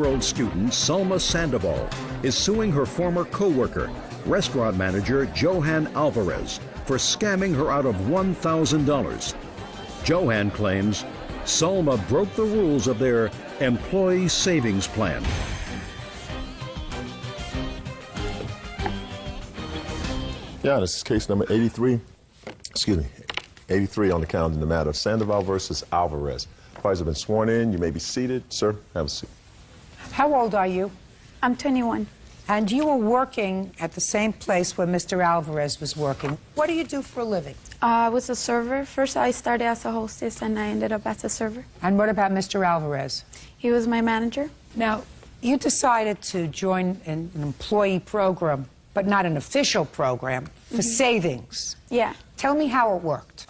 20-year-old student Salma Sandoval is suing her former co-worker, restaurant manager Johan Alvarez, for scamming her out of $1,000. Johan claims Salma broke the rules of their employee savings plan. Yeah, this is case number 83. Excuse me, 83 on the calendar in the matter of Sandoval versus Alvarez. Parties have been sworn in. You may be seated. Sir, have a seat. How old are you? I'm 21. And you were working at the same place where Mr. Alvarez was working. What do you do for a living? I was a server. First, I started as a hostess, and I ended up as a server. And what about Mr. Alvarez? He was my manager. Now, you decided to join an employee program, but not an official program, for savings. Yeah. Tell me how it worked.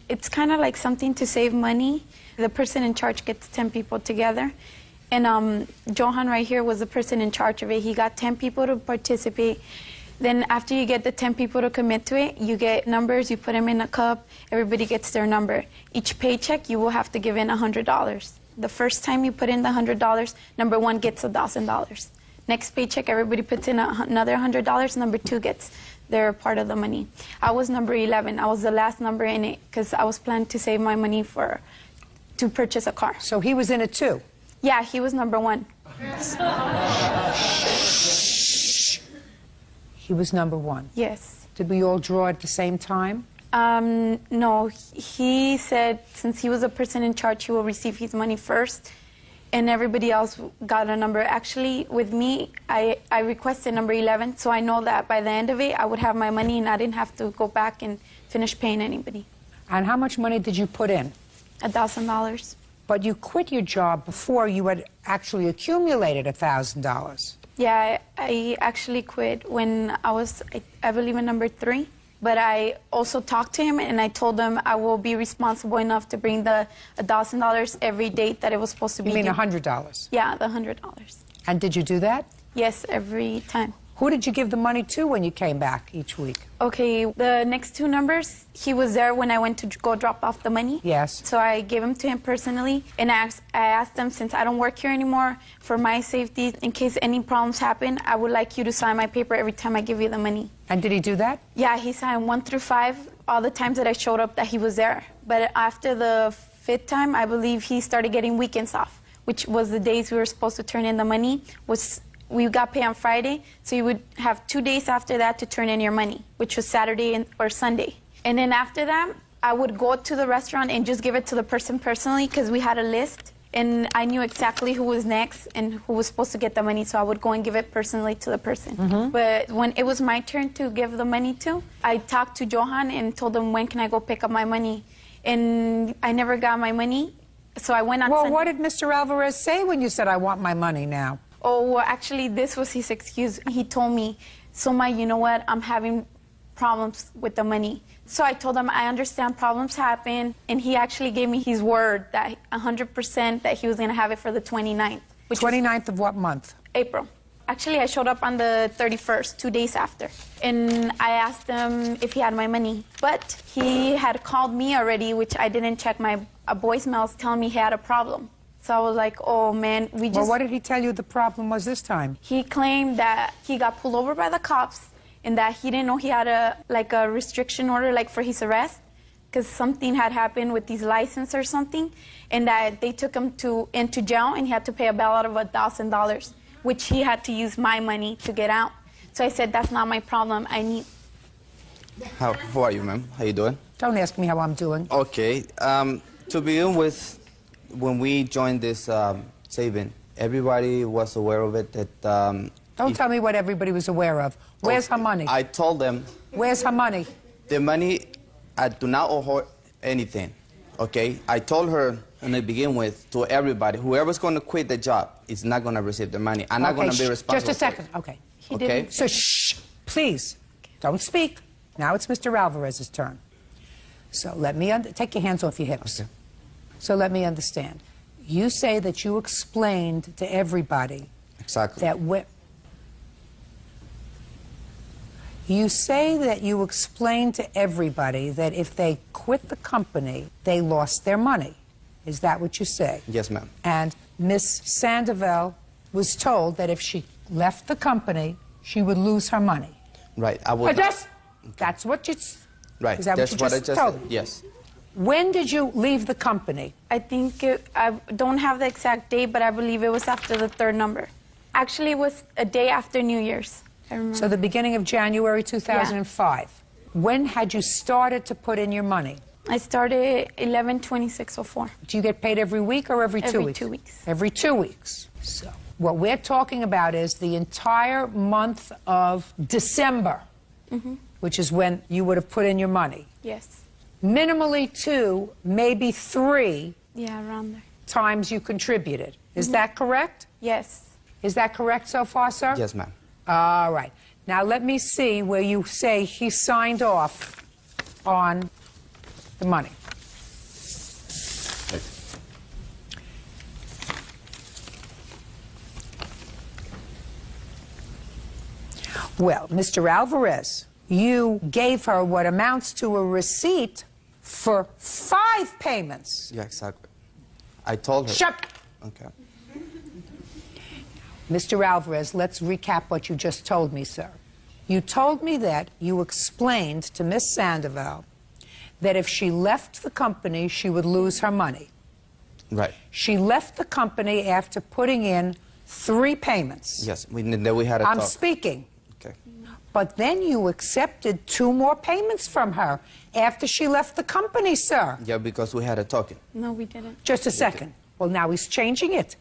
It's kind of like something to save money. The person in charge gets 10 people together. And Johan right here was the person in charge of it. He got 10 people to participate. Then after you get the 10 people to commit to it, you get numbers, you put them in a cup, everybody gets their number. Each paycheck, you will have to give in $100. The first time you put in the $100, number one gets $1,000. Next paycheck, everybody puts in another $100, number two gets their part of the money. I was number 11. I was the last number in it because I was planning to save my money to purchase a car. So he was in it too? Yeah, he was number one. He was number one? Yes. Did we all draw at the same time? No, he said since he was the person in charge, he will receive his money first, and everybody else got a number. Actually, with me, I requested number 11, so I know that by the end of it, I would have my money and I didn't have to go back and finish paying anybody. And how much money did you put in? $1,000. But you quit your job before you had actually accumulated $1,000. Yeah, I actually quit when I was, I believe, in number 3. But I also talked to him, and I told him I will be responsible enough to bring the $1,000 every date that it was supposed to be. You mean due. $100? Yeah, the $100. And did you do that? Yes, every time. Who did you give the money to when you came back each week? Okay, the next two numbers, he was there when I went to go drop off the money. Yes. So I gave him to him personally, and I asked him, since I don't work here anymore, for my safety, in case any problems happen, I would like you to sign my paper every time I give you the money. And did he do that? Yeah, he signed 1 through 5, all the times that I showed up that he was there. But after the 5th time, I believe he started getting weekends off, which was the days we were supposed to turn in the money. We got paid on Friday, so you would have 2 days after that to turn in your money, which was Saturday or Sunday. And then after that, I would go to the restaurant and just give it to the person personally, because we had a list, and I knew exactly who was next and who was supposed to get the money, so I would go and give it personally to the person. But when it was my turn to give the money to, I talked to Johan and told him, when can I go pick up my money? And I never got my money, so I went on Sunday. Well, what did Mr. Alvarez say when you said, I want my money now? Oh, well, actually, this was his excuse. He told me, Soma, you know what? I'm having problems with the money. So I told him, I understand problems happen. And he actually gave me his word that 100% that he was going to have it for the 29th. 29th of what month? April. Actually, I showed up on the 31st, 2 days after. And I asked him if he had my money. But he had called me already, which I didn't check my voicemails, telling me he had a problem. So I was like, oh, man, we just... Well, what did he tell you the problem was this time? He claimed that he got pulled over by the cops and that he didn't know he had a restriction order, like, for his arrest, because something had happened with his license or something, and that they took him into jail and he had to pay a bail out of $1,000, which he had to use my money to get out. So I said, that's not my problem. I need... How are you, ma'am? How you doing? Don't ask me how I'm doing. Okay. To begin with, when we joined this saving, everybody was aware of it. That don't tell me what everybody was aware of. Where's her money? I told them. Where's her money? The money, I do not owe her anything. Okay? I told her, and to begin with, to everybody, whoever's going to quit the job is not going to receive the money. I'm not going to be responsible. Just a second. Okay. Okay. So shh, please, don't speak. Now it's Mr. Alvarez's turn. So let me take your hands off your hips. Okay. So let me understand. You say that you explained to everybody Exactly. that you say that you explained to everybody that if they quit the company, they lost their money. Is that what you say? Yes, ma'am. And Miss Sandoval was told that if she left the company, she would lose her money. Right. I would. That's what you... Right. Is that That's what you just told me? Yes. When did you leave the company? I think I don't have the exact date, but I believe it was after the third number. Actually, it was a day after New Year's. I remember. So the beginning of January 2005. Yeah. When had you started to put in your money? I started 11/26/04. Do you get paid every week or every 2 weeks? Every 2 weeks. Every 2 weeks. So what we're talking about is the entire month of December, which is when you would have put in your money. Yes. Minimally 2, maybe 3 Yeah, around there. times you contributed. Is that correct? Yes. Is that correct so far, sir? Yes, ma'am. All right. Now let me see where you say he signed off on the money. Well, Mr. Alvarez, you gave her what amounts to a receipt for 5 payments. Yeah, exactly. I told her. Shut. Okay. Mr. Alvarez, let's recap what you just told me, sir. You told me that you explained to Miss Sandoval that if she left the company, she would lose her money. Right. She left the company after putting in 3 payments. Yes. Then we had a I'm talk. speaking. Okay. But then you accepted 2 more payments from her after she left the company, sir. Yeah, because we had a talking. No, we didn't. Just a second. Well, now he's changing it,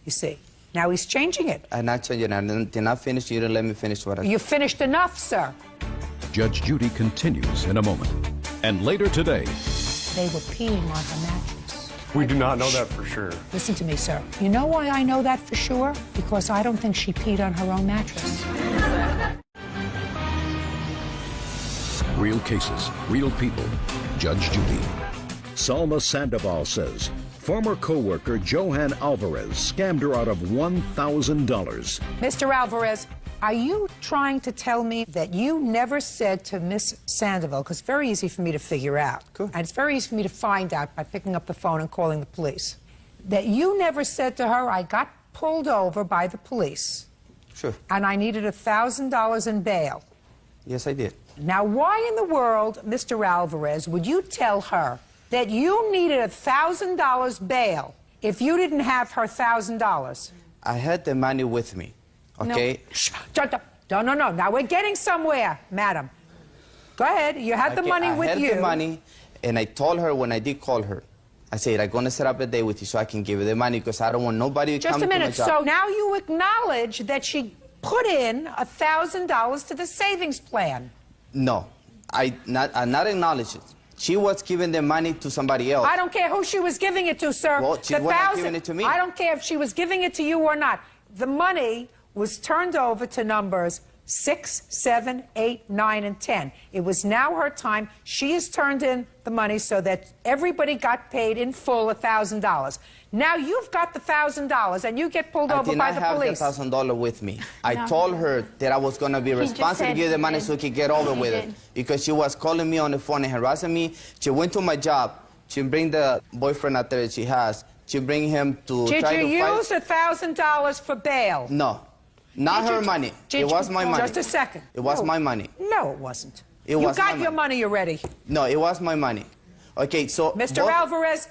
you see. Now he's changing it. I'm not changing it. I did not finish. You didn't let me finish what I said. You finished enough, sir. Judge Judy continues in a moment. And later today, They were peeing on her mattress. We do not know that for sure. Listen to me, sir. You know why I know that for sure? Because I don't think she peed on her own mattress. real cases, real people. Judge Judy. Salma Sandoval says former co-worker Johan Alvarez scammed her out of $1,000. Mr. Alvarez, are you trying to tell me that you never said to Miss Sandoval, because it's very easy for me to figure out, Cool. and it's very easy for me to find out by picking up the phone and calling the police, that you never said to her, I got pulled over by the police, Sure. and I needed $1,000 in bail. Yes, I did. Now, why in the world, Mr. Alvarez, would you tell her that you needed $1,000 bail if you didn't have her $1,000? I had the money with me, okay? No. No. Now we're getting somewhere, madam. Go ahead. You had the money with you. I had the money, and I told her when I did call her, I said, I'm going to set up a day with you so I can give you the money because I don't want nobody to come to my job. Just a minute. So now you acknowledge that she put in $1,000 to the savings plan. No, I'm not acknowledging it. She was giving the money to somebody else. I don't care who she was giving it to, sir. Well, she wasn't giving it to me. I don't care if she was giving it to you or not. The money was turned over to numbers 6, 7, 8, 9, and 10. It was now her time. She has turned in the money so that everybody got paid in full $1,000. Now you've got the $1,000 and you get pulled over by the police. I did not have the $1,000 with me. I told her that I was going to be responsible to give the money so we could get over with it. Because she was calling me on the phone and harassing me. She went to my job. She bring the boyfriend out there that she has. She bring him to try to fight. Did you use $1,000 for bail? No. Not her money. It was my money. Just a second. It was my money. No, it wasn't. It was my You got your money already. No, it was my money. Okay, so... Mr. Alvarez?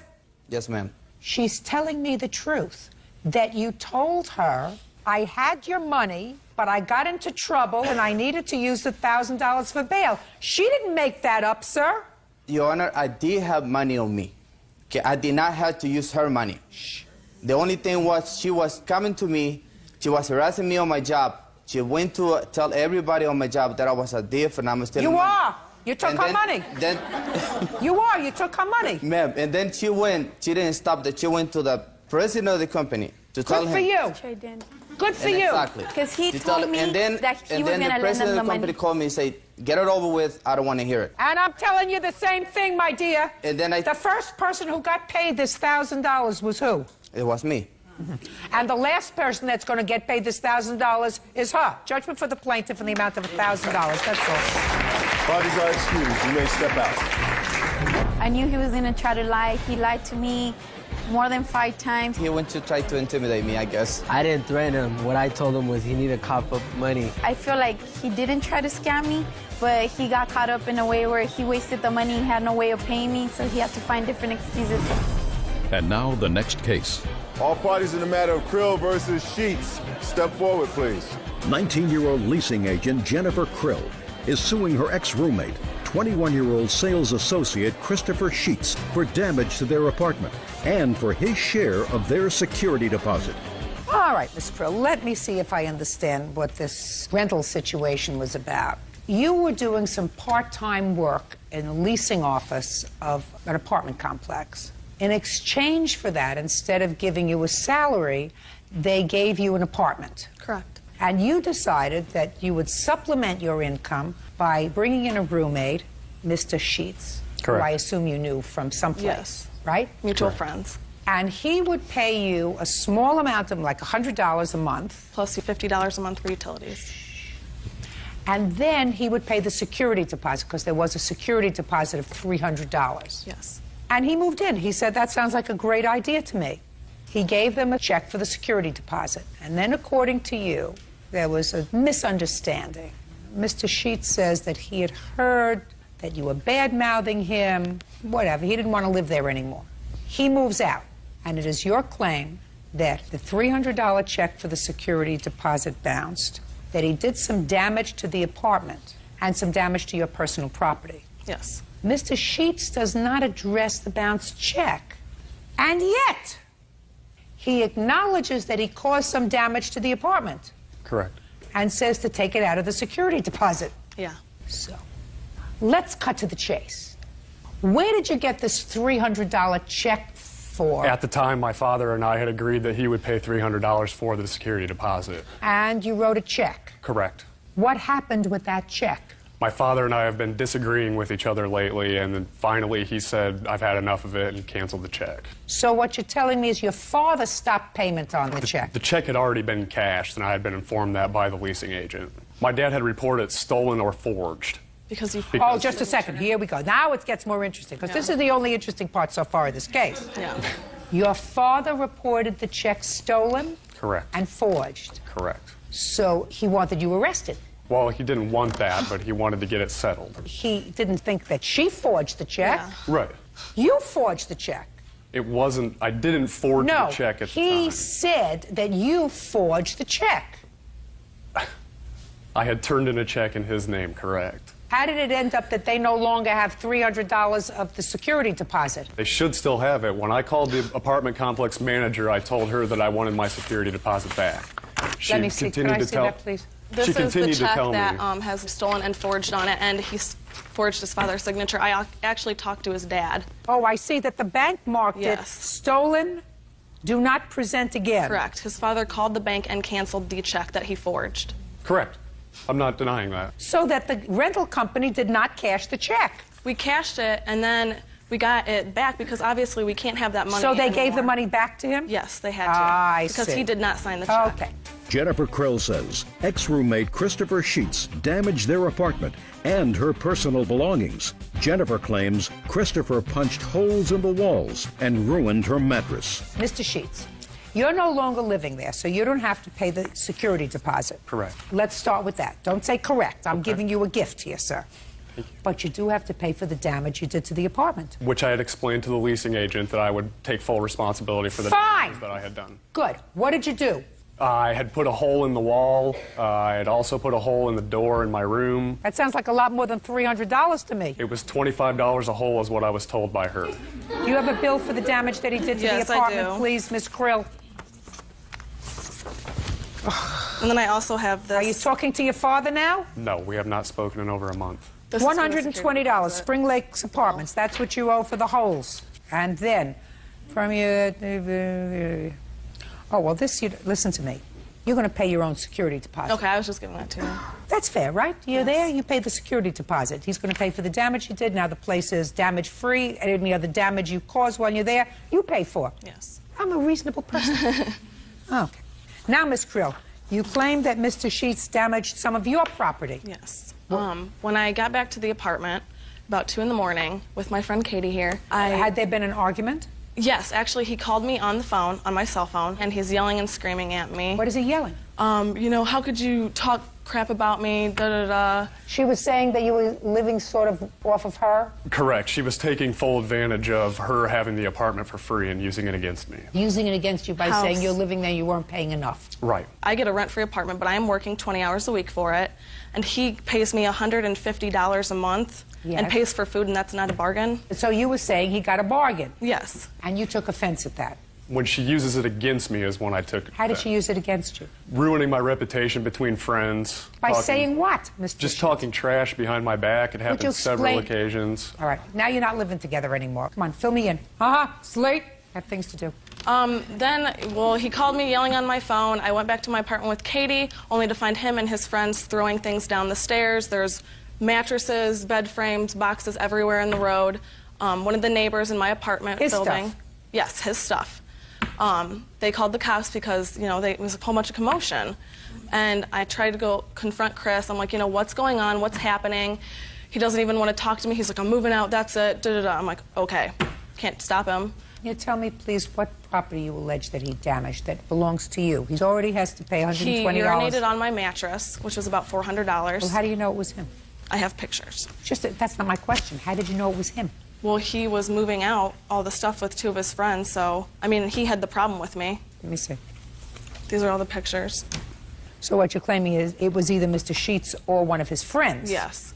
Yes, ma'am. She's telling me the truth, that you told her, I had your money, but I got into trouble and I needed to use the $1,000 for bail. She didn't make that up, sir. Your Honor, I did have money on me. Okay, I did not have to use her money. The only thing was she was coming to me, she was harassing me on my job. She went to tell everybody on my job that I was a thief and I'm stealing money. You are. You took her money. Then You took her money. Ma'am, and then she didn't stop that. She went to the president of the company to tell him. Good for you. Sure did. Good for you. Exactly. Because he To told tell- me and then, that he and was then going to the lend president them of the the company money. called me and said, get it over with. I don't want to hear it. And I'm telling you the same thing, my dear. And then The first person who got paid this $1,000 was who? It was me. And the last person that's going to get paid this $1,000 is her. Judgment for the plaintiff in the amount of $1,000. That's all. Parties are excused. You may step out. I knew he was going to try to lie. He lied to me. more than 5 times. He went to try to intimidate me, I guess. I didn't threaten him. What I told him was he needed to cough up money. I feel like he didn't try to scam me, but he got caught up in a way where he wasted the money, he had no way of paying me, so he had to find different excuses. And now the next case. All parties in the matter of Krill versus Sheets, step forward, please. 19-year-old leasing agent Jennifer Krill is suing her ex-roommate, 21-year-old sales associate Christopher Sheets, for damage to their apartment and for his share of their security deposit. All right, Miss Krill, let me see if I understand what this rental situation was about. You were doing some part-time work in the leasing office of an apartment complex. In exchange for that, instead of giving you a salary, they gave you an apartment. Correct. And you decided that you would supplement your income by bringing in a roommate, Mr. Sheets, Correct. who I assume you knew from someplace, Yes. right? Mutual friends. And he would pay you a small amount of, like $100 a month. Plus $50 a month for utilities. And then he would pay the security deposit, because there was a security deposit of $300. Yes. And he moved in. He said, that sounds like a great idea to me. He gave them a check for the security deposit. And then, according to you, there was a misunderstanding. Mr. Sheets says that he had heard that you were bad-mouthing him, whatever. He didn't want to live there anymore. He moves out, and it is your claim that the $300 check for the security deposit bounced, that he did some damage to the apartment and some damage to your personal property. Yes. Mr. Sheets does not address the bounced check, and yet he acknowledges that he caused some damage to the apartment. Correct. And says to take it out of the security deposit. Yeah. So, let's cut to the chase. Where did you get this $300 check for? At the time, my father and I had agreed that he would pay $300 for the security deposit. And you wrote a check. Correct. What happened with that check? My father and I have been disagreeing with each other lately, and then finally he said, I've had enough of it, and canceled the check. So what you're telling me is your father stopped payment on the check. The check had already been cashed, and I had been informed that by the leasing agent. My dad had reported it stolen or forged. Because you... Oh, just a second. Here we go. Now it gets more interesting, because this is the only interesting part so far of this case. Yeah. Your father reported the check stolen? Correct. And forged? Correct. So he wanted you arrested? Well, he didn't want that, but he wanted to get it settled. He didn't think that she forged the check? Yeah. Right. You forged the check? It wasn't, I didn't forge the check at the time. He said that you forged the check. I had turned in a check in his name, correct. How did it end up that they no longer have $300 of the security deposit? They should still have it. When I called the apartment complex manager, I told her that I wanted my security deposit back. She Let me see. Can I see that, please? This She is the continued to check tell that me. has stolen and forged on it, and he forged his father's signature. I actually talked to his dad. Oh, I see that the bank marked it Yes. stolen, do not present again. Correct. His father called the bank and canceled the check that he forged. Correct. I'm not denying that. So that the rental company did not cash the check. We cashed it, and then we got it back because obviously we can't have that money So they gave anymore. the money back to him? Yes, they had to. I because see. he did not sign the check. Okay. Jennifer Krill says ex-roommate Christopher Sheets damaged their apartment and her personal belongings. Jennifer claims Christopher punched holes in the walls and ruined her mattress. Mr. Sheets, you're no longer living there, so you don't have to pay the security deposit. Correct. Let's start with that. Don't say correct. I'm giving you a gift here, sir. But you do have to pay for the damage you did to the apartment. Which I had explained to the leasing agent that I would take full responsibility for the Fine. damages that I had done. Good. What did you do? I had put a hole in the wall. I had also put a hole in the door in my room. That sounds like a lot more than $300 to me. It was $25 a hole is what I was told by her. You have a bill for the damage that he did to Yes, the I apartment, do. please, Miss Krill. And then I also have this. Are you talking to your father now? No, we have not spoken in over a month. This is for the security $120, deposit. Spring Lakes Apartments. That's what you owe for the holes. And then, from your... Oh, well, this, listen to me. You're going to pay your own security deposit. Okay, I was just giving that to you. That's fair, right? You're there, you pay the security deposit. He's going to pay for the damage you did. Now the place is damage-free. Any other damage you caused while you're there, you pay for. Yes. I'm a reasonable person. Okay. Now, Miss Krill, you claim that Mr. Sheets damaged some of your property. Yes. When I got back to the apartment, about 2 in the morning, with my friend Katie here, Had there been an argument? Yes, actually, he called me on the phone, on my cell phone, and he's yelling and screaming at me. What is he yelling? You know, how could you talk crap about me, da-da-da. She was saying that you were living sort of off of her? Correct. She was taking full advantage of her having the apartment for free and using it against me. Using it against you by saying you're living there, you weren't paying enough. Right. I get a rent-free apartment, but I am working 20 hours a week for it, and he pays me $150 a month and pays for food, and that's not a bargain. So you were saying he got a bargain? Yes. And you took offense at that? When she uses it against me is when I took How did she use it against you? Ruining my reputation between friends. By saying what, Mr. Just talking trash behind my back. It happened several occasions. All right, now you're not living together anymore. Come on, fill me in. It's late. I have things to do. Well, he called me yelling on my phone. I went back to my apartment with Katie, only to find him and his friends throwing things down the stairs. There's mattresses, bed frames, boxes everywhere in the road. One of the neighbors in my apartment building. Stuff. Yes, his stuff. They called the cops because, you know, it was a whole bunch of commotion. And I tried to go confront Chris. I'm like, you know, what's going on? What's happening? He doesn't even want to talk to me. He's like, I'm moving out. That's it. Da-da-da. I'm like, okay. Can't stop him. Can you tell me, please, what property you allege that he damaged that belongs to you? He already has to pay $120. He urinated on my mattress, which was about $400. Well, how do you know it was him? I have pictures. That's not my question. How did you know it was him? Well, he was moving out all the stuff with two of his friends, so, I mean, he had the problem with me. Let me see. These are all the pictures. So what you're claiming is it was either Mr. Sheets or one of his friends? Yes.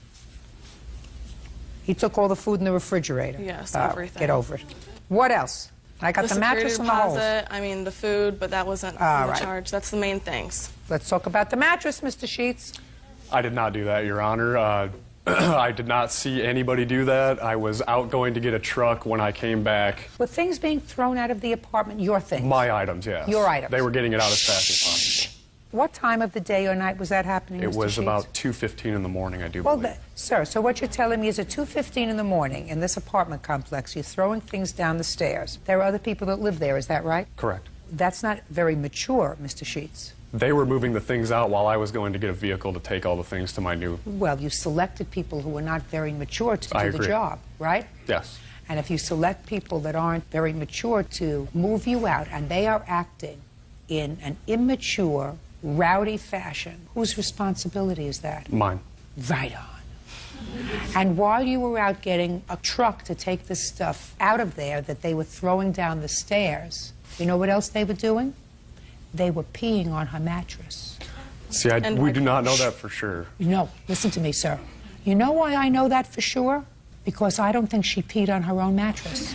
He took all the food in the refrigerator? Yes, everything. Get over it. What else? I got the mattress and the holes. I mean, the food, but that wasn't in the charge. That's the main things. Let's talk about the mattress, Mr. Sheets. I did not do that, Your Honor. I did not see anybody do that. I was out going to get a truck when I came back. Were things being thrown out of the apartment? Your things? My items, yes. Your items? They were getting it out as fast as possible. What time of the day or night was that happening, It Mr. was Sheets? about 2:15 in the morning, I do believe. Sir, so what you're telling me is at 2:15 in the morning in this apartment complex, you're throwing things down the stairs. There are other people that live there, is that right? Correct. That's not very mature, Mr. Sheets. They were moving the things out while I was going to get a vehicle to take all the things to my new... Well, you selected people who were not very mature to do the agree. job, right? Yes. And if you select people that aren't very mature to move you out and they are acting in an immature, rowdy fashion, whose responsibility is that? Mine. Right on. And while you were out getting a truck to take this stuff out of there that they were throwing down the stairs, you know what else they were doing? They were peeing on her mattress. See, we do not know that for sure. No, listen to me, sir. You know why I know that for sure? Because I don't think she peed on her own mattress.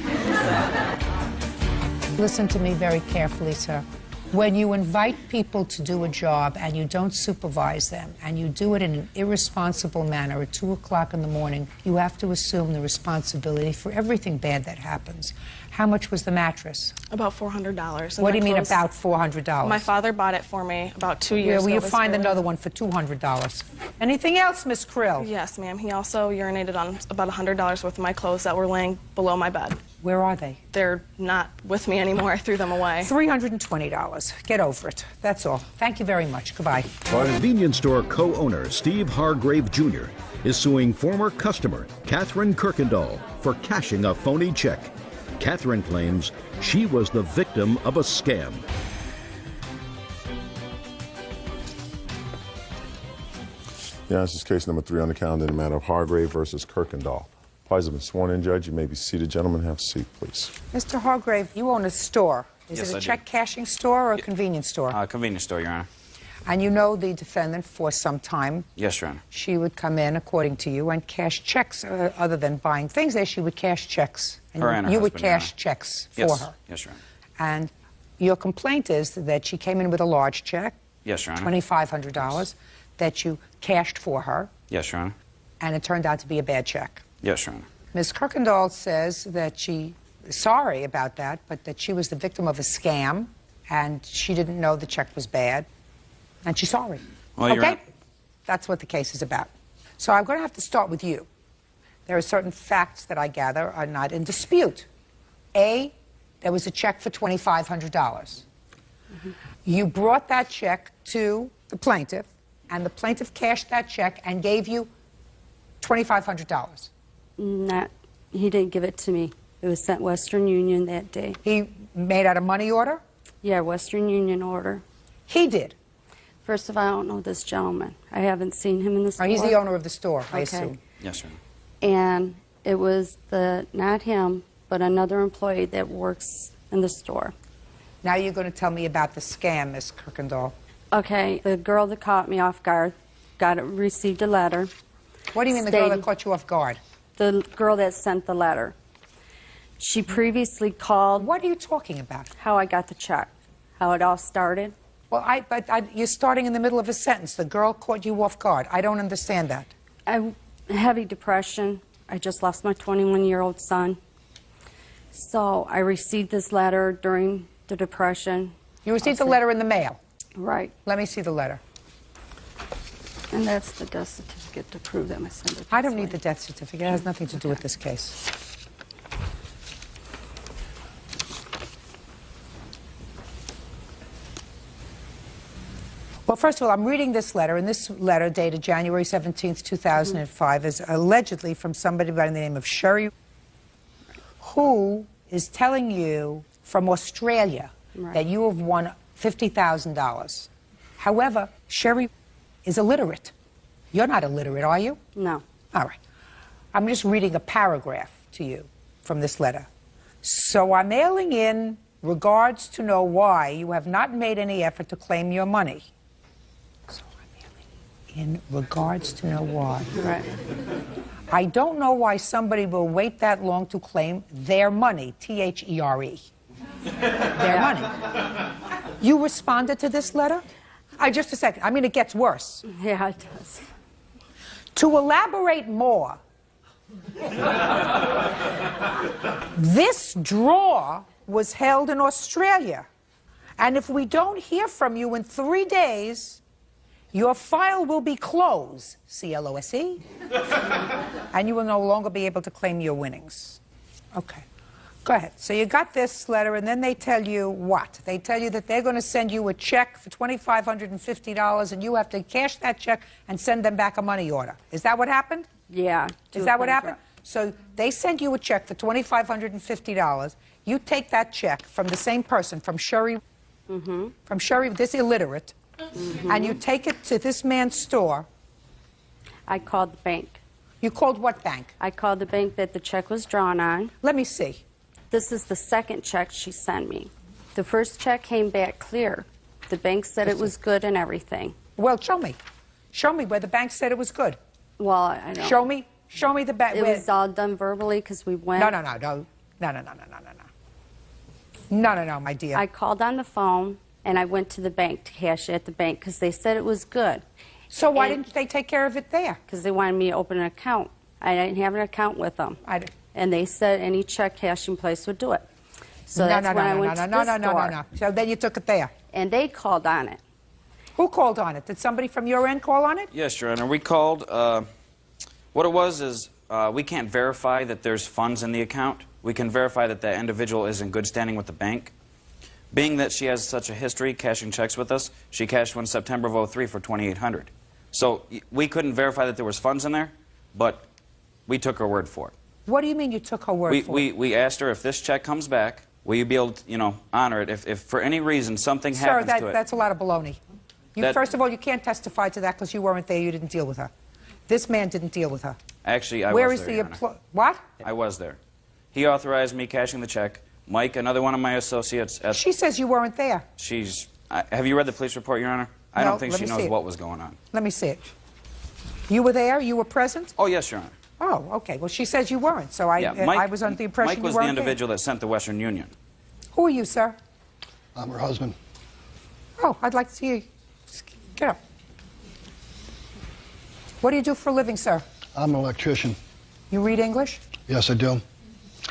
Listen to me very carefully, sir. When you invite people to do a job and you don't supervise them and you do it in an irresponsible manner at 2 o'clock in the morning, you have to assume the responsibility for everything bad that happens. How much was the mattress? About $400. What do you mean about $400? My father bought it for me about 2 years ago. Will you find another one for $200? Anything else, Miss Krill? Yes, ma'am. He also urinated on about $100 worth of my clothes that were laying below my bed. Where are they? They're not with me anymore. I threw them away. $320. Get over it. That's all. Thank you very much. Goodbye. Convenience store co-owner Steve Hargrave Jr. is suing former customer Catherine Kirkendall for cashing a phony check. Catherine claims she was the victim of a scam. Yeah, this is case number 3 on the calendar in the matter of Hargrave versus Kirkendall. Parties have been sworn in, Judge. You may be seated. Gentlemen, have a seat, please. Mr. Hargrave, you own a store. Is Yes, it a I do. check cashing store or a convenience store? Convenience store, Your Honor. And you know the defendant for some time. Yes, Your Honor. She would come in, according to you, and cash checks, other than buying things there, she would cash checks. And Her and her you would husband, Your cash Honor. checks for Yes. her. Yes, Your Honor. And your complaint is that she came in with a large check, Yes, Your Honor. $2,500, that you cashed for her, Yes, Your Honor. and it turned out to be a bad check. Yes, Your Honor. Ms. Kirkendall says that she is sorry about that, but that she was the victim of a scam, and she didn't know the check was bad, and she's sorry. Well, okay? That's what the case is about. So I'm going to have to start with you. There are certain facts that I gather are not in dispute. A, there was a check for $2,500. You brought that check to the plaintiff, and the plaintiff cashed that check and gave you $2,500. He didn't give it to me. It was sent Western Union that day. He made out a money order? Yeah, Western Union order. He did? First of all, I don't know this gentleman. I haven't seen him in the store. Oh, he's the owner of the store, I assume. Yes, sir. And it was not him, but another employee that works in the store. Now you're going to tell me about the scam, Miss Kirkendall. Okay, the girl that caught me off guard received a letter. What do you mean the girl that caught you off guard? The girl that sent the letter. She previously called. What are you talking about? How I got the check, how it all started. Well, you're starting in the middle of a sentence. The girl caught you off guard. I don't understand that. Heavy depression. I just lost my 21-year-old son. So I received this letter during the depression. You received the letter in the mail? Right. Let me see the letter. And that's the death certificate to prove that my son did. I don't need the death certificate. It has nothing to do with this case. Well, first of all, I'm reading this letter, and this letter, dated January 17th, 2005, is allegedly from somebody by the name of Sherry, who is telling you from Australia that you have won $50,000. However, Sherry is illiterate. You're not illiterate, are you? No. All right. I'm just reading a paragraph to you from this letter. So I'm mailing in regards to know why you have not made any effort to claim your money. So I'm mailing in regards to know why. Right. I don't know why somebody will wait that long to claim their money, T-H-E-R-E. Their money. You responded to this letter? Just a second. I mean, it gets worse. Yeah, it does. To elaborate more, this draw was held in Australia. And if we don't hear from you in 3 days, your file will be closed, C-L-O-S-E, and you will no longer be able to claim your winnings. Okay. Go ahead. So you got this letter, and then they tell you what? They tell you that they're going to send you a check for $2,550, and you have to cash that check and send them back a money order. Is that what happened? Yeah. Is that what happened? So they send you a check for $2,550. You take that check from the same person, from Sherry, from Sherry, this illiterate, and you take it to this man's store. I called the bank. You called what bank? I called the bank that the check was drawn on. Let me see. This is the second check she sent me. The first check came back clear. The bank said it was good and everything. Well, show me. Show me where the bank said it was good. Well, I don't. Show me the bank. It was all done verbally because we went. No, my dear. I called on the phone and I went to the bank to cash it at the bank because they said it was good. So why didn't they take care of it there? Because they wanted me to open an account. I didn't have an account with them. And they said any check cashing place would do it. So that's when I went to the store. No. So then you took it there. And they called on it. Who called on it? Did somebody from your end call on it? Yes, Your Honor. We called. What it was is we can't verify that there's funds in the account. We can verify that that individual is in good standing with the bank. Being that she has such a history cashing checks with us, she cashed one September of '03 for $2,800. So we couldn't verify that there was funds in there, but we took her word for it. What do you mean you took her word for it? We asked her, if this check comes back, will you be able to, honor it? If for any reason something happens to it. Sir, that's a lot of baloney. First of all, you can't testify to that because you weren't there. You didn't deal with her. This man didn't deal with her. Actually, I was there. Where is the employee? What? I was there. He authorized me cashing the check. Mike, another one of my associates. She says you weren't there. Have you read the police report, Your Honor? I don't think she knows what was going on. Let me see it. You were there? You were present? Oh, yes, Your Honor. Oh, okay. Well, she says you weren't, so I was under the impression you weren't Mike was the individual that sent the Western Union. Who are you, sir? I'm her husband. Oh, I'd like to see you. Get up. What do you do for a living, sir? I'm an electrician. You read English? Yes, I do.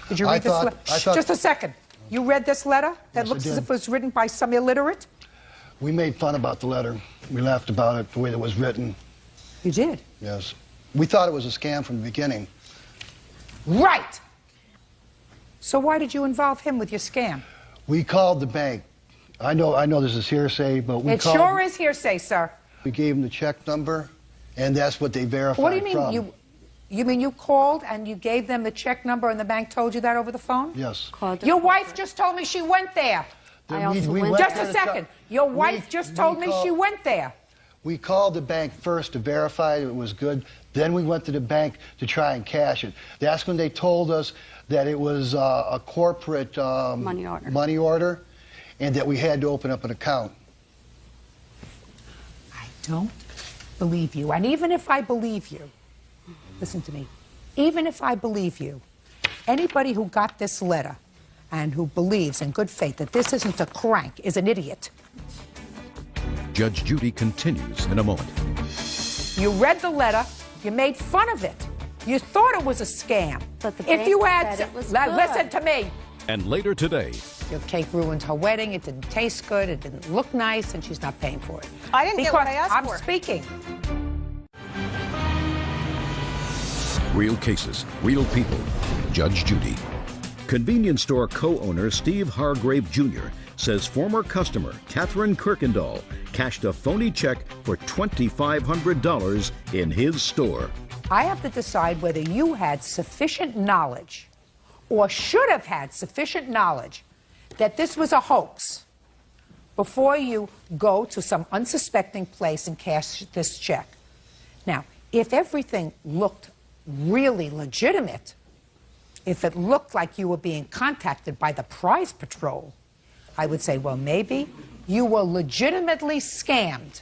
Did you read this letter? Just a second. You read this letter that looks as if it was written by some illiterate? We made fun about the letter. We laughed about it, the way it was written. You did? Yes. We thought it was a scam from the beginning. Right! So why did you involve him with your scam? We called the bank. I know this is hearsay, but we called... It sure is hearsay, sir. We gave them the check number, and that's what they verified. What do you mean You mean you called and you gave them the check number and the bank told you that over the phone? Yes. Your wife just told me she went there. Just a second. Your wife just told me she went there. We called the bank first to verify it was good. Then we went to the bank to try and cash it. That's when they told us that it was a corporate money order and that we had to open up an account. I don't believe you. And even if I believe you, listen to me, even if I believe you, anybody who got this letter and who believes in good faith that this isn't a crank is an idiot. Judge Judy continues in a moment. You read the letter, you made fun of it. You thought it was a scam. But the if you bank had, said it was listen good. to me. And later today, Your cake ruined her wedding, it didn't taste good, it didn't look nice, and she's not paying for it. I didn't get what I asked I'm for. speaking. real cases, real people. Judge Judy. Convenience store co-owner Steve Hargrave Jr. says former customer Catherine Kirkendall cashed a phony check for $2,500 in his store. I have to decide whether you had sufficient knowledge or should have had sufficient knowledge that this was a hoax before you go to some unsuspecting place and cash this check. Now, if everything looked really legitimate, if it looked like you were being contacted by the prize patrol, I would say, well, maybe you were legitimately scammed.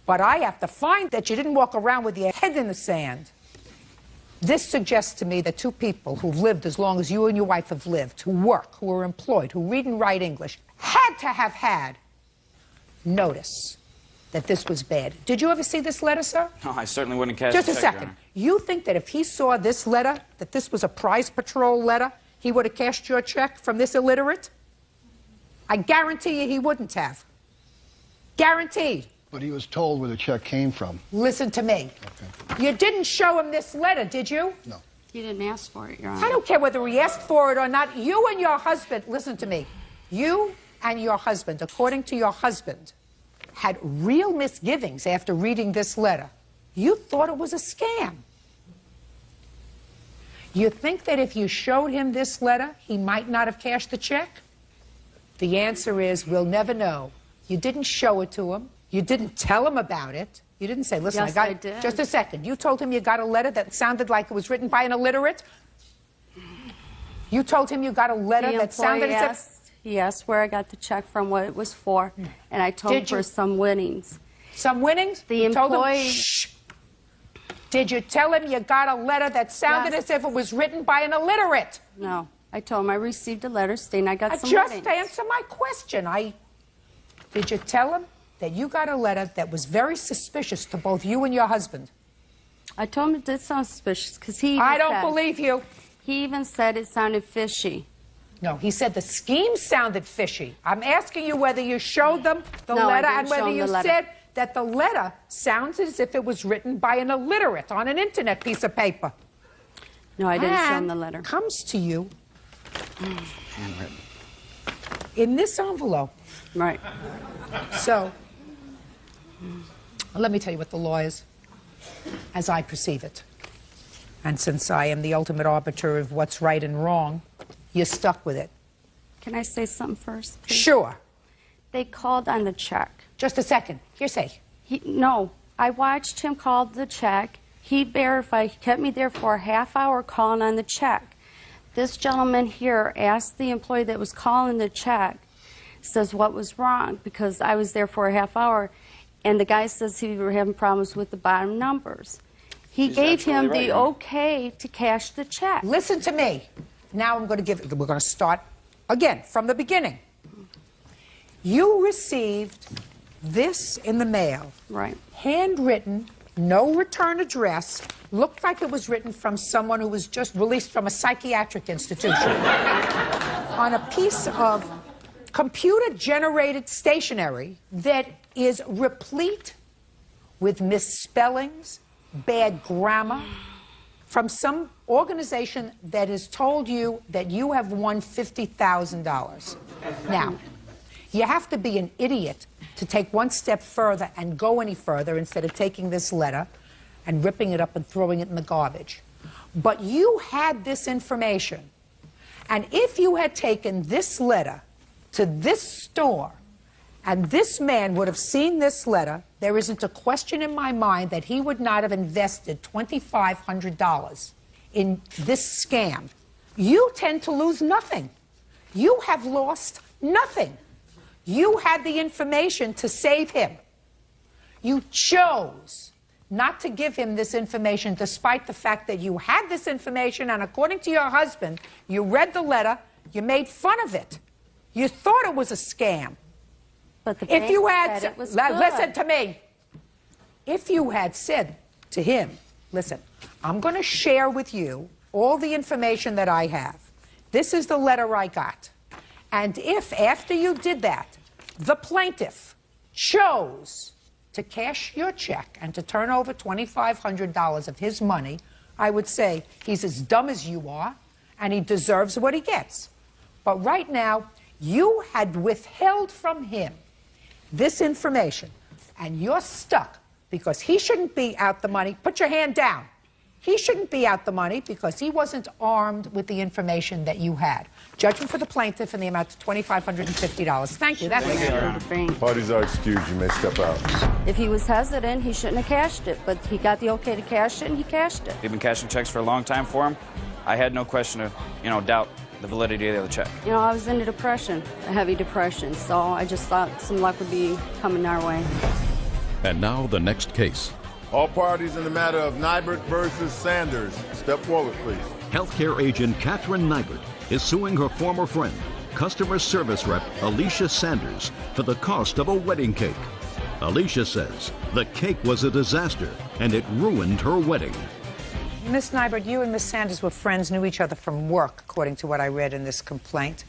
But I have to find that you didn't walk around with your head in the sand. This suggests to me that two people who've lived as long as you and your wife have lived, who work, who are employed, who read and write English, had to have had notice that this was bad. Did you ever see this letter, sir? No, I certainly wouldn't cash Just the a check, second. Your Honor. You think that if he saw this letter, that this was a prize patrol letter, he would have cashed your check from this illiterate? I guarantee you he wouldn't have. Guaranteed. But he was told where the check came from. Listen to me. Okay. You didn't show him this letter, did you? No. He didn't ask for it, Your Honor. I don't care whether he asked for it or not. You and your husband, listen to me. You and your husband, according to your husband, had real misgivings after reading this letter. You thought it was a scam. You think that if you showed him this letter, he might not have cashed the check? The answer is, we'll never know. You didn't show it to him. You didn't tell him about it. You didn't say, listen, Yes, I did. Just a second. You told him you got a letter that sounded like it was written by an illiterate? You told him you got a letter that sounded as if... He asked where I got the check from, what it was for, and I told him for some winnings. Some winnings? The You told him, employee... shh. Did you tell him you got a letter that sounded as if it was written by an illiterate? No. I told him I received a letter stating I got some Just winnings. answer my question. Did you tell him that you got a letter that was very suspicious to both you and your husband? I told him it did sound suspicious because he even I don't said- believe you. He even said it sounded fishy. No, he said the scheme sounded fishy. I'm asking you whether you showed them the No, I letter didn't and show whether him you the letter. said that the letter sounds as if it was written by an illiterate on an internet piece of paper. No, I didn't show him And the letter. comes to you Handwritten. in this envelope. Right. So, let me tell you what the law is, as I perceive it. And since I am the ultimate arbiter of what's right and wrong, you're stuck with it. Can I say something first, please? Sure. They called on the check. Just a second. Hearsay. No, I watched him call the check. He verified, he kept me there for a half hour calling on the check. This gentleman here asked the employee that was calling the check, says what was wrong, because I was there for a half hour, and the guy says he were having problems with the bottom numbers. He He's gave him absolutely the right, okay to cash the check. Listen to me. Now we're going to start again from the beginning. You received this in the mail. Right. Handwritten, no return address, looked like it was written from someone who was just released from a psychiatric institution on a piece of computer-generated stationery that is replete with misspellings, bad grammar, from some organization that has told you that you have won $50,000. Now, you have to be an idiot to take one step further and go any further instead of taking this letter and ripping it up and throwing it in the garbage. But you had this information. And if you had taken this letter to this store, and this man would have seen this letter, there isn't a question in my mind that he would not have invested $2,500 in this scam. You tend to lose nothing. You have lost nothing. You had the information to save him. You chose not to give him this information despite the fact that you had this information, and according to your husband, you read the letter, you made fun of it. You thought it was a scam. But the If you had said it was listen good. to me. If you had said to him, listen, I'm going to share with you all the information that I have. This is the letter I got. And if after you did that, the plaintiff chose to cash your check and to turn over $2,500 of his money, I would say he's as dumb as you are and he deserves what he gets. But right now, you had withheld from him this information, and you're stuck because he shouldn't be out the money. Put your hand down. He shouldn't be out the money because he wasn't armed with the information that you had. Judgment for the plaintiff in the amount of $2,550. Thank you. That's it. Parties are excused. You may step out. If he was hesitant, he shouldn't have cashed it, but he got the okay to cash it, and he cashed it. We've been cashing checks for a long time for him. I had no question to, doubt the validity of the check. You know, I was in a depression, a heavy depression, so I just thought some luck would be coming our way. And now the next case. All parties in the matter of Nybert versus Sanders. Step forward, please. Healthcare agent Catherine Nybert is suing her former friend, customer service rep Alicia Sanders, for the cost of a wedding cake. Alicia says the cake was a disaster and it ruined her wedding. Miss Nybert, you and Miss Sanders were friends, knew each other from work, according to what I read in this complaint.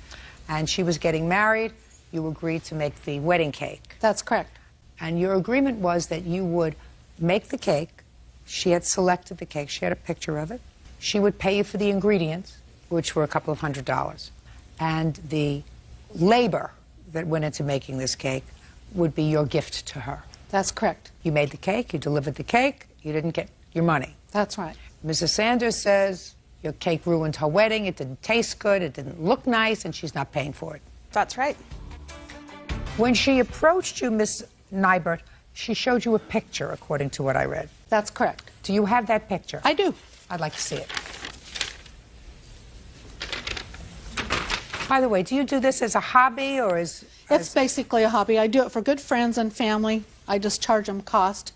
And she was getting married. You agreed to make the wedding cake. That's correct. And your agreement was that you would make the cake. She had selected the cake. She had a picture of it. She would pay you for the ingredients, which were a couple of $100s. And the labor that went into making this cake would be your gift to her. That's correct. You made the cake, you delivered the cake, you didn't get your money. That's right. Mrs. Sanders says your cake ruined her wedding, it didn't taste good, it didn't look nice, and she's not paying for it. That's right. When she approached you, Miss Nybert, she showed you a picture, according to what I read. That's correct. Do you have that picture? I do. I'd like to see it. By the way, do you do this as a hobby or as... It's basically a hobby. I do it for good friends and family. I just charge them cost.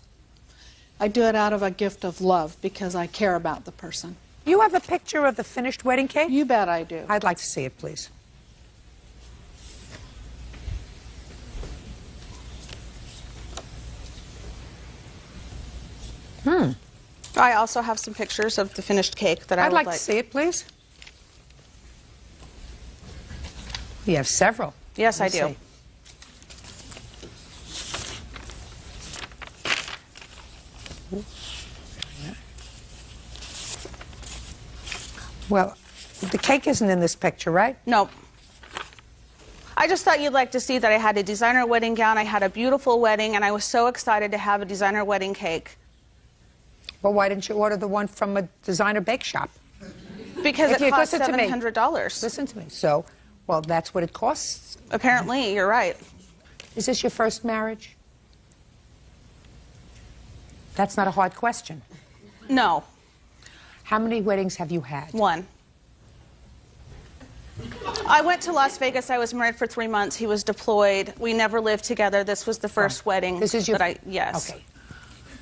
I do it out of a gift of love because I care about the person. You have a picture of the finished wedding cake? You bet I do. I'd like to see it, please. I also have some pictures of the finished cake that I I'd would like to see it, please. You have several. Yes, I Let me do. see. Well, the cake isn't in this picture, right? Nope. I just thought you'd like to see that I had a designer wedding gown, I had a beautiful wedding, and I was so excited to have a designer wedding cake. Well, why didn't you order the one from a designer bake shop? Because If it you cost listen to me. $700. Listen to me. So, well, that's what it costs. Apparently, you're right. Is this your first marriage? That's not a hard question. No. How many weddings have you had? One. I went to Las Vegas. I was married for 3 months. He was deployed. We never lived together. This was the first wedding This is your... that I... Yes. Okay.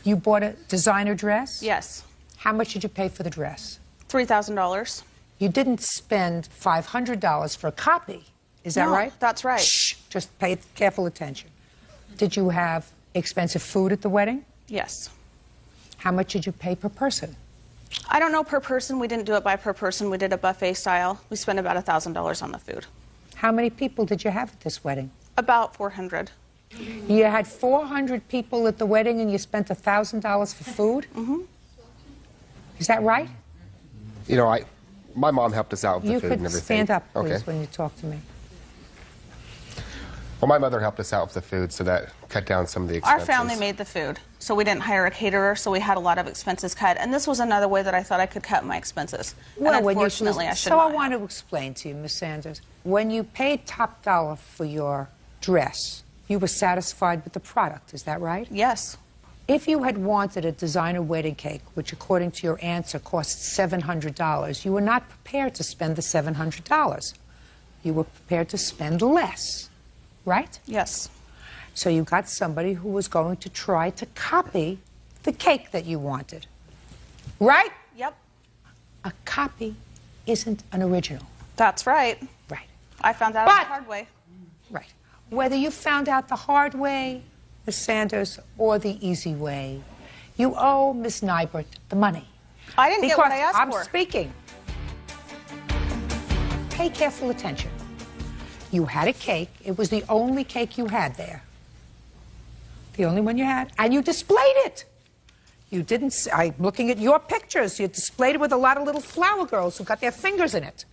You bought a designer dress? Yes. How much did you pay for the dress? $3,000. You didn't spend $500 for a copy. Is that No, right? that's right. Shh. Just pay careful attention. Did you have expensive food at the wedding? Yes. How much did you pay per person? I don't know per person. We didn't do it by per person. We did a buffet style. We spent about $1,000 on the food. How many people did you have at this wedding? About 400. You had 400 people at the wedding and you spent $1,000 for food? Mm-hmm. Is that right? You know, my mom helped us out with You the food and could everything. stand up, please, Okay. when you talk to me. Well, my mother helped us out with the food, so that cut down some of the Our expenses. family made the food, so we didn't hire a caterer, so we had a lot of expenses cut. And this was another way that I thought I could cut my expenses. Well, and when you unfortunately, I should so I not. want to explain to you, Miss Sanders, when you paid top dollar for your dress, you were satisfied with the product, is that right? Yes. If you had wanted a designer wedding cake, which according to your answer cost $700, you were not prepared to spend the $700. You were prepared to spend less, right? Yes. So you got somebody who was going to try to copy the cake that you wanted, right? Yep. A copy isn't an original. That's right. Right. I found out the hard way. Right. Whether you found out the hard way, Miss Sanders, or the easy way, you owe Miss Nybert the money. I didn't get what I asked I'm for. speaking. Pay careful attention. You had a cake. It was the only cake you had there. The only one you had. And you displayed it. You didn't, I'm looking at your pictures. You displayed it with a lot of little flower girls who got their fingers in it.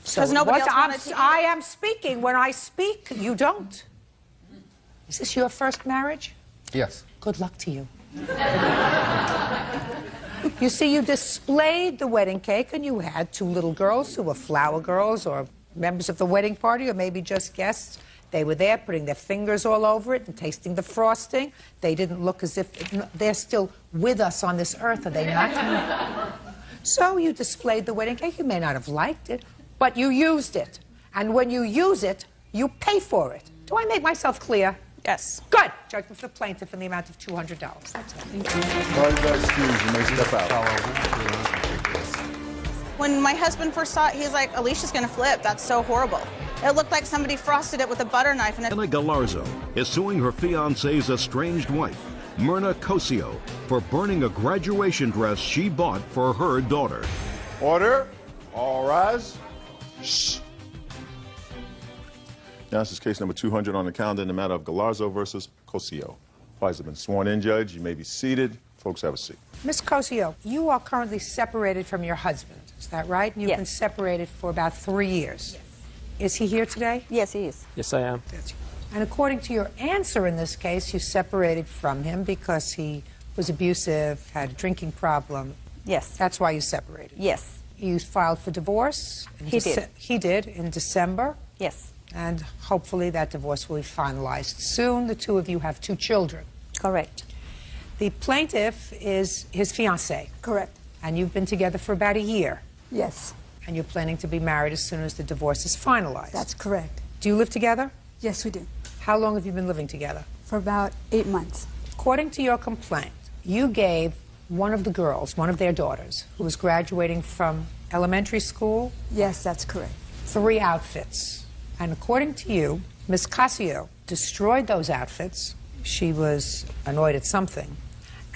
So Because nobody else wanted to eat it. I am speaking. When I speak, you don't. Is this your first marriage? Yes. Good luck to you. You see, you displayed the wedding cake, and you had two little girls who were flower girls or members of the wedding party, or maybe just guests. They were there putting their fingers all over it and tasting the frosting. They didn't look as if they're still with us on this earth, are they not? So you displayed the wedding cake. You may not have liked it, but you used it. And when you use it, you pay for it. Do I make myself clear? Yes. Good. Judgment for the plaintiff in the amount of $200. That's it. You may step out. When my husband first saw it, he's like, Alicia's going to flip. That's so horrible. It looked like somebody frosted it with a butter knife. And Anna Galarzo is suing her fiancé's estranged wife, Myrna Cosio, for burning a graduation dress she bought for her daughter. Order. All rise. Shh. Now, this is case number 200 on the calendar in the matter of Galarzo versus Cosio. Parties have been sworn in, Judge. You may be seated. Folks, have a seat. Miss Cosio, you are currently separated from your husband. Is that right? You've been separated for about 3 years. Yes. Is he here today? Yes, he is. Yes, I am. And according to your answer in this case, you separated from him because he was abusive, had a drinking problem. Yes. That's why you separated. Yes. You filed for divorce. He did. He did in December. Yes. And hopefully that divorce will be finalized soon. The two of you have 2 children. Correct. The plaintiff is his fiancée. Correct. And you've been together for about a year. Yes. And you're planning to be married as soon as the divorce is finalized. That's correct. Do you live together? Yes, we do. How long have you been living together? For about 8 months. According to your complaint, you gave one of the girls, one of their daughters, who was graduating from elementary school. Yes, that's correct. 3 outfits. And according to you, Miss Casio destroyed those outfits. She was annoyed at something.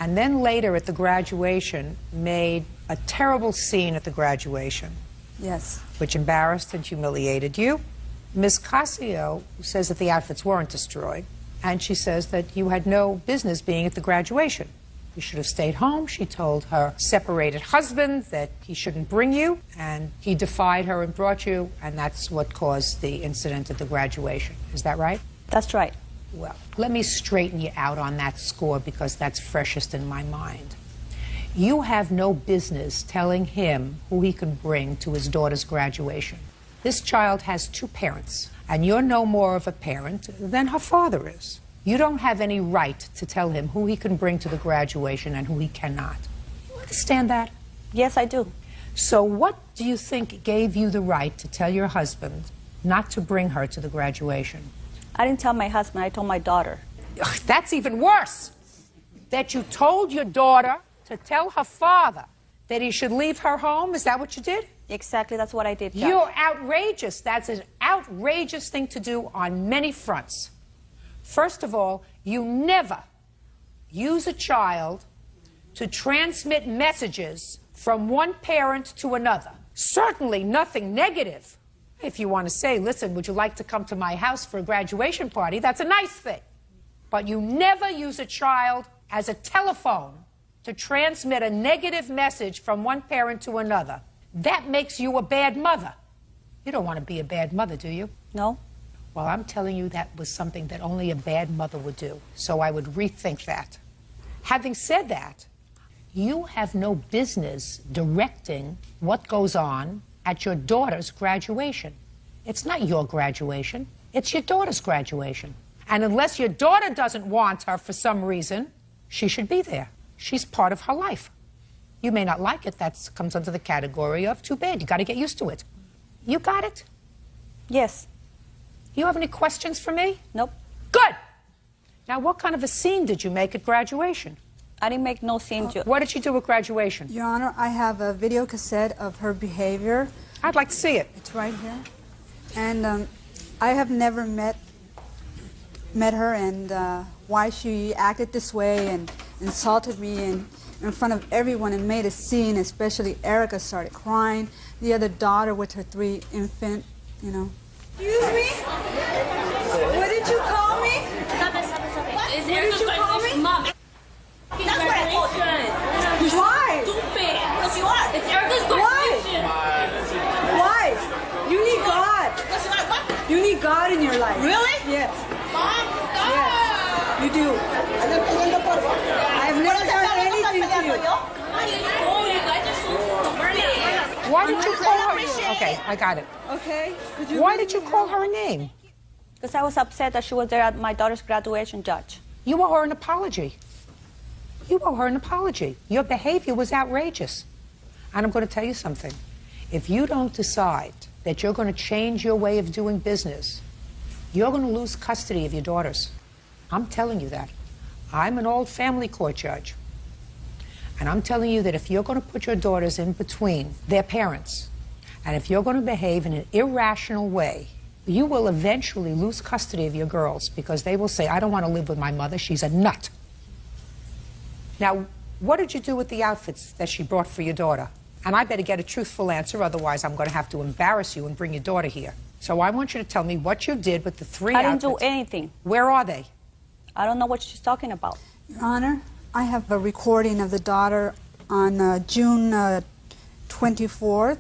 And then later at the graduation made a terrible scene at the graduation. Yes. Which embarrassed and humiliated you. Miss Casio says that the outfits weren't destroyed. And she says that you had no business being at the graduation. You should have stayed home. She told her separated husband that he shouldn't bring you, and he defied her and brought you, and that's what caused the incident at the graduation. Is that right? That's right. Well, let me straighten you out on that score because that's freshest in my mind. You have no business telling him who he can bring to his daughter's graduation. This child has 2 parents, and you're no more of a parent than her father is. You don't have any right to tell him who he can bring to the graduation and who he cannot. You understand that? Yes, I do. So what do you think gave you the right to tell your husband not to bring her to the graduation? I didn't tell my husband, I told my daughter. Ugh, that's even worse. That you told your daughter to tell her father that he should leave her home? Is that what you did? Exactly, that's what I did, Judge. You're outrageous. That's an outrageous thing to do on many fronts. First of all, you never use a child to transmit messages from one parent to another. Certainly nothing negative. If you want to say, listen, would you like to come to my house for a graduation party? That's a nice thing. But you never use a child as a telephone to transmit a negative message from one parent to another. That makes you a bad mother. You don't want to be a bad mother, do you? No. Well, I'm telling you that was something that only a bad mother would do, so I would rethink that. Having said that, you have no business directing what goes on at your daughter's graduation. It's not your graduation, it's your daughter's graduation. And unless your daughter doesn't want her for some reason, she should be there. She's part of her life. You may not like it, that comes under the category of too bad. You got to get used to it. You got it? Yes. You have any questions for me? Nope. Good! Now, what kind of a scene did you make at graduation? I didn't make no scene. What did you do at graduation? Your Honor, I have a video cassette of her behavior. I'd like to see it. It's right here. And I have never met her, and why she acted this way and insulted me in front of everyone and made a scene, especially Erica started crying. The other daughter with her 3 infant, you know. Excuse me? What did you call me? What did you call me? Mom. That's what I told you. Why? Stupid. Because you are. It's Erica's graduation. Why? You need God. You need God in your life. Really? Yes. Mom, stop. Yes. You do. I have never done anything to you. Why did you call her? Okay, I got it. Okay. Why did you call her a name? Because I was upset that she was there at my daughter's graduation, Judge. You owe her an apology. You owe her an apology. Your behavior was outrageous. And I'm going to tell you something. If you don't decide that you're going to change your way of doing business, you're going to lose custody of your daughters. I'm telling you that. I'm an old family court judge. And I'm telling you that if you're going to put your daughters in between their parents, and if you're going to behave in an irrational way, you will eventually lose custody of your girls because they will say, I don't want to live with my mother, she's a nut. Now, what did you do with the outfits that she brought for your daughter? And I better get a truthful answer, otherwise I'm going to have to embarrass you and bring your daughter here. So I want you to tell me what you did with the 3 outfits. I didn't do anything. Where are they? I don't know what she's talking about. Your Honor, I have a recording of the daughter on June 24th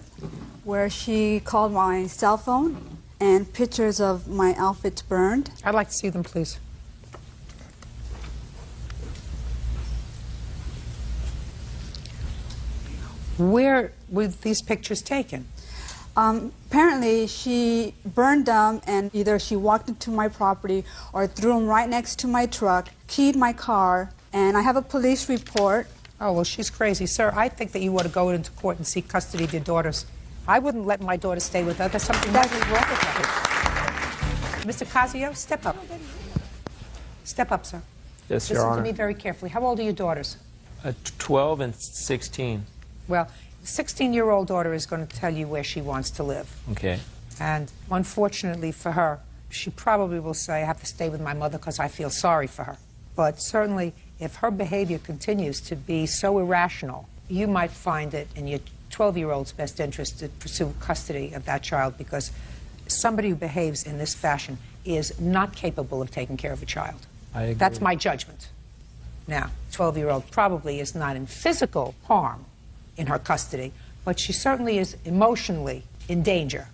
where she called my cell phone and pictures of my outfits burned. I'd like to see them, please. Where were these pictures taken? Apparently, she burned them, and either she walked into my property or threw them right next to my truck, keyed my car, and I have a police report. Oh, well, she's crazy. Sir, I think that you ought to go into court and seek custody of your daughters. I wouldn't let my daughter stay with her. There's something madly wrong with her. Mr. Casio, step up. Step up, sir. Yes, Your Listen Honor. to me very carefully. How old are your daughters? 12 and 16. Well, the 16-year-old daughter is going to tell you where she wants to live. Okay. And unfortunately for her, she probably will say, I have to stay with my mother because I feel sorry for her. But certainly, if her behavior continues to be so irrational, you might find it in your 12-year-old's best interest to pursue custody of that child, because somebody who behaves in this fashion is not capable of taking care of a child. I agree. That's my judgment. Now, 12-year-old probably is not in physical harm in her custody, but she certainly is emotionally in danger,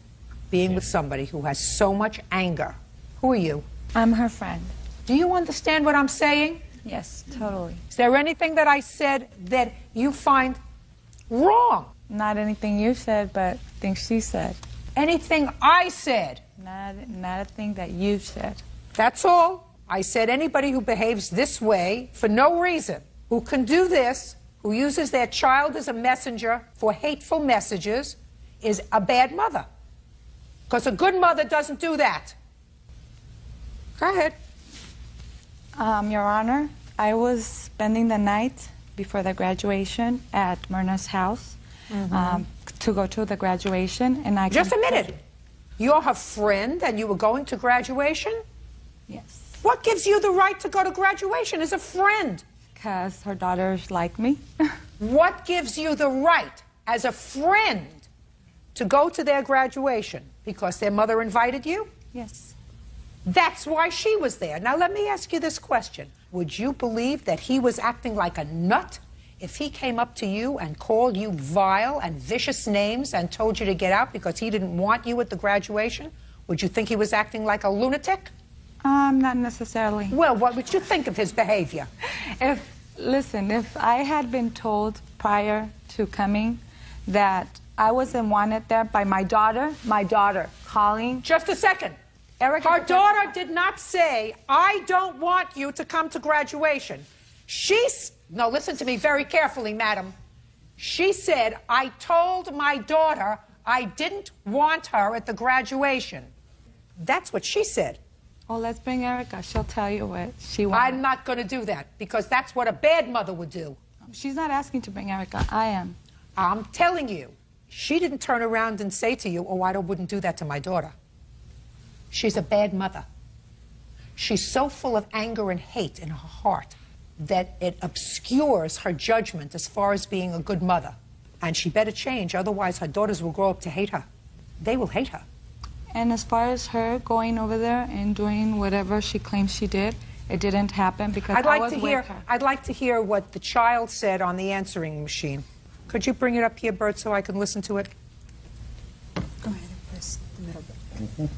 being with somebody who has so much anger. Who are you? I'm her friend. Do you understand what I'm saying? Yes, totally. Is there anything that I said that you find wrong? Not anything you said, but things she said. Anything I said? Not a thing that you said. That's all. I said anybody who behaves this way for no reason, who can do this, who uses their child as a messenger for hateful messages, is a bad mother. Because a good mother doesn't do that. Go ahead. Your Honor, I was spending the night before the graduation at Myrna's house to go to the graduation, and I Just a minute. You're her friend and you were going to graduation? Yes. What gives you the right to go to graduation as a friend? Because her daughters like me. What gives you the right as a friend to go to their graduation? Because their mother invited you? Yes. That's why she was there. Now let me ask you this question. Would you believe that he was acting like a nut if he came up to you and called you vile and vicious names and told you to get out because he didn't want you at the graduation? Would you think he was acting like a lunatic? Not necessarily. Well, what would you think of his behavior? Listen, if I had been told prior to coming that I wasn't wanted there by my daughter calling. Just a second. Erica, her daughter did not say, I don't want you to come to graduation. No, listen to me very carefully, madam. She said, I told my daughter I didn't want her at the graduation. That's what she said. Oh, let's bring Erica. She'll tell you what she wants. I'm not going to do that, because that's what a bad mother would do. She's not asking to bring Erica. I am. I'm telling you, she didn't turn around and say to you, oh, I wouldn't do that to my daughter. She's a bad mother. She's so full of anger and hate in her heart that it obscures her judgment as far as being a good mother. And she better change, otherwise her daughters will grow up to hate her. They will hate her. And as far as her going over there and doing whatever she claims she did, it didn't happen because I was with her. I'd like to hear what the child said on the answering machine. Could you bring it up here, Bert, so I can listen to it? Go ahead and press the middle button.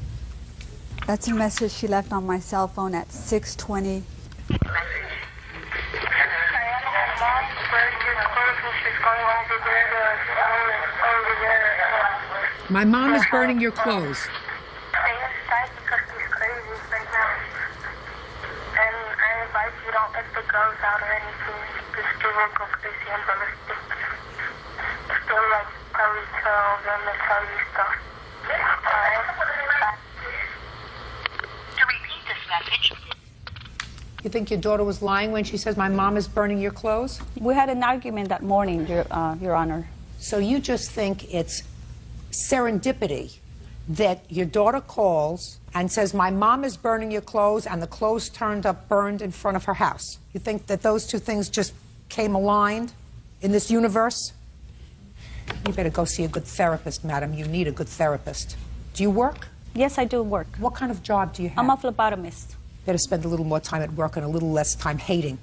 That's a message she left on my cell phone at 6:20. My mom is burning your clothes. You think your daughter was lying when she says, my mom is burning your clothes? We had an argument that morning, Your Honor. So you just think it's serendipity that your daughter calls and says, my mom is burning your clothes, and the clothes turned up burned in front of her house? You think that those two things just came aligned in this universe? You better go see a good therapist, madam. You need a good therapist. Do you work? Yes, I do work. What kind of job do you have? I'm a phlebotomist. Better spend a little more time at work and a little less time hating.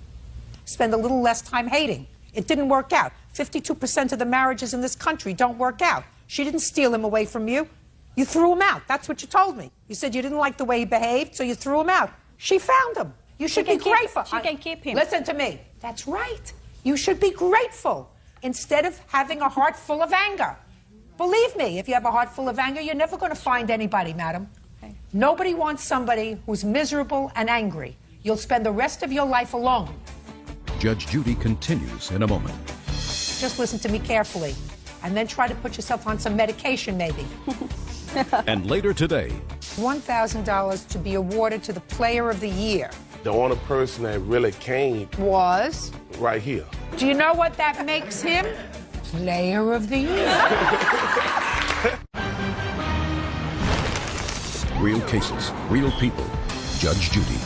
Spend a little less time hating. It didn't work out. 52% of the marriages in this country don't work out. She didn't steal him away from you. You threw him out. That's what you told me. You said you didn't like the way he behaved, so you threw him out. She found him. You should be grateful. She can keep him. Listen to me. That's right. You should be grateful instead of having a heart full of anger. Believe me, if you have a heart full of anger, you're never going to find anybody, madam. Okay. Nobody wants somebody who's miserable and angry. You'll spend the rest of your life alone. Judge Judy continues in a moment. Just listen to me carefully, and then try to put yourself on some medication, maybe. And later today, $1,000 to be awarded to the Player of the Year. The only person that really came was right here. Do you know what that makes him? Player of the Year. real cases, real people. Judge Judy.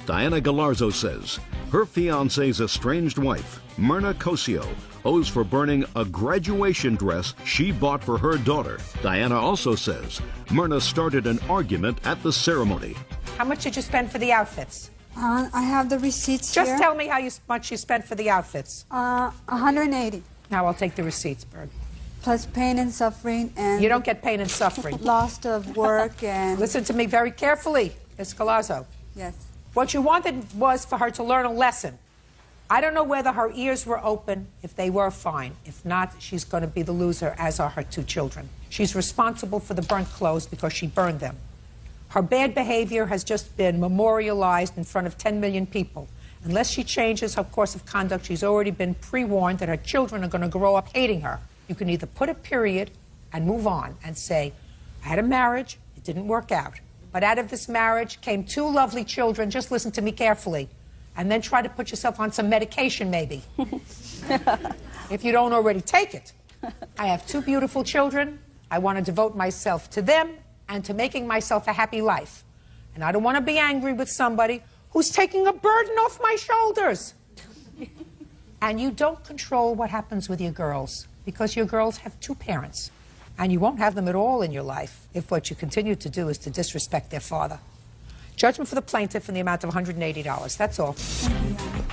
Diana Galarzo says her fiance's estranged wife, Myrna Cosio, owes for burning a graduation dress she bought for her daughter. Diana also says Myrna started an argument at the ceremony. How much did you spend for the outfits? I have the receipts here. Just tell me how much you spent for the outfits. 180. Now I'll take the receipts, Bird. Plus pain and suffering and... You don't get pain and suffering. Loss of work and... Listen to me very carefully, Ms. Galazzo. Yes. What you wanted was for her to learn a lesson. I don't know whether her ears were open. If they were, fine. If not, she's going to be the loser, as are her two children. She's responsible for the burnt clothes because she burned them. Her bad behavior has just been memorialized in front of 10 million people. Unless she changes her course of conduct, she's already been pre-warned that her children are going to grow up hating her. You can either put a period and move on and say, I had a marriage, it didn't work out. But out of this marriage came two lovely children. Just listen to me carefully. And then try to put yourself on some medication, maybe. If you don't already take it. I have two beautiful children. I want to devote myself to them and to making myself a happy life. And I don't want to be angry with somebody who's taking a burden off my shoulders. And you don't control what happens with your girls, because your girls have two parents. And you won't have them at all in your life if what you continue to do is to disrespect their father. Judgment for the plaintiff in the amount of $180. That's all.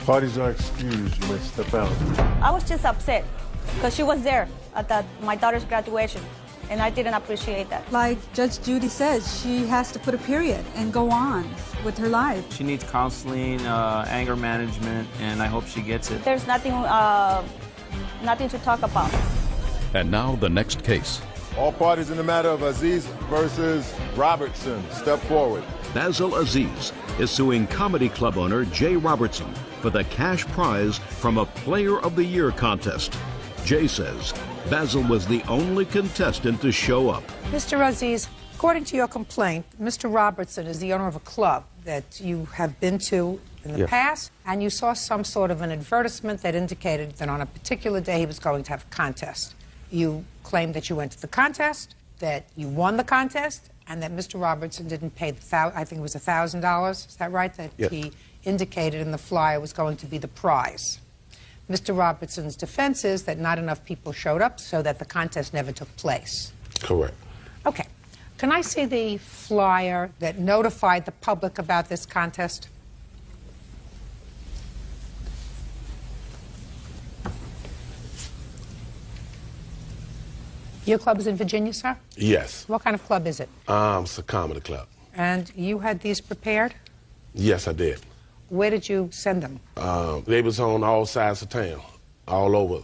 Parties are excused. You may step out. I was just upset because she was there at my daughter's graduation. and I didn't appreciate that. Like Judge Judy says, she has to put a period and go on with her life. She needs counseling, anger management, and I hope she gets it. There's nothing to talk about. And now the next case. All parties in the matter of Aziz versus Robertson, step forward. Basil Aziz is suing comedy club owner Jay Robertson for the cash prize from a Player of the Year contest. Jay says Basil was the only contestant to show up. Mr. Aziz, according to your complaint, Mr. Robertson is the owner of a club that you have been to in the past, and you saw some sort of an advertisement that indicated that on a particular day he was going to have a contest. You claimed that you went to the contest, that you won the contest, and that Mr. Robertson didn't pay I think it was $1,000. Is that right? That he indicated in the flyer was going to be the prize. Mr. Robertson's defense is that not enough people showed up, so that the contest never took place. Correct. Okay. Can I see the flyer that notified the public about this contest? Your club is in Virginia, sir? Yes. What kind of club is it? It's a comedy club. And you had these prepared? Yes, I did. Where did you send them? They was on all sides of town, all over.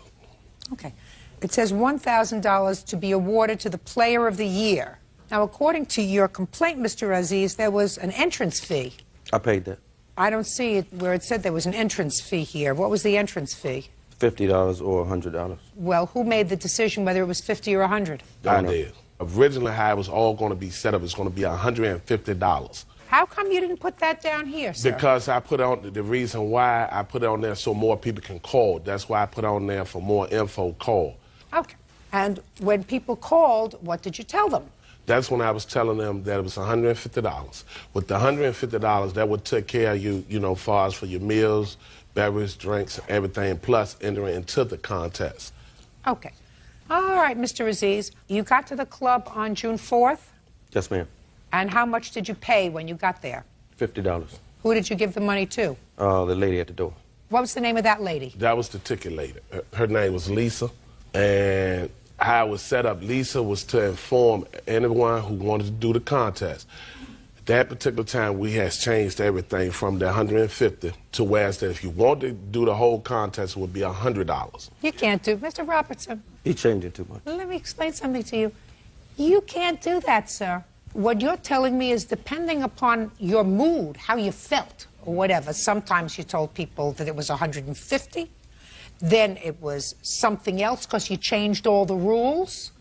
Okay. It says $1,000 to be awarded to the Player of the Year. Now, according to your complaint, Mr. Aziz, there was an entrance fee. I paid that. I don't see it where it said there was an entrance fee here. What was the entrance fee? $50 or $100. Well, who made the decision whether it was 50 or 100? I did. Originally, how it was all going to be set up, it's going to be $150. How come you didn't put that down here, sir? Because I put on, the reason why I put it on there so more people can call. That's why I put on there for more info, call. Okay. And when people called, what did you tell them? That's when I was telling them that it was $150. With the $150, that would take care of you, you know, far as for your meals, beverage, drinks, everything, plus entering into the contest. Okay. All right, Mr. Aziz. You got to the club on June 4th? Yes, ma'am. And how much did you pay when you got there? $50. Who did you give the money to? The lady at the door. What was the name of that lady? That was the ticket lady. Her name was Lisa. And how it was set up, Lisa was to inform anyone who wanted to do the contest. That particular time, we has changed everything from the $150 to where that if you want to do the whole contest, it would be $100. You can't do, Mr. Robertson. He changed it too much. Let me explain something to you. You can't do that, sir. What you're telling me is depending upon your mood, how you felt, or whatever. Sometimes you told people that it was $150. Then it was something else because you changed all the rules.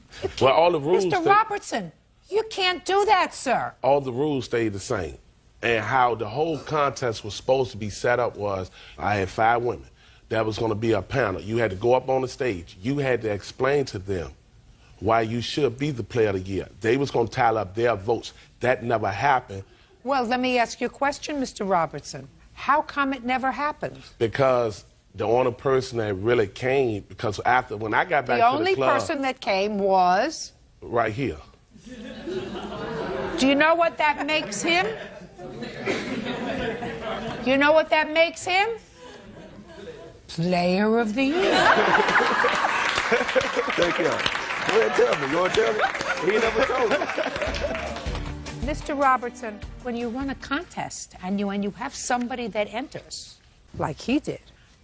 Well, all the rules... Mr. Robertson, you can't do that, sir. All the rules stayed the same. And how the whole contest was supposed to be set up was, I had 5 women. That was going to be a panel. You had to go up on the stage. You had to explain to them why you should be the Player of the Year. They was going to tally up their votes. That never happened. Well, let me ask you a question, Mr. Robertson. How come it never happened? Because the only person that really came, because after, when I got back to the club... The only person that came was? Right here. Do you know what that makes him? Do you know what that makes him? Player of the Year. Thank you. Go ahead, tell me. You want to tell me? He never told me. Mr. Robertson, when you run a contest and you have somebody that enters, like he did,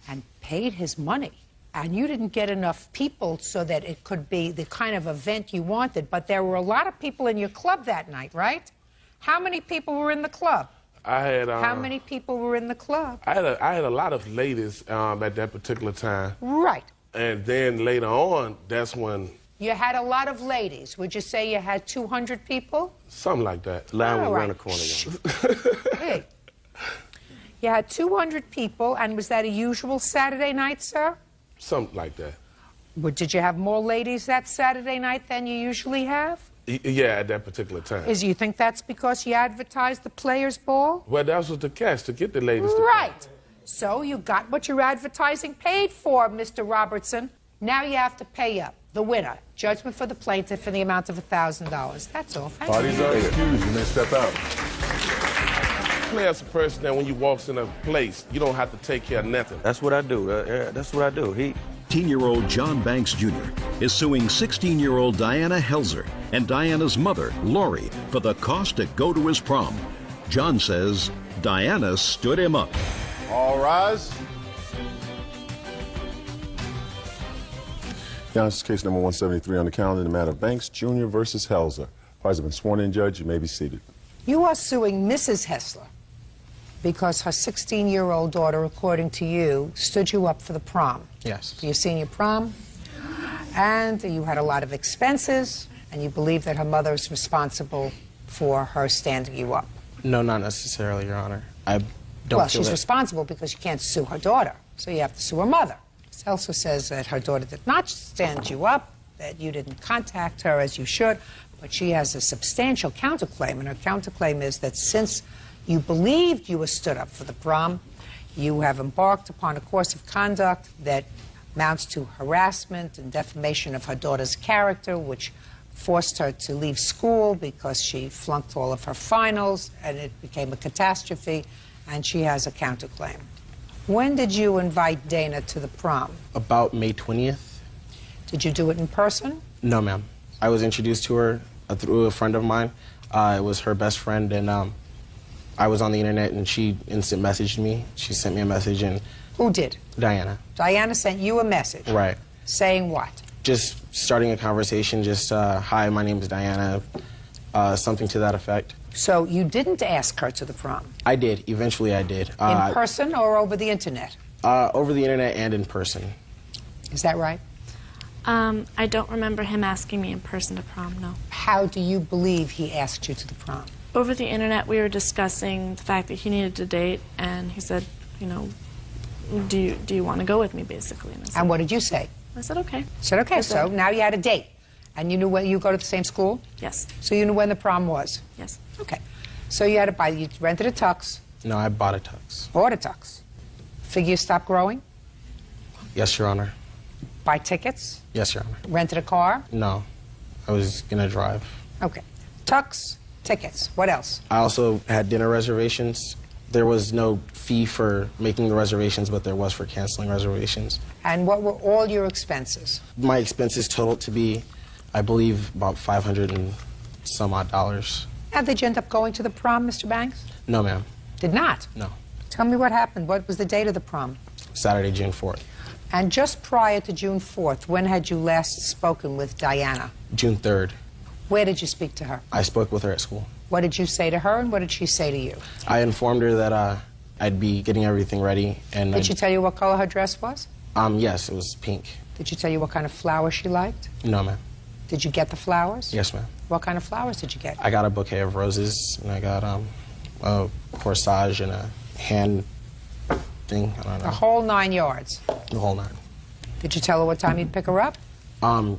and paid his money, and you didn't get enough people so that it could be the kind of event you wanted, but there were a lot of people in your club that night, right? How many people were in the club? I had... How many people were in the club? I had a lot of ladies at that particular time. Right. And then later on, that's when... You had a lot of ladies. Would you say you had 200 people? Something like that. Line was around the corner. Hey. You had 200 people, and was that a usual Saturday night, sir? Something like that. Well, did you have more ladies that Saturday night than you usually have? Yeah, at that particular time. Do you think that's because you advertised the Players' Ball? Well, that was the catch, to get the ladies to Right. Come. So you got what your advertising paid for, Mr. Robertson. Now you have to pay up. The winner. Judgment for the plaintiff in the amount of $1,000. That's all. Thank Parties you. are excused. You may step out. Player's a person that when you walks in a place, you don't have to take care of nothing. That's what I do. That's what I do. 15-year-old John Banks Jr. is suing 16-year-old Diana Helzer and Diana's mother, Lori, for the cost to go to his prom. John says Diana stood him up. All rise. Now, this is case number 173 on the calendar in the matter of Banks Jr. versus Helzer. Parties have been sworn in, Judge. You may be seated. You are suing Mrs. Hessler because her 16-year-old daughter, according to you, stood you up for the prom. Yes. For your senior prom. And you had a lot of expenses, and you believe that her mother is responsible for her standing you up. No, not necessarily, Your Honor. I don't Well, feel she's that... responsible because you can't sue her daughter, so you have to sue her mother. Helzer says that her daughter did not stand you up, that you didn't contact her as you should, but she has a substantial counterclaim, and her counterclaim is that since you believed you were stood up for the prom, you have embarked upon a course of conduct that amounts to harassment and defamation of her daughter's character, which forced her to leave school because she flunked all of her finals, and it became a catastrophe, and she has a counterclaim. When did you invite Dana to the prom? About May 20th. Did you do it in person? No, ma'am. I was introduced to her through a friend of mine. It was her best friend, and I was on the internet, and she instant messaged me. She sent me a message, and... Who did? Diana. Diana sent you a message? Right. Saying what? Just starting a conversation, just, hi, my name is Diana, something to that effect. So you didn't ask her to the prom? I did. Eventually I did. In person or over the internet? Over the internet and in person. Is that right? I don't remember him asking me in person to prom, no. How do you believe he asked you to the prom? Over the internet, we were discussing the fact that he needed to date, and he said, you know, do you want to go with me, basically? And, I said, and what did you say? I said, okay. You said, okay, so now you had a date. And you knew when you go to the same school? Yes. So you knew when the prom was? Yes. Okay. So you had to buy, you rented a tux? No, I bought a tux. Bought a tux. Figure stopped growing? Yes, Your Honor. Buy tickets? Yes, Your Honor. Rented a car? No. I was gonna drive. Okay. Tux, tickets. What else? I also had dinner reservations. There was no fee for making the reservations, but there was for canceling reservations. And what were all your expenses? My expenses totaled to be, I believe, about $500 and some odd dollars. Now, did you end up going to the prom, Mr. Banks? No, ma'am. Did not? No. Tell me what happened. What was the date of the prom? Saturday, June 4th. And just prior to June 4th, when had you last spoken with Diana? June 3rd. Where did you speak to her? I spoke with her at school. What did you say to her, and what did she say to you? I informed her that I'd be getting everything ready. And did she tell you what color her dress was? Yes, it was pink. Did she tell you what kind of flowers she liked? No, ma'am. Did you get the flowers? Yes, ma'am. What kind of flowers did you get? I got a bouquet of roses, and I got a corsage and a hand thing. I don't know. The whole 9 yards? The whole 9. Did you tell her what time you'd pick her up?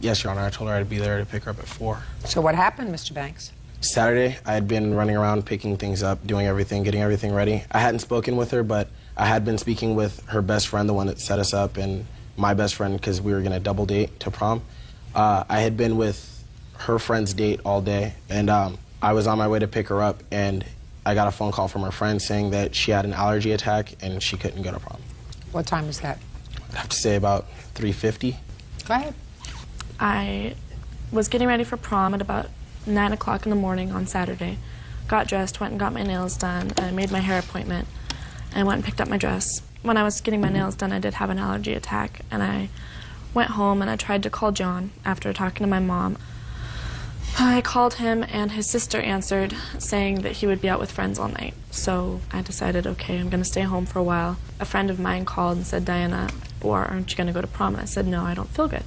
Yes, Your Honor. I told her I'd be there to pick her up at 4. So what happened, Mr. Banks? Saturday, I had been running around picking things up, doing everything, getting everything ready. I hadn't spoken with her, but I had been speaking with her best friend, the one that set us up, and my best friend, because we were going to double date to prom. I had been with her friend's date all day, and I was on my way to pick her up, and I got a phone call from her friend saying that she had an allergy attack and she couldn't go to prom. What time was that? I'd have to say about 3:50. Go ahead. I was getting ready for prom at about 9 o'clock in the morning on Saturday. Got dressed, went and got my nails done, and I made my hair appointment, and went and picked up my dress. When I was getting my nails done, I did have an allergy attack, and I went home and I tried to call John after talking to my mom. I called him, and his sister answered, saying that he would be out with friends all night. So I decided, okay, I'm going to stay home for a while. A friend of mine called and said, Diana, aren't you going to go to prom? And I said, no, I don't feel good.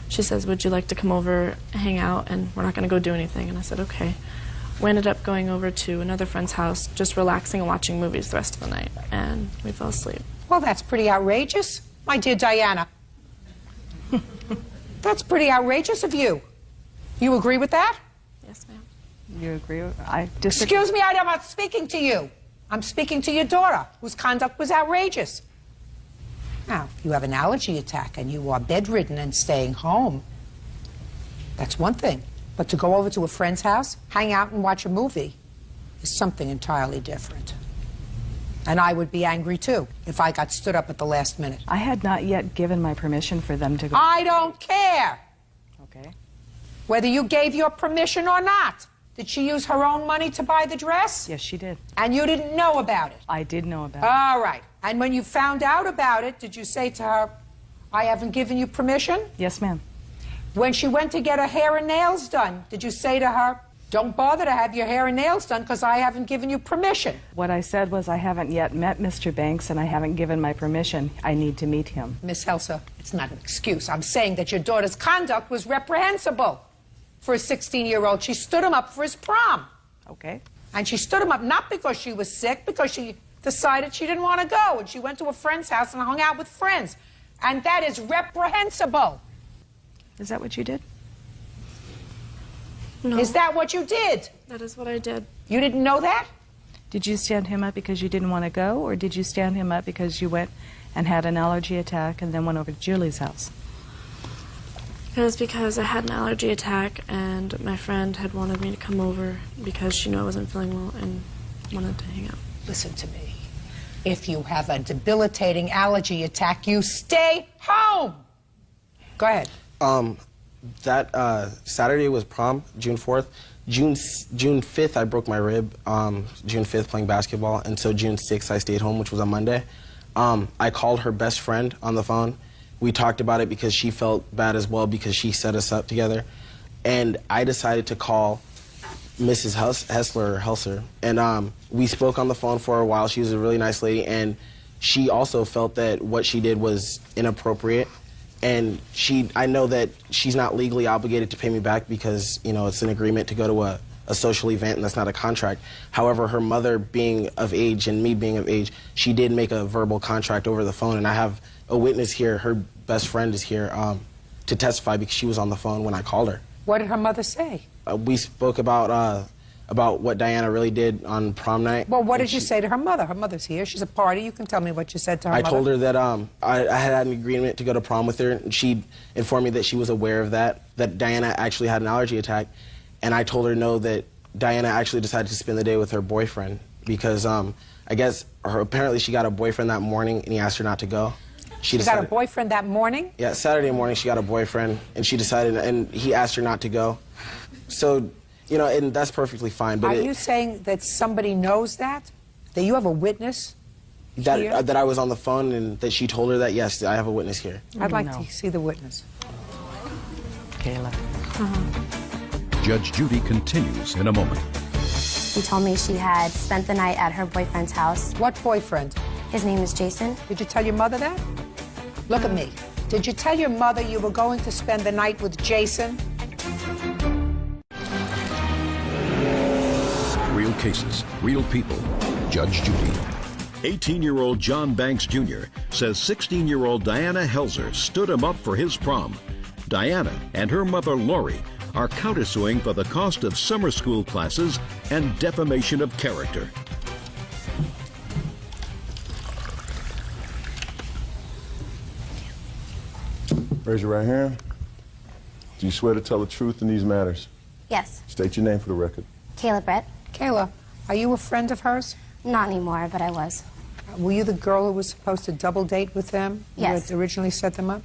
She says, would you like to come over, hang out, and we're not going to go do anything? And I said, okay. We ended up going over to another friend's house, just relaxing and watching movies the rest of the night, and we fell asleep. Well, that's pretty outrageous, my dear Diana. That's pretty outrageous of you. You agree with that? Yes, ma'am. You agree with I disagree. Excuse me, I'm not speaking to you. I'm speaking to your daughter, whose conduct was outrageous. Now, if you have an allergy attack and you are bedridden and staying home, that's one thing. But to go over to a friend's house, hang out and watch a movie is something entirely different. And I would be angry too if I got stood up at the last minute. I had not yet given my permission for them to go. I don't care. Okay. Whether you gave your permission or not. Did she use her own money to buy the dress? Yes, she did. And you didn't know about it? I did know about it. All right. And when you found out about it, did you say to her, I haven't given you permission? Yes, ma'am. When she went to get her hair and nails done, did you say to her, don't bother to have your hair and nails done because I haven't given you permission? What I said was I haven't yet met Mr. Banks and I haven't given my permission. I need to meet him. Miss Helser, it's not an excuse. I'm saying that your daughter's conduct was reprehensible for a 16-year-old. She stood him up for his prom. Okay. And she stood him up not because she was sick, because she decided she didn't want to go. And she went to a friend's house and hung out with friends. And that is reprehensible. Is that what you did? No. Is that what you did? That is what I did. You didn't know that? Did you stand him up because you didn't want to go, or did you stand him up because you went and had an allergy attack and then went over to Julie's house? It was because I had an allergy attack and my friend had wanted me to come over because she knew I wasn't feeling well and wanted to hang out. Listen to me. If you have a debilitating allergy attack, you stay home. Go ahead. That Saturday was prom, June 4th. June 5th, I broke my rib. June 5th, playing basketball. And so June 6th, I stayed home, which was on Monday. I called her best friend on the phone. We talked about it because she felt bad as well because she set us up together. And I decided to call Mrs. Helser. And we spoke on the phone for a while. She was a really nice lady. And she also felt that what she did was inappropriate. And I know that she's not legally obligated to pay me back because, you know, it's an agreement to go to a social event and that's not a contract. However, her mother being of age and me being of age, she did make a verbal contract over the phone. And I have a witness here, her best friend is here to testify because she was on the phone when I called her. What did her mother say? We spoke about what Diana really did on prom night. Well, what did you say to her mother? Her mother's here. She's a party. You can tell me what you said to her mother. I told her that I had an agreement to go to prom with her, and she informed me that she was aware of that Diana actually had an allergy attack, and I told her no, that Diana actually decided to spend the day with her boyfriend because I guess apparently she got a boyfriend that morning, and he asked her not to go. She got a boyfriend that morning? Yeah, Saturday morning she got a boyfriend, and she decided, and he asked her not to go. So, you know, and that's perfectly fine. But are you saying that somebody knows that? That you have a witness here? That I was on the phone and that she told her that, yes, I have a witness here. I'd like to see the witness. Kayla. Judge Judy continues in a moment. She told me she had spent the night at her boyfriend's house. What boyfriend? His name is Jason. Did you tell your mother that? Look at me. Did you tell your mother you were going to spend the night with Jason? Real cases, real people. Judge Judy. 18-year-old John Banks Jr. says 16-year-old Diana Helser stood him up for his prom. Diana and her mother Lori are countersuing for the cost of summer school classes and defamation of character. Raise your right hand. Do you swear to tell the truth in these matters? Yes. State your name for the record. Kayla Brett. Kayla, are you a friend of hers? Not anymore, but I was. Were you the girl who was supposed to double date with them? Yes. You had originally set them up?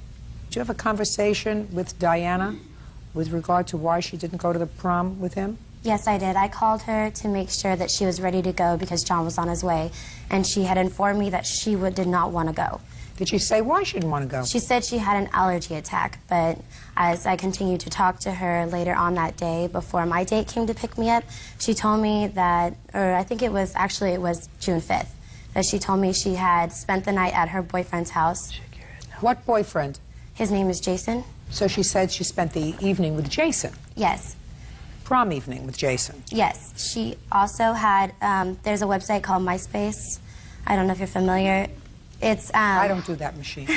Did you have a conversation with Diana with regard to why she didn't go to the prom with him? Yes, I did. I called her to make sure that she was ready to go because John was on his way, and she had informed me that she did not want to go. Did she say why she didn't want to go? She said she had an allergy attack, but as I continued to talk to her later on that day, before my date came to pick me up, she told me that, or I think it was June 5th, that she told me she had spent the night at her boyfriend's house. What boyfriend? His name is Jason. So she said she spent the evening with Jason? Yes. Prom evening with Jason? Yes. She also had, there's a website called MySpace. I don't know if you're familiar. It's I don't do that machine.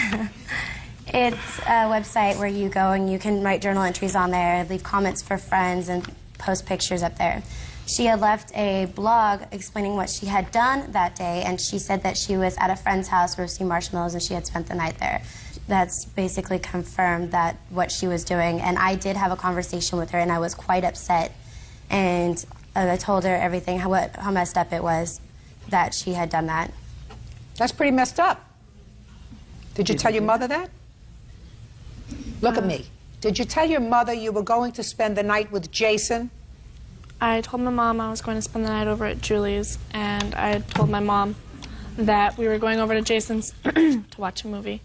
It's a website where you go and you can write journal entries on there, leave comments for friends, and post pictures up there. She had left a blog explaining what she had done that day, and she said that she was at a friend's house roasting marshmallows and she had spent the night there. That's basically confirmed that what she was doing, and I did have a conversation with her, and I was quite upset, and I told her everything, how messed up it was that she had done that. That's pretty messed up. Did you tell your mother that? Look at me. Did you tell your mother you were going to spend the night with Jason? I told my mom I was going to spend the night over at Julie's, and I told my mom that we were going over to Jason's to watch a movie.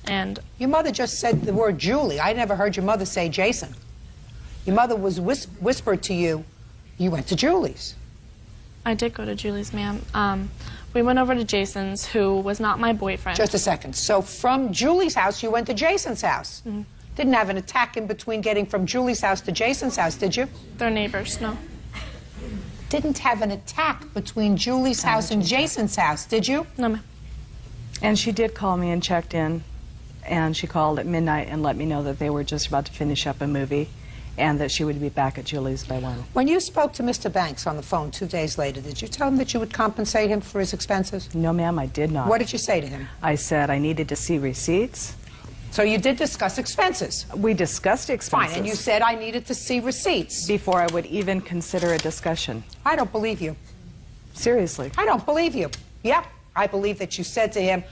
And your mother just said the word Julie. I never heard your mother say Jason. Your mother was whispered to you, you went to Julie's. I did go to Julie's, ma'am. We went over to Jason's, who was not my boyfriend. Just a second. So from Julie's house, you went to Jason's house. Mm-hmm. Didn't have an attack in between getting from Julie's house to Jason's house, did you? They're neighbors, no. Didn't have an attack between Julie's house and Jason's house, did you? No, ma'am. And she did call me and checked in, and she called at midnight and let me know that they were just about to finish up a movie and that she would be back at Julie's by 1. When you spoke to Mr. Banks on the phone 2 days later, did you tell him that you would compensate him for his expenses? No, ma'am, I did not. What did you say to him? I said I needed to see receipts. So you did discuss expenses? We discussed expenses. Fine, and you said I needed to see receipts. Before I would even consider a discussion. I don't believe you. Seriously. I don't believe you. Yeah, I believe that you said to him,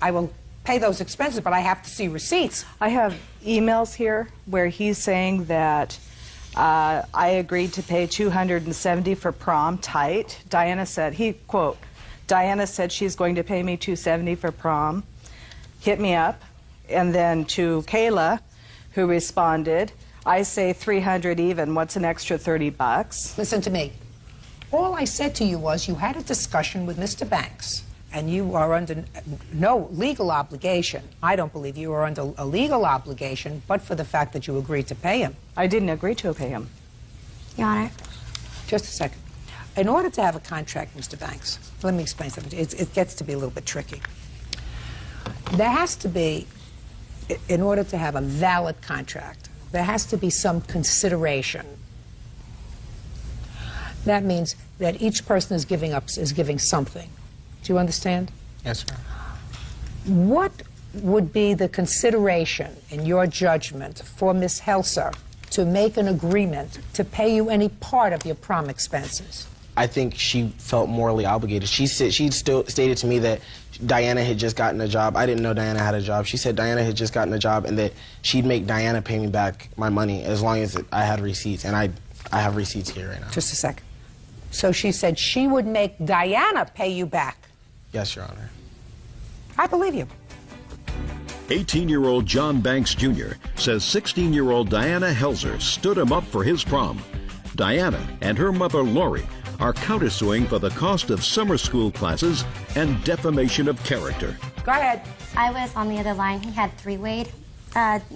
I will pay those expenses, but I have to see receipts. I have emails here where he's saying that I agreed to pay $270 for prom, tight. Diana said, quote, Diana said she's going to pay me $270 for prom. Hit me up. And then to Kayla, who responded, I say $300 even. What's an extra $30? Listen to me. All I said to you was you had a discussion with Mr. Banks, and you are under no legal obligation. I don't believe you are under a legal obligation, but for the fact that you agreed to pay him. I didn't agree to pay him. Your Honor. Just a second. In order to have a contract, Mr. Banks, let me explain something. It gets to be a little bit tricky. There has to be, in order to have a valid contract, there has to be some consideration. That means that each person is giving something. Do you understand? Yes, sir. What would be the consideration, in your judgment, for Ms. Helser to make an agreement to pay you any part of your prom expenses? I think she felt morally obligated. She still stated to me that Diana had just gotten a job. I didn't know Diana had a job. She said Diana had just gotten a job and that she'd make Diana pay me back my money as long as I had receipts. And I have receipts here right now. Just a second. So she said she would make Diana pay you back? Yes, Your Honor. I believe you. 18-year-old John Banks Jr. says 16-year-old Diana Helser stood him up for his prom. Diana and her mother Lori are countersuing for the cost of summer school classes and defamation of character. Go ahead. I was on the other line. He had three-wayed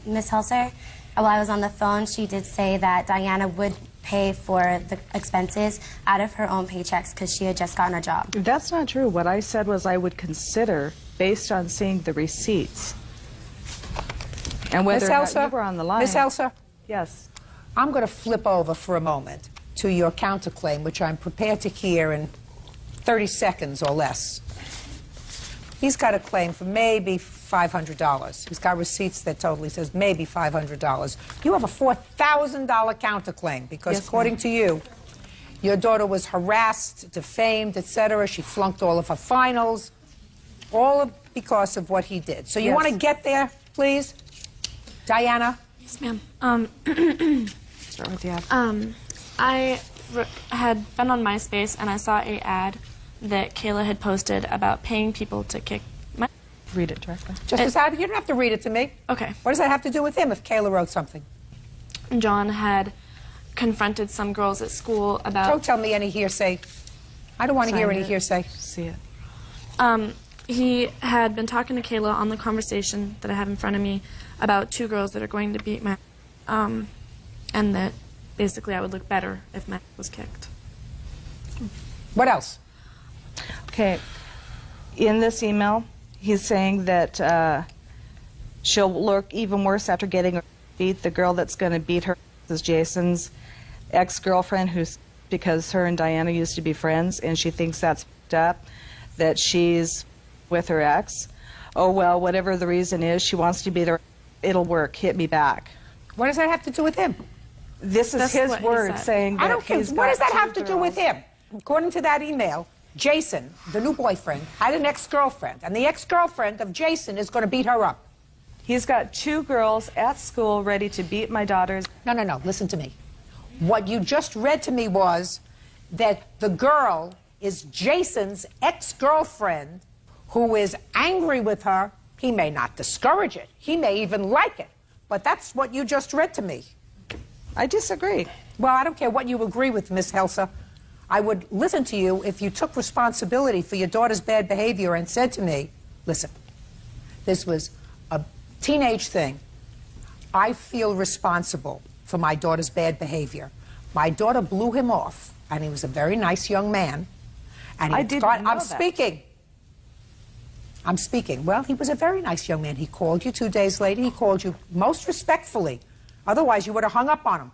Miss Helser. While I was on the phone, she did say that Diana would pay for the expenses out of her own paychecks because she had just gotten a job. That's not true. What I said was I would consider based on seeing the receipts. And whether or not you were on the line. Miss Helser? Yes. I'm going to flip over for a moment to your counterclaim, which I'm prepared to hear in 30 seconds or less. He's got a claim for maybe $500. He's got receipts that totally says maybe $500. You have a $4,000 counterclaim because, yes, according to you, your daughter was harassed, defamed, etc. She flunked all of her finals, because of what he did. So you want to get there, please? Diana? Yes, ma'am. Start with the ad. I had been on MySpace and I saw an ad that Kayla had posted about paying people to kick my... Read it directly. Just as you don't have to read it to me. Okay. What does that have to do with him if Kayla wrote something? John had confronted some girls at school about... Don't tell me any hearsay. I don't want to hear any hearsay. See it. He had been talking to Kayla on the conversation that I have in front of me about 2 girls that are going to beat my... and that basically I would look better if my was kicked. What else? Okay. In this email, he's saying that she'll look even worse after getting her beat. The girl that's going to beat her is Jason's ex-girlfriend, because her and Diana used to be friends, and she thinks that's f***ed up, that she's with her ex. Oh, well, whatever the reason is, she wants to beat her. It'll work. Hit me back. What does that have to do with him? This is his word saying that I don't care. he's What does that got have to 2 do with girls. him? According to that email, Jason, the new boyfriend, had an ex-girlfriend, and the ex-girlfriend of Jason is going to beat her up. He's got 2 girls at school ready to beat my daughters. No, no, no, listen to me. What you just read to me was that the girl is Jason's ex-girlfriend who is angry with her. He may not discourage it. He may even like it. But that's what you just read to me. I disagree. Well, I don't care what you agree with, Miss Helsa. I would listen to you if you took responsibility for your daughter's bad behavior and said to me, listen, this was a teenage thing. I feel responsible for my daughter's bad behavior. My daughter blew him off, and he was a very nice young man. And I didn't know I'm that. speaking. I'm speaking. Well, he was a very nice young man. He called you 2 days later. He called you most respectfully. Otherwise, you would have hung up on him.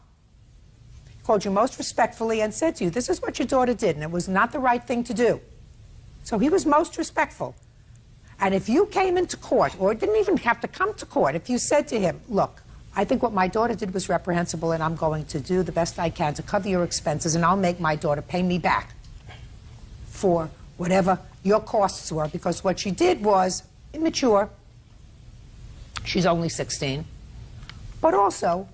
He called you most respectfully and said to you, this is what your daughter did, and it was not the right thing to do. So he was most respectful. And if you came into court, or didn't even have to come to court, if you said to him, look, I think what my daughter did was reprehensible, and I'm going to do the best I can to cover your expenses, and I'll make my daughter pay me back for whatever your costs were, because what she did was immature. She's only 16. But also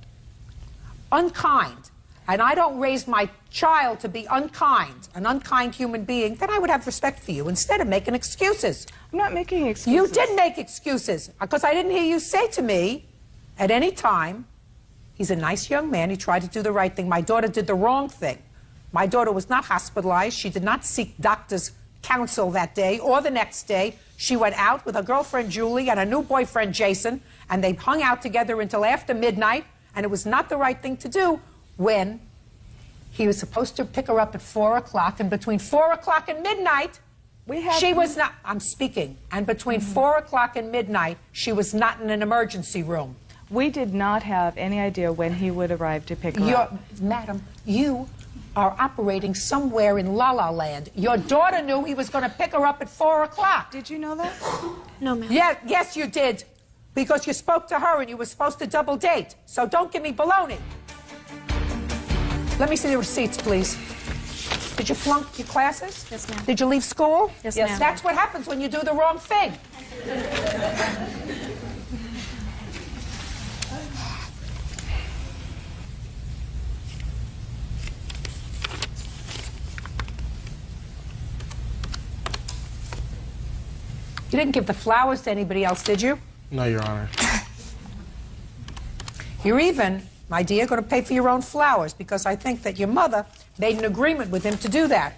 unkind. And I don't raise my child to be unkind, an unkind human being, then I would have respect for you instead of making excuses. I'm not making excuses. You did make excuses, because I didn't hear you say to me at any time, he's a nice young man, he tried to do the right thing. My daughter did the wrong thing. My daughter was not hospitalized. She did not seek doctor's counsel that day or the next day. She went out with her girlfriend Julie and her new boyfriend Jason, and they hung out together until after midnight, and it was not the right thing to do when he was supposed to pick her up at 4 o'clock, and between 4 o'clock and midnight, she was not, I'm speaking, and between 4 o'clock and midnight, she was not in an emergency room. We did not have any idea when he would arrive to pick her up. Madam, you are operating somewhere in La La Land. Your daughter knew he was going to pick her up at 4 o'clock. Did you know that? No, ma'am. Yeah, yes, you did. Because you spoke to her and you were supposed to double date. So don't give me baloney. Let me see the receipts, please. Did you flunk your classes? Yes, ma'am. Did you leave school? Yes, ma'am. That's what happens when you do the wrong thing. You didn't give the flowers to anybody else, did you? No, Your Honor. You're even, my dear, going to pay for your own flowers, because I think that your mother made an agreement with him to do that.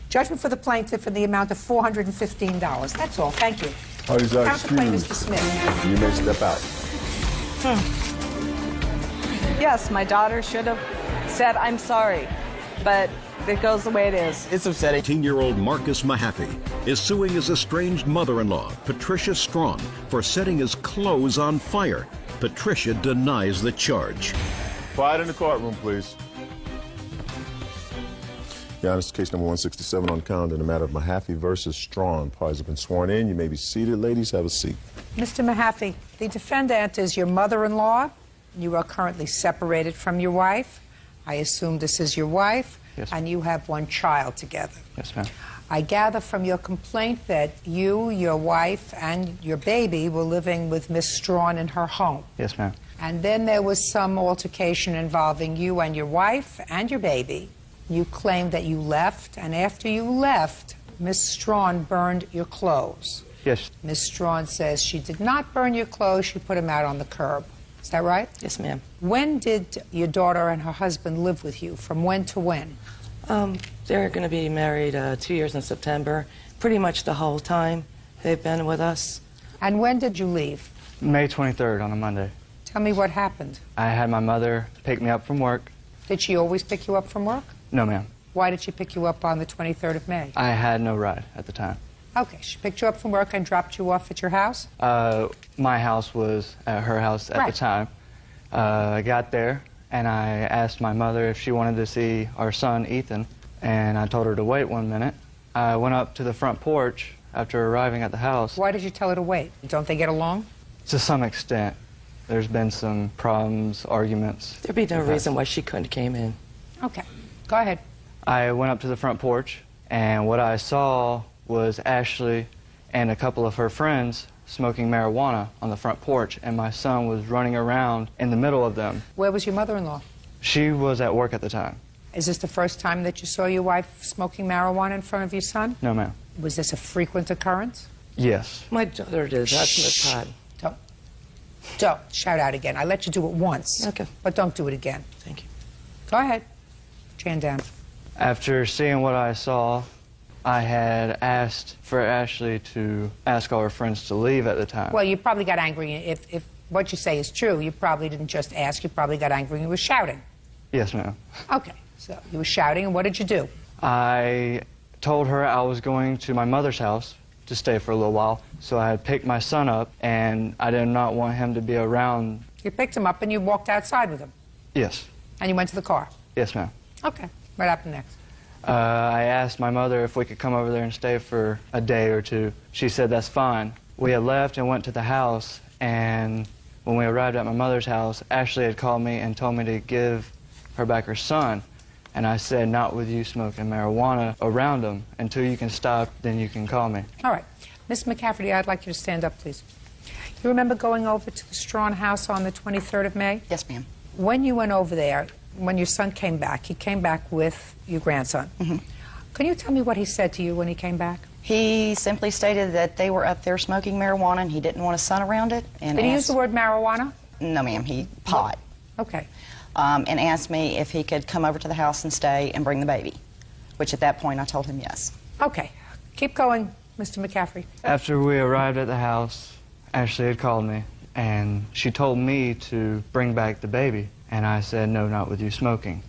Judgment for the plaintiff in the amount of $415. That's all. Thank you. Parties are Counterclaim is excused. dismissed. You may step out. Yes, my daughter should have said, I'm sorry, but it goes the way it is. It's upsetting. 18-year-old Marcus Mahaffey is suing his estranged mother-in-law, Patricia Strawn, for setting his clothes on fire. Patricia denies the charge. Quiet in the courtroom, please. Your Honor, this is case number 167 on count in the matter of Mahaffey versus Strawn. Parties have been sworn in. You may be seated. Ladies, have a seat. Mr. Mahaffey, the defendant is your mother-in-law. You are currently separated from your wife. I assume this is your wife. Yes. And you have one child together. Yes, ma'am. I gather from your complaint that you, your wife, and your baby were living with Miss Strawn in her home. Yes, ma'am. And then there was some altercation involving you and your wife and your baby. You claimed that you left, and after you left, Miss Strawn burned your clothes. Yes. Miss Strawn says she did not burn your clothes, she put them out on the curb. Is that right? Yes, ma'am. When did your daughter and her husband live with you? From when to when? They're going to be married 2 years in September. Pretty much the whole time they've been with us. And when did you leave? May 23rd on a Monday. Tell me what happened. I had my mother pick me up from work. Did she always pick you up from work? No, ma'am. Why did she pick you up on the 23rd of May? I had no ride at the time. Okay, she picked you up from work and dropped you off at your house? My house was at her house at the time. I got there, and I asked my mother if she wanted to see our son, Ethan, and I told her to wait 1 minute. I went up to the front porch after arriving at the house. Why did you tell her to wait? Don't they get along? To some extent. There's been some problems, arguments. There'd be no reason why she couldn't have came in. Okay, go ahead. I went up to the front porch, And what I saw was Ashley and a couple of her friends smoking marijuana on the front porch, and my son was running around in the middle of them. Where was your mother-in-law? She was at work at the time. Is this the first time that you saw your wife smoking marijuana in front of your son? No, ma'am. Was this a frequent occurrence? Yes. My daughter did. That's Miss Todd. Don't shout out again. I let you do it once. Okay. But don't do it again. Thank you. Go ahead. Hand down. After seeing what I saw, I had asked for Ashley to ask all her friends to leave at the time. Well, you probably got angry. If what you say is true, you probably didn't just ask. You probably got angry and you were shouting. Yes, ma'am. Okay. So you were shouting, and what did you do? I told her I was going to my mother's house to stay for a little while, so I had picked my son up, and I did not want him to be around. You picked him up and you walked outside with him? Yes. And you went to the car? Yes, ma'am. Okay. What happened next? I asked my mother if we could come over there and stay for a day or two. She said that's fine. We had left and went to the house, and when we arrived at my mother's house, Ashley had called me and told me to give her back her son. And I said, not with you smoking marijuana around him. Until you can stop, then you can call me. All right. Miss McCafferty, I'd like you to stand up, please. You remember going over to the Strawn house on the 23rd of May? Yes, ma'am. When you went over there, when your son came back, he came back with your grandson. Mm-hmm. Can you tell me what he said to you when he came back? He simply stated that they were up there smoking marijuana and he didn't want his son around it. And Did he use the word marijuana? No, ma'am. He pot. Okay. And asked me if he could come over to the house and stay and bring the baby, which at that point I told him yes. Okay. Keep going, Mr. McCaffrey. After we arrived at the house, Ashley had called me, and she told me to bring back the baby. And I said, no, not with you smoking.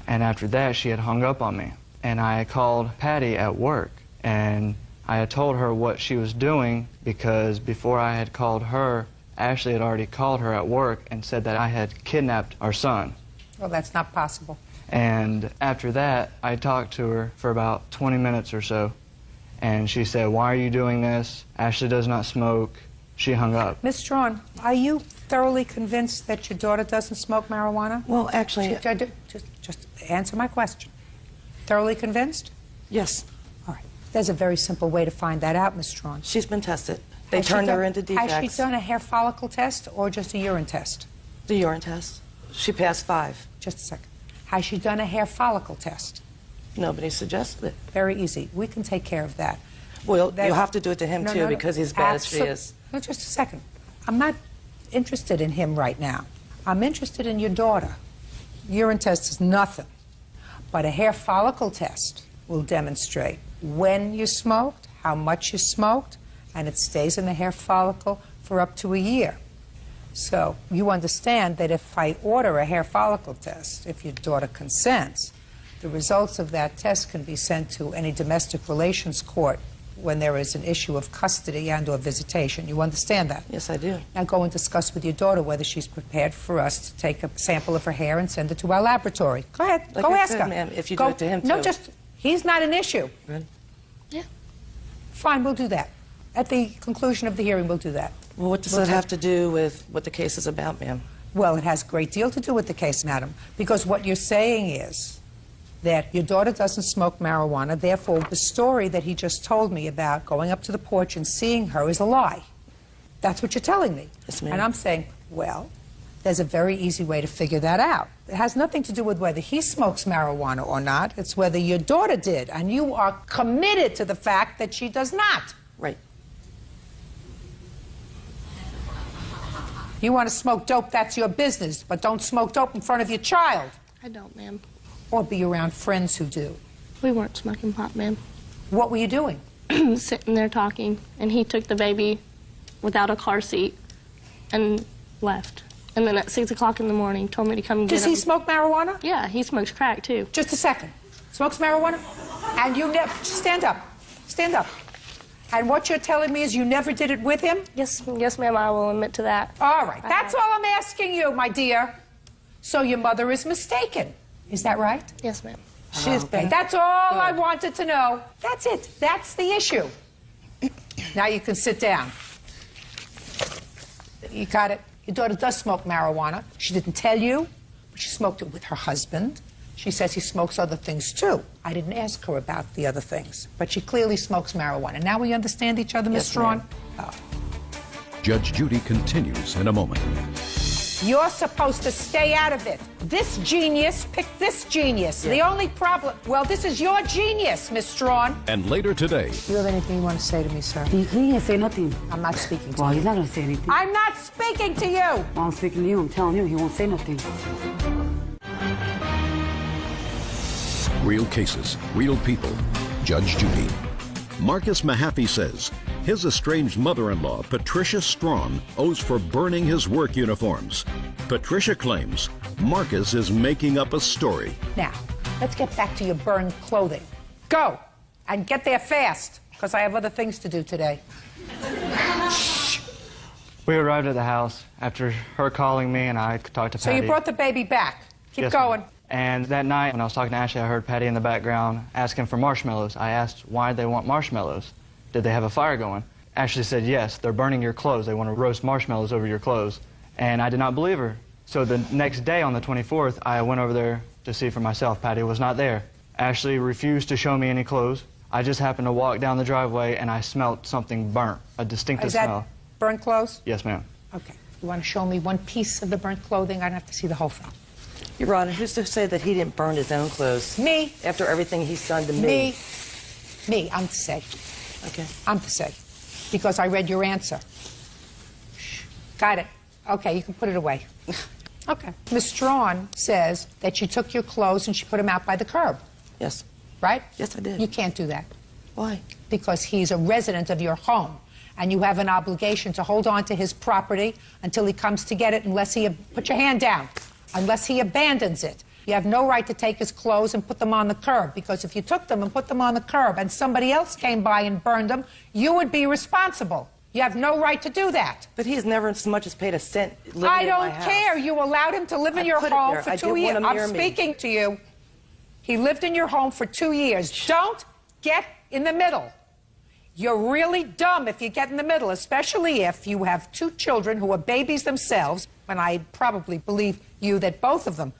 And after that, she had hung up on me. And I called Patty at work, and I had told her what she was doing, because before I had called her, Ashley had already called her at work and said that I had kidnapped our son. Well, that's not possible. And after that, I talked to her for about 20 minutes or so, and she said, why are you doing this? Ashley does not smoke. She hung up. Ms. Strawn, are you thoroughly convinced that your daughter doesn't smoke marijuana? Well, actually... Just answer my question. Thoroughly convinced? Yes. All right. There's a very simple way to find that out, Ms. Strawn. She's been tested. They turned her into defects. Has she done a hair follicle test or just a urine test? The urine test. She passed 5. Just a second. Has she done a hair follicle test? Nobody suggested it. Very easy. We can take care of that. Well, you'll have to do it to him, too, because he's bad as she is. No, just a second. I'm not interested in him right now. I'm interested in your daughter. Urine test is nothing. But a hair follicle test will demonstrate when you smoked, how much you smoked, and it stays in the hair follicle for up to a year. So you understand that if I order a hair follicle test, if your daughter consents, the results of that test can be sent to any domestic relations court when there is an issue of custody and or visitation. You understand that? Yes, I do. Now go and discuss with your daughter whether she's prepared for us to take a sample of her hair and send it to our laboratory. Go ahead. Like go I ask said, her. ma'am, if you go, do it to him, no, too. just, he's not an issue. Really? Yeah. Fine, we'll do that. At the conclusion of the hearing, we'll do that. Well, what does that have to do with what the case is about, ma'am? Well, it has a great deal to do with the case, madam, because what you're saying is that your daughter doesn't smoke marijuana, therefore the story that he just told me about going up to the porch and seeing her is a lie. That's what you're telling me. Yes, ma'am. And I'm saying, well, there's a very easy way to figure that out. It has nothing to do with whether he smokes marijuana or not. It's whether your daughter did, and you are committed to the fact that she does not. Right. You want to smoke dope, that's your business, but don't smoke dope in front of your child. I don't, ma'am. Or be around friends who do. We weren't smoking pot, ma'am. What were you doing? Sitting there talking, and he took the baby without a car seat and left. And then at 6 o'clock in the morning, told me to come and get him. Does he smoke marijuana? Yeah, he smokes crack, too. Just a second. Smokes marijuana? And you never... Stand up. Stand up. And what you're telling me is you never did it with him? Yes, ma'am, I will admit to that. All right. That's all I'm asking you, my dear. So your mother is mistaken. Is that right? Yes, ma'am. She's been... That's all I wanted to know. That's it. That's the issue. Now you can sit down. You got it? Your daughter does smoke marijuana. She didn't tell you, but she smoked it with her husband. She says he smokes other things too. I didn't ask her about the other things, but she clearly smokes marijuana. Now we understand each other, Ms. Strawn? Oh. Judge Judy continues in a moment. You're supposed to stay out of it. This genius picked this genius. The only problem, well, this is your genius, Miss Strawn. And later today. Do you have anything you want to say to me, sir? He didn't say nothing. I'm not speaking to Well, you. he's not going to say anything. I'm not speaking to you. Well, I'm speaking to you. I'm telling him he won't say nothing. Real cases, real people. Judge Judy. Marcus Mahaffey says his estranged mother-in-law, Patricia Strawn, owes for burning his work uniforms. Patricia claims Marcus is making up a story. Now, let's get back to your burned clothing. Go, and get there fast, because I have other things to do today. We arrived at the house after her calling me, and I talked to Patty. So you brought the baby back. Keep Yes, going. ma'am. And that night, when I was talking to Ashley, I heard Patty in the background asking for marshmallows. I asked why they want marshmallows. Did they have a fire going? Ashley said, yes, they're burning your clothes. They want to roast marshmallows over your clothes. And I did not believe her. So the next day, on the 24th, I went over there to see for myself. Patty was not there. Ashley refused to show me any clothes. I just happened to walk down the driveway, and I smelled something burnt, a distinctive smell. Is that burnt clothes? Yes, ma'am. Okay. You want to show me one piece of the burnt clothing? I don't have to see the whole thing. Your Honor, who's to say that he didn't burn his own clothes? Me. After everything he's done to me. Me, I'm to say. Okay. I'm to say. Because I read your answer. Shh. Got it. Okay, you can put it away. Okay. Ms. Strawn says that she took your clothes and she put them out by the curb. Yes. Right? Yes, I did. You can't do that. Why? Because he's a resident of your home, and you have an obligation to hold on to his property until he comes to get it, unless he... Put your hand down. Unless he abandons it. You have no right to take his clothes and put them on the curb, because if you took them and put them on the curb and somebody else came by and burned them, you would be responsible. You have no right to do that. But he has never as much as paid a cent living I in don't my house. care. You allowed him to live in your home for 2 years. I'm speaking to you. He lived in your home for 2 years. Don't get in the middle. You're really dumb if you get in the middle, especially if you have 2 children who are babies themselves, and I probably believe you that both of them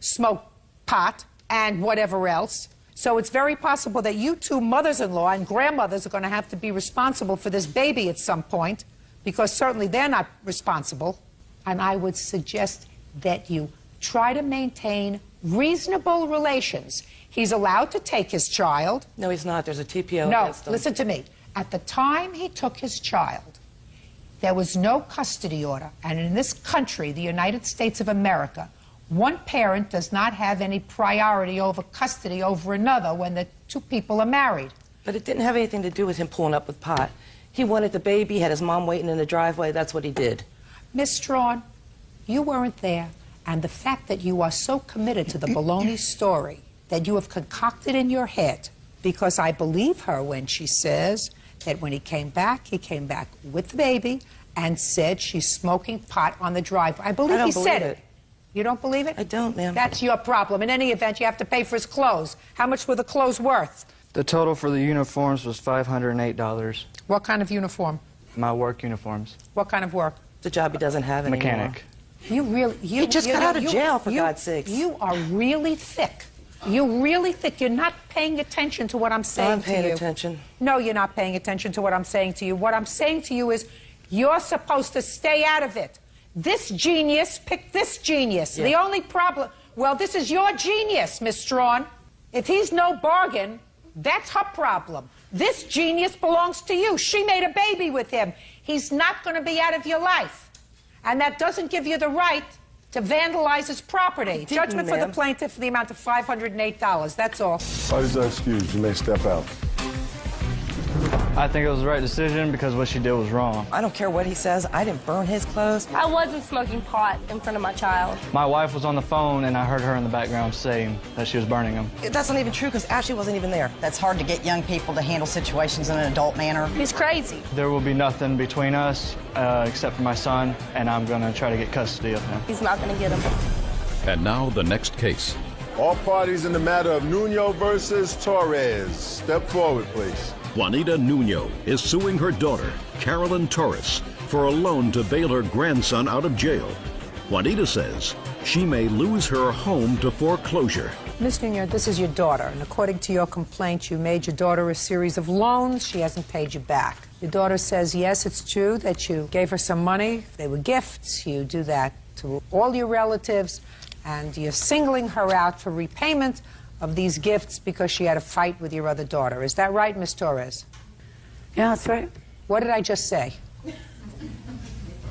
smoke pot and whatever else. So it's very possible that you 2 mothers-in-law and grandmothers are going to have to be responsible for this baby at some point, because certainly they're not responsible. And I would suggest that you try to maintain reasonable relations. He's allowed to take his child. No, he's not. There's a TPO No, against him. listen to me. At the time he took his child, there was no custody order. And in this country, the United States of America, one parent does not have any priority over custody over another when the 2 people are married. But it didn't have anything to do with him pulling up with pot. He wanted the baby, had his mom waiting in the driveway. That's what he did. Miss Strawn, you weren't there. And the fact that you are so committed to the baloney story that you have concocted in your head, because I believe her when she says that when he came back with the baby and said she's smoking pot on the driveway. I believe he said it. You don't believe it? I don't, ma'am. That's your problem. In any event, you have to pay for his clothes. How much were the clothes worth? The total for the uniforms was $508. What kind of uniform? My work uniforms. What kind of work? The job he doesn't have anymore. Mechanic. You really... He just got out of jail, for God's sakes. You are really thick. You're really thick. You're not paying attention to what I'm saying to you. I'm paying attention. No, you're not paying attention to what I'm saying to you. What I'm saying to you is you're supposed to stay out of it. This genius picked this genius. Yeah. The only problem... Well, this is your genius, Miss Strawn. If he's no bargain, that's her problem. This genius belongs to you. She made a baby with him. He's not going to be out of your life. And that doesn't give you the right to vandalize his property. Judgment for the plaintiff for the amount of $508. That's all. Parties are excused. You may step out. I think it was the right decision because what she did was wrong. I don't care what he says. I didn't burn his clothes. I wasn't smoking pot in front of my child. My wife was on the phone, and I heard her in the background saying that she was burning them. That's not even true because Ashley wasn't even there. That's hard to get young people to handle situations in an adult manner. He's crazy. There will be nothing between us except for my son, and I'm going to try to get custody of him. He's not going to get him. And now the next case. All parties in the matter of Nuno versus Torres. Step forward, please. Juanita Nuno is suing her daughter, Carolyn Torres, for a loan to bail her grandson out of jail. Juanita says she may lose her home to foreclosure. Ms. Nunez, this is your daughter, and according to your complaint, you made your daughter a series of loans. She hasn't paid you back. Your daughter says, yes, it's true that you gave her some money. They were gifts. You do that to all your relatives, and you're singling her out for repayment of these gifts because she had a fight with your other daughter. Is that right, Ms. Torres? Yeah, that's right. What did I just say?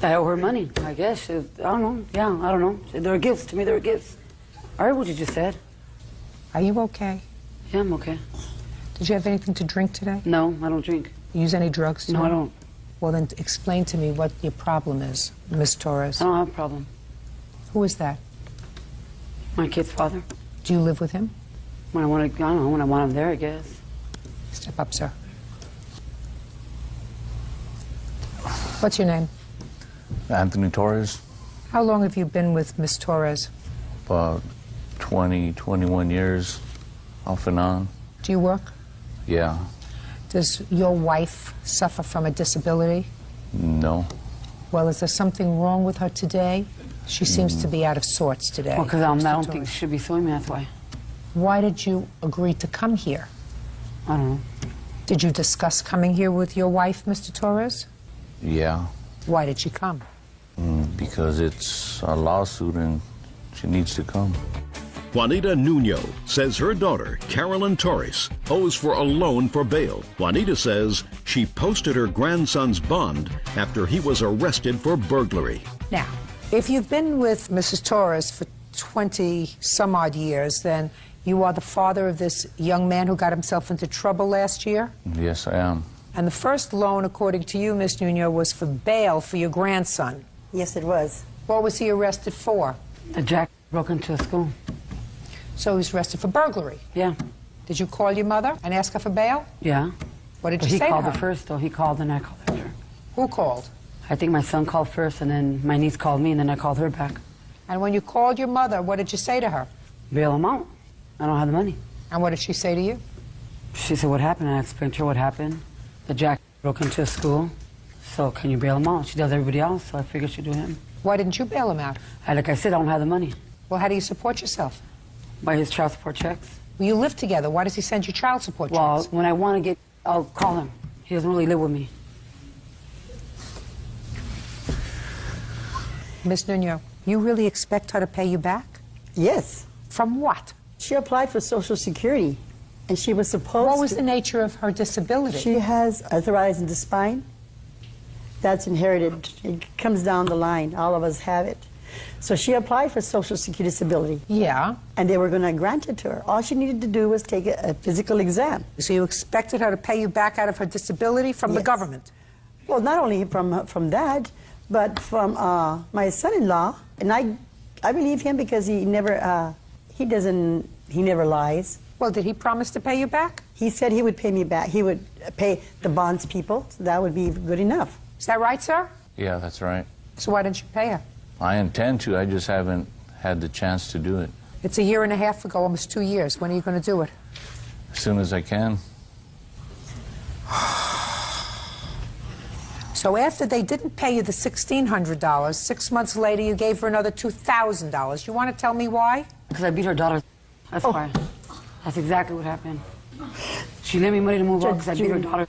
I owe her money, I guess. I don't know. Yeah, I don't know. They're gifts. To me, they're gifts. I heard what you just said. Are you okay? Yeah, I'm okay. Did you have anything to drink today? No, I don't drink. You use any drugs today? No, I don't. Well, then explain to me what your problem is, Ms. Torres. I don't have a problem. Who is that? My kid's father. Do you live with him? When I want to, I don't know, when I want him there, I guess. Step up, sir. What's your name? Anthony Torres. How long have you been with Miss Torres? About 20, 21 years, off and on. Do you work? Yeah. Does your wife suffer from a disability? No. Well, is there something wrong with her today? She seems to be out of sorts today. Well, because I don't think she should be suing me, that's why. Why did you agree to come here? I don't know. Did you discuss coming here with your wife, Mr. Torres? Yeah. Why did she come? Because it's a lawsuit and she needs to come. Juanita Nuno says her daughter, Carolyn Torres, owes for a loan for bail. Juanita says she posted her grandson's bond after he was arrested for burglary. Now, if you've been with Mrs. Torres for 20-some-odd years, then you are the father of this young man who got himself into trouble last year? Yes, I am. And the first loan, according to you, Ms. Nuno, was for bail for your grandson. Yes, it was. What was he arrested for? Jack broke into a school. So he was arrested for burglary? Yeah. Did you call your mother and ask her for bail? Yeah. What did But you say he to called her? her first, though. He called and I called after. Who called? I think my son called first, and then my niece called me, and then I called her back. And when you called your mother, what did you say to her? Bail him out. I don't have the money. And what did she say to you? She said, what happened? I explained to her what happened. The Jack broke into a school, so can you bail him out? She does everybody else, so I figured she'd do him. Why didn't you bail him out? Like I said, I don't have the money. Well, how do you support yourself? By his child support checks. Well, you live together. Why does he send you child support checks? Well, when I want to get, I'll call him. He doesn't really live with me. Miss Nuno, you really expect her to pay you back? Yes. From what? She applied for Social Security, and she was supposed What was the nature of her disability? She has arthritis in the spine. That's inherited. It comes down the line. All of us have it. So she applied for Social Security disability. Yeah. And they were going to grant it to her. All she needed to do was take a physical exam. So you expected her to pay you back out of her disability from the government? Well, not only from that, but from my son-in-law. And I believe him because he never lies. Well, did he promise to pay you back? He said he would pay me back. He would pay the bonds people. So that would be good enough. Is that right, sir? Yeah, that's right. So why didn't you pay her? I intend to, I just haven't had the chance to do it. It's a year and a half ago, almost 2 years. When are you going to do it? As soon as I can. So after they didn't pay you the $1,600, 6 months later you gave her another $2,000. You want to tell me why? Because I beat her daughter. That's why. That's exactly what happened. She lent me money to move out because I beat her daughter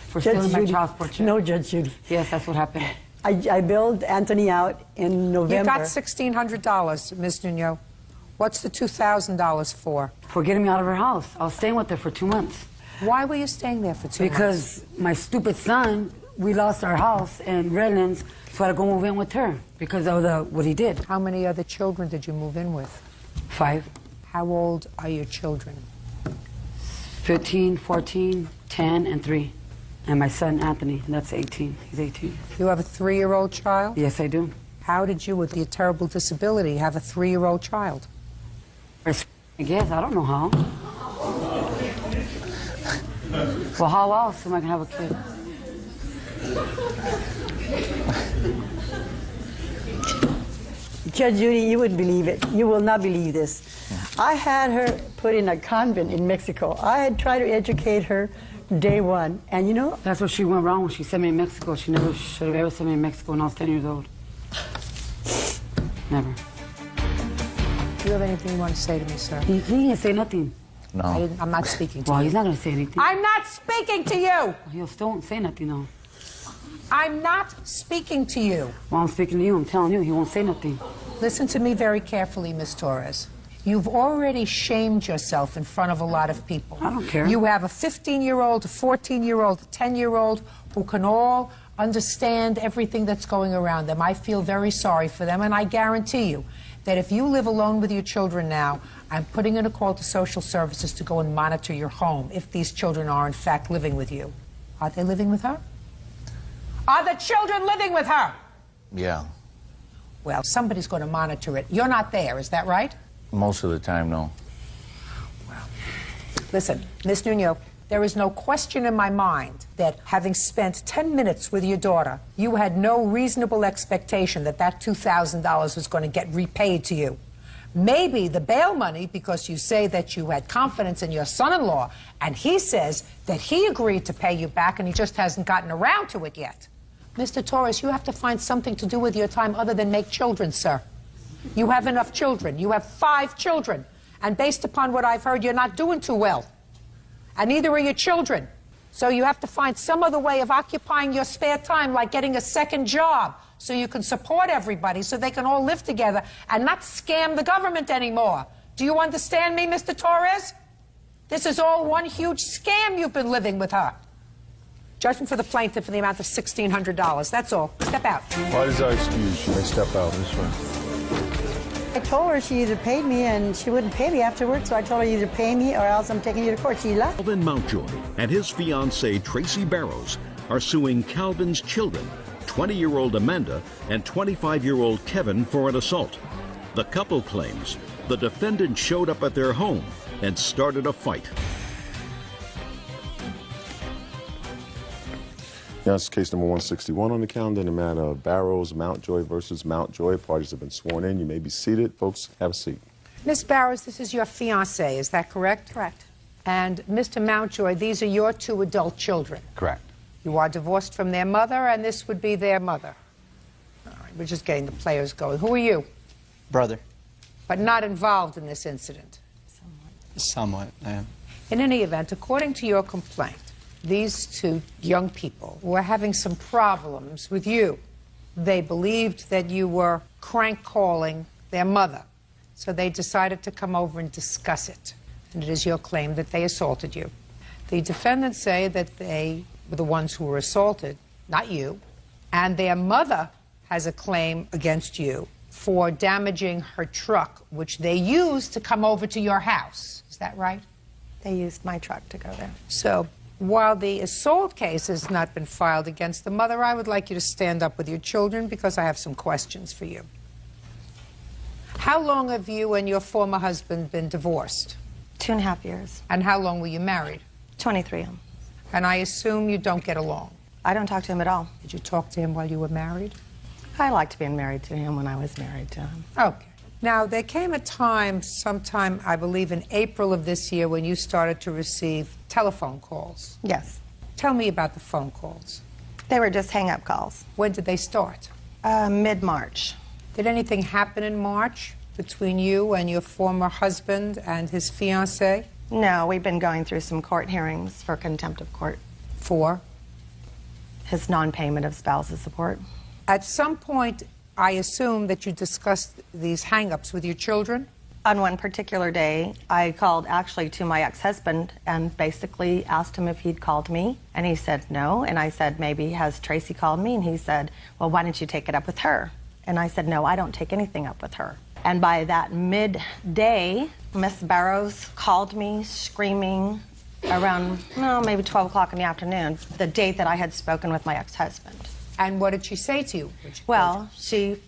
for stealing my child support check. No, Judge Judy. Yes, that's what happened. I billed Anthony out in November. You got $1,600, Ms. Nuno. What's the $2,000 for? For getting me out of her house. I was staying with her for 2 months. Why were you staying there for 2 months? Because my stupid son, we lost our house in Redlands, so I had to go move in with her because of what he did. How many other children did you move in with? 5. How old are your children? 15, 14, 10, and 3. And my son, Anthony, and that's 18. He's 18. You have a 3-year-old child? Yes, I do. How did you, with your terrible disability, have a 3-year-old child? I guess. I don't know how. Well, how else am I going to have a kid? Judge Judy, you wouldn't believe it. You will not believe this. I had her put in a convent in Mexico. I had tried to educate her day one, and you know... That's what she went wrong when she sent me to Mexico. She never should have ever sent me to Mexico when I was 10 years old. Never. Do you have anything you want to say to me, sir? He didn't say nothing. No. I'm not speaking to you. Well, he's not going to say anything. I'm not speaking to you! He still won't say nothing, though. I'm not speaking to you. Well, I'm speaking to you. I'm telling you, he won't say nothing. Listen to me very carefully, Miss Torres. You've already shamed yourself in front of a lot of people. I don't care. You have a 15-year-old, a 14-year-old, a 10-year-old who can all understand everything that's going around them. I feel very sorry for them, and I guarantee you that if you live alone with your children now, I'm putting in a call to social services to go and monitor your home if these children are in fact living with you. Are they living with her? Are the children living with her? Yeah. Well, somebody's going to monitor it. You're not there, is that right? Most of the time, no. Listen, Miss Nuno, there is no question in my mind that having spent 10 minutes with your daughter, you had no reasonable expectation that that $2,000 was going to get repaid to you. Maybe the bail money, because you say that you had confidence in your son-in-law, and he says that he agreed to pay you back and he just hasn't gotten around to it yet. Mr. Torres, you have to find something to do with your time other than make children, sir. You have enough children. You have 5 children. And based upon what I've heard, you're not doing too well. And neither are your children. So you have to find some other way of occupying your spare time, like getting a second job, so you can support everybody, so they can all live together and not scam the government anymore. Do you understand me, Mr. Torres? This is all one huge scam you've been living with her. Judgment for the plaintiff for the amount of $1,600. That's all. Step out. Why does that excuse? She may step out this way. I told her she either paid me and she wouldn't pay me afterwards, so I told her either pay me or else I'm taking you to court. She left. Calvin Mountjoy and his fiancée Tracy Barrows are suing Calvin's children, 20-year-old Amanda and 25-year-old Kevin, for an assault. The couple claims the defendant showed up at their home and started a fight. Yes, case number 161 on the calendar in the matter of Barrows, Mountjoy versus Mountjoy. Parties have been sworn in. You may be seated. Folks, have a seat. Miss Barrows, this is your fiancé, is that correct? Correct. And Mr. Mountjoy, these are your 2 adult children. Correct. You are divorced from their mother, and this would be their mother. All right, we're just getting the players going. Who are you? Brother. But not involved in this incident. Somewhat, I am. In any event, according to your complaint, these 2 young people were having some problems with you. They believed that you were crank calling their mother, so they decided to come over and discuss it. And it is your claim that they assaulted you. The defendants say that they were the ones who were assaulted, not you, and their mother has a claim against you for damaging her truck, which they used to come over to your house. Is that right? They used my truck to go there. So, while the assault case has not been filed against the mother, I would like you to stand up with your children because I have some questions for you. How long have you and your former husband been divorced? 2.5 years. And how long were you married? 23. And I assume you don't get along. I don't talk to him at all. Did you talk to him while you were married? I liked being married to him when I was married to him. Okay. Now, there came a time, sometime, I believe in April of this year, when you started to receive telephone calls. Yes. Tell me about the phone calls. They were just hang-up calls. When did they start? Mid-March. Did anything happen in March between you and your former husband and his fiancée? No, we've been going through some court hearings for contempt of court. For? His non-payment of spousal support. At some point, I assume that you discussed these hang-ups with your children? On one particular day, I called actually to my ex-husband and basically asked him if he'd called me. And he said no. And I said, maybe has Tracy called me? And he said, well, why don't you take it up with her? And I said, no, I don't take anything up with her. And by that midday, Miss Barrows called me screaming around, maybe 12 o'clock in the afternoon, the date that I had spoken with my ex-husband. And what did she say to you? Well,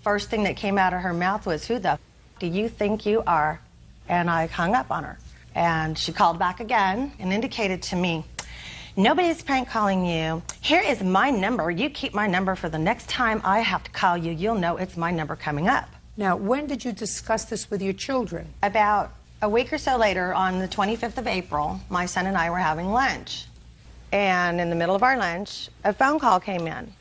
first thing that came out of her mouth was, who the f do you think you are? And I hung up on her. And she called back again and indicated to me, nobody's prank calling you. Here is my number. You keep my number for the next time I have to call you. You'll know it's my number coming up. Now, when did you discuss this with your children? About a week or so later, on the 25th of April, my son and I were having lunch. And in the middle of our lunch, a phone call came in.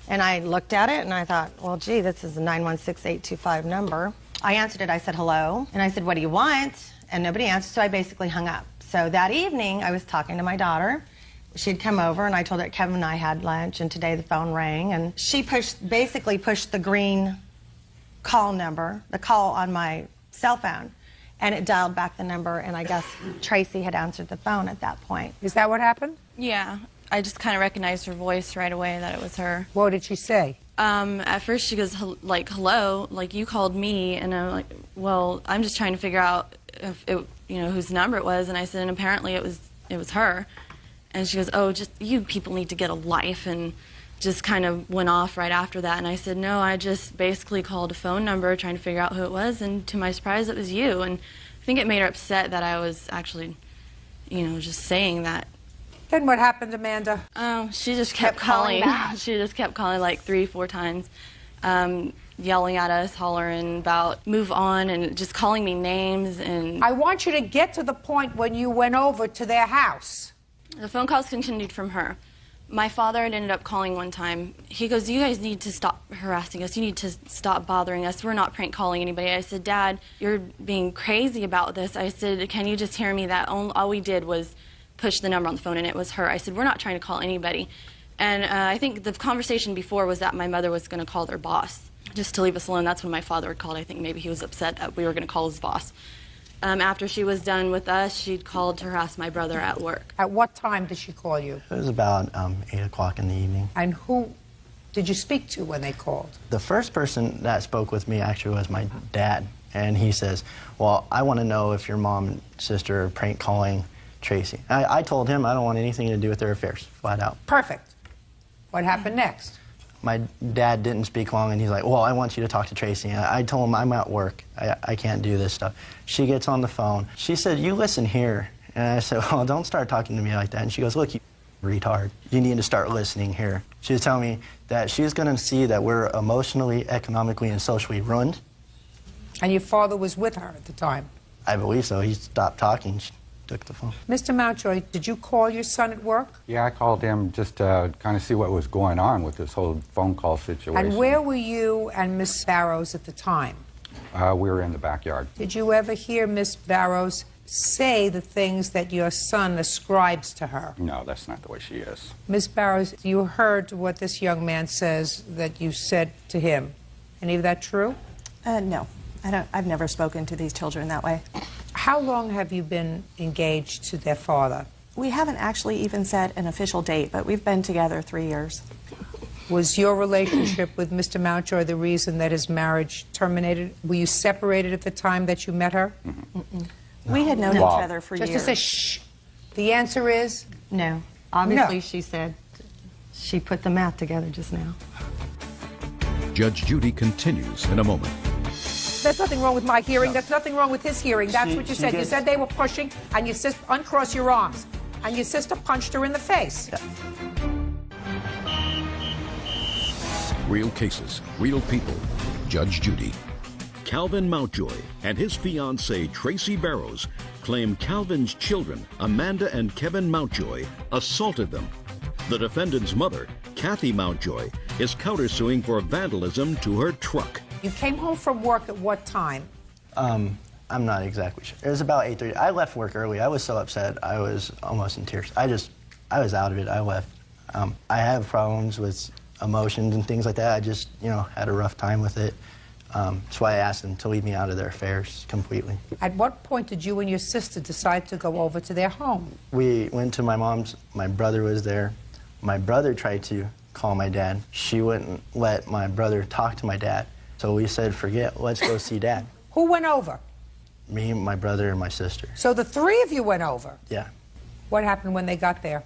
And I looked at it and I thought, well, gee, this is a 916-825 number. I answered it, I said, hello. And I said, what do you want? And nobody answered, so I basically hung up. So that evening, I was talking to my daughter. She'd come over and I told her Kevin and I had lunch, and today the phone rang, and she basically pushed the green call number, the call on my cell phone, and it dialed back the number, and I guess Tracy had answered the phone at that point. Is that what happened? Yeah. I just kind of recognized her voice right away that it was her. What did she say? At first she goes, like, hello, like, you called me, and I'm like, well, I'm just trying to figure out if it, you know, whose number it was, and I said, and apparently it was her. And she goes, oh, just, you people need to get a life, and just kind of went off right after that. And I said, no, I just basically called a phone number trying to figure out who it was, and to my surprise it was you. And I think it made her upset that I was actually, you know, just saying that. Then what happened, Amanda? Oh, she just kept calling. She just kept calling like 3, 4 times, yelling at us, hollering about move on, and just calling me names. And I want you to get to the point when you went over to their house. The phone calls continued from her. My father had ended up calling one time. He goes, you guys need to stop harassing us. You need to stop bothering us. We're not prank calling anybody. I said, Dad, you're being crazy about this. I said, can you just hear me? That all we did was push the number on the phone, and it was her. I said, we're not trying to call anybody. And I think the conversation before was that my mother was going to call their boss just to leave us alone. That's when my father had called. I think maybe he was upset that we were going to call his boss. After she was done with us, she'd called to harass my brother at work. At what time did she call you? It was about 8 o'clock in the evening. And who did you speak to when they called? The first person that spoke with me actually was my dad. And he says, well, I want to know if your mom and sister are prank calling Tracy. I told him I don't want anything to do with their affairs, flat out. Perfect. What happened next? My dad didn't speak long, and he's like, well, I want you to talk to Tracy. And I told him I'm at work. I can't do this stuff. She gets on the phone. She said, you listen here. And I said, well, don't start talking to me like that. And she goes, look, you retard. You need to start listening here. She was telling me that she's going to see that we're emotionally, economically, and socially ruined. And your father was with her at the time? I believe so. He stopped talking. She took the phone. Mr. Mountjoy, did you call your son at work? Yeah, I called him just to kind of see what was going on with this whole phone call situation. And where were you and Miss Barrows at the time? We were in the backyard. Did you ever hear Miss Barrows say the things that your son ascribes to her? No, that's not the way she is. Miss Barrows, you heard what this young man says that you said to him. Any of that true? No. I've never spoken to these children that way. How long have you been engaged to their father? We haven't actually even set an official date, but we've been together 3 years. Was your relationship with Mr. Mountjoy the reason that his marriage terminated? Were you separated at the time that you met her? Mm-mm. We had known each other for years. Just to say shh. The answer is? No. Obviously, no. She said she put the math together just now. Judge Judy continues in a moment. There's nothing wrong with my hearing. There's nothing wrong with his hearing. That's what you said. You said they were pushing, and your sister, uncross your arms, and your sister punched her in the face. Yeah. Real cases, real people. Judge Judy. Calvin Mountjoy and his fiancée, Tracy Barrows, claim Calvin's children, Amanda and Kevin Mountjoy, assaulted them. The defendant's mother, Kathy Mountjoy, is countersuing for vandalism to her truck. You came home from work at what time? I'm not exactly sure. It was about 8:30. I left work early. I was so upset. I was almost in tears. I was out of it. I left. I have problems with emotions and things like that. I just, had a rough time with it. That's why I asked them to leave me out of their affairs completely. At what point did you and your sister decide to go over to their home? We went to my mom's. My brother was there. My brother tried to call my dad. She wouldn't let my brother talk to my dad. So we said, forget, let's go see Dad. Who went over? Me, my brother, and my sister. So the three of you went over? Yeah. What happened when they got there?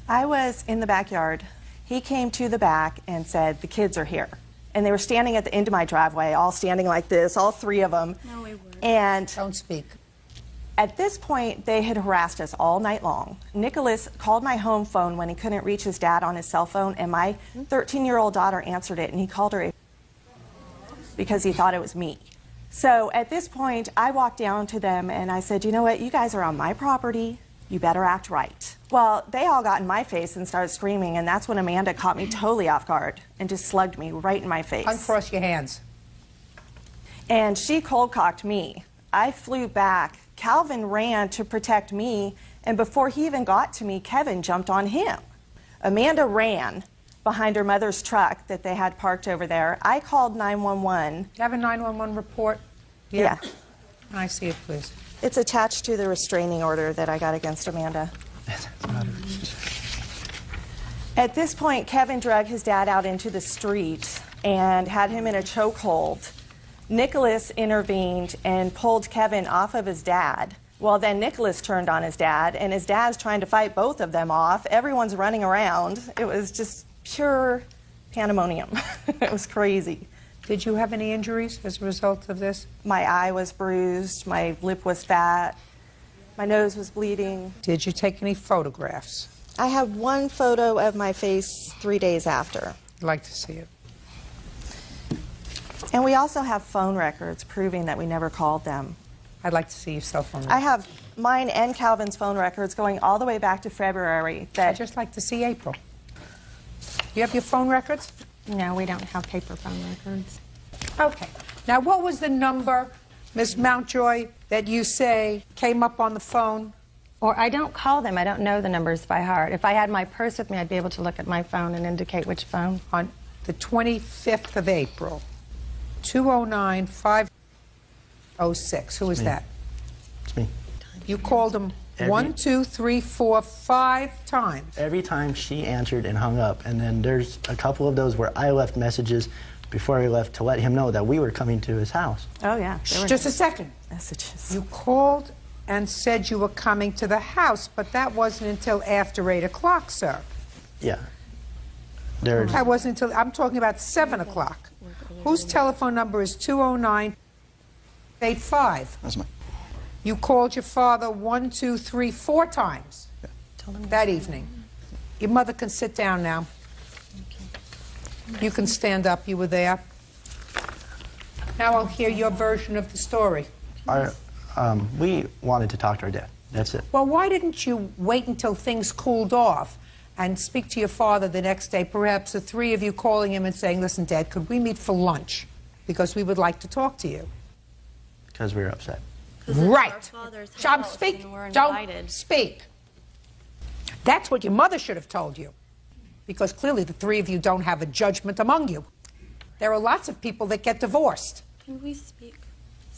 I was in the backyard. He came to the back and said, the kids are here. And they were standing at the end of my driveway, all standing like this, all 3 of them. No, we weren't. And don't speak. At this point, they had harassed us all night long. Nicholas called my home phone when he couldn't reach his dad on his cell phone, and my 13-year-old daughter answered it, and he called her because he thought it was me. So at this point, I walked down to them and I said, you know what, you guys are on my property, you better act right. Well, they all got in my face and started screaming, and that's when Amanda caught me totally off guard and just slugged me right in my face. Uncross your hands. And she cold-cocked me. I flew back. Calvin ran to protect me, and before he even got to me, Kevin jumped on him. Amanda ran behind her mother's truck that they had parked over there. I called 911. Do you have a 911 report? Yeah. Can I see it, please? It's attached to the restraining order that I got against Amanda. At this point, Kevin dragged his dad out into the street and had him in a chokehold. Nicholas intervened and pulled Kevin off of his dad. Well, then Nicholas turned on his dad, and his dad's trying to fight both of them off. Everyone's running around. It was just pure pandemonium. It was crazy. Did you have any injuries as a result of this? My eye was bruised, my lip was fat, my nose was bleeding. Did you take any photographs? I have one photo of my face 3 days after. I'd like to see it. And we also have phone records proving that we never called them. I'd like to see your cell phone records. I have mine and Calvin's phone records going all the way back to February. I'd just like to see April. You have your phone records? No, we don't have paper phone records. Okay. Now, what was the number, Ms. Mountjoy, that you say came up on the phone? Or I don't call them. I don't know the numbers by heart. If I had my purse with me, I'd be able to look at my phone and indicate which phone. On the 25th of April, 209-506. Who is that? It's me. You called him 1, 2, 3, 4, 5 times. Every time she answered and hung up, and then there's a couple of those where I left messages before he left to let him know that we were coming to his house. Oh, yeah. Just a second. Messages. You called and said you were coming to the house, but that wasn't until after 8 o'clock, sir. Yeah. That wasn't until, I'm talking about 7 o'clock. Whose telephone number is 209-85? That's mine. You called your father 1, 2, 3, 4 times that evening. Your mother can sit down now. You can stand up. You were there. Now I'll hear your version of the story. We wanted to talk to our dad. That's it. Well, why didn't you wait until things cooled off and speak to your father the next day, perhaps the three of you calling him and saying, listen, Dad, could we meet for lunch? Because we would like to talk to you. Because we were upset. Right. Don't speak. That's what your mother should have told you. Because clearly the three of you don't have a judgment among you. There are lots of people that get divorced. Can we speak?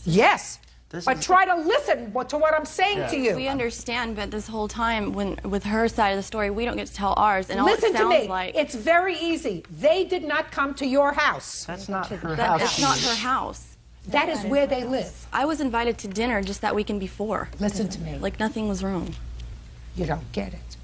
Yes. But try to listen to what I'm saying to you. We understand, but this whole time, with her side of the story, we don't get to tell ours. And all listen it sounds to me. like It's very easy. They did not come to your house. That's not her that, house. That's not her house. That is where they live. I was invited to dinner just that weekend before. Listen to me. Like nothing was wrong. You don't get it.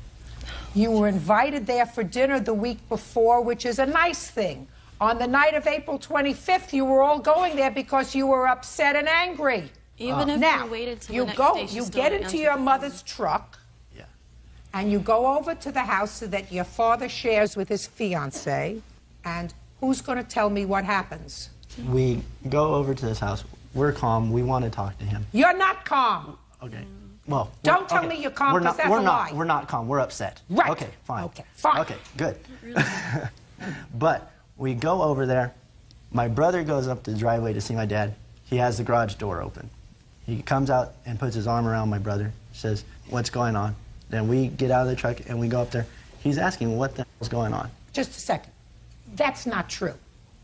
You were invited there for dinner the week before, which is a nice thing. On the night of April 25th, you were all going there because you were upset and angry. Even if now, we waited till you the next go, day, she you still get didn't into answer your the mother's truck, and you go over to the house so that your father shares with his fiancée. And who's going to tell me what happens? We go over to this house. We're calm. We want to talk to him. You're not calm. Okay. Well, don't tell me you're calm, because that's a lie. We're not calm. We're upset. Right. Okay, fine. Okay, fine. Okay, good. But we go over there. My brother goes up the driveway to see my dad. He has the garage door open. He comes out and puts his arm around my brother, says, what's going on? Then we get out of the truck and we go up there. He's asking what the hell's going on. Just a second. That's not true.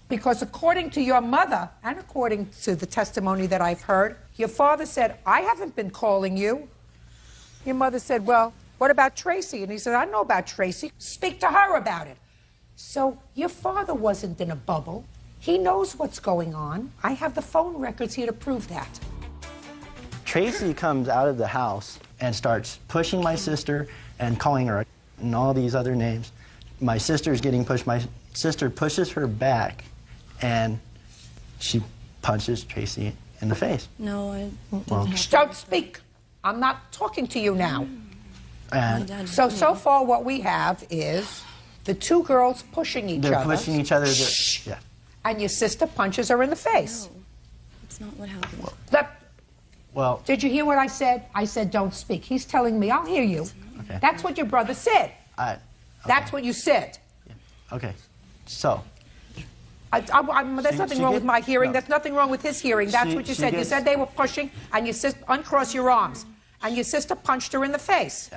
Because according to your mother, and according to the testimony that I've heard, your father said, I haven't been calling you. Your mother said, well, what about Tracy? And he said, I know about Tracy. Speak to her about it. So your father wasn't in a bubble. He knows what's going on. I have the phone records here to prove that. Tracy comes out of the house and starts pushing my sister and calling her and all these other names. My sister's getting pushed. My sister pushes her back, and she punches Tracy in the face. No, I don't speak. I'm not talking to you now. And so far what we have is the two girls pushing each other. They're pushing each other. Yeah. And your sister punches her in the face. No, it's not what happened. Well, did you hear what I said? I said don't speak. He's telling me, I'll hear you. Okay. That's what your brother said. That's what you said. Okay. So. There's nothing wrong with my hearing. There's nothing wrong with his hearing. That's what you said. You said they were pushing, and you said, uncross your arms. And your sister punched her in the face.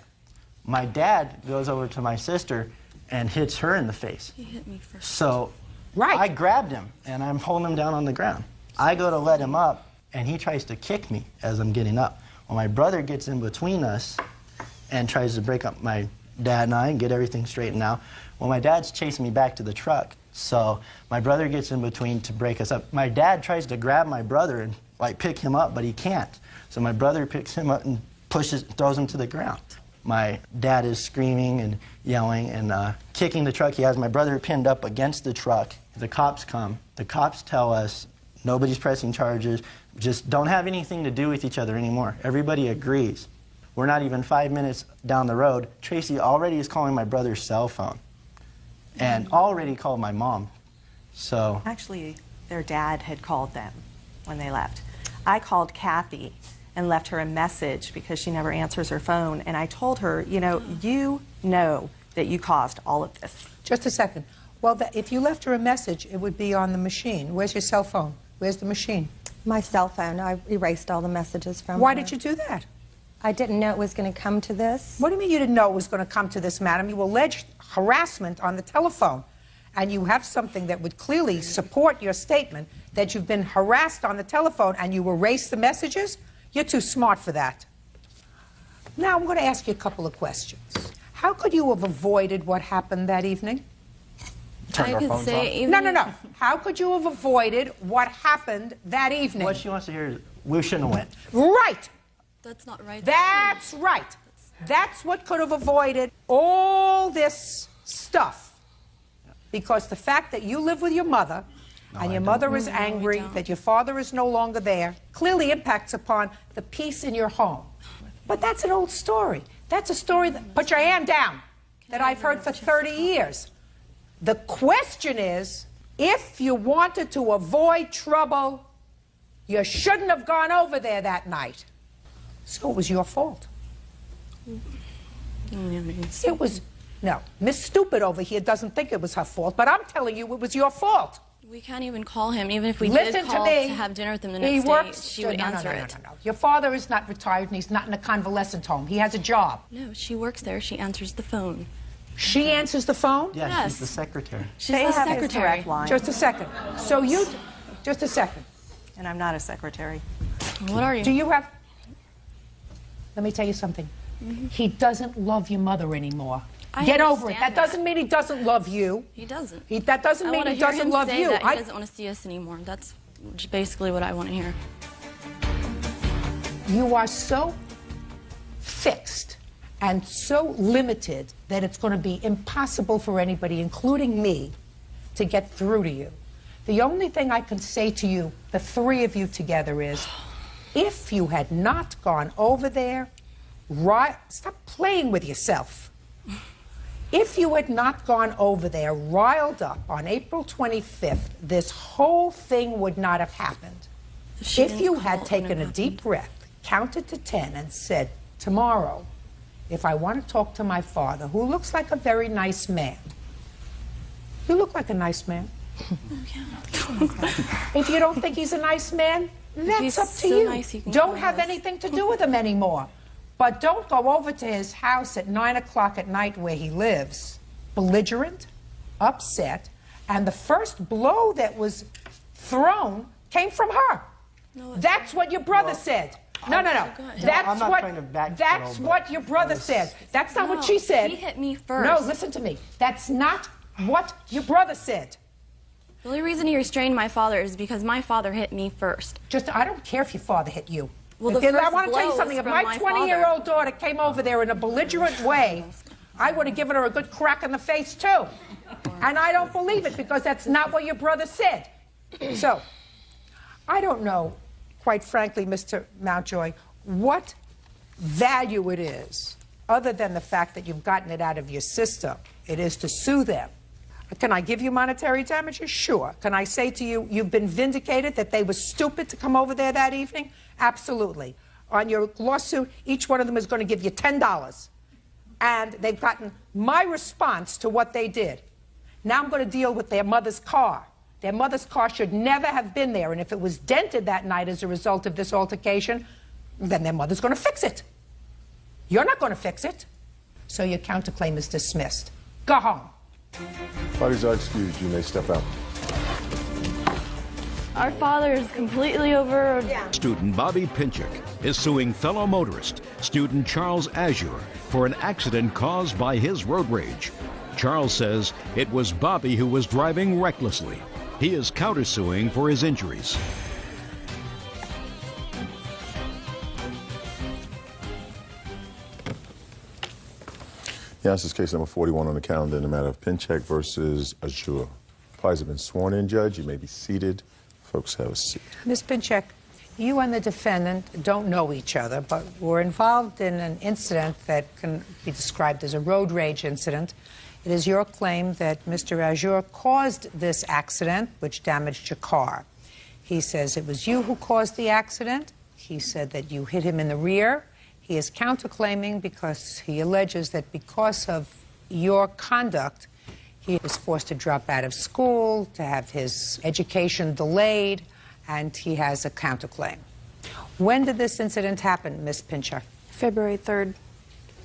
My dad goes over to my sister and hits her in the face. He hit me first. So I grabbed him, and I'm holding him down on the ground. I go to let him up, and he tries to kick me as I'm getting up. Well, my brother gets in between us and tries to break up my dad and I and get everything straightened out. Well, my dad's chasing me back to the truck. So my brother gets in between to break us up. My dad tries to grab my brother and like pick him up, but he can't. So my brother picks him up and throws him to the ground. My dad is screaming and yelling and kicking the truck. He has my brother pinned up against the truck. The cops come. The cops tell us nobody's pressing charges. Just don't have anything to do with each other anymore. Everybody agrees. We're not even 5 minutes down the road. Tracy already is calling my brother's cell phone and already called my mom. So actually, their dad had called them when they left. I called Kathy and left her a message because she never answers her phone, and I told her, you know that you caused all of this. Just a second. Well, if you left her a message, it would be on the machine. Where's your cell phone? Where's the machine? My cell phone. I erased all the messages from Why her. did you do that? I didn't know it was going to come to this. What do you mean you didn't know it was going to come to this, madam? You alleged harassment on the telephone, and you have something that would clearly support your statement that you've been harassed on the telephone and you erased the messages? You're too smart for that. Now, I'm going to ask you a couple of questions. How could you have avoided what happened that evening? Turn our phones off. No. How could you have avoided what happened that evening? What she wants to hear is, we shouldn't have went. Right. That's not right. That's right. That's what could have avoided all this stuff. Because the fact that you live with your mother, and your mother is angry that your father is no longer there, clearly impacts upon the peace in your home. But that's an old story. That's a story that, put your hand down, that I've heard for 30 years. The question is, if you wanted to avoid trouble, you shouldn't have gone over there that night. So it was your fault. It was, no, Miss Stupid over here doesn't think it was her fault, but I'm telling you it was your fault. We can't even call him, even if we Listen did call to me. to have dinner with him the He next works, day, she would answer it. No. Your father is not retired and he's not in a convalescent home. He has a job. No, she works there. She answers the phone. She answers the phone? Yeah, Yes. she's the secretary. She's the secretary. Just a second. So you, just a second. And I'm not a secretary. What are you? Do you have, let me tell you something. He doesn't love your mother anymore. Get over it. That doesn't mean he doesn't love you. He doesn't. That doesn't mean he doesn't love you. That he doesn't want to see us anymore. That's basically what I want to hear. You are so fixed and so limited that it's going to be impossible for anybody, including me, to get through to you. The only thing I can say to you, the three of you together, is if you had not gone over there, stop playing with yourself. If you had not gone over there riled up on April 25th, this whole thing would not have happened. If you had taken a deep breath, counted to 10, and said, tomorrow, if I want to talk to my father, who looks like a very nice man. You look like a nice man. If you don't think he's a nice man, that's up to you. Don't have anything to do with him anymore. But don't go over to his house at 9 o'clock at night where he lives, belligerent, upset, and the first blow that was thrown came from her. No, that's what your brother said. No. That's what your brother said. That's not what she said. He hit me first. No, listen to me. That's not what your brother said. The only reason he restrained my father is because my father hit me first. I don't care if your father hit you. Well, I want to tell you something. If my 20-year-old daughter came over there in a belligerent way, I would have given her a good crack in the face, too. And I don't believe it because that's not what your brother said. So, I don't know, quite frankly, Mr. Mountjoy, what value it is, other than the fact that you've gotten it out of your system, it is to sue them. Can I give you monetary damages? Sure. Can I say to you, you've been vindicated that they were stupid to come over there that evening? Absolutely. On your lawsuit, each one of them is going to give you $10. and they've gotten my response to what they did. Now I'm going to deal with their mother's car. Their mother's car should never have been there, and if it was dented that night as a result of this altercation, then their mother's going to fix it. You're not going to fix it. So your counterclaim is dismissed. Go home. Parties are excused. You may step out. Our father is completely over. Student Bobby Pinchuk is suing fellow motorist, student Charles Azure, for an accident caused by his road rage. Charles says it was Bobby who was driving recklessly. He is countersuing for his injuries. Yeah, this is case number 41 on the calendar in the matter of Pinchuk versus Azure. Parties have been sworn in, Judge. You may be seated. Folks, have a seat. Ms. Pinchuk, you and the defendant don't know each other, but were involved in an incident that can be described as a road rage incident. It is your claim that Mr. Azure caused this accident, which damaged your car. He says it was you who caused the accident. He said that you hit him in the rear. He is counterclaiming because he alleges that because of your conduct, he was forced to drop out of school, to have his education delayed, and he has a counterclaim. When did this incident happen, Ms. Pinchuk? February 3rd,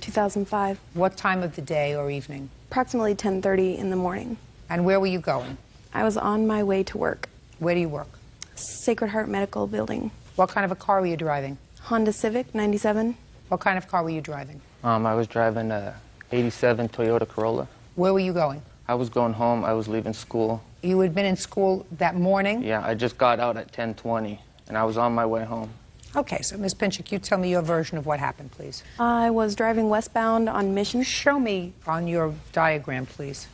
2005. What time of the day or evening? Approximately 10:30 in the morning. And where were you going? I was on my way to work. Where do you work? Sacred Heart Medical Building. What kind of a car were you driving? Honda Civic, 97. What kind of car were you driving? I was driving a 87 Toyota Corolla. Where were you going? I was going home. I was leaving school. You had been in school that morning? Yeah, I just got out at 10:20, and I was on my way home. Okay, so Ms. Pinchuk, you tell me your version of what happened, please. I was driving westbound on Mission. Show me on your diagram, please.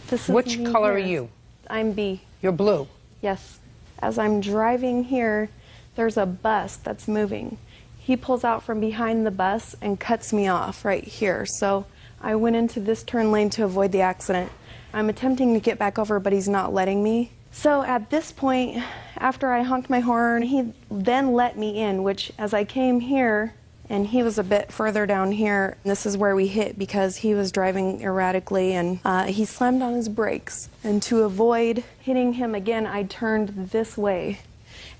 This is Which me color here. are you? I'm B. You're blue. Yes. As I'm driving here, there's a bus that's moving. He pulls out from behind the bus and cuts me off right here. So I went into this turn lane to avoid the accident. I'm attempting to get back over, but he's not letting me. So at this point, after I honked my horn, he then let me in, which as I came here, and he was a bit further down here, this is where we hit because he was driving erratically and he slammed on his brakes. And to avoid hitting him again, I turned this way.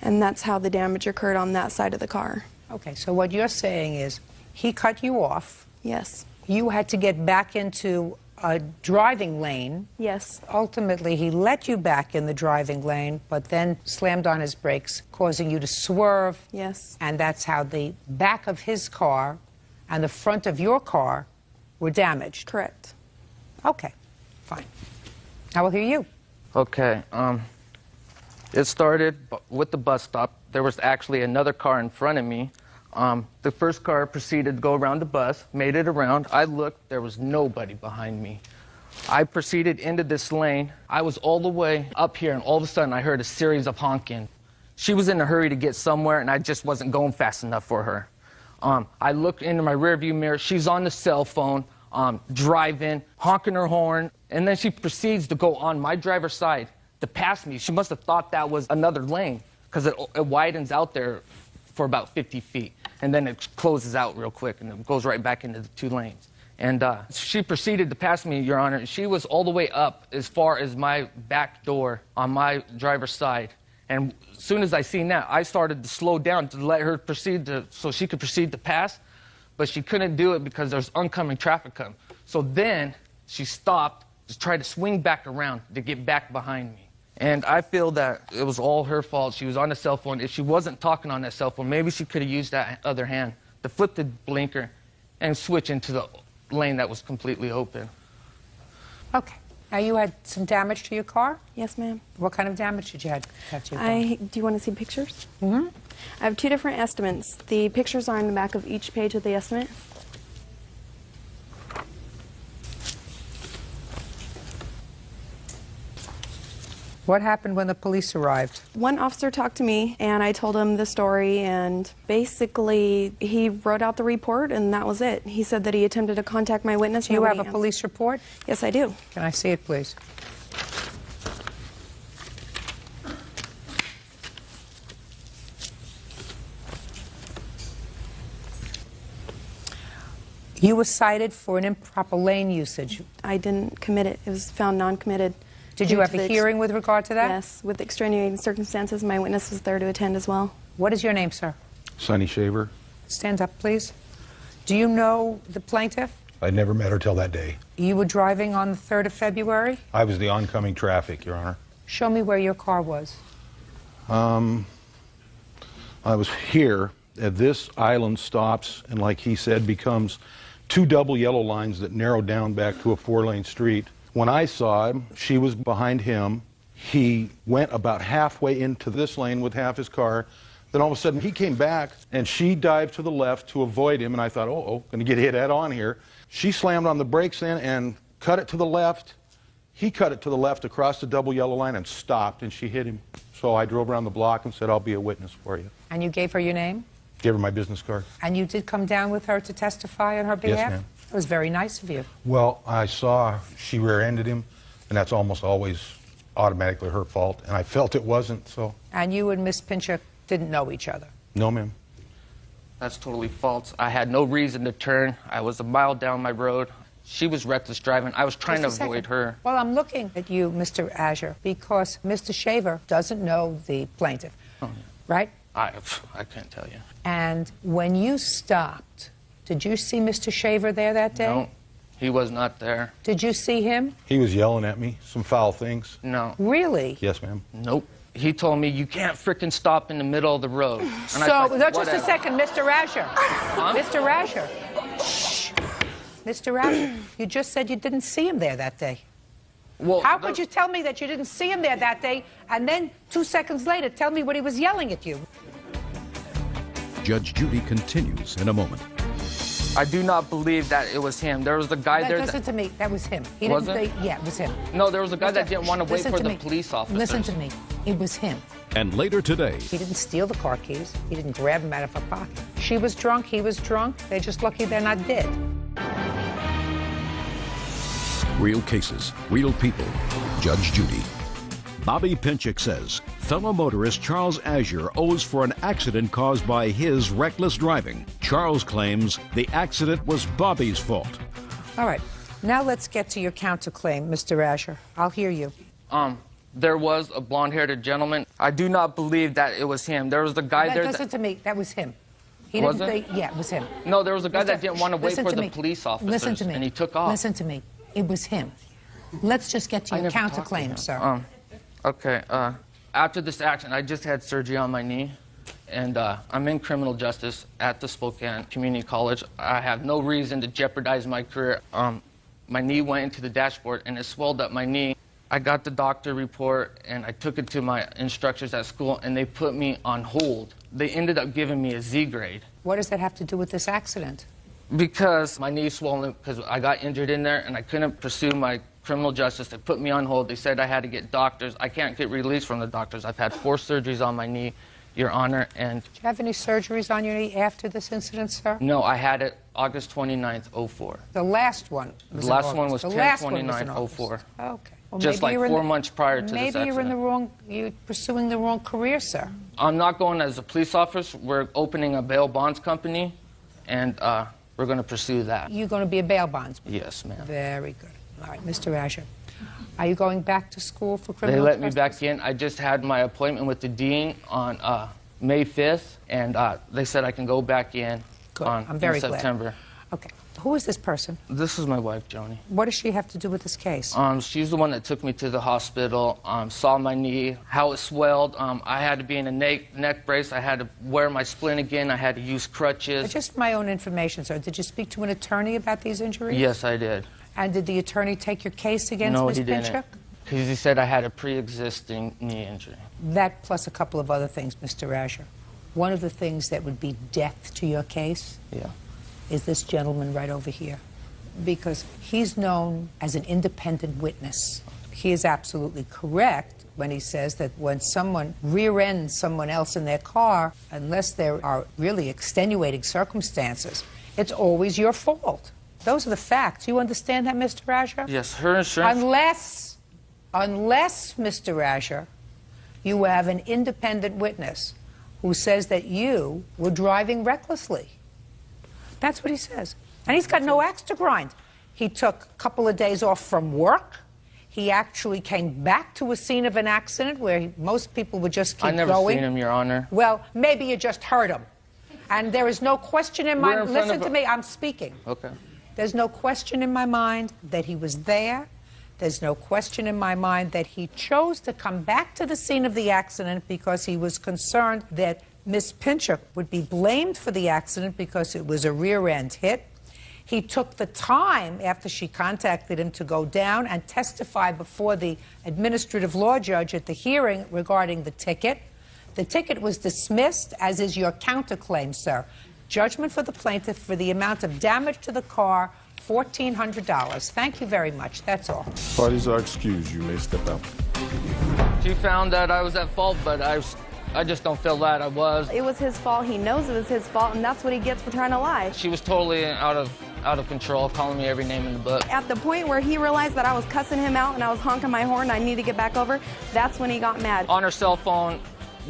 And that's how the damage occurred on that side of the car. Okay, so what you're saying is he cut you off. Yes. You had to get back into a driving lane. Yes. Ultimately, he let you back in the driving lane, but then slammed on his brakes, causing you to swerve. Yes. And that's how the back of his car and the front of your car were damaged. Correct. Okay, fine. I will hear you. Okay, it started with the bus stop. There was actually another car in front of me. The first car proceeded to go around the bus, made it around. I looked, there was nobody behind me. I proceeded into this lane. I was all the way up here, and all of a sudden I heard a series of honking. She was in a hurry to get somewhere, and I just wasn't going fast enough for her. I looked into my rearview mirror. She's on the cell phone, driving, honking her horn, and then she proceeds to go on my driver's side to pass me. She must have thought that was another lane, because it widens out there for about 50 feet. And then it closes out real quick, and it goes right back into the two lanes. And she proceeded to pass me, Your Honor. She was all the way up as far as my back door on my driver's side. And as soon as I seen that, I started to slow down to let her proceed so she could proceed to pass. But she couldn't do it because there's oncoming traffic coming. So then she stopped to try to swing back around to get back behind me. And I feel that it was all her fault. She was on the cell phone. If she wasn't talking on that cell phone, maybe she could have used that other hand to flip the blinker and switch into the lane that was completely open. Okay. Now, you had some damage to your car? Yes, ma'am. What kind of damage did you have to your car? Do you want to see pictures? Mm-hmm. I have two different estimates. The pictures are on the back of each page of the estimate. What happened when the police arrived? One officer talked to me, and I told him the story, and basically he wrote out the report, and that was it. He said that he attempted to contact my witness. Do you have a police report? Yes, I do. Can I see it, please? You were cited for an improper lane usage. I didn't commit it. It was found non-committed. Did you have a hearing with regard to that? Yes, with extenuating circumstances. My witness was there to attend as well. What is your name, sir? Sonny Shaver. Stand up, please. Do you know the plaintiff? I never met her till that day. You were driving on the 3rd of February? I was the oncoming traffic, Your Honor. Show me where your car was. I was here. This island stops and, like he said, becomes 2 double yellow lines that narrow down back to a 4-lane street. When I saw him, she was behind him. He went about halfway into this lane with half his car. Then all of a sudden he came back and she dived to the left to avoid him, and I thought, oh, gonna get hit head on here. She slammed on the brakes then and cut it to the left. He cut it to the left across the double yellow line and stopped, and she hit him. So I drove around the block and said, I'll be a witness for you. And you gave her your name? Gave her my business card. And you did come down with her to testify on her behalf? Yes, ma'am. It was very nice of you. Well, I saw she rear-ended him, and that's almost always automatically her fault, and I felt it wasn't, so. And you and Miss Pinchuk didn't know each other? No, ma'am. That's totally false. I had no reason to turn. I was a mile down my road. She was reckless driving. I was trying to avoid her. Well, I'm looking at you, Mr. Azure, because Mr. Shaver doesn't know the plaintiff, right? I can't tell you. And when you stopped, did you see Mr. Shaver there that day? No, he was not there. Did you see him? He was yelling at me, some foul things. No. Really? Yes, ma'am. Nope. He told me, you can't frickin' stop in the middle of the road. And So, just a second, Mr. Azure. Mr. Azure. Shh. Mr. Azure, you just said you didn't see him there that day. Well, how could you tell me that you didn't see him there that day, and then 2 seconds later tell me what he was yelling at you? Judge Judy continues in a moment. I do not believe that it was him. There was a guy there. Listen to me. That was him. He Was didn't it? Yeah, it was him. No, there was a guy that didn't want to wait for the police officers. Listen to me. It was him. And later today, He didn't steal the car keys. He didn't grab them out of her pocket. She was drunk. He was drunk. They're just lucky they're not dead. real cases, real people. Judge Judy. Bobby Pinchuk says fellow motorist Charles Azure owes for an accident caused by his reckless driving. Charles claims the accident was Bobby's fault. All right. Now let's get to your counterclaim, Mr. Azure. I'll hear you. There was a blonde-haired gentleman. I do not believe that it was him. There was the guy there. Listen to me. That was him. Was it? Yeah, it was him. No, there was a guy that didn't want to wait for the police officers. Listen to me. And he took off. Listen to me. It was him. Let's just get to your counterclaim, sir. Okay. After this accident, I just had surgery on my knee, and I'm in criminal justice at the Spokane Community College. I have no reason to jeopardize my career. My knee went into the dashboard, and it swelled up my knee. I got the doctor report, and I took it to my instructors at school, and they put me on hold. They ended up giving me a Z grade. What does that have to do with this accident? Because my knee swollen, because I got injured in there, and I couldn't pursue my criminal justice. They put me on hold. They said I had to get doctors. I can't get released from the doctors. I've had 4 surgeries on my knee, Your Honor, and... Did you have any surgeries on your knee after this incident, sir? No, I had it August 29th, 04. The last one was The last one was 10/29/04. Okay. Well, just like 4 months prior to this accident. Maybe you're pursuing the wrong career, sir. I'm not going as a police officer. We're opening a bail bonds company, and we're going to pursue that. You're going to be a bail bondsman? Yes, ma'am. Very good. All right, Mr. Azure, are you going back to school for criminal They let justice? me back in. I just had my appointment with the dean on May 5th, and they said I can go back in I'm very in September. Glad. Okay. Who is this person? This is my wife, Joni. What does she have to do with this case? She's the one that took me to the hospital, saw my knee, how it swelled. I had to be in a neck brace. I had to wear my splint again. I had to use crutches. Just my own information, sir. Did you speak to an attorney about these injuries? Yes, I did. And did the attorney take your case against Ms. Pinchuk? No, he didn't. Because he said I had a pre-existing knee injury. That plus a couple of other things, Mr. Azure. One of the things that would be death to your case is this gentleman right over here. Because he's known as an independent witness. He is absolutely correct when he says that when someone rear-ends someone else in their car, unless there are really extenuating circumstances, it's always your fault. Those are the facts. You understand that, Mr. Azure? Yes, her insurance... Unless, Mr. Azure, you have an independent witness who says that you were driving recklessly. That's what he says. And he's got no axe to grind. He took a couple of days off from work. He actually came back to a scene of an accident where most people would just keep going. I never seen him, Your Honor. Well, maybe you just heard him. And there is no question in my mind. Listen to me, I'm speaking. Okay. There's no question in my mind that he was there. There's no question in my mind that he chose to come back to the scene of the accident because he was concerned that Miss Pinchuk would be blamed for the accident because it was a rear-end hit. He took the time after she contacted him to go down and testify before the administrative law judge at the hearing regarding the ticket. The ticket was dismissed, as is your counterclaim, sir. Judgment for the plaintiff for the amount of damage to the car, $1,400. Thank you very much. That's all. Parties are excused. You may step out. She found that I was at fault, but I just don't feel that I was. It was his fault. He knows it was his fault, and that's what he gets for trying to lie. She was totally out of control, calling me every name in the book. At the point where he realized that I was cussing him out and I was honking my horn, I need to get back over, that's when he got mad. On her cell phone,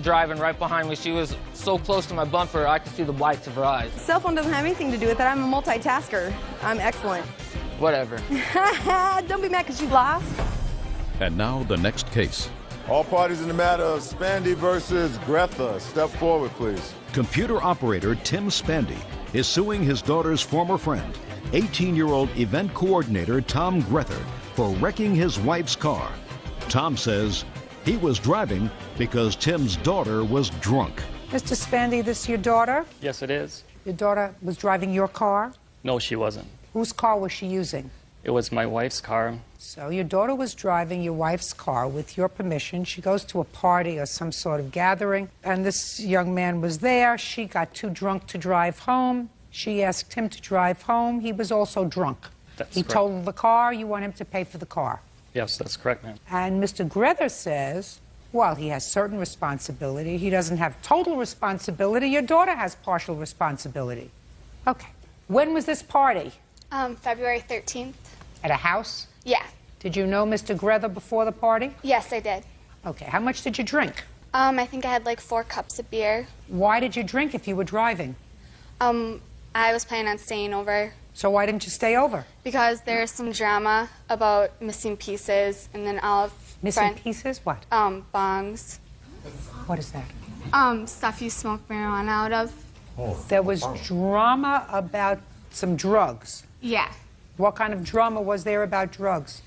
driving right behind me, she was so close to my bumper, I could see the whites of her eyes. Cell phone doesn't have anything to do with it. I'm a multitasker. I'm excellent. Whatever. Don't be mad because you lost. And now the next case. All parties in the matter of Spandy versus Gretha, step forward, please. Computer operator Tim Spandy is suing his daughter's former friend, 18-year-old event coordinator Tom Grether, for wrecking his wife's car. Tom says he was driving because Tim's daughter was drunk. Mr. Spandy, this your daughter? Yes, it is. Your daughter was driving your car? No, she wasn't. Whose car was she using? It was my wife's car. So your daughter was driving your wife's car with your permission. She goes to a party or some sort of gathering, and this young man was there. She got too drunk to drive home. She asked him to drive home. He was also drunk. That's he correct. totaled the car. You want him to pay for the car. Yes, that's correct, ma'am. And Mr. Grether says, well, he has certain responsibility. He doesn't have total responsibility. Your daughter has partial responsibility. Okay. When was this party? February 13th. At a house? Yeah. Did you know Mr. Grether before the party? Yes, I did. Okay. How much did you drink? I think I had like 4 cups of beer. Why did you drink if you were driving? I was planning on staying over. So why didn't you stay over? Because there's some drama about missing pieces, and then I'll Missing pieces? What? Bongs. What is that? Stuff you smoke marijuana out of. There was drama about some drugs. Yeah. What kind of drama was there about drugs?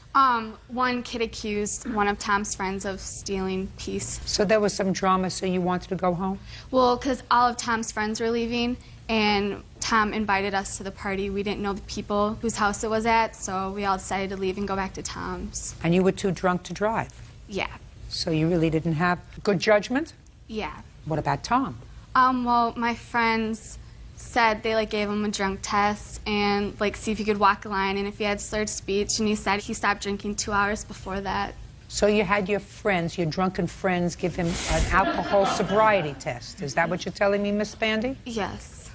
One kid accused one of Tom's friends of stealing piece. So there was some drama, so you wanted to go home? Well, because all of Tom's friends were leaving, and Tom invited us to the party. We didn't know the people whose house it was at, so we all decided to leave and go back to Tom's. And you were too drunk to drive? Yeah. So you really didn't have good judgment? Yeah. What about Tom? Well, my friends said they gave him a drunk test and see if he could walk a line and if he had slurred speech, and he said he stopped drinking 2 hours before that. So you had your friends, your drunken friends, give him an alcohol sobriety test. Is that what you're telling me, Miss Spandy? Yes.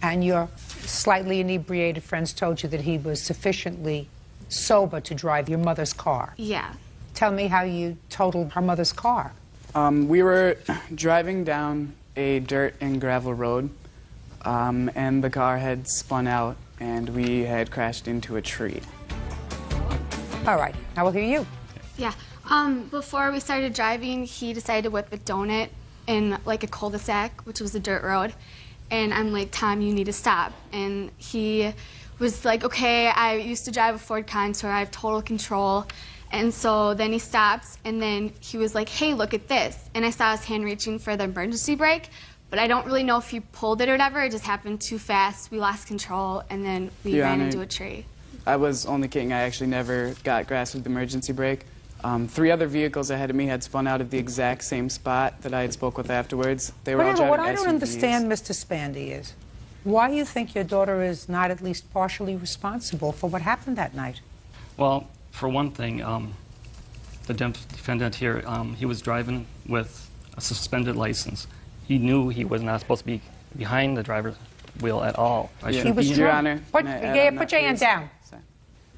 And your slightly inebriated friends told you that he was sufficiently sober to drive your mother's car? Yeah. Tell me how you totaled her mother's car. We were driving down a dirt and gravel road, and the car had spun out, and we had crashed into a tree. All right, now we'll hear you. Yeah. Before we started driving, he decided to whip a donut in a cul-de-sac, which was a dirt road. And I'm like, Tom, you need to stop. And he was like, okay, I used to drive a Ford Contour, I have total control. And so then he stops, and then he was like, hey, look at this. And I saw his hand reaching for the emergency brake, but I don't really know if he pulled it or whatever. It just happened too fast. We lost control, and then we ran into a tree. I was only kidding. I actually never got grasped with the emergency brake. 3 other vehicles ahead of me had spun out at the exact same spot that I had spoke with afterwards. They were all driving What I SUVs. don't understand, Mr. Spandy, is why you think your daughter is not at least partially responsible for what happened that night. Well, for one thing, the defendant here, he was driving with a suspended license. He knew he was not supposed to be behind the driver's wheel at all. He was drunk. Put your hand down.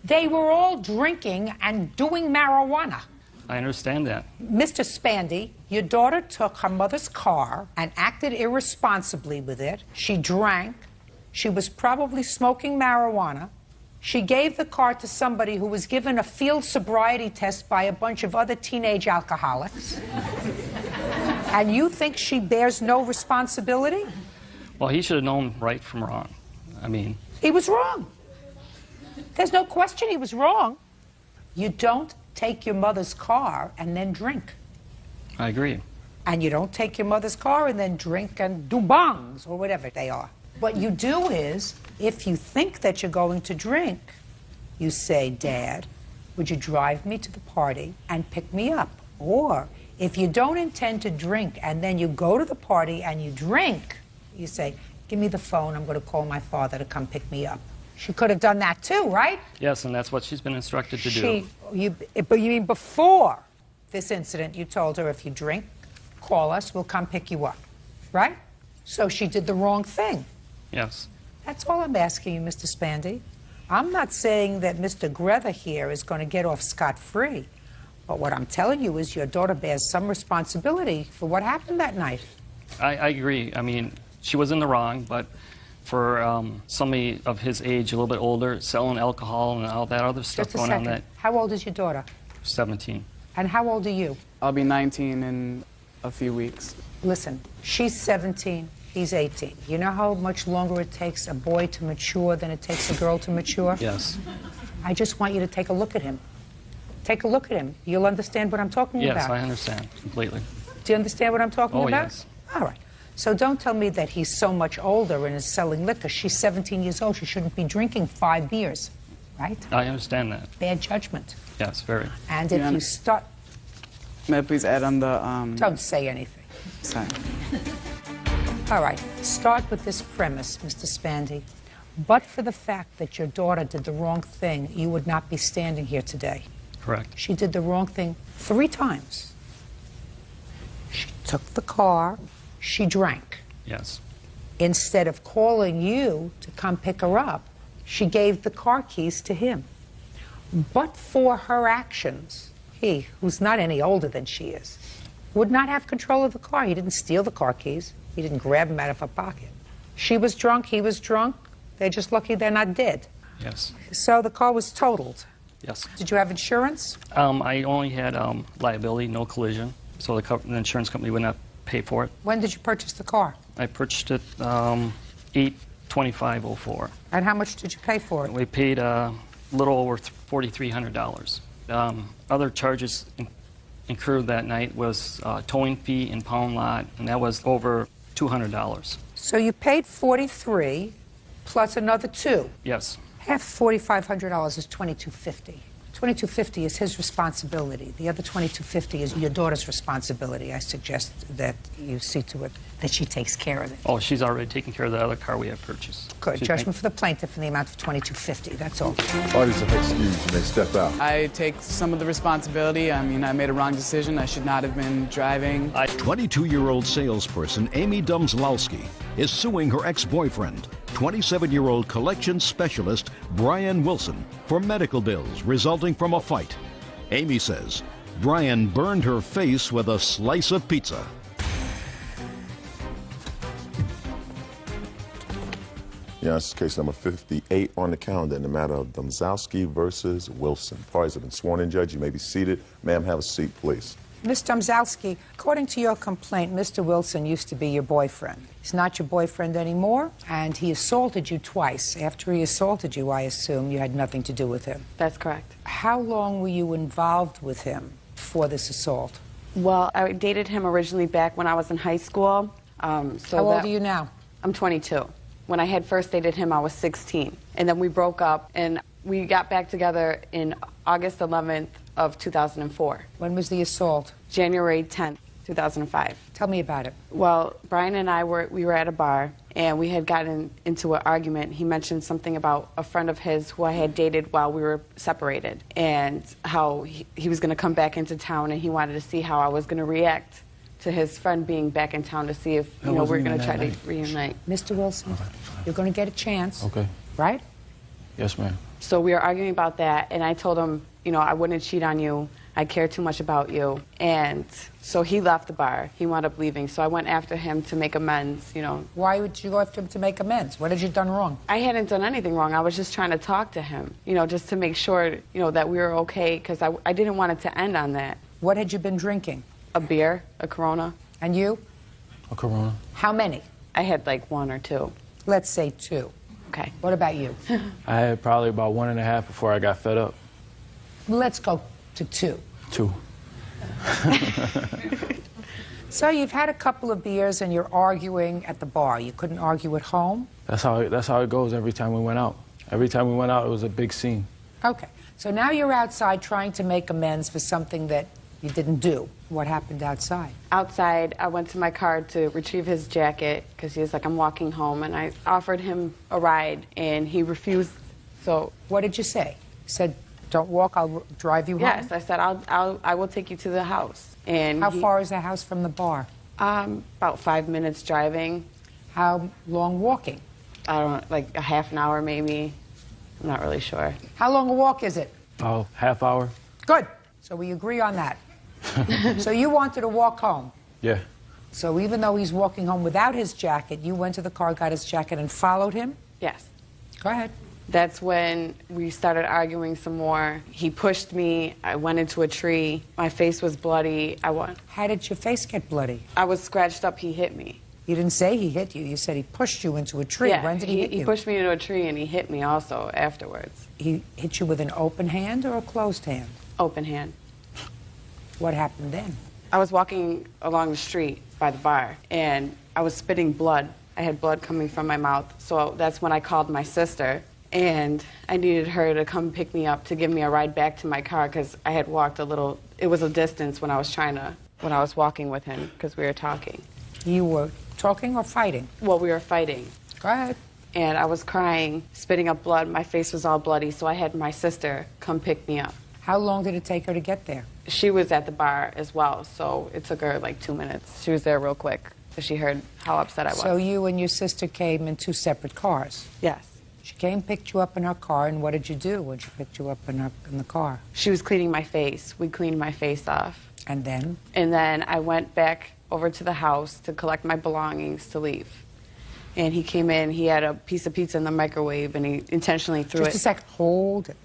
They were all drinking and doing marijuana. I understand that. Mr. Spandy, your daughter took her mother's car and acted irresponsibly with it. She drank. She was probably smoking marijuana. She gave the car to somebody who was given a field sobriety test by a bunch of other teenage alcoholics. And you think she bears no responsibility? Well, he should have known right from wrong. I mean... He was wrong. There's no question he was wrong. You don't take your mother's car and then drink. I agree. And you don't take your mother's car and then drink and do bongs or whatever they are. What you do is, if you think that you're going to drink, you say, Dad, would you drive me to the party and pick me up? Or if you don't intend to drink and then you go to the party and you drink, you say, give me the phone, I'm going to call my father to come pick me up. She could have done that too, right? Yes, and that's what she's been instructed to do. But you mean before this incident, you told her, if you drink, call us, we'll come pick you up, right? So she did the wrong thing. Yes. That's all I'm asking you, Mr. Spandy. I'm not saying that Mr. Grether here is going to get off scot-free, but what I'm telling you is your daughter bears some responsibility for what happened that night. I agree. I mean, she was in the wrong, but for somebody of his age, a little bit older, selling alcohol and all that other stuff Just a going second. on, that How old is your daughter? 17. And how old are you? I'll be 19 in a few weeks. Listen, she's 17, he's 18. You know how much longer it takes a boy to mature than it takes a girl to mature? Yes. I just want you to take a look at him. Take a look at him. You'll understand what I'm talking about. Yes, I understand completely. Do you understand what I'm talking about? Oh, yes. All right. So don't tell me that he's so much older and is selling liquor. She's 17 years old. She shouldn't be drinking 5 beers, right? I understand that. Bad judgment. Yes, very. And if you start... May I please add on the... Don't say anything. Sorry. All right. Start with this premise, Mr. Spandy. But for the fact that your daughter did the wrong thing, you would not be standing here today. Correct. She did the wrong thing 3 times. She took the car. She drank. Yes. Instead of calling you to come pick her up, she gave the car keys to him. But for her actions, he, who's not any older than she is, would not have control of the car. He didn't steal the car keys. He didn't grab them out of her pocket. She was drunk. He was drunk. They're just lucky they're not dead. Yes. So the car was totaled. Yes. Did you have insurance? I only had liability, no collision, so the insurance company would not pay for it. When did you purchase the car? I purchased it 8/25/04. And how much did you pay for it? We paid a little over $4,300. Other charges incurred that night was towing fee and pound lot, and that was over $200. So you paid $43 plus another $2. Yes. Half $4,500 is $2,250. $2,250 is his responsibility. The other $2,250 is your daughter's responsibility. I suggest that you see to it that she takes care of it. Oh, she's already taken care of the other car we have purchased. Good. Judgment for the plaintiff in the amount of $2,250. That's all. Parties have excused. You may step out. I take some of the responsibility. I mean, I made a wrong decision. I should not have been driving. 22-year-old salesperson Amy Domzlowski is suing her ex-boyfriend, 27-year-old collections specialist Brian Wilson, for medical bills resulting from a fight. Amy says Brian burned her face with a slice of pizza. Yeah, this is case number 58 on the calendar in the matter of Domzlowski versus Wilson. Parties have been sworn in, Judge. You may be seated. Ma'am, have a seat, please. Ms. Domzlowski, according to your complaint, Mr. Wilson used to be your boyfriend. He's not your boyfriend anymore, and he assaulted you twice. After he assaulted you, I assume you had nothing to do with him. That's correct. How long were you involved with him before this assault? Well, I dated him originally back when I was in high school. How old are you now? I'm 22. When I had first dated him, I was 16. And then we broke up, and we got back together in August 11th of 2004. When was the assault? January 10th, 2005. Tell me about it. Well, Brian and I were at a bar, and we had gotten into an argument. He mentioned something about a friend of his who I had dated while we were separated, and how he was going to come back into town, and he wanted to see how I was going to react to his friend being back in town to see if, you know, we're going to try to reunite. Mr. Wilson, you're going to get a chance. Okay. Right? Yes, ma'am. So we were arguing about that, and I told him, you know, I wouldn't cheat on you. I care too much about you. And so he left the bar. He wound up leaving. So I went after him to make amends, you know. Why would you go after him to make amends? What had you done wrong? I hadn't done anything wrong. I was just trying to talk to him, you know, just to make sure, you know, that we were okay, because I didn't want it to end on that. What had you been drinking? A beer, a Corona. And you? A Corona. How many? I had like 1 or 2. Let's say 2. Okay. What about you? I had probably about 1.5 before I got fed up. Let's go to 2. 2. So you've had a couple of beers and you're arguing at the bar. You couldn't argue at home? That's how it goes every time we went out. Every time we went out, it was a big scene. Okay. So now you're outside trying to make amends for something that you didn't do. What happened outside? Outside, I went to my car to retrieve his jacket because he was like, I'm walking home, and I offered him a ride, and he refused. So what did you say? You said, don't walk, I'll drive you home? Yes, I said, I will take you to the house. And how far is the house from the bar? About 5 minutes driving. How long walking? I don't know, like a half an hour maybe. I'm not really sure. How long a walk is it? Oh, half hour. Good. So we agree on that. So you wanted to walk home? Yeah. So even though he's walking home without his jacket, you went to the car, got his jacket, and followed him? Yes. Go ahead. That's when we started arguing some more. He pushed me. I went into a tree. My face was bloody. How did your face get bloody? I was scratched up. He hit me. You didn't say he hit you. You said he pushed you into a tree. Yeah, when did he hit you? He pushed me into a tree, and he hit me also afterwards. He hit you with an open hand or a closed hand? Open hand. What happened then? I was walking along the street by the bar, and I was spitting blood. I had blood coming from my mouth. So that's when I called my sister, and I needed her to come pick me up to give me a ride back to my car because I had walked a little. It was a distance when I was walking with him because we were talking. You were talking or fighting? Well, we were fighting. Go ahead. And I was crying, spitting up blood. My face was all bloody, so I had my sister come pick me up. How long did it take her to get there? She was at the bar as well, so it took her like 2 minutes. She was there real quick, because she heard how upset I was. So you and your sister came in 2 separate cars? Yes. She came, picked you up in her car, and what did you do when she picked you up in the car? She was cleaning my face. We cleaned my face off. And then? And then I went back over to the house to collect my belongings to leave. And he came in, he had a piece of pizza in the microwave, and he intentionally threw it. Just a second, hold it.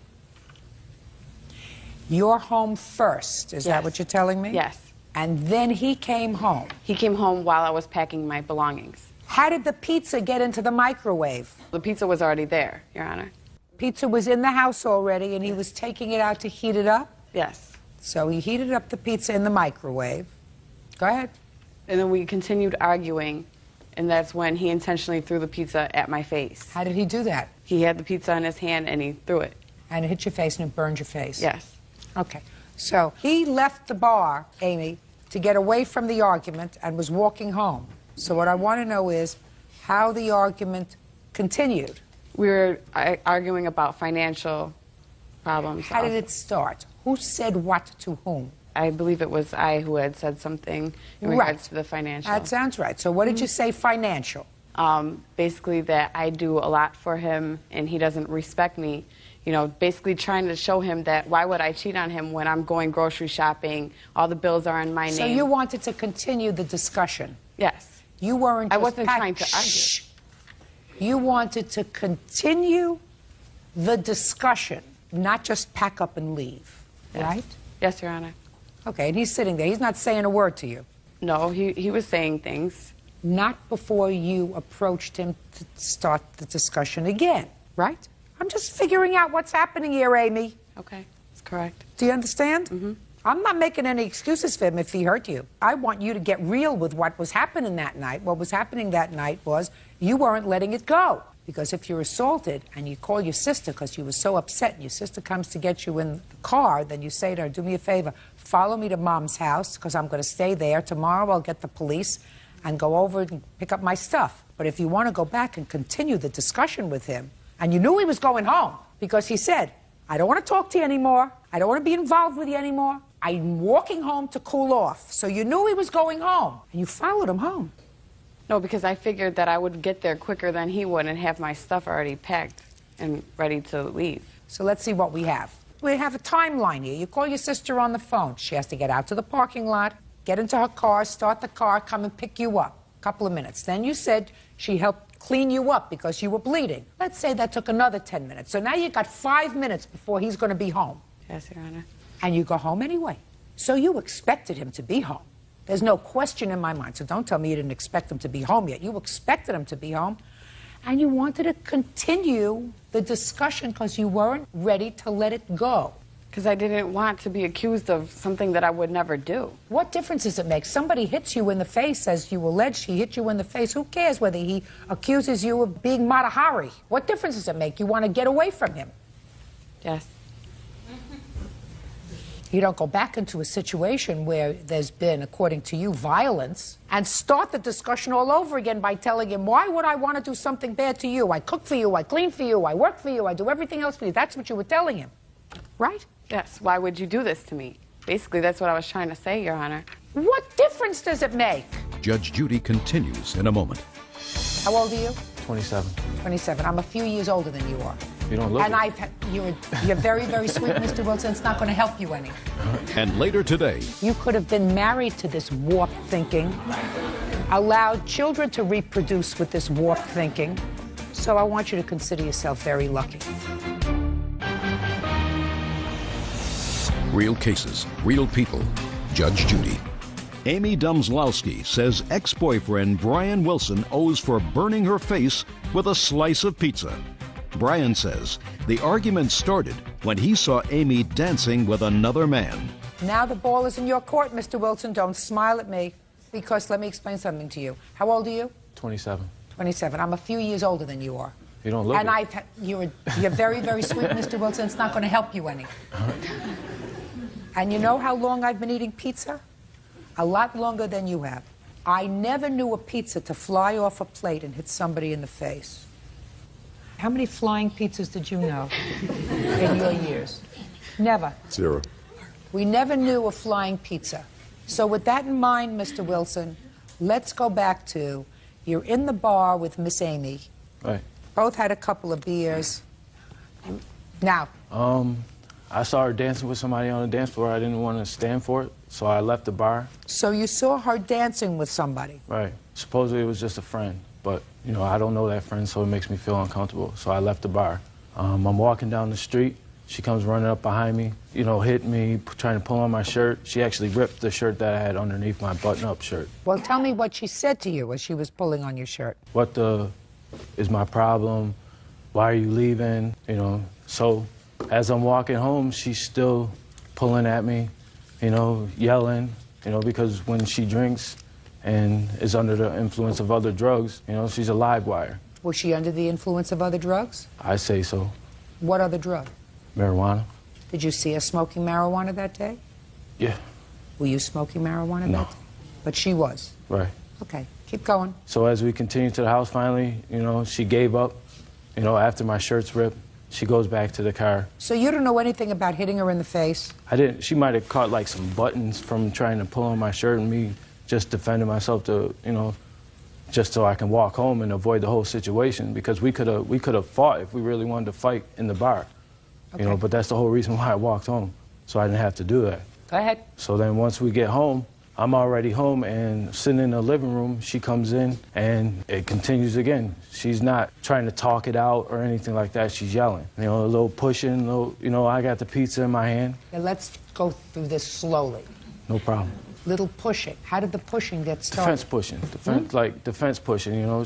You're home first, is that what you're telling me? Yes. And then he came home? He came home while I was packing my belongings. How did the pizza get into the microwave? The pizza was already there, Your Honor. Pizza was in the house already, and he was taking it out to heat it up? Yes. So he heated up the pizza in the microwave. Go ahead. And then we continued arguing, and that's when he intentionally threw the pizza at my face. How did he do that? He had the pizza in his hand, and he threw it. And it hit your face, and it burned your face? Yes. Okay. So he left the bar, Amy, to get away from the argument and was walking home. So what I want to know is how the argument continued. We were arguing about financial problems. How did it start? Who said what to whom? I believe it was I who had said something in regards to the financial. That sounds right. So what did you say financial? Basically that I do a lot for him and he doesn't respect me. You know, basically trying to show him that why would I cheat on him when I'm going grocery shopping, all the bills are in my name. So you wanted to continue the discussion? Yes. You weren't I wasn't trying to argue. Shh. You wanted to continue the discussion, not just pack up and leave, right? Yes, Your Honor. Okay, and he's sitting there. He's not saying a word to you. No, he was saying things. Not before you approached him to start the discussion again, right? I'm just figuring out what's happening here, Amy. Okay, that's correct. Do you understand? Mm-hmm. I'm not making any excuses for him if he hurt you. I want you to get real with what was happening that night. What was happening that night was you weren't letting it go. Because if you're assaulted and you call your sister because you were so upset and your sister comes to get you in the car, then you say to her, do me a favor, follow me to Mom's house because I'm going to stay there. Tomorrow I'll get the police and go over and pick up my stuff. But if you want to go back and continue the discussion with him, and you knew he was going home because he said, I don't want to talk to you anymore. I don't want to be involved with you anymore. I'm walking home to cool off. So you knew he was going home, and you followed him home. No, because I figured that I would get there quicker than he would and have my stuff already packed and ready to leave. So let's see what we have. we have a timeline here. You call your sister on the phone. She has to get out to the parking lot, get into her car, start the car, come and pick you up. A couple of minutes. Then you said she helped clean you up because you were bleeding. Let's say that took another 10 minutes. So now you got 5 minutes before he's going to be home. Yes, Your Honor. And you go home anyway. So you expected him to be home. There's no question in my mind. So don't tell me you didn't expect him to be home yet. You expected him to be home. And you wanted to continue the discussion because you weren't ready to let it go. Because I didn't want to be accused of something that I would never do. What difference does it make? Somebody hits you in the face, as you alleged he hit you in the face. Who cares whether he accuses you of being Mata Hari? What difference does it make? You want to get away from him. Yes. You don't go back into a situation where there's been, according to you, violence, and start the discussion all over again by telling him, why would I want to do something bad to you? I cook for you, I clean for you, I work for you, I do everything else for you. That's what you were telling him, right? Yes. Why would you do this to me? Basically, that's what I was trying to say, Your Honor. What difference does it make? Judge Judy continues in a moment. How old are you? 27. 27. I'm a few years older than you are. You don't look and it. You're very, very sweet, Mr. Wilson. It's not going to help you any. And later today, you could have been married to this warped thinking, allowed children to reproduce with this warped thinking. So I want you to consider yourself very lucky. Real cases, real people. Judge Judy. Amy Dumslowski says ex-boyfriend Brian Wilson owes for burning her face with a slice of pizza. Brian says the argument started when he saw Amy dancing with another man. Now the ball is in your court, Mr. Wilson. Don't smile at me, because let me explain something to you. How old are you? 27. 27. I'm a few years older than you are. You don't look and it. You're very, very sweet, Mr. Wilson. It's not going to help you any. And you know how long I've been eating pizza? A lot longer than you have. I never knew a pizza to fly off a plate and hit somebody in the face. How many flying pizzas did you know in your years? Never. 0. We never knew a flying pizza. So with that in mind, Mr. Wilson, let's go back to, you're in the bar with Miss Amy. Right. Both had a couple of beers. Now. I saw her dancing with somebody on the dance floor. I didn't want to stand for it, so I left the bar. So you saw her dancing with somebody? Right. Supposedly it was just a friend, but, you know, I don't know that friend, so it makes me feel uncomfortable. So I left the bar. I'm walking down the street. She comes running up behind me, you know, hit me, trying to pull on my shirt. She actually ripped the shirt that I had underneath my button-up shirt. Well, tell me what she said to you as she was pulling on your shirt. What the is my problem? Why are you leaving? You know, so as I'm walking home, she's still pulling at me, you know, yelling, you know, because when she drinks and is under the influence of other drugs, you know, she's a live wire. Was she under the influence of other drugs? I say so. What other drug? Marijuana. Did you see her smoking marijuana that day? Yeah. Were you smoking marijuana that day? But she was? Right. Okay, keep going. So as we continue to the house, finally, you know, she gave up, you know, after my shirt's ripped. She goes back to the car. So you don't know anything about hitting her in the face? I didn't. She might have caught like some buttons from trying to pull on my shirt and me just defending myself to, you know, just so I can walk home and avoid the whole situation, because we could have fought if we really wanted to fight in the bar. Okay. You know, but that's the whole reason why I walked home, so I didn't have to do that. Go ahead. So then once we get home, I'm already home and sitting in the living room. She comes in and it continues again. She's not trying to talk it out or anything like that. She's yelling. You know, a little pushing, you know, I got the pizza in my hand. Now let's go through this slowly. No problem. Little pushing. How did the pushing get started? Defense pushing. Like defense pushing, you know.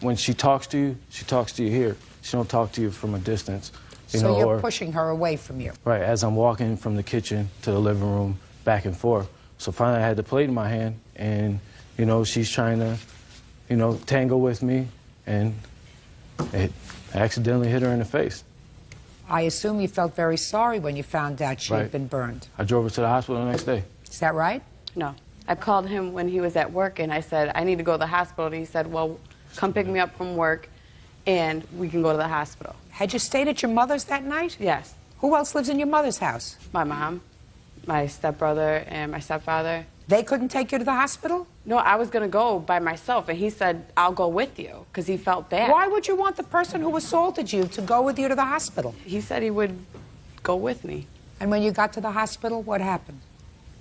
When she talks to you here. She don't talk to you from a distance. So you're pushing her away from you. Right, as I'm walking from the kitchen to the living room, back and forth. So finally I had the plate in my hand, and, you know, she's trying to, you know, tangle with me, and it accidentally hit her in the face. I assume you felt very sorry when you found out she had been burned. I drove her to the hospital the next day. Is that right? No. I called him when he was at work, and I said, I need to go to the hospital. And he said, well, come pick me up from work, and we can go to the hospital. Had you stayed at your mother's that night? Yes. Who else lives in your mother's house? My mom, my stepbrother, and my stepfather. They couldn't take you to the hospital? No, I was going to go by myself, and he said, I'll go with you, because he felt bad. Why would you want the person who assaulted you to go with you to the hospital? He said he would go with me. And when you got to the hospital, what happened?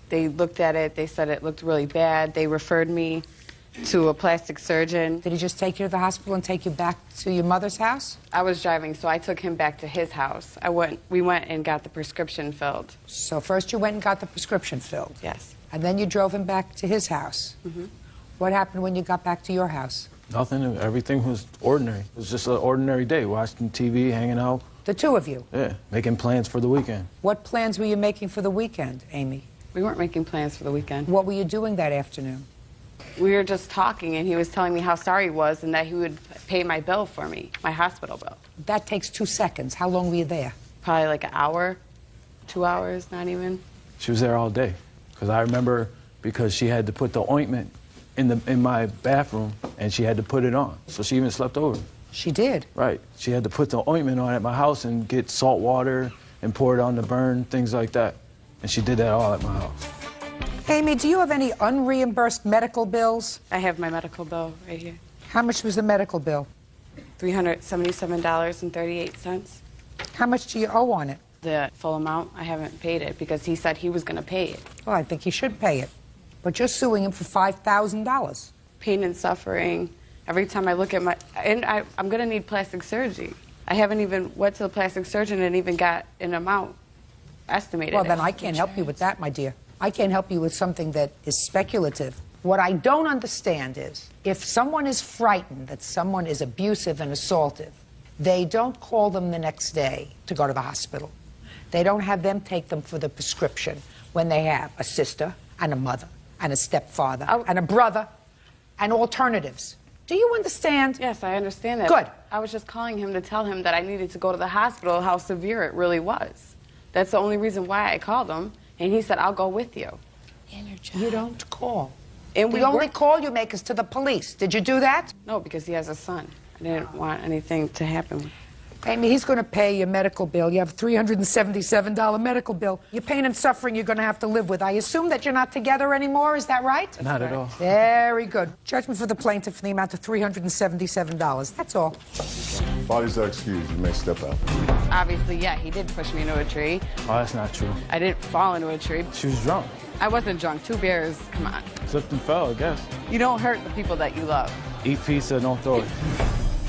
They looked at it. They said it looked really bad. They referred me to a plastic surgeon. Did he just take you to the hospital and take you back to your mother's house? I was driving, so I took him back to his house. We went and got the prescription filled. So first you went and got the prescription filled? Yes. And then you drove him back to his house? Mm-hmm. What happened when you got back to your house? Nothing. Everything was ordinary. It was just an ordinary day, watching TV, hanging out. The two of you? Yeah, making plans for the weekend. What plans were you making for the weekend, Amy? We weren't making plans for the weekend. What were you doing that afternoon? We were just talking, and he was telling me how sorry he was and that he would pay my bill for me, my hospital bill. That takes 2 seconds. How long were you there? Probably like an hour, 2 hours, not even. She was there all day. Because I remember, because she had to put the ointment in my bathroom, and she had to put it on. So she even slept over. She did? Right. She had to put the ointment on at my house and get salt water and pour it on the burn, things like that. And she did that all at my house. Amy, do you have any unreimbursed medical bills? I have my medical bill right here. How much was the medical bill? $377.38. How much do you owe on it? The full amount. I haven't paid it because he said he was going to pay it. Well, I think you should pay it. But you're suing him for $5,000. Pain and suffering. Every time I look at I'm going to need plastic surgery. I haven't even went to the plastic surgeon and even got an amount estimated. Well, then I can't help you with that, my dear. I can't help you with something that is speculative. What I don't understand is, if someone is frightened that someone is abusive and assaultive, they don't call them the next day to go to the hospital. They don't have them take them for the prescription when they have a sister and a mother and a stepfather and a brother and alternatives. Do you understand? Yes, I understand that. Good. I was just calling him to tell him that I needed to go to the hospital, how severe it really was. That's the only reason why I called him, and he said, I'll go with you. You don't call. And the only call you make is to the police. Did you do that? No, because he has a son. I didn't want anything to happen. Amy, he's going to pay your medical bill. You have a $377 medical bill. Your pain and suffering you're going to have to live with. I assume that you're not together anymore. Is that right? Not at all. Very good. Judgment for the plaintiff in the amount of $377. That's all. Bodies are excused. You may step out. Obviously, yeah, he did push me into a tree. Oh, that's not true. I didn't fall into a tree. She was drunk. I wasn't drunk. 2 beers. Come on. Slipped and fell, I guess. You don't hurt the people that you love. Eat pizza, don't throw it.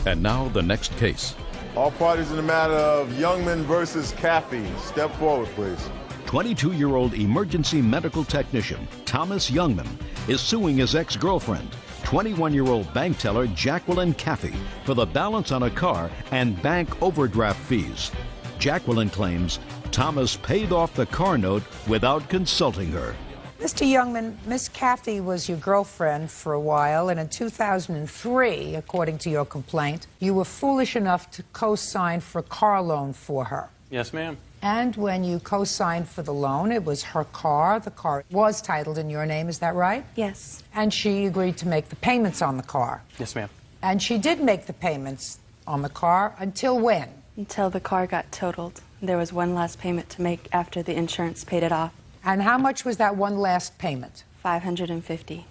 And now the next case. All parties in the matter of Youngman versus Caffey. Step forward, please. 22-year-old emergency medical technician Thomas Youngman is suing his ex-girlfriend, 21-year-old bank teller Jacqueline Caffey, for the balance on a car and bank overdraft fees. Jacqueline claims Thomas paid off the car note without consulting her. Mr. Youngman, Miss Caffey was your girlfriend for a while, and in 2003, according to your complaint, you were foolish enough to co-sign for a car loan for her. Yes, ma'am. And when you co-signed for the loan, it was her car. The car was titled in your name, is that right? Yes. And she agreed to make the payments on the car. Yes, ma'am. And she did make the payments on the car until when? Until the car got totaled. There was one last payment to make after the insurance paid it off. And how much was that one last payment? $550.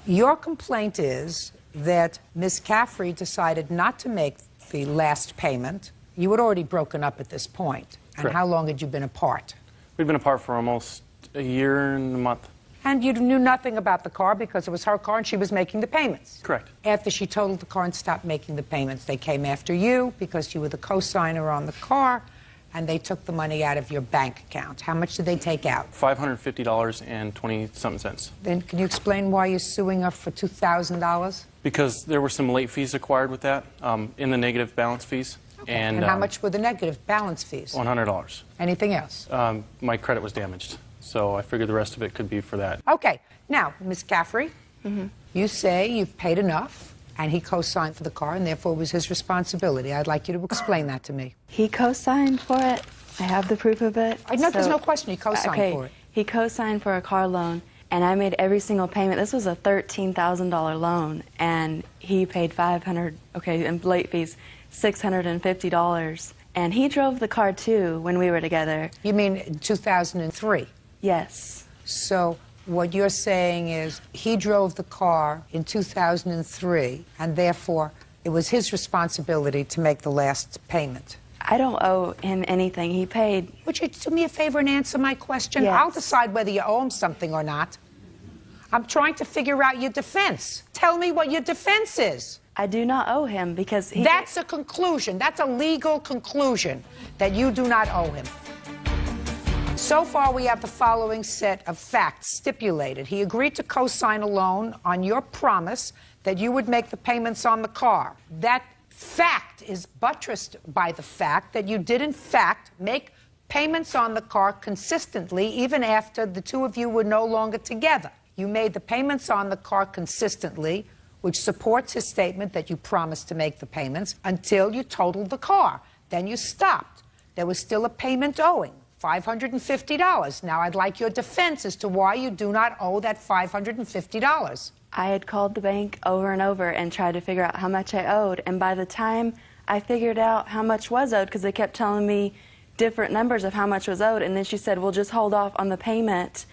Your complaint is that Miss Caffey decided not to make the last payment. You had already broken up at this point. And Correct. how long had you been apart? We'd been apart for almost a year and a month. And you knew nothing about the car because it was her car and she was making the payments. Correct. After she totaled the car and stopped making the payments, they came after you because you were the co-signer on the car, and they took the money out of your bank account. How much did they take out? $550.20-something cents. Then can you explain why you're suing her for $2,000? Because there were some late fees acquired with that, in the negative balance fees. Okay. And how much were the negative balance fees? $100. Anything else? My credit was damaged, so I figured the rest of it could be for that. Okay. Now, Ms. Caffey, you say you've paid enough, and he co-signed for the car, and therefore it was his responsibility. I'd like you to explain that to me. He co-signed for it. I have the proof of it. There's no question he co-signed for it. He co-signed for a car loan, and I made every single payment. This was a $13,000 loan, and he paid $500, and late fees, $650. And he drove the car, too, when we were together. You mean in 2003? Yes. So what you're saying is he drove the car in 2003, and therefore it was his responsibility to make the last payment. I don't owe him anything. He paid. Would you do me a favor and answer my question? Yes. I'll decide whether you owe him something or not. I'm trying to figure out your defense. Tell me what your defense is. I do not owe him because he... That's a conclusion. That's a legal conclusion, that you do not owe him. So far, we have the following set of facts stipulated. He agreed to co-sign a loan on your promise that you would make the payments on the car. That fact is buttressed by the fact that you did, in fact, make payments on the car consistently, even after the two of you were no longer together. You made the payments on the car consistently, which supports his statement that you promised to make the payments until you totaled the car. Then you stopped. There was still a payment owing, $550. Now, I'd like your defense as to why you do not owe that $550. I had called the bank over and over and tried to figure out how much I owed, and by the time I figured out how much was owed, because they kept telling me different numbers of how much was owed, and then she said, we'll just hold off on the payment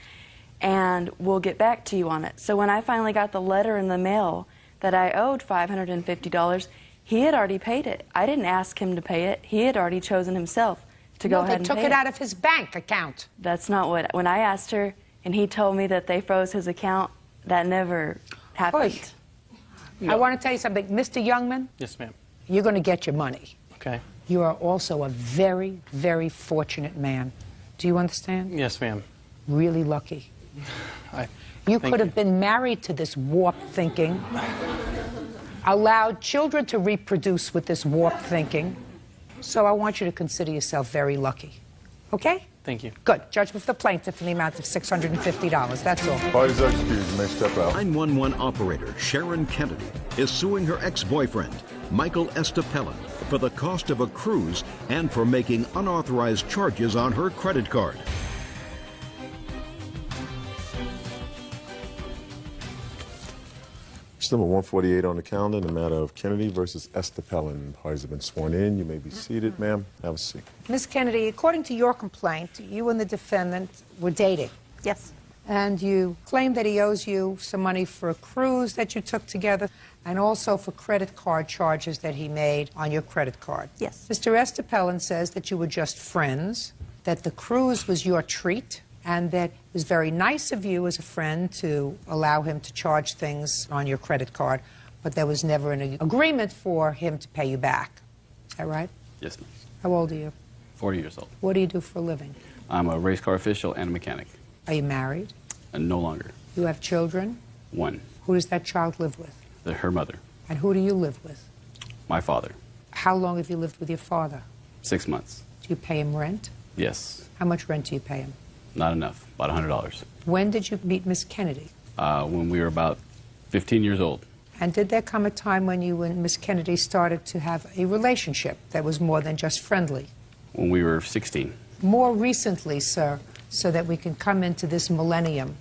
and we'll get back to you on it. So when I finally got the letter in the mail that I owed $550, he had already paid it. I didn't ask him to pay it. He had already chosen himself to go ahead and pay it. They took it out of his bank account. That's not what... When I asked her and he told me that they froze his account, that never happened. No. I want to tell you something. Mr. Youngman? Yes, ma'am. You're going to get your money. Okay. You are also a very, very fortunate man. Do you understand? Yes, ma'am. Really lucky. You could have been married to this warped thinking, allowed children to reproduce with this warped thinking. So I want you to consider yourself very lucky. Okay? Thank you. Good. Judgment for the plaintiff in the amount of $650. That's all. Parties are excused. You may step out. 911 operator Sharon Kennedy is suing her ex-boyfriend, Michael Estepellin, for the cost of a cruise and for making unauthorized charges on her credit card. Case number 148 on the calendar in the matter of Kennedy versus Estepellin. Parties have been sworn in. You may be seated, ma'am. Have a seat. Ms. Kennedy, according to your complaint, you and the defendant were dating. Yes. And you claim that he owes you some money for a cruise that you took together and also for credit card charges that he made on your credit card. Yes. Mr. Estepellin says that you were just friends, that the cruise was your treat, and that it was very nice of you as a friend to allow him to charge things on your credit card, but there was never an agreement for him to pay you back. Is that right? Yes, ma'am. How old are you? 40 years old. What do you do for a living? I'm a race car official and a mechanic. Are you married? No longer. You have children? One. Who does that child live with? Her mother. And who do you live with? My father. How long have you lived with your father? 6 months. Do you pay him rent? Yes. How much rent do you pay him? Not enough. About $100. When did you meet Miss Kennedy? When we were about 15 years old. And did there come a time when you and Miss Kennedy started to have a relationship that was more than just friendly? When we were 16. More recently, sir, so that we can come into this millennium.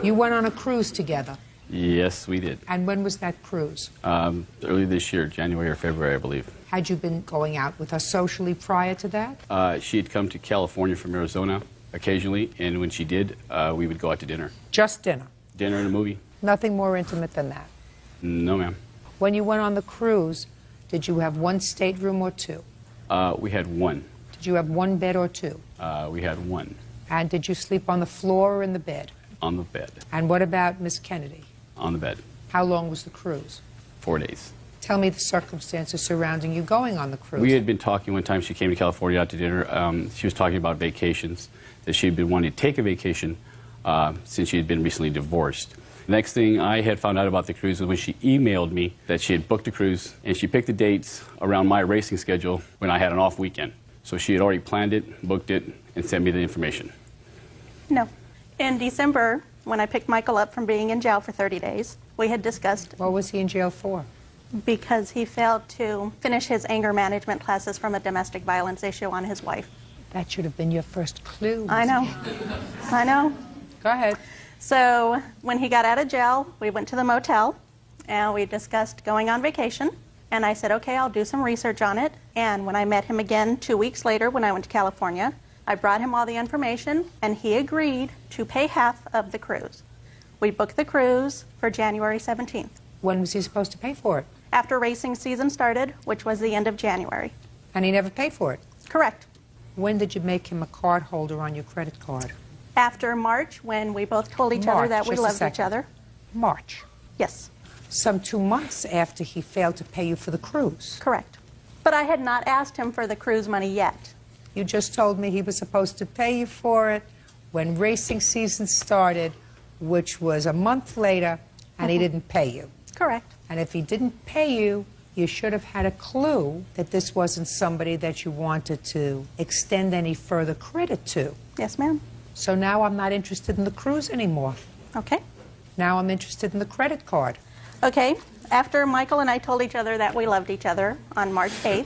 You went on a cruise together. Yes, we did. And when was that cruise? Early this year, January or February, I believe. Had you been going out with her socially prior to that? She had come to California from Arizona occasionally, and when she did, we would go out to dinner. Just dinner? Dinner and a movie. Nothing more intimate than that? No, ma'am. When you went on the cruise, did you have one stateroom or two? We had one. Did you have one bed or two? We had one. And did you sleep on the floor or in the bed? On the bed. And what about Miss Kennedy? On the bed. How long was the cruise? 4 days. Tell me the circumstances surrounding you going on the cruise. We had been talking one time. She came to California out to dinner. She was talking about vacations, that she had been wanting to take a vacation since she had been recently divorced. The next thing I had found out about the cruise was when she emailed me that she had booked a cruise, and she picked the dates around my racing schedule when I had an off weekend. So she had already planned it, booked it, and sent me the information. No. In December, when I picked Michael up from being in jail for 30 days, we had discussed... What was he in jail for? Because he failed to finish his anger management classes from a domestic violence issue on his wife. That should have been your first clue. I know. I know. Go ahead. So when he got out of jail, we went to the motel, and we discussed going on vacation. And I said, okay, I'll do some research on it. And when I met him again 2 weeks later when I went to California, I brought him all the information, and he agreed to pay half of the cruise. We booked the cruise for January 17th. When was he supposed to pay for it? after racing season started, which was the end of January. And he never paid for it? Correct. When did you make him a card holder on your credit card? After March, when we both told each other that we loved each other. March? Yes. Some 2 months after he failed to pay you for the cruise? Correct. But I had not asked him for the cruise money yet. You just told me he was supposed to pay you for it when racing season started, which was a month later, and he didn't pay you. Correct. And if he didn't pay you, you should have had a clue that this wasn't somebody that you wanted to extend any further credit to. Yes, ma'am. So now I'm not interested in the cruise anymore. Okay. Now I'm interested in the credit card. Okay. After Michael and I told each other that we loved each other on March 8th,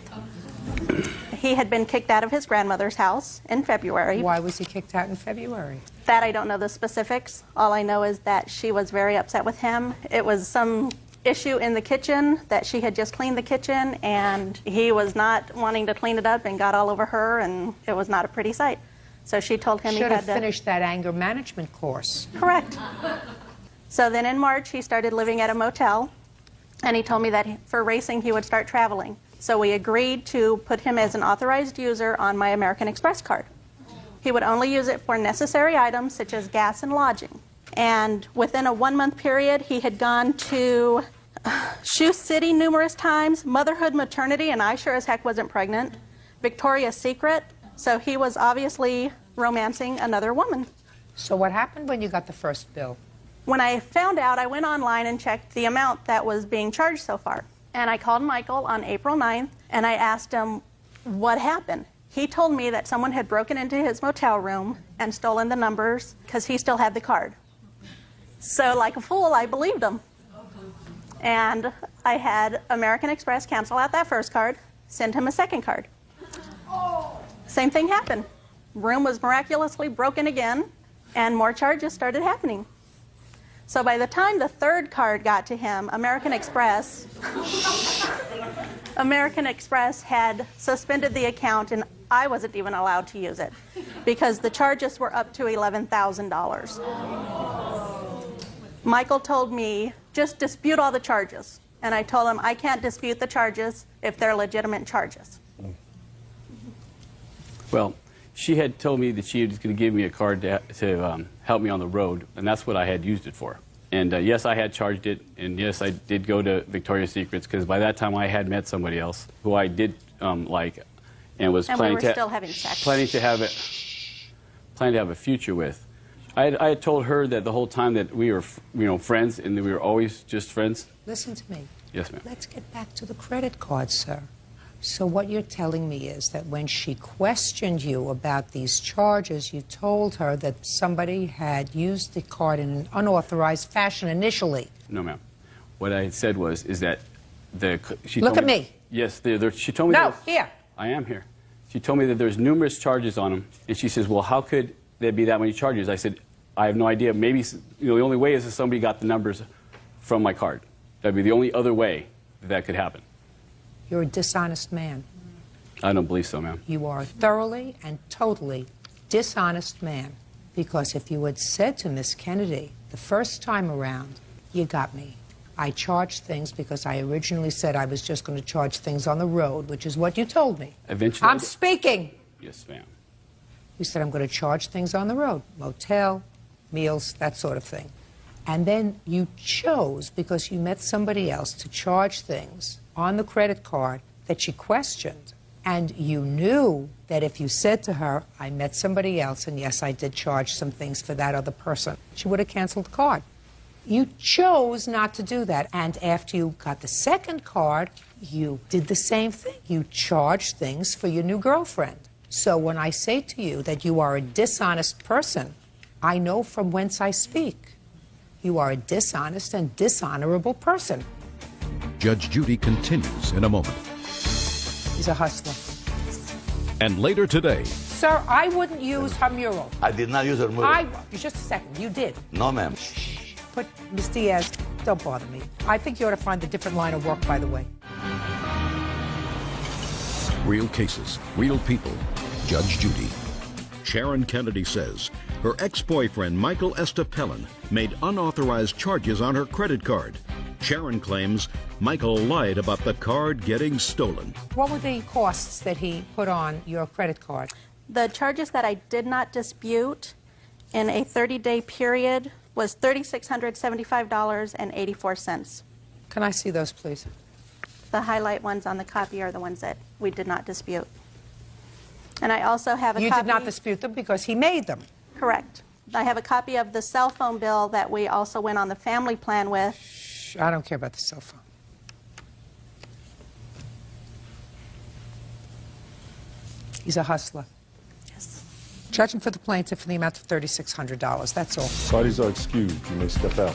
he had been kicked out of his grandmother's house in February. Why was he kicked out in February? That I don't know the specifics. All I know is that she was very upset with him. It was some issue in the kitchen, that she had just cleaned the kitchen and he was not wanting to clean it up and got all over her, and it was not a pretty sight. So she told him he had to finished that anger management course. Correct. So then in March he started living at a motel, and he told me that for racing he would start traveling. So we agreed to put him as an authorized user on my American Express card. He would only use it for necessary items such as gas and lodging. And within a 1-month period, he had gone to Shoe City numerous times, Motherhood Maternity, and I sure as heck wasn't pregnant, Victoria's Secret. So he was obviously romancing another woman. So what happened when you got the first bill? When I found out, I went online and checked the amount that was being charged so far. And I called Michael on April 9th, and I asked him what happened. He told me that someone had broken into his motel room and stolen the numbers because he still had the card. So like a fool, I believed him. And I had American Express cancel out that first card, send him a second card. Same thing happened. Room was miraculously broken again, and more charges started happening. So by the time the third card got to him, American Express had suspended the account, and I wasn't even allowed to use it because the charges were up to $11,000. Michael told me, just dispute all the charges. And I told him, I can't dispute the charges if they're legitimate charges. Well, she had told me that she was going to give me a card to help me on the road, and that's what I had used it for. And yes, I had charged it, and yes, I did go to Victoria's Secrets, because by that time I had met somebody else who I did like, and was planning we were still having sex. planning to have a future with. I had told her that the whole time that we were, friends, and that we were always just friends. Listen to me. Yes, ma'am. Let's get back to the credit card, sir. So what you're telling me is that when she questioned you about these charges, you told her that somebody had used the card in an unauthorized fashion initially. No, ma'am. What I said is that she Look told at me. Yes, she told me. No, here. I am here. She told me that there's numerous charges on him, and she says, well, how could there be that many charges? I said, I have no idea. Maybe the only way is if somebody got the numbers from my card. That'd be the only other way that could happen. You're a dishonest man. I don't believe so, ma'am. You are a thoroughly and totally dishonest man. Because if you had said to Miss Kennedy the first time around, you got me. I charged things because I originally said I was just going to charge things on the road, which is what you told me. Eventually. I'm speaking. Yes, ma'am. You said I'm going to charge things on the road, motel, meals, that sort of thing. And then you chose, because you met somebody else, to charge things on the credit card that she questioned. And you knew that if you said to her, I met somebody else, and yes, I did charge some things for that other person, she would have canceled the card. You chose not to do that. And after you got the second card, you did the same thing. You charged things for your new girlfriend. So when I say to you that you are a dishonest person, I know from whence I speak. You are a dishonest and dishonorable person. Judge Judy continues in a moment. He's a hustler. And later today. Sir, I wouldn't use her mural. I did not use her mural. Just a second. You did. No, ma'am. But, Ms. Diaz, don't bother me. I think you ought to find a different line of work, by the way. Real cases, real people. Judge Judy. Sharon Kennedy says her ex-boyfriend, Michael Estepellin, made unauthorized charges on her credit card. Sharon claims Michael lied about the card getting stolen. What were the costs that he put on your credit card? The charges that I did not dispute in a 30-day period was $3,675.84. Can I see those, please? The highlight ones on the copy are the ones that we did not dispute. And I also have a copy... You did not dispute them because he made them. Correct. I have a copy of the cell phone bill that we also went on the family plan with. Shh, I don't care about the cell phone. He's a hustler. Yes. Judge him for the plaintiff for the amount of $3,600. That's all. Parties are excused. You may step out.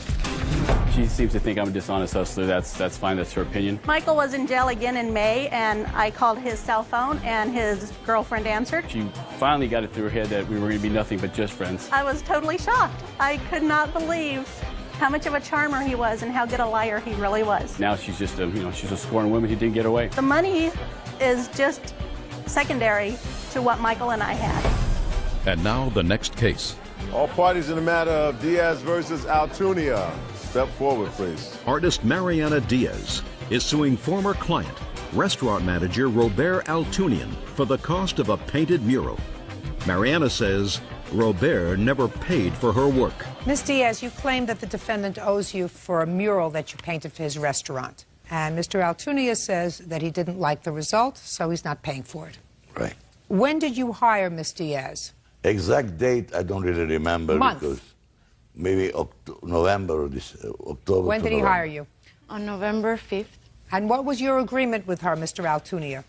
She seems to think I'm a dishonest hustler. That's fine. That's her opinion. Michael was in jail again in May, and I called his cell phone, and his girlfriend answered. She finally got it through her head that we were going to be nothing but just friends. I was totally shocked. I could not believe how much of a charmer he was and how good a liar he really was. Now she's just she's a scorned woman who didn't get away. The money is just secondary to what Michael and I had. And now the next case. All parties in the matter of Diaz versus Altunia. Step forward, please. Artist Mariana Diaz is suing former client, restaurant manager Robert Altunian, for the cost of a painted mural. Mariana says Robert never paid for her work. Ms. Diaz, you claim that the defendant owes you for a mural that you painted for his restaurant. And Mr. Altunia says that he didn't like the result, so he's not paying for it. Right. When did you hire Ms. Diaz? Exact date, I don't really remember. Month. Because maybe November or October. When did he hire you? On November 5th. And what was your agreement with her, Mr. Altunia?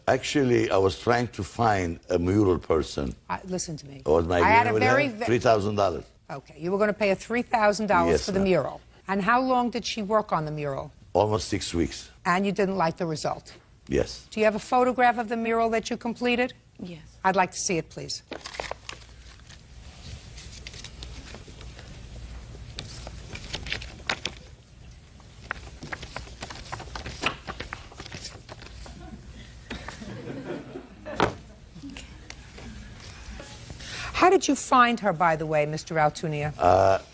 Actually, I was trying to find a mural person. Listen to me. Was my I had a agreement very... with her? $3,000. Okay, you were going to pay her $3,000 Yes, for the ma'am. mural. And how long did she work on the mural? Almost 6 weeks. And you didn't like the result? Yes. Do you have a photograph of the mural that you completed? Yes. I'd like to see it, please. How did you find her, by the way, Mr. Altunia?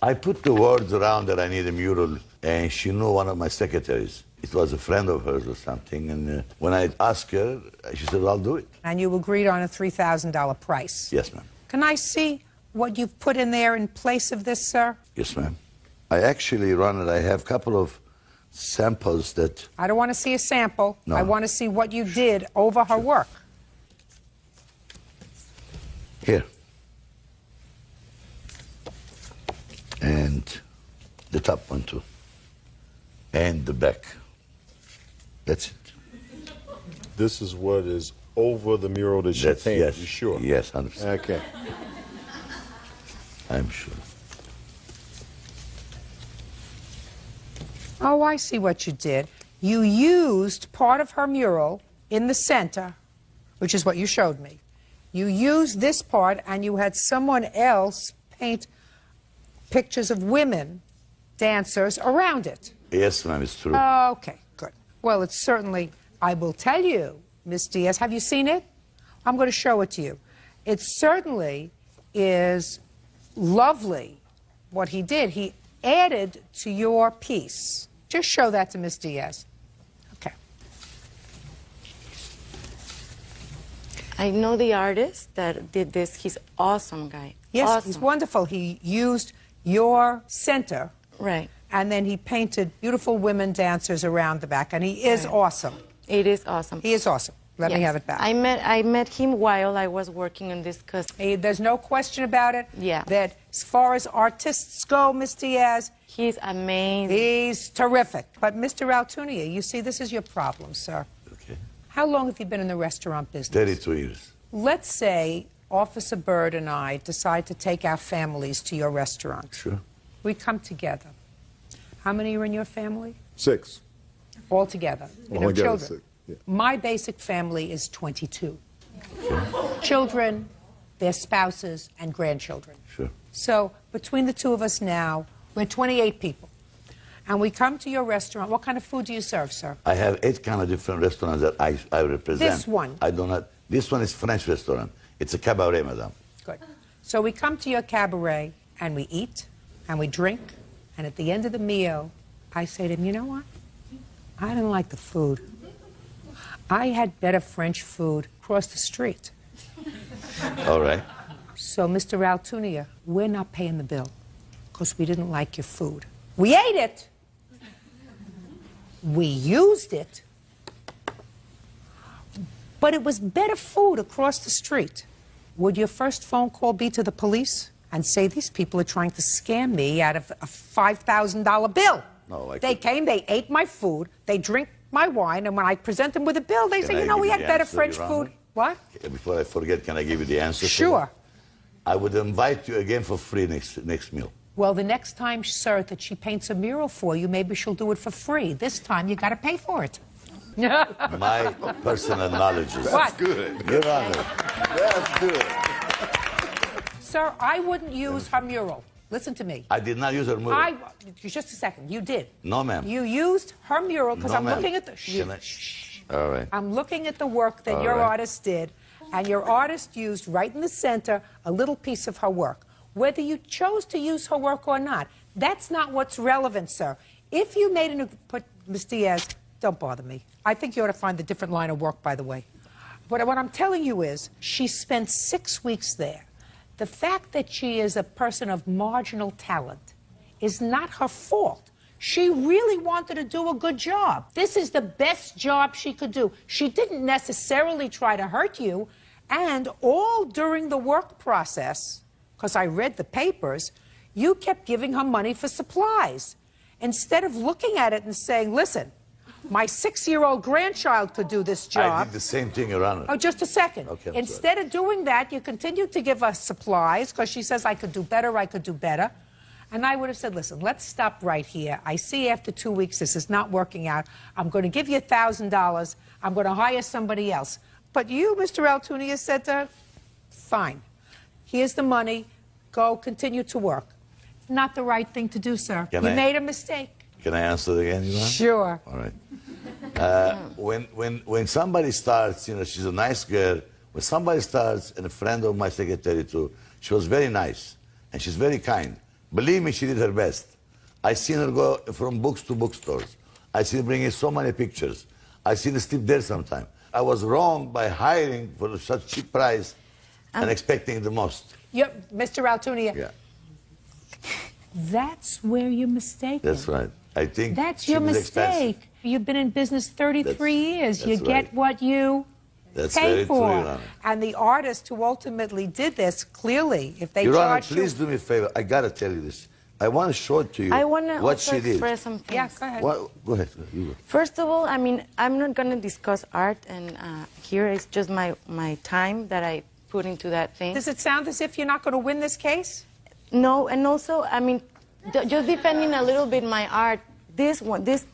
I put the words around that I need a mural, and she knew one of my secretaries. It was a friend of hers or something, and when I asked her, she said, I'll do it. And you agreed on a $3,000 price? Yes, ma'am. Can I see what you've put in there in place of this, sir? Yes, ma'am. I actually run it. I have a couple of samples that... I don't want to see a sample. No. I want to see what you did over her work. Here. And the top one, too. And the back. That's it. This is what is over the mural that she painted. Yes. You sure? Yes, 100%. Okay. I'm sure. Oh, I see what you did. You used part of her mural in the center, which is what you showed me. You used this part, and you had someone else paint pictures of women, dancers, around it. Yes, ma'am, it's true. Okay, good. Well, it's certainly, I will tell you, Miss Diaz, have you seen it? I'm going to show it to you. It certainly is lovely what he did. He added to your piece. Just show that to Miss Diaz. Okay. I know the artist that did this. He's awesome guy. Yes, awesome. he's wonderful. He used your center. Right. And then he painted beautiful women dancers around the back, and he is awesome. It is awesome. He is awesome. Let me have it back. I met him while I was working on this cause. There's no question about it. Yeah. That as far as artists go, Miss Diaz, he's amazing. He's terrific. But Mr. Altunia, you see, this is your problem, sir. Okay. How long have you been in the restaurant business? 32 years. Let's say Officer Byrd and I decide to take our families to your restaurant. Sure. We come together. How many are in your family? 6. All together. You know, All together, children. 6. Yeah. My basic family is 22. Children, their spouses, and grandchildren. Sure. So between the two of us now, we're 28 people. And we come to your restaurant. What kind of food do you serve, sir? I have 8 kind of different restaurants that I represent. This one? I do not. This one is French restaurant. It's a cabaret, madame. Good. So we come to your cabaret, and we eat, and we drink, and at the end of the meal, I say to him, you know what? I didn't like the food. I had better French food across the street. All right. So, Mr. Altunia, we're not paying the bill because we didn't like your food. We ate it. We used it. But it was better food across the street. Would your first phone call be to the police and say, these people are trying to scam me out of a $5,000 bill? No, They came, they ate my food, they drink my wine, and when I present them with a bill, they say, you know, we had better French food. What? Before I forget, can I give you the answer? Sure. I would invite you again for free next meal. Well, the next time, sir, that she paints a mural for you, maybe she'll do it for free. This time, you got to pay for it. My personal knowledge is... What? Good. Your Honor. That's good. Sir, I wouldn't use her mural. Listen to me. I did not use her mural. Just a second. You did. No, ma'am. You used her mural because No, I'm ma'am. looking at the... All right. I'm looking at the work that All your right. artist did, and your artist used right in the center a little piece of her work. Whether you chose to use her work or not, that's not what's relevant, sir. If you made an... Ms. Diaz, don't bother me. I think you ought to find a different line of work, by the way. But what I'm telling you is, she spent 6 weeks there. The fact that she is a person of marginal talent is not her fault. She really wanted to do a good job. This is the best job she could do. She didn't necessarily try to hurt you, and all during the work process, because I read the papers, you kept giving her money for supplies. Instead of looking at it and saying, listen, my 6-year-old grandchild could do this job. I did the same thing, Your Honor. Oh, just a second. Okay, I'm Instead of doing that, you continued to give us supplies because she says, I could do better, I could do better. And I would have said, listen, let's stop right here. I see after 2 weeks this is not working out. I'm going to give you $1,000. I'm going to hire somebody else. But you, Mr. Altunia, said to her, fine. Here's the money. Go continue to work. Not the right thing to do, sir. You made a mistake. Can I answer it again, Your Honor? Sure. All right. When somebody starts, you know, she's a nice girl. When somebody starts, and a friend of my secretary too, she was very nice, and she's very kind. Believe me, she did her best. I seen her go from books to bookstores. I seen her bringing so many pictures. I seen her sleep there sometime. I was wrong by hiring for such cheap price and expecting the most. Mr. Altunia. Yeah. That's where you're mistaken. That's right. I think that's she your was mistake. expensive. You've been in business 33 years. You that's get right. what you That's pay very for. true, Your Honor. And the artist who ultimately did this, clearly, if they Your Honor, charge please do me a favor. I gotta tell you this. I want to show it to you. I want to what also she did. express something. Yeah, go ahead. Go ahead. You go. First of all, I mean, I'm not going to discuss art, and here is just my time that I put into that thing. Does it sound as if you're not going to win this case? No, and also, I mean, just defending a little bit my art, this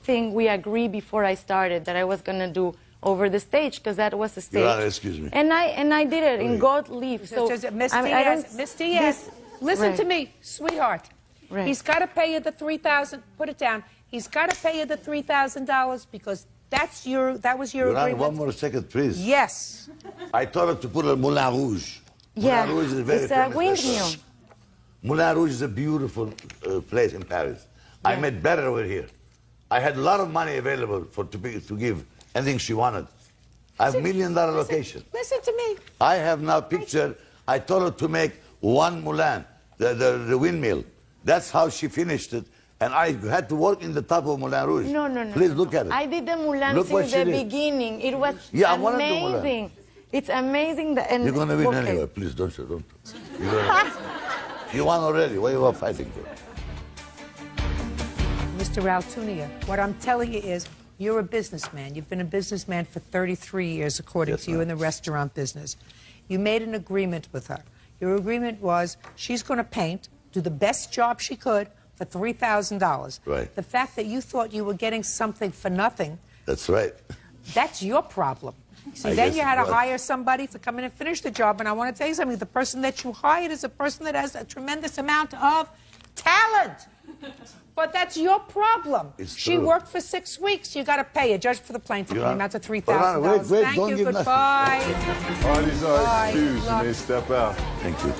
thing we agreed before I started that I was going to do over the stage, because that was the stage. Your Honor, excuse me. And I did it in God leave. So Miss I mean, I Diaz, don't- Miss Diaz, listen right. to me, sweetheart. Right. He's got to pay you the $3,000. Put it down. He's got to pay you the $3,000 because that was your Your Honor, agreement. one more second, please. Yes. I told her to put a Moulin Rouge. Yeah, Moulin Rouge is a very it's a famous windmill. restaurant. Moulin Rouge is a beautiful place in Paris. I met better over here. I had a lot of money available to give anything she wanted. I have $1 million location. Listen to me. I have now picture. I told her to make one Moulin, the windmill. That's how she finished it. And I had to work in the top of Moulin Rouge. No. Please look at it. I did the Moulin Look what since she the did. beginning. It was Yeah, I wanna do Moulin. amazing. It's amazing. And You're going to win okay. anyway. Please, don't. You won already. What are you fighting for? Mr. Altunia, what I'm telling you is you're a businessman. You've been a businessman for 33 years, according to you, in the restaurant business. You made an agreement with her. Your agreement was she's going to paint, do the best job she could for $3,000. Right. The fact that you thought you were getting something for nothing, That's right. that's your problem. See, I then guess you it had to was. hire somebody to come in and finish the job. And I want to tell you something. The person that you hired is a person that has a tremendous amount of talent. But that's your problem. It's She true. worked for 6 weeks. You got to pay her. Judge for the plaintiff. Your The Honor- amount of Your Honor, wait, $3,000. wait, Thank don't you. give nothing. Goodbye. Parties are Bye. excused. You Luck. may step out. Thank you.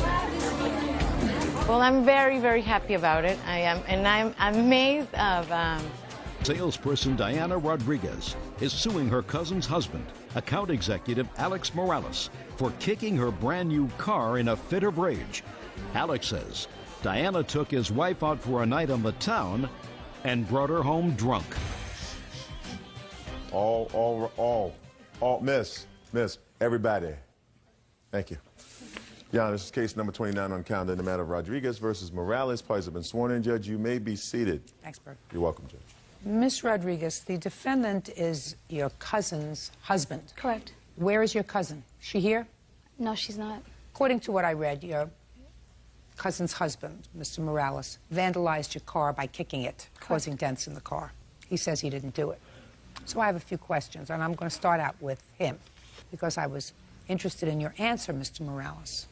Well, I'm very, very happy about it. I am, and I'm amazed of Salesperson Diana Rodriguez is suing her cousin's husband, account executive Alex Morales, for kicking her brand new car in a fit of rage. Alex says Diana took his wife out for a night on the town and brought her home drunk. Miss, everybody. Thank you. Your Honor, this is case number 29 on calendar in the matter of Rodriguez versus Morales. Parties have been sworn in. Judge, you may be seated. Thanks, Bert. You're welcome, Judge. Miss Rodriguez, the defendant is your cousin's husband. Correct. Where is your cousin? She here? No, she's not. According to what I read, your cousin's husband, Mr. Morales, vandalized your car by kicking it, causing dents in the car. He says he didn't do it. So I have a few questions, and I'm going to start out with him, because I was interested in your answer, Mr. Morales.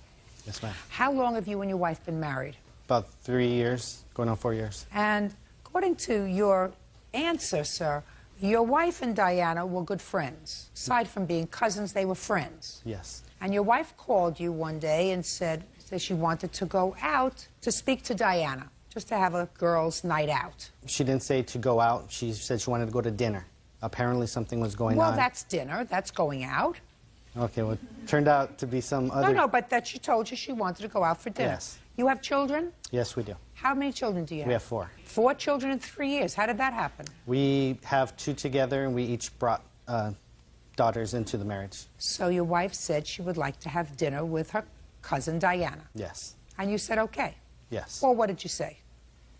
Yes, ma'am. How long have you and your wife been married? About 3 years, going on 4 years. And according to your answer, sir, your wife and Diana were good friends. Aside from being cousins, they were friends. Yes. And your wife called you one day and said that she wanted to go out to speak to Diana, just to have a girls' night out. She didn't say to go out. She said she wanted to go to dinner. Apparently something was going on. Well, that's dinner. That's going out. Okay, well, it turned out to be some other... No, but that she told you she wanted to go out for dinner. Yes. You have children? Yes, we do. How many children do you have? We have 4. 4 children in 3 years. How did that happen? We have 2 together, and we each brought daughters into the marriage. So your wife said she would like to have dinner with her cousin Diana. Yes. And you said okay. Yes. Well, what did you say?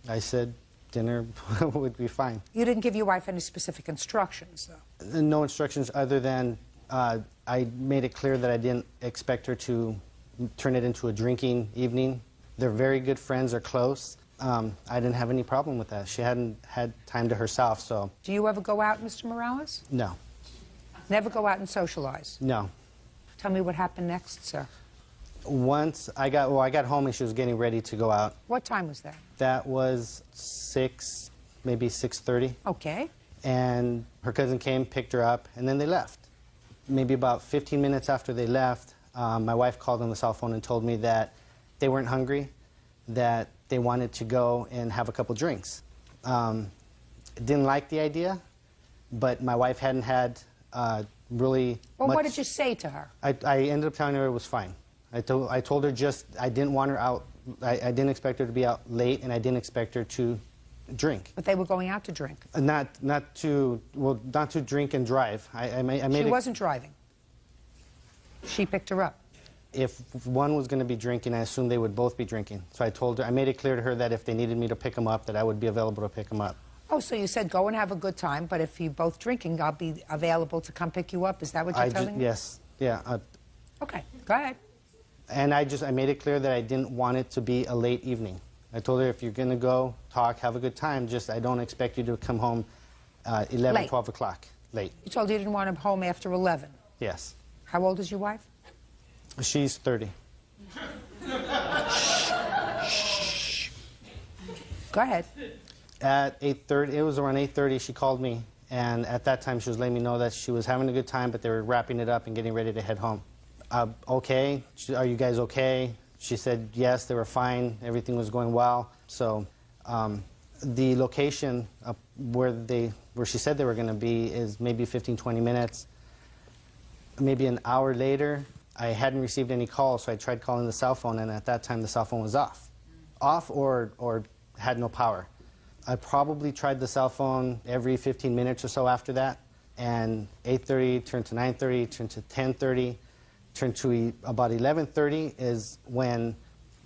I said dinner would be fine. You didn't give your wife any specific instructions, though? No instructions other than I made it clear that I didn't expect her to turn it into a drinking evening. They're very good friends, they're close. I didn't have any problem with that. She hadn't had time to herself, so... Do you ever go out, Mr. Morales? No. Never go out and socialize? No. Tell me what happened next, sir. Once I got home and she was getting ready to go out. What time was that? That was 6, maybe 6:30. Okay. And her cousin came, picked her up, and then they left. Maybe about 15 minutes after they left, my wife called on the cell phone and told me that they weren't hungry, that they wanted to go and have a couple drinks. Didn't like the idea, but my wife hadn't had really Well, much... what did you say to her? I ended up telling her it was fine. I told her just I didn't want her out. I didn't expect her to be out late, and I didn't expect her to drink. But they were going out to drink. Not to drink and drive. I made She it, wasn't driving. She picked her up. If one was going to be drinking, I assumed they would both be drinking. So I told her, I made it clear to her that if they needed me to pick them up, that I would be available to pick them up. Oh, so you said go and have a good time, but if you're both drinking, I'll be available to come pick you up. Is that what you're telling me? Yes. Yeah. Okay, go ahead. And I made it clear that I didn't want it to be a late evening. I told her, if you're going to go, talk, have a good time, just I don't expect you to come home 11, Late. 12 o'clock. Late. You told her you didn't want him home after 11. Yes. How old is your wife? She's 30. Go ahead. At 8:30, it was around 8:30, she called me, and at that time she was letting me know that she was having a good time, but they were wrapping it up and getting ready to head home. Okay, are you guys okay? She said yes, they were fine, everything was going well. So the location where she said they were going to be is maybe 15, 20 minutes. Maybe an hour later, I hadn't received any calls, so I tried calling the cell phone, and at that time the cell phone was off. Off or had no power. I probably tried the cell phone every 15 minutes or so after that, and 8:30 turned to 9:30, turned to 10:30, turned to about 11:30 is when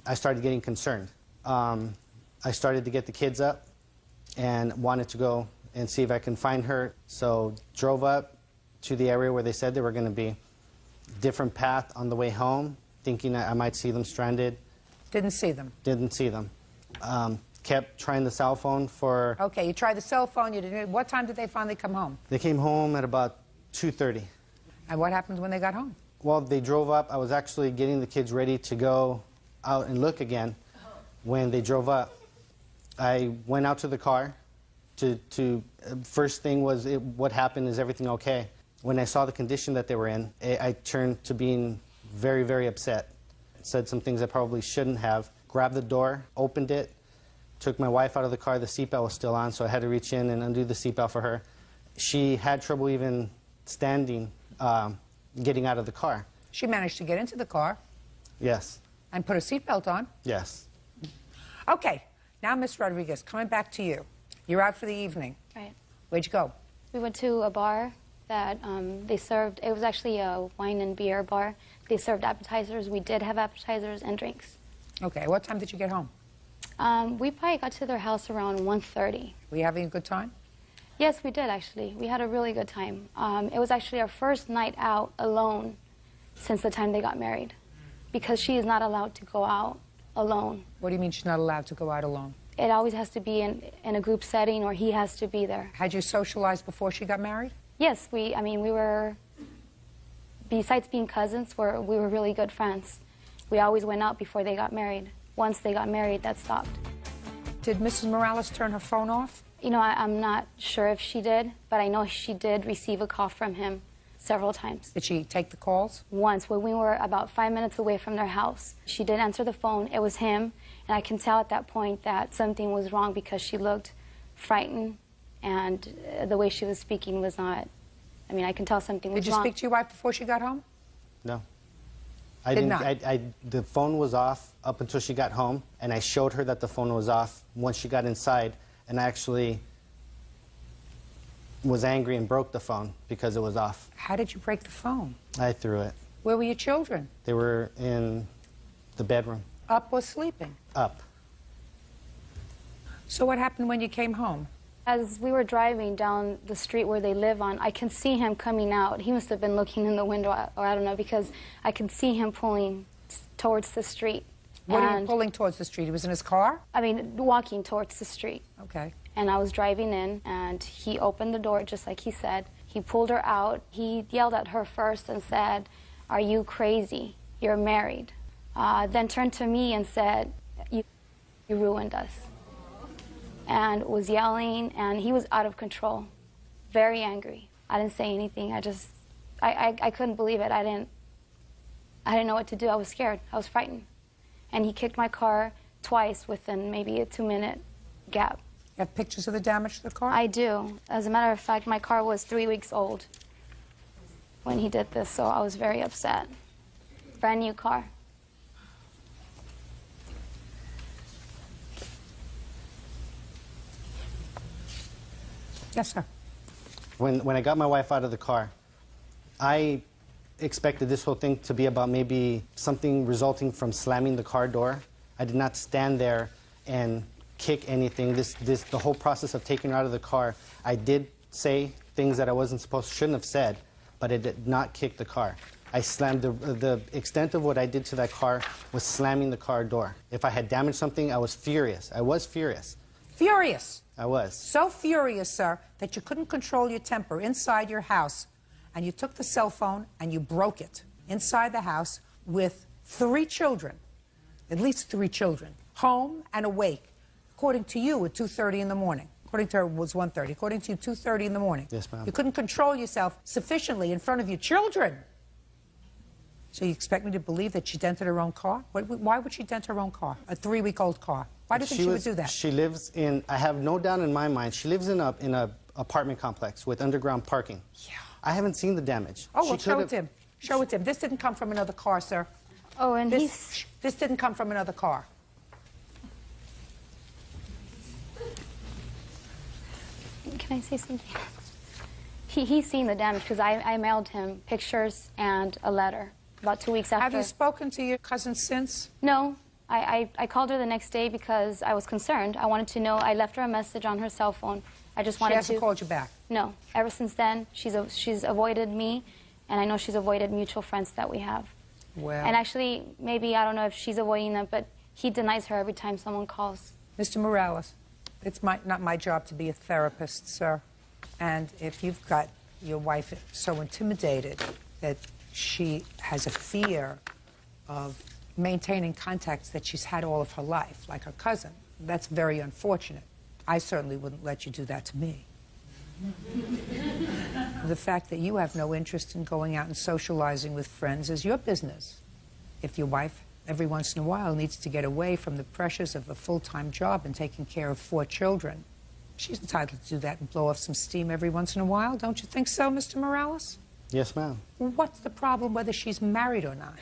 I started getting concerned. I started to get the kids up and wanted to go and see if I can find her, so drove up to the area where they said they were going to be. Different path on the way home, thinking I might see them stranded. Didn't see them? Didn't see them. Kept trying the cell phone for... Okay, you tried the cell phone. You didn't. What time did they finally come home? They came home at about 2:30. And what happened when they got home? Well, they drove up. I was actually getting the kids ready to go out and look again when they drove up. I went out to the car first thing was, what happened, is everything okay? When I saw the condition that they were in, I turned to being very, very upset. Said some things I probably shouldn't have. Grabbed the door, opened it, took my wife out of the car. The seatbelt was still on, so I had to reach in and undo the seatbelt for her. She had trouble even standing, getting out of the car. She managed to get into the car. Yes. And put a seatbelt on. Yes. Okay, now Miss Rodriguez, coming back to you. You're out for the evening. Right. Where'd you go? We went to a bar that they served, it was actually a wine and beer bar. They served appetizers. We did have appetizers and drinks. Okay, what time did you get home? We probably got to their house around 1:30. Were you having a good time? Yes, we did actually. We had a really good time. It was actually our first night out alone since the time they got married, because she is not allowed to go out alone. What do you mean she's not allowed to go out alone? It always has to be in a group setting, or he has to be there. Had you socialized before she got married? Yes, we were, besides being cousins, we were really good friends. We always went out before they got married. Once they got married, that stopped. Did Mrs. Morales turn her phone off? You know, I'm not sure if she did, but I know she did receive a call from him several times. Did she take the calls? Once, when we were about 5 minutes away from their house. She did answer the phone. It was him, and I can tell at that point that something was wrong because she looked frightened, and the way she was speaking was not, I mean, I can tell something was wrong. Did you speak to your wife before she got home? No. The phone was off up until she got home, and I showed her that the phone was off once she got inside, and I actually was angry and broke the phone because it was off. How did you break the phone? I threw it. Where were your children? They were in the bedroom. Up or sleeping? Up. So what happened when you came home? As we were driving down the street where they live on, I can see him coming out. He must have been looking in the window, or I don't know, because I can see him pulling towards the street. What are you pulling towards the street? He was in his car? I mean, walking towards the street. Okay. And I was driving in, and he opened the door just like he said. He pulled her out. He yelled at her first and said, "Are you crazy? You're married." Then turned to me and said, you ruined us. And was yelling, and he was out of control, very angry. I didn't say anything. I couldn't believe it. I didn't know what to do. I was scared. I was frightened. And he kicked my car twice within maybe a 2-minute gap. You have pictures of the damage to the car? I do. As a matter of fact, my car was 3 weeks old when he did this, so I was very upset. Brand new car. Yes, sir. When I got my wife out of the car, I expected this whole thing to be about maybe something resulting from slamming the car door. I did not stand there and kick anything. The whole process of taking her out of the car, I did say things that I shouldn't have said, but I did not kick the car. I slammed the extent of what I did to that car was slamming the car door. If I had damaged something, I was furious. I was furious. Furious? I was. So furious, sir, that you couldn't control your temper inside your house, and you took the cell phone and you broke it inside the house with 3 children, at least 3 children, home and awake, according to you at 2:30 in the morning. According to her, it was 1:30. According to you, 2:30 in the morning. Yes, ma'am. You couldn't control yourself sufficiently in front of your children. So you expect me to believe that she dented her own car? Why would she dent her own car, a 3-week-old car? Why do you think she would do that? She lives in, I have no doubt in my mind, she lives in a apartment complex with underground parking. Yeah. I haven't seen the damage. Oh, well, show it to him. Show it to him. This didn't come from another car, sir. Oh, and this didn't come from another car. Can I say something? He's seen the damage because I mailed him pictures and a letter about 2 weeks after. Have you spoken to your cousin since? No. I called her the next day because I was concerned. I wanted to know. I left her a message on her cell phone. I just wanted to... She hasn't called you back? No. Ever since then, she's avoided me, and I know she's avoided mutual friends that we have. Well... And actually, maybe, I don't know if she's avoiding them, but he denies her every time someone calls. Mr. Morales, it's not my job to be a therapist, sir. And if you've got your wife so intimidated that she has a fear of maintaining contacts that she's had all of her life, like her cousin, that's very unfortunate. I certainly wouldn't let you do that to me. The fact that you have no interest in going out and socializing with friends is your business. If your wife every once in a while needs to get away from the pressures of a full-time job and taking care of 4 children. She's entitled to do that and blow off some steam every once in a while. Don't you think so, Mr. Morales? Yes, ma'am. What's the problem whether she's married or not?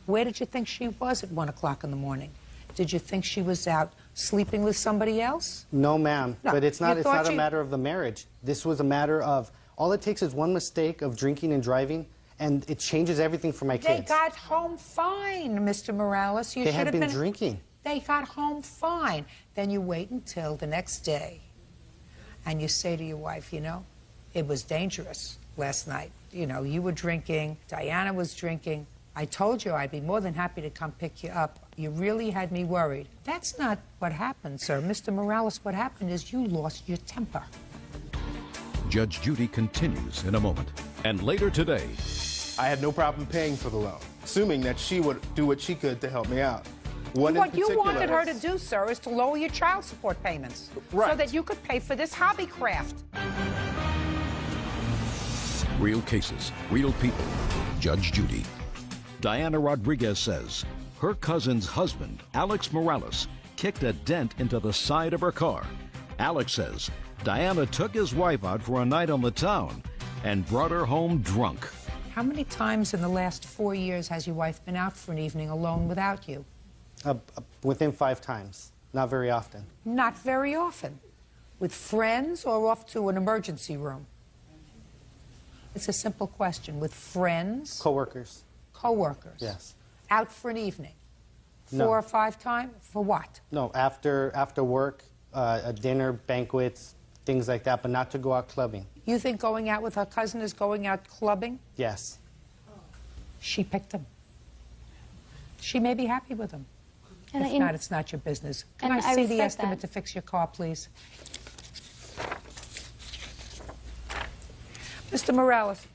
Where did you think she was at 1 o'clock in the morning? Did you think she was out sleeping with somebody else? No, ma'am. No, But it's not a you- matter of the marriage. This was a matter of, all it takes is one mistake of drinking and driving, and it changes everything for my They kids. got home fine, Mr. Morales. You They should had have been drinking. They got home fine. Then you wait until the next day, and you say to your wife, you know, it was dangerous last night. You know, you were drinking, Diana was drinking. I told you I'd be more than happy to come pick you up. You really had me worried. That's not what happened, sir. Mr. Morales, what happened is you lost your temper. Judge Judy continues in a moment. And later today, I had no problem paying for the loan, assuming that she would do what she could to help me out. One in What you particular- wanted her to do, sir, is to lower your child support payments so Right. that you could pay for this hobby craft. real cases, real people. Judge Judy. Diana Rodriguez says her cousin's husband, Alex Morales, kicked a dent into the side of her car. Alex says Diana took his wife out for a night on the town and brought her home drunk. How many times in the last 4 years has your wife been out for an evening alone without you? Within 5 times. Not very often. Not very often. With friends or off to an emergency room? It's a simple question. With friends? Coworkers. Coworkers? Yes. Out for an evening? No. 4 or 5 times? For what? No, after work, a dinner, banquets, things like that, but not to go out clubbing. You think going out with her cousin is going out clubbing? Yes. She picked him. She may be happy with him. And If not, it's not your business. Can and I I see the respect estimate that. to fix your car, please? Mr. Morales,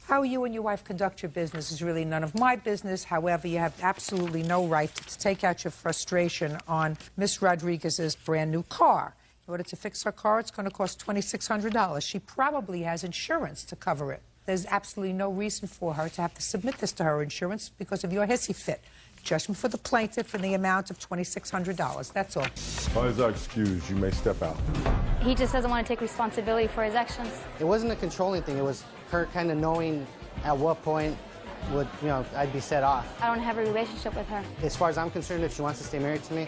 how you and your wife conduct your business is really none of my business. However, you have absolutely no right to take out your frustration on Miss Rodriguez's brand new car. In order to fix her car, it's going to cost $2,600. She probably has insurance to cover it. There's absolutely no reason for her to have to submit this to her insurance because of your hissy fit. Judgment for the plaintiff in the amount of $2,600. That's all. All are excused. You may step out. He just doesn't want to take responsibility for his actions. It wasn't a controlling thing. It was her kind of knowing at what point would, I'd be set off. I don't have a relationship with her. As far as I'm concerned, if she wants to stay married to me,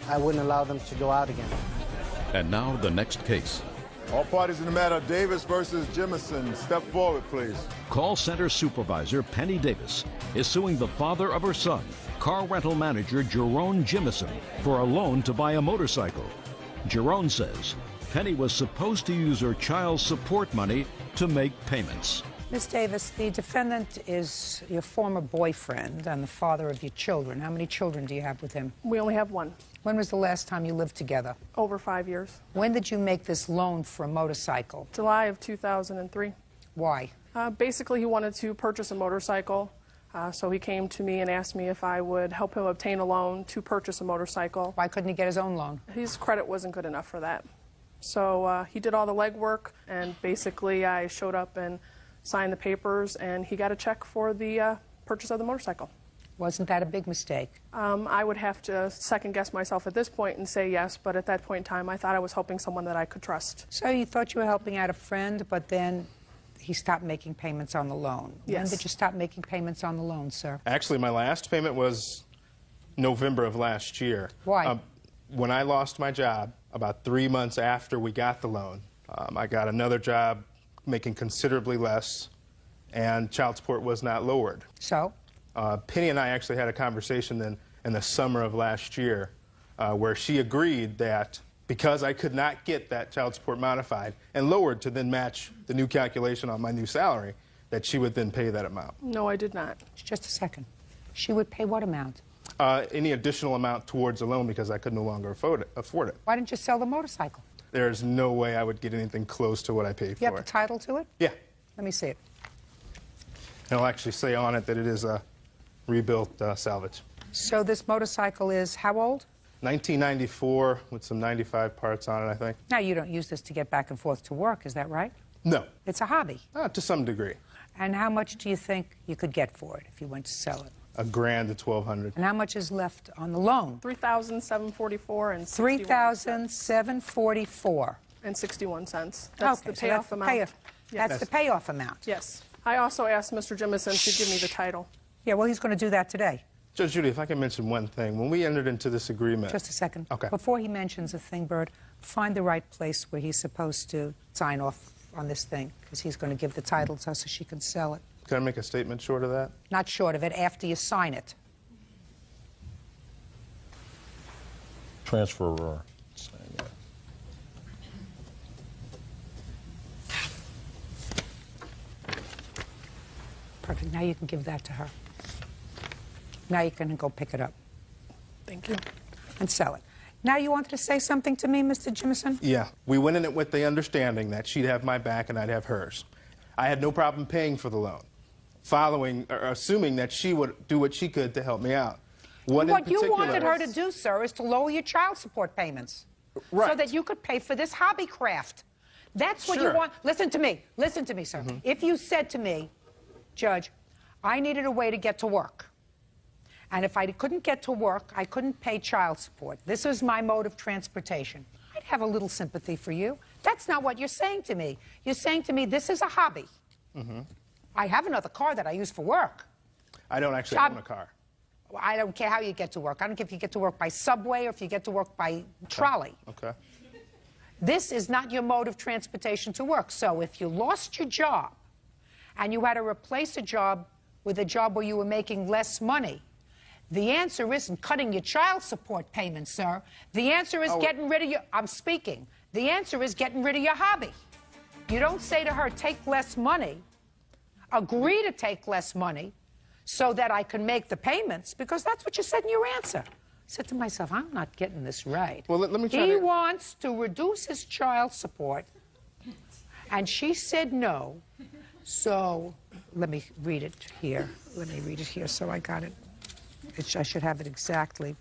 I wouldn't allow them to go out again. And now the next case. All parties in the matter, Davis versus Jemison. Step forward, please. Call center supervisor Penny Davis is suing the father of her son, car rental manager Jerome Jemison, for a loan to buy a motorcycle. Jerome says Penny was supposed to use her child's support money to make payments. Miss Davis, the defendant is your former boyfriend and the father of your children. How many children do you have with him? We only have one. When was the last time you lived together? Over 5 years. When did you make this loan for a motorcycle? July of 2003. Why? Basically, he wanted to purchase a motorcycle, so he came to me and asked me if I would help him obtain a loan to purchase a motorcycle. Why couldn't he get his own loan? His credit wasn't good enough for that. So he did all the legwork, and basically I showed up and signed the papers, and he got a check for the purchase of the motorcycle. Wasn't that a big mistake? I would have to second-guess myself at this point and say yes, but at that point in time, I thought I was helping someone that I could trust. So you thought you were helping out a friend, but then he stopped making payments on the loan. Yes. When did you stop making payments on the loan, sir? Actually, my last payment was November of last year. Why? When I lost my job, about 3 months after we got the loan, I got another job making considerably less, and child support was not lowered. So? Penny and I actually had a conversation then in the summer of last year where she agreed that because I could not get that child support modified and lowered to then match the new calculation on my new salary, that she would then pay that amount. No, I did not. Just a second. She would pay what amount? Any additional amount towards the loan because I could no longer afford it. Why didn't you sell the motorcycle? There's no way I would get anything close to what I paid for You have it. the title to it? Yeah. Let me see it. And I'll actually say on it that it is a rebuilt salvage. So this motorcycle is how old? 1994 with some 95 parts on it, I think. Now, you don't use this to get back and forth to work, is that right? No. It's a hobby. To some degree. And how much do you think you could get for it if you went to sell it? $1,000 to $1,200. And how much is left on the loan? $3,744 and $3,744 and 61 cents. That's okay, the payoff amount. That's the payoff amount. Yes. I also asked Mr. Jimison to give me the title. Yeah, well, he's going to do that today. Judge Judy, if I can mention one thing. When we entered into this agreement... Just a second. Okay. Before he mentions a thing, Byrd, find the right place where he's supposed to sign off on this thing, because he's going to give the title to her so she can sell it. Can I make a statement short of that? Not short of it, after you sign it. Transferor. Perfect. Now you can give that to her. Now you can go pick it up. Thank you. And sell it. Now you wanted to say something to me, Mr. Jimison? Yeah. We went in it with the understanding that she'd have my back and I'd have hers. I had no problem paying for the loan, assuming that she would do what she could to help me out. What you wanted her to do, sir, is to lower your child support payments. Right. So that you could pay for this hobby craft. That's what you want. Listen to me. Listen to me, sir. If you said to me, Judge, I needed a way to get to work. And if I couldn't get to work, I couldn't pay child support. This is my mode of transportation. I'd have a little sympathy for you. That's not what you're saying to me. You're saying to me, this is a hobby. I have another car that I use for work. I don't actually own a car. I don't care how you get to work. I don't care if you get to work by subway or if you get to work by trolley. Okay. This is not your mode of transportation to work. So if you lost your job and you had to replace a job with a job where you were making less money, the answer isn't cutting your child support payments, sir. The answer is getting rid of your... I'm speaking. The answer is getting rid of your hobby. You don't say to her, take less money, agree to take less money so that I can make the payments, because that's what you said in your answer. I said to myself, I'm not getting this right. Well, let me try He wants to reduce his child support, and she said no. So let me read it here. Let me read it here so I got it. I should have it exactly.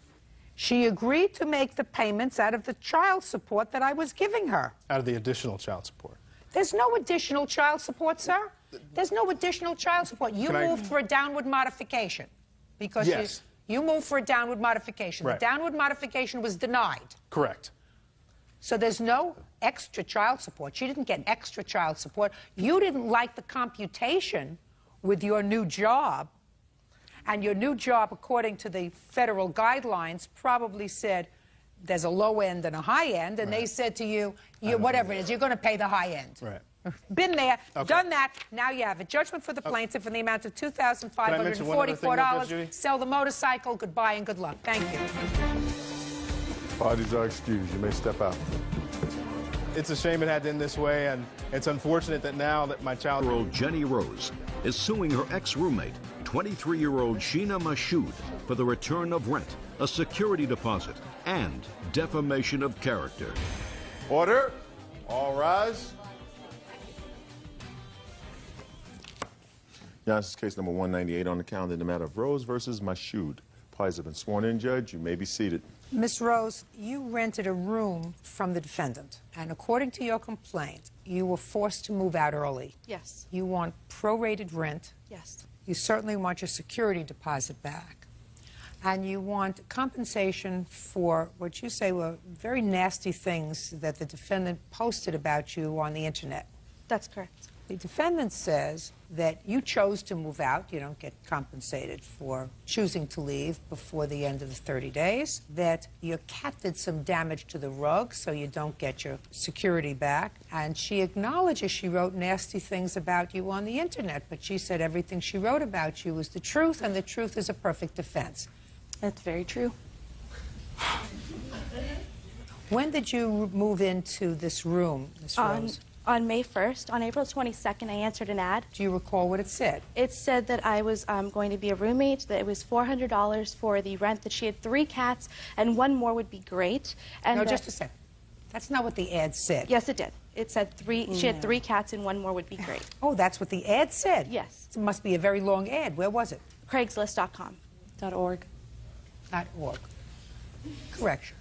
She agreed to make the payments out of the child support that I was giving her. Out of the additional child support. There's no additional child support, sir. There's no additional child support. You moved for a downward modification. Because you moved for a downward modification. Right. The downward modification was denied. Correct. So there's no extra child support. She didn't get extra child support. You didn't like the computation with your new job. And your new job, according to the federal guidelines, probably said there's a low end and a high end, and they said to you, whatever it is, you're going to pay the high end. Right. Been there, done that, now you have a judgment for the plaintiff in the amount of $2,544. Sell the motorcycle, goodbye and good luck. Thank you. Parties are excused. You may step out. It's a shame it had to end this way, and it's unfortunate that now that my child... Jenny Rose is suing her ex-roommate, 23-year-old Sheena Mashoud, for the return of rent, a security deposit, and defamation of character. Order. All rise. Now, this is case number 198 on the calendar in the matter of Rose versus Mashoud. Parties have been sworn in, Judge. You may be seated. Miss Rose, you rented a room from the defendant, and according to your complaint, you were forced to move out early. Yes. You want prorated rent. Yes. You certainly want your security deposit back. And you want compensation for what you say were very nasty things that the defendant posted about you on the internet. That's correct. The defendant says that you chose to move out. You don't get compensated for choosing to leave before the end of the 30 days. That your cat did some damage to the rug, so you don't get your security back. And she acknowledges she wrote nasty things about you on the internet, but she said everything she wrote about you was the truth, and the truth is a perfect defense. That's very true. When did you move into this room, Ms. Rose? On May 1st. On April 22nd, I answered an ad. Do you recall what it said? It said that I was going to be a roommate, that it was $400 for the rent, that she had 3 cats, and 1 more would be great. And no, just a second. That's not what the ad said. Yes, it did. It said she had 3 cats and 1 more would be great. Oh, that's what the ad said? Yes. It must be a very long ad. Where was it? Craigslist.com. .org. .org. Correction.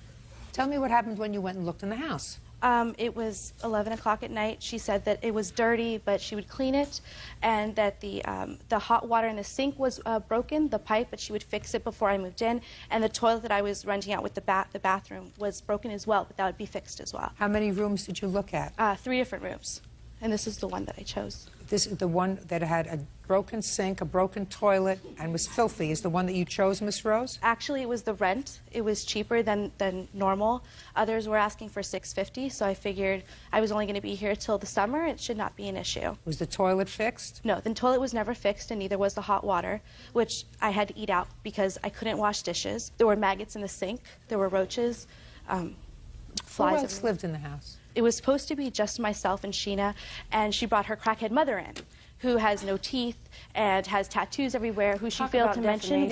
Tell me what happened when you went and looked in the house. It was 11 o'clock at night. She said that it was dirty, but she would clean it, and that the hot water in the sink was broken, the pipe, but she would fix it before I moved in, and the toilet that I was renting out with the bathroom was broken as well, but that would be fixed as well. How many rooms did you look at? 3 different rooms, and this is the one that I chose. This is the one that had a broken sink, a broken toilet, and was filthy. Is the one that you chose, Miss Rose? Actually, it was the rent. It was cheaper than normal. Others were asking for $650, so I figured I was only going to be here till the summer. It should not be an issue. Was the toilet fixed? No, the toilet was never fixed, and neither was the hot water, which I had to eat out because I couldn't wash dishes. There were maggots in the sink. There were roaches, flies. Who else lived in the house? It was supposed to be just myself and Sheena, and she brought her crackhead mother in, who has no teeth and has tattoos everywhere, who she failed to mention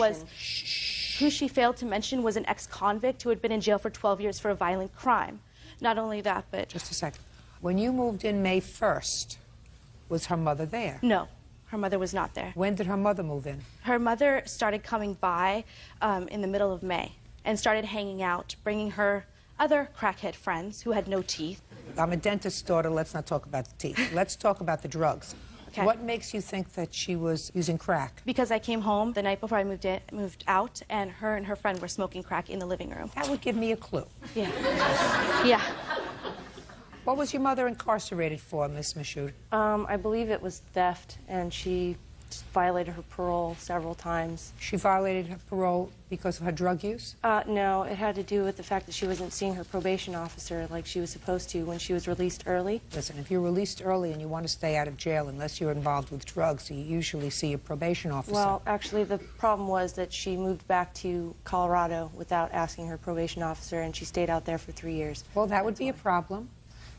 was an ex-convict who had been in jail for 12 years for a violent crime. Not only that, but... Just a second. When you moved in May 1st, was her mother there? No, her mother was not there. When did her mother move in? Her mother started coming by in the middle of May and started hanging out, bringing her other crackhead friends who had no teeth. I'm a dentist's daughter. Let's not talk about the teeth. Let's talk about the drugs. Okay. What makes you think that she was using crack? Because I came home the night before I moved out, and her friend were smoking crack in the living room. That would give me a clue. Yeah. Yeah. What was your mother incarcerated for, Miss Michoud? I believe it was theft, and she violated her parole several times. She violated her parole because of her drug use? No, it had to do with the fact that she wasn't seeing her probation officer like she was supposed to when she was released early. Listen, if you're released early and you want to stay out of jail, unless you're involved with drugs, you usually see a probation officer. Well, actually, the problem was that she moved back to Colorado without asking her probation officer, and she stayed out there for 3 years. Well, that would be a problem.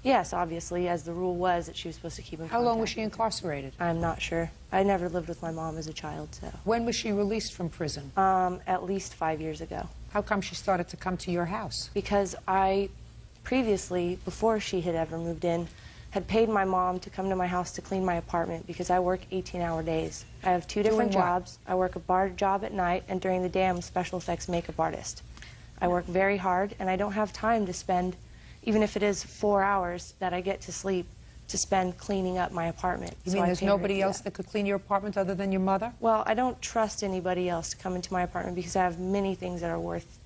Yes, obviously, as the rule was that she was supposed to keep in contact. How long was she incarcerated? I'm not sure. I never lived with my mom as a child, so. When was she released from prison? At least 5 years ago. How come she started to come to your house? Because I previously, before she had ever moved in, had paid my mom to come to my house to clean my apartment because I work 18-hour days. I have 2 different jobs. I work a bar job at night, and during the day I'm a special effects makeup artist. I work very hard, and I don't have time to spend, even if it is 4 hours that I get to sleep, to spend cleaning up my apartment. You mean there's nobody else that could clean your apartment other than your mother? Well, I don't trust anybody else to come into my apartment because I have many things that are worth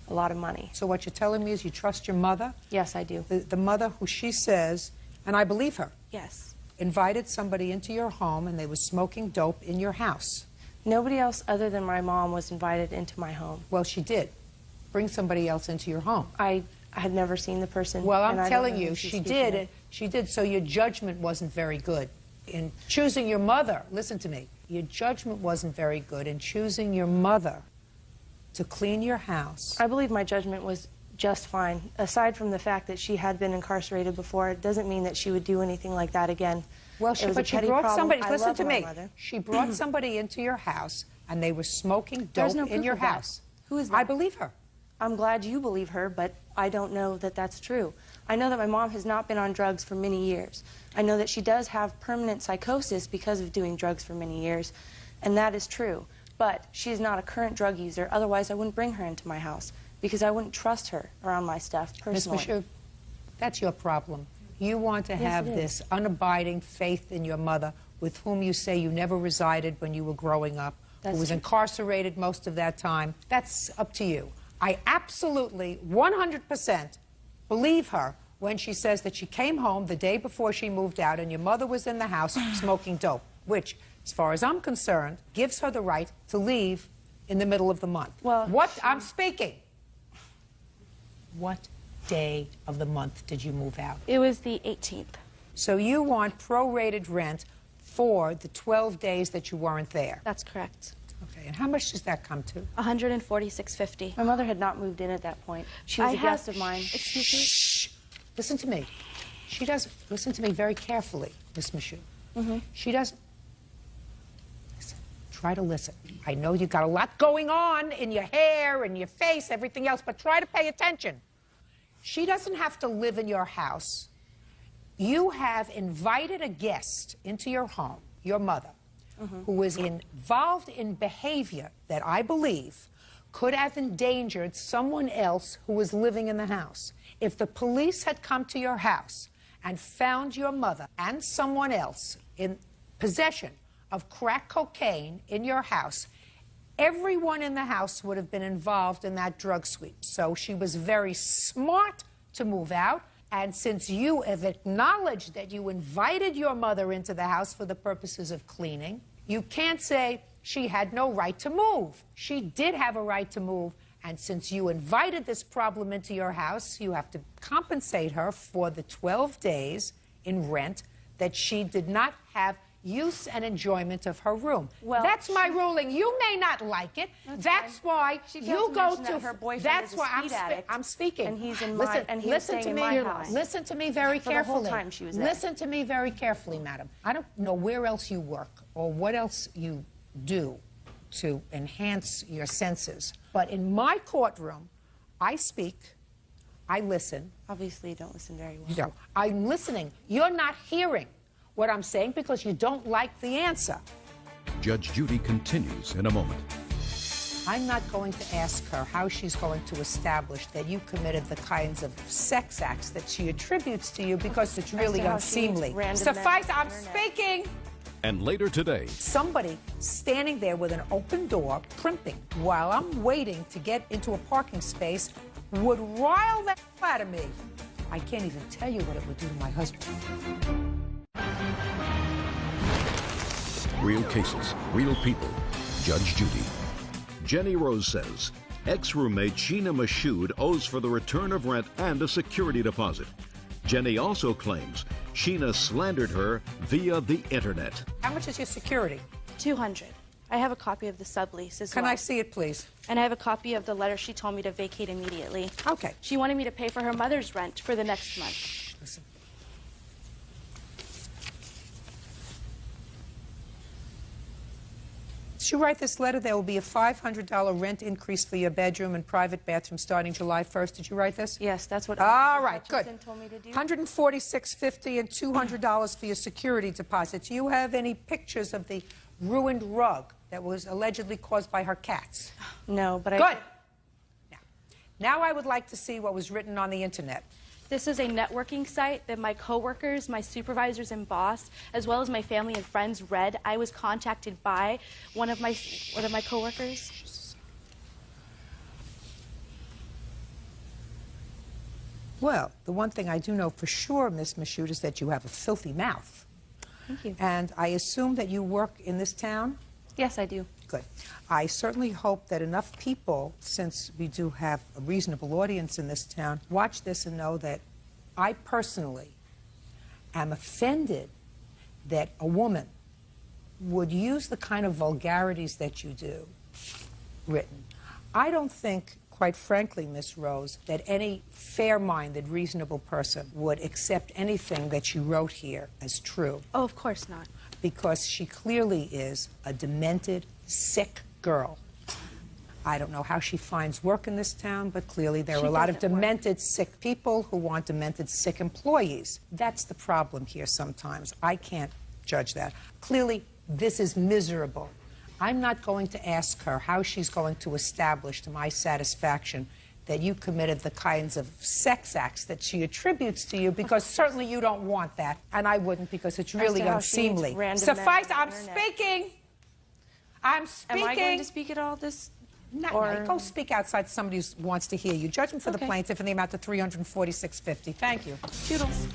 a lot of money. So what you're telling me is you trust your mother? Yes, I do. The mother who she says, and I believe her, yes, invited somebody into your home and they were smoking dope in your house. Nobody else other than my mom was invited into my home. Well, she did. Bring somebody else into your home. I had never seen the person. Well, I'm telling you, she did. She did, so your judgment wasn't very good. In choosing your mother, listen to me, your judgment wasn't very good in choosing your mother to clean your house. I believe my judgment was just fine. Aside from the fact that she had been incarcerated before, it doesn't mean that she would do anything like that again. Well, but she brought somebody, listen to me, mother. She brought somebody into your house and they were smoking dope in your house. Who is that? I believe her. I'm glad you believe her, but I don't know that that's true. I know that my mom has not been on drugs for many years. I know that she does have permanent psychosis because of doing drugs for many years, and that is true. But she's not a current drug user, otherwise I wouldn't bring her into my house because I wouldn't trust her around my stuff personally. Ms. Michoud, that's your problem. You want to have this unabiding faith in your mother with whom you say you never resided when you were growing up, who was incarcerated most of that time. That's up to you. I absolutely, 100% believe her when she says that she came home the day before she moved out and your mother was in the house smoking dope, which, as far as I'm concerned, gives her the right to leave in the middle of the month. Well, I'm speaking. What day of the month did you move out? It was the 18th. So you want prorated rent for the 12 days that you weren't there? That's correct. Okay, and how much does that come to? $146.50. My mother had not moved in at that point. She was a guest of mine. Excuse me? Shh. Listen to me. She doesn't. Listen to me very carefully, Miss Michoud. She doesn't. Listen. Try to listen. I know you've got a lot going on in your hair, in your face, everything else, but try to pay attention. She doesn't have to live in your house. You have invited a guest into your home, your mother, who was involved in behavior that I believe could have endangered someone else who was living in the house. If the police had come to your house and found your mother and someone else in possession of crack cocaine in your house, everyone in the house would have been involved in that drug sweep. So she was very smart to move out. And since you have acknowledged that you invited your mother into the house for the purposes of cleaning, you can't say she had no right to move. She did have a right to move. And since you invited this problem into your house, you have to compensate her for the 12 days in rent that she did not have use and enjoyment of her room. Well, that's my ruling. You may not like it. That's why you go to her boyfriend. That's is a why speed addict, I'm speaking. and he's in listen, my and he's listen staying to in me. my house. Listen to me very For carefully. the whole time she was there. Listen to me very carefully, madam. I don't know where else you work or what else you do to enhance your senses, but in my courtroom, I speak. I listen. Obviously, you don't listen very well. No, I'm listening. You're not hearing what I'm saying because you don't like the answer. Judge Judy continues in a moment. I'm not going to ask her how she's going to establish that you committed the kinds of sex acts that she attributes to you because it's really unseemly. Suffice, I'm speaking. And later today, somebody standing there with an open door, primping, while I'm waiting to get into a parking space, would rile the hell out of me. I can't even tell you what it would do to my husband. real cases, real people. Judge Judy. Jenny Rose says ex-roommate Sheena Mashoud owes for the return of rent and a security deposit. Jenny also claims Sheena slandered her via the internet. How much is your security? $200. I have a copy of the sublease as well. Can I see it, please? And I have a copy of the letter she told me to vacate immediately. Okay. She wanted me to pay for her mother's rent for the next month. Listen. Did you write this letter? There will be a $500 rent increase for your bedroom and private bathroom starting July 1st. Did you write this? Yes, that's what All right, good. Told me to do. $146.50 and $200 for your security deposit. Do you have any pictures of the ruined rug that was allegedly caused by her cats? No, but Good. Now I would like to see what was written on the internet. This is a networking site that my coworkers, my supervisors and boss, as well as my family and friends read. I was contacted by one of my coworkers. Well, the one thing I do know for sure, Miss Mashoud, is that you have a filthy mouth. Thank you. And I assume that you work in this town? Yes, I do. Good. I certainly hope that enough people, since we do have a reasonable audience in this town, watch this and know that I personally am offended that a woman would use the kind of vulgarities that you do written. I don't think, quite frankly, Miss Rose, that any fair-minded, reasonable person would accept anything that you wrote here as true. Oh, of course not. Because she clearly is a demented, sick girl. I don't know how she finds work in this town, but clearly there are a lot of demented, sick people who want demented, sick employees. That's the problem here sometimes. I can't judge that. Clearly, this is miserable. I'm not going to ask her how she's going to establish to my satisfaction that you committed the kinds of sex acts that she attributes to you, because certainly you don't want that, and I wouldn't, because it's really unseemly. Suffice, I'm speaking. I'm speaking. Am I going to speak at all this? No, go speak outside. Somebody who wants to hear you. Judgment for the plaintiff in the amount of $346.50. Thank you. Toodles.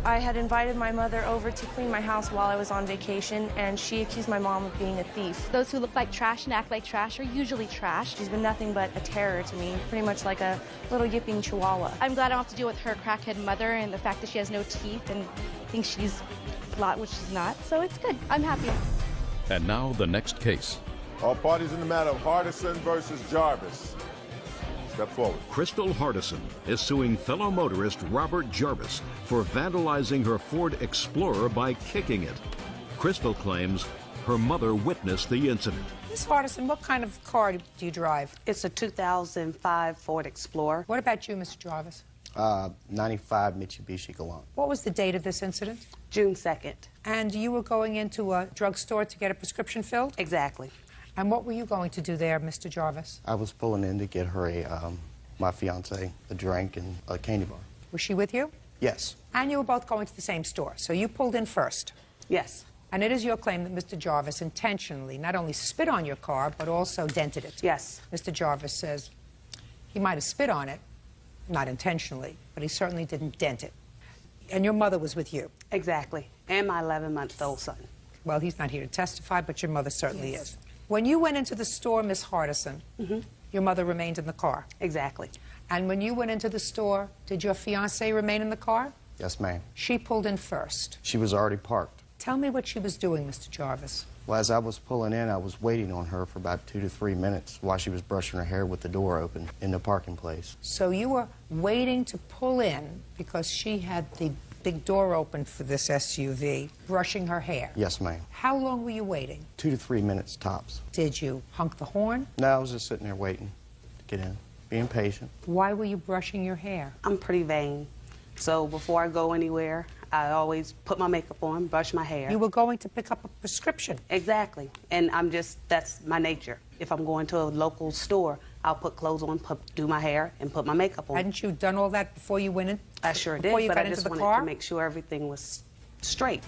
I had invited my mother over to clean my house while I was on vacation, and she accused my mom of being a thief. Those who look like trash and act like trash are usually trash. She's been nothing but a terror to me, pretty much like a little yipping chihuahua. I'm glad I don't have to deal with her crackhead mother and the fact that she has no teeth and thinks she's a lot, which she's not. So it's good. I'm happy. And now the next case. All parties in the matter of Hardison versus Jarvis. Step forward. Crystal Hardison is suing fellow motorist Robert Jarvis for vandalizing her Ford Explorer by kicking it. Crystal claims her mother witnessed the incident. Ms. Hardison, what kind of car do you drive? It's a 2005 Ford Explorer. What about you, Mr. Jarvis? 95 Mitsubishi Galant. What was the date of this incident? June 2nd. And you were going into a drugstore to get a prescription filled? Exactly. And what were you going to do there, Mr. Jarvis? I was pulling in to get her a my fiance a drink and a candy bar. Was she with you? Yes. And you were both going to the same store, so you pulled in first. Yes. And it is your claim that Mr. Jarvis intentionally not only spit on your car, but also dented it. Yes. Mr. Jarvis says he might have spit on it, not intentionally, but he certainly didn't dent it. And your mother was with you. Exactly. And my 11-month-old son. Well, he's not here to testify, but your mother certainly is. When you went into the store, Miss Hardison, your mother remained in the car. Exactly. And when you went into the store, did your fiancée remain in the car? Yes, ma'am. She pulled in first. She was already parked. Tell me what she was doing, Mr. Jarvis. Well, as I was pulling in, I was waiting on her for about 2 to 3 minutes while she was brushing her hair with the door open in the parking place. So you were waiting to pull in because she had the big door open for this SUV, brushing her hair. Yes, ma'am. How long were you waiting? 2 to 3 minutes tops. Did you honk the horn? No, I was just sitting there waiting to get in, being patient. Why were you brushing your hair? I'm pretty vain. So before I go anywhere, I always put my makeup on, brush my hair. You were going to pick up a prescription. Exactly. And that's my nature. If I'm going to a local store, I'll put clothes on, do my hair, and put my makeup on. Hadn't you done all that before you went in? I sure did, Before you but got I into just the wanted car? to make sure everything was straight.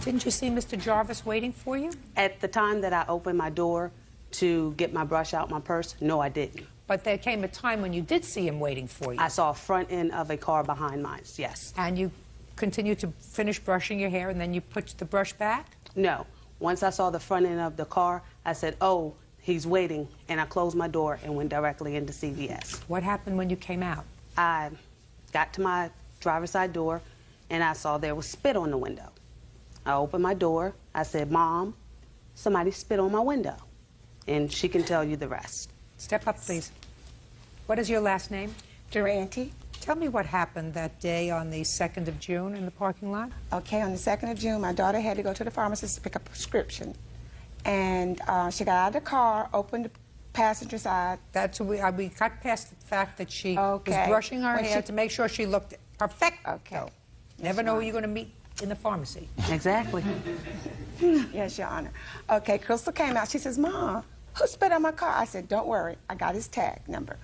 Didn't you see Mr. Jarvis waiting for you? At the time that I opened my door to get my brush out my purse, no, I didn't. But there came a time when you did see him waiting for you. I saw a front end of a car behind mine, yes. And you continued to finish brushing your hair and then you put the brush back? No. Once I saw the front end of the car, I said, oh, he's waiting, and I closed my door and went directly into CVS. What happened when you came out? I got to my driver's side door, and I saw there was spit on the window. I opened my door. I said, Mom, somebody spit on my window. And she can tell you the rest. Step up, please. What is your last name? Durante. Tell me what happened that day on the 2nd of June in the parking lot. Okay, on the 2nd of June, my daughter had to go to the pharmacist to pick up a prescription. And she got out of the car, opened the passenger side. That's we got past the fact that she was Okay. brushing her When hair she- to make sure she looked perfect. Okay. Never know who you're going to meet in the pharmacy. Exactly. Yes, Your Honor. Okay, Crystal came out. She says, Mom, who spit on my car? I said, don't worry. I got his tag number.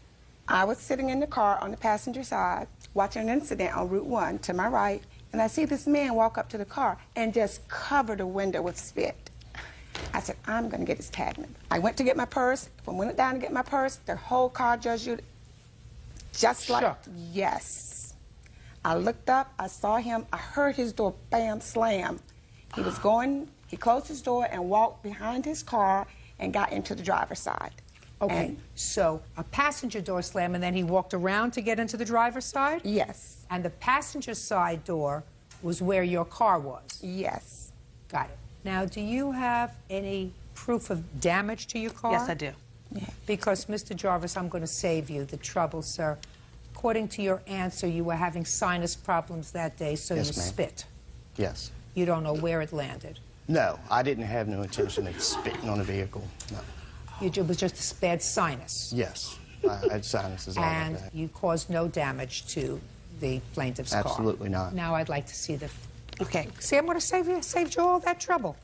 I was sitting in the car on the passenger side watching an incident on Route 1 to my right, and I see this man walk up to the car and just cover the window with spit. I said, I'm going to get his tag number. I went to get my purse. When I went down to get my purse, the whole car, Judge Judy, just like, Sure. yes. I looked up, I saw him, I heard his door, bam, slam. He was going, he closed his door and walked behind his car and got into the driver's side. Okay, And- so a passenger door slam, and then he walked around to get into the driver's side? Yes. And the passenger side door was where your car was? Yes. Got it. Now, do you have any proof of damage to your car? Yes, I do. Because, Mr. Jarvis, I'm going to save you the trouble, sir. According to your answer, you were having sinus problems that day, so Yes, you ma'am. spit. Yes. You don't know where it landed. No, I didn't have no intention of spitting on a vehicle. No. It was just a bad sinus. Yes, I had sinuses all And like that. you caused no damage to the plaintiff's car. Absolutely not. Now I'd like to see the... Okay. See, I'm going to saved you all that trouble.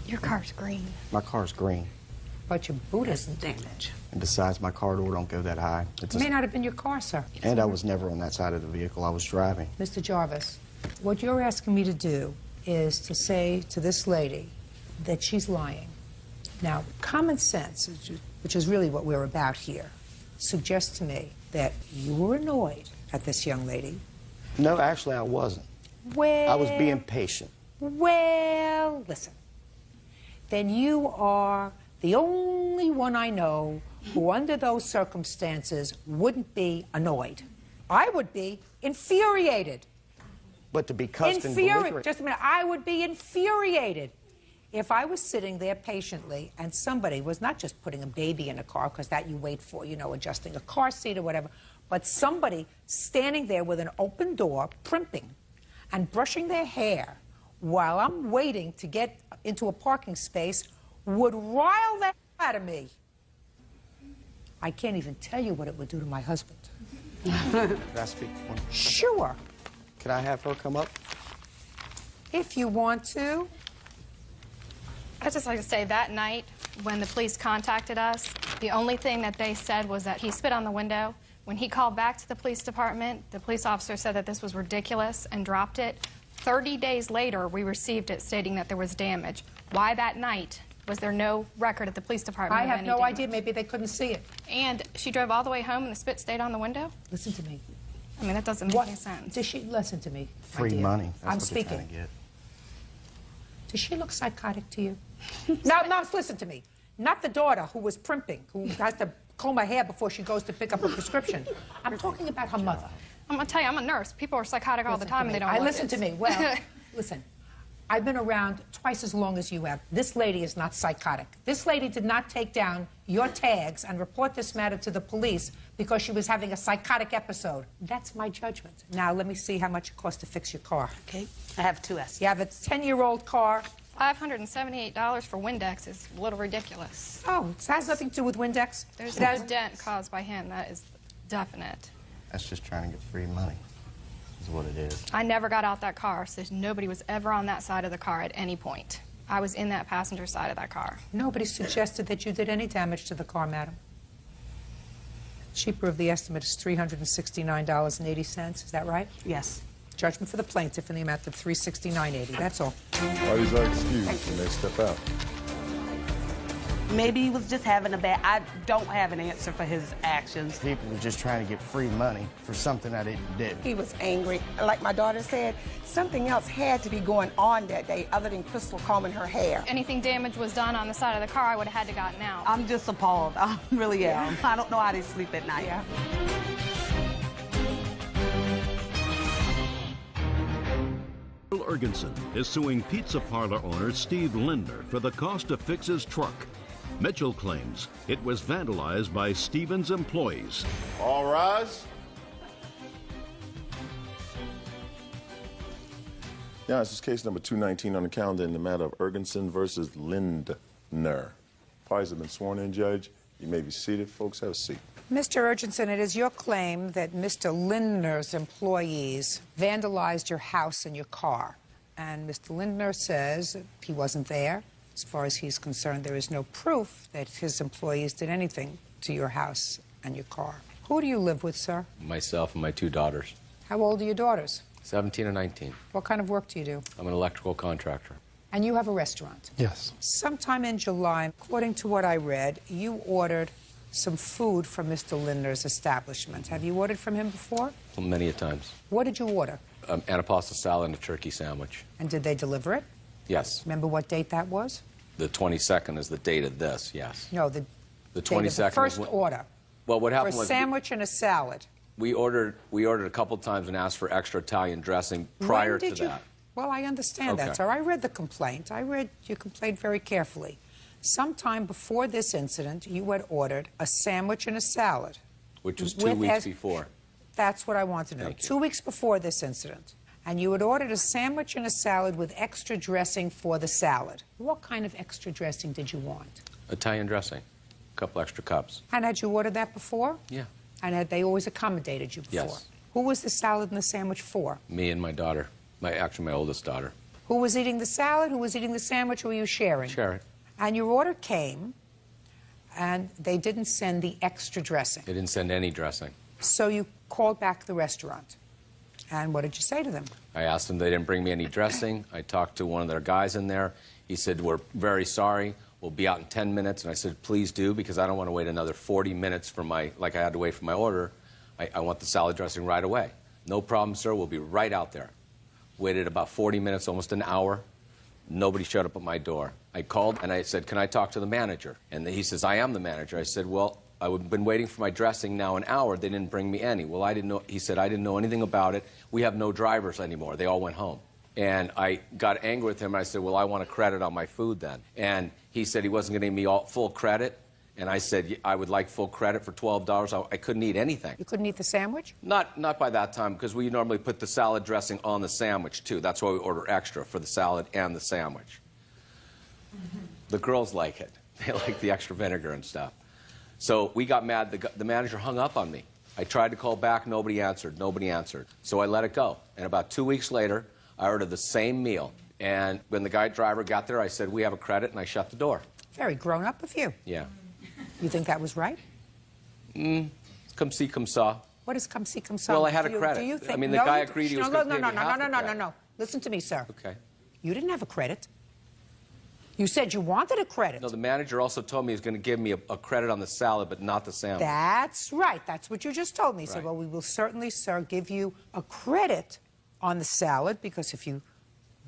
Your car's green. My car's green. But your boot isn't damaged. And besides, my car door don't go that high. It's It may not have been your car, sir. and I was never on that side of the vehicle. I was driving. Mr. Jarvis, what you're asking me to do is to say to this lady that she's lying. Now, common sense, which is really what we're about here, suggests to me that you were annoyed at this young lady. No, actually, I wasn't. Well... I was being patient. Well, listen. Then you are the only one I know who, under those circumstances, wouldn't be annoyed. I would be infuriated. But to be cussed and belligerent... Just a minute. I would be infuriated if I was sitting there patiently and somebody was not just putting a baby in a car, because that you wait for, you know, adjusting a car seat or whatever, but somebody standing there with an open door, primping and brushing their hair while I'm waiting to get into a parking space would rile that out of me. I can't even tell you what it would do to my husband. Can I speak for him? Sure. Can I have her come up? If you want to. I'd just like to say that night when the police contacted us, the only thing that they said was that he spit on the window. When he called back to the police department, the police officer said that this was ridiculous and dropped it. 30 days later, we received it stating that there was damage. Why that night? Was there no record at the police department? I have no idea. Maybe they couldn't see it. And she drove all the way home and the spit stayed on the window? Listen to me. I mean, that doesn't make any sense. Does she listen to me? Free money. That's I'm what they're speaking. trying to get. Does she look psychotic to you? No, listen to me. Not the daughter who was primping, who has to comb her hair before she goes to pick up a prescription. I'm talking about her mother. I'm going to tell you, I'm a nurse. People are psychotic all the time and they don't like listen to me. Well, listen. I've been around twice as long as you have. This lady is not psychotic. This lady did not take down your tags and report this matter to the police because she was having a psychotic episode. That's my judgment. Now, let me see how much it costs to fix your car. Okay. I have two estimates. You have a 10-year-old car. $578 for Windex is a little ridiculous. Oh, it has nothing to do with Windex. There's no dent caused by him. That is definite. That's just trying to get free money, is what it is. I never got out that car, so nobody was ever on that side of the car at any point. I was in that passenger side of that car. Nobody suggested that you did any damage to the car, madam. Cheaper of the estimate is $369.80. Is that right? Yes. Judgment for the plaintiff in the amount of $369.80. That's all. Parties are excused and they step out. Maybe he was just having a bad... I don't have an answer for his actions. People were just trying to get free money for something I didn't do. He was angry. Like my daughter said, something else had to be going on that day other than Crystal combing her hair. Anything damage was done on the side of the car, I would have had to gotten out. I'm just appalled. I really am. I don't know how they sleep at night. Yeah. Ergenson is suing pizza parlor owner Steve Lindner for the cost to fix his truck. Mitchell claims it was vandalized by Steven's employees. All rise. Yeah, this is case number 219 on the calendar in the matter of Ergenson versus Lindner. Parties have been sworn in, Judge. You may be seated. Folks, have a seat. Mr. Urgenson, it is your claim that Mr. Lindner's employees vandalized your house and your car. And Mr. Lindner says he wasn't there. As far as he's concerned, there is no proof that his employees did anything to your house and your car. Who do you live with, sir? Myself and my two daughters. How old are your daughters? 17 and 19. What kind of work do you do? I'm an electrical contractor. And you have a restaurant? Yes. Sometime in July, according to what I read, you ordered some food from Mr. Lindner's establishment. Have you ordered from him before? Well, many a times. What did you order? Anapasta salad and a turkey sandwich. And did they deliver it? Yes. Remember what date that was? The 22nd is the date of this, yes. No, the 22nd the first order. Well, what happened for a was... sandwich and a salad. We ordered a couple times and asked for extra Italian dressing prior to that. Well, I understand that, sir. I read the complaint. I read your complaint very carefully. Sometime before this incident, you had ordered a sandwich and a salad. Which was 2 weeks before. That's what I want to know. 2 weeks before this incident. And you had ordered a sandwich and a salad with extra dressing for the salad. What kind of extra dressing did you want? Italian dressing. A couple extra cups. And had you ordered that before? Yeah. And had they always accommodated you before? Yes. Who was the salad and the sandwich for? Me and my daughter. Actually, my oldest daughter. Who was eating the salad? Who was eating the sandwich? Or were you sharing? Sharing. And your order came, and they didn't send the extra dressing. They didn't send any dressing. So you called back the restaurant. And what did you say to them? I asked them, they didn't bring me any dressing. I talked to one of their guys in there. He said, we're very sorry. We'll be out in 10 minutes. And I said, please do, because I don't want to wait another 40 minutes for like I had to wait for my order. I want the salad dressing right away. No problem, sir. We'll be right out there. Waited about 40 minutes, almost an hour. Nobody showed up at my door. I called and I said, can I talk to the manager? And he says, I am the manager. I said, well, I've been waiting for my dressing now an hour. They didn't bring me any. Well, I didn't know. He said, I didn't know anything about it. We have no drivers anymore. They all went home. And I got angry with him. I said, well, I want a credit on my food then. And he said he wasn't going to give me full credit. And I said, I would like full credit for $12. I couldn't eat anything. You couldn't eat the sandwich? Not by that time, because we normally put the salad dressing on the sandwich, too. That's why we order extra for the salad and the sandwich. The girls like it. They like the extra vinegar and stuff. So we got mad. The manager hung up on me. I tried to call back. Nobody answered. Nobody answered. So I let it go. And about 2 weeks later, I ordered the same meal, And when the guy driver got there, I said, we have a credit, and I shut the door. Very grown up of you. Yeah. You think that was right? Come see, come saw. What is come see, come saw? Well, I had a credit. Do you think, I mean, the guy agreed he was going to pay me half the credit. No. Listen to me, sir. Okay. You didn't have a credit. You said you wanted a credit. No, the manager also told me he was going to give me a credit on the salad, but not the sandwich. That's right. That's what you just told me. He said, Right. well, we will certainly, sir, give you a credit on the salad, because if you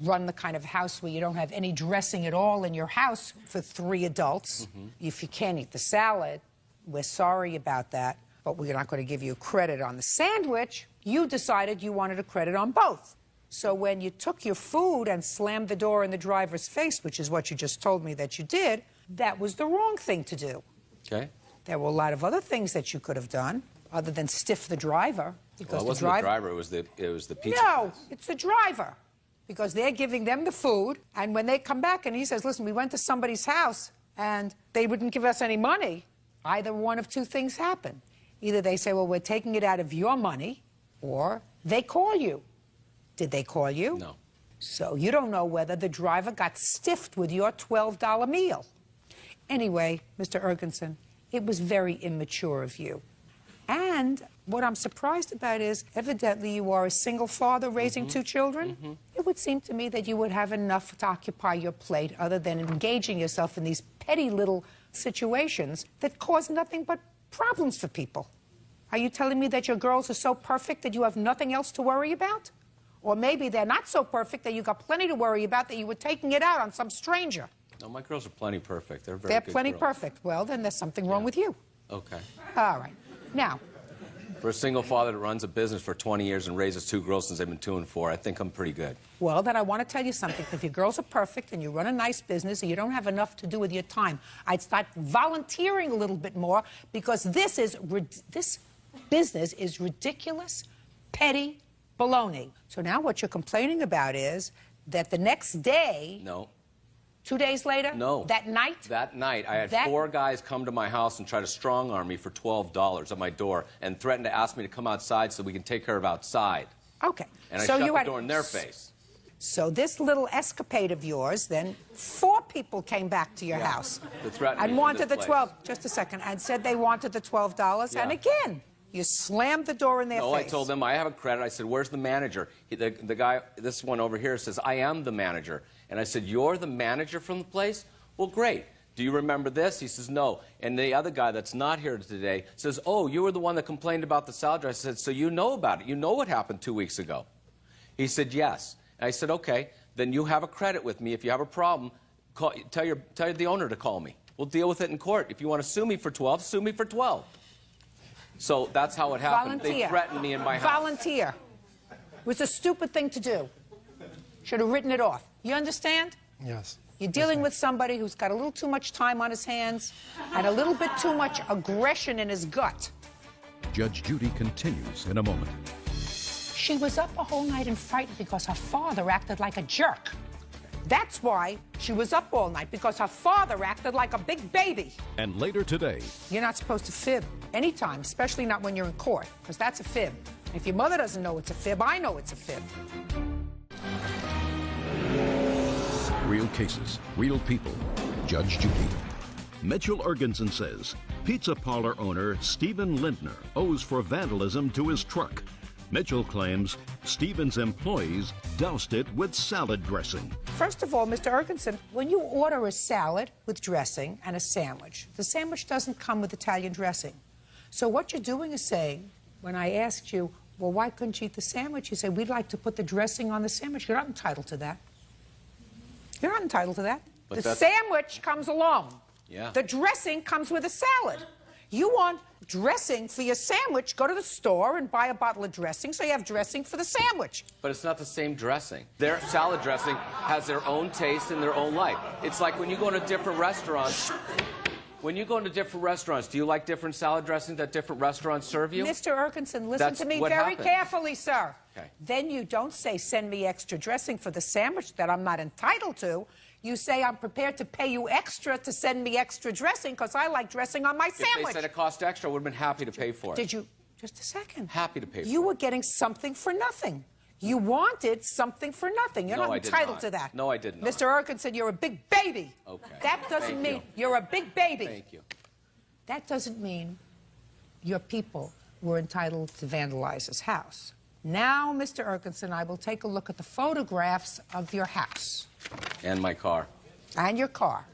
run the kind of house where you don't have any dressing at all in your house for 3 adults, if you can't eat the salad, we're sorry about that, but we're not going to give you a credit on the sandwich. You decided you wanted a credit on both. So when you took your food and slammed the door in the driver's face, which is what you just told me that you did, that was the wrong thing to do. Okay. There were a lot of other things that you could have done other than stiff the driver. Because Well, it wasn't the driver, it was the pizza. No, it's the driver. Because they're giving them the food, and when they come back and he says, listen, we went to somebody's house and they wouldn't give us any money, either one of two things happen. Either they say, well, we're taking it out of your money, or they call you. Did they call you? No. So you don't know whether the driver got stiffed with your $12 meal. Anyway, Mr. Ergenson, it was very immature of you. And what I'm surprised about is, evidently you are a single father raising 2 children. It would seem to me that you would have enough to occupy your plate other than engaging yourself in these petty little situations that cause nothing but problems for people. Are you telling me that your girls are so perfect that you have nothing else to worry about? Or maybe they're not so perfect that you got plenty to worry about, that you were taking it out on some stranger. No, my girls are plenty perfect. They're very They're good plenty girls. perfect. Well, then there's something wrong with you. Okay. All right. Now, For a single father that runs a business for 20 years and raises 2 girls since they've been 2 and 4, I think I'm pretty good. well, then I want to tell you something. If your girls are perfect and you run a nice business and you don't have enough to do with your time, I'd start volunteering a little bit more, because this business is ridiculous, petty baloney. So now what you're complaining about is that the next day... No. 2 days later? No. That night? That night, I had 4 guys come to my house and try to strong-arm me for $12 at my door and threaten to ask me to come outside so we can take care of outside. Okay. And I so shut you the had... door in their face. So this little escapade of yours, then 4 people came back to your house To threaten me and from wanted this the place. 12, just a second, and said they wanted the $12, and again, you slammed the door in their No, face. I told them I have a credit. I said, where's the manager? The guy, this one over here, says, I am the manager. And I said, you're the manager from the place? Well, great. Do you remember this? He says, no. And the other guy that's not here today says, oh, you were the one that complained about the salad dressing. I said, so you know about it. You know what happened 2 weeks ago. He said, yes. And I said, okay, then you have a credit with me. If you have a problem, tell the owner to call me. We'll deal with it in court. If you want to sue me for 12, sue me for 12. So that's how it happened. Volunteer. They threatened me in my house. Volunteer. It was a stupid thing to do. Should have written it off. You understand? Yes. You're dealing with somebody who's got a little too much time on his hands and a little bit too much aggression in his gut. Judge Judy continues in a moment. She was up a whole night and frightened because her father acted like a jerk. That's why she was up all night, because her father acted like a big baby. And later today, You're not supposed to fib anytime, especially not when you're in court, because that's a fib. If your mother doesn't know it's a fib, I know it's a fib. real cases, real people. Judge Judy. Mitchell Ergenson says pizza parlor owner Stephen Lindner owes for vandalism to his truck. Mitchell claims Stephen's employees doused it with salad dressing. First of all, Mr. Ergenson, when you order a salad with dressing and a sandwich, the sandwich doesn't come with Italian dressing. So what you're doing is saying, when I asked you, well, why couldn't you eat the sandwich? You said, we'd like to put the dressing on the sandwich. You're not entitled to that. You're not entitled to that. But the sandwich comes alone. Yeah. The dressing comes with a salad. You want dressing for your sandwich, go to the store and buy a bottle of dressing so you have dressing for the sandwich. But it's not the same dressing. Their salad dressing has their own taste and their own life. It's like when you go to different restaurants. When you go into different restaurants, do you like different salad dressings that different restaurants serve you? Mr. Ergenson, listen That's to me what very happened. carefully, sir. Okay. Then you don't say, send me extra dressing for the sandwich that I'm not entitled to. You say, I'm prepared to pay you extra to send me extra dressing because I like dressing on my If they sandwich. said it cost extra, I would have been happy to pay for it. Did you? Just a second. Happy to pay for it. You were getting something for nothing. You wanted something for nothing. You're No, not I did entitled not. to that. No, I did not. Mr. Erkinson, you're a big baby. Okay. That doesn't Thank mean you. you're a big baby. Thank you. That doesn't mean your people were entitled to vandalize his house. Now, Mr. Erkinson, I will take a look at the photographs of your house. And my car. And your car.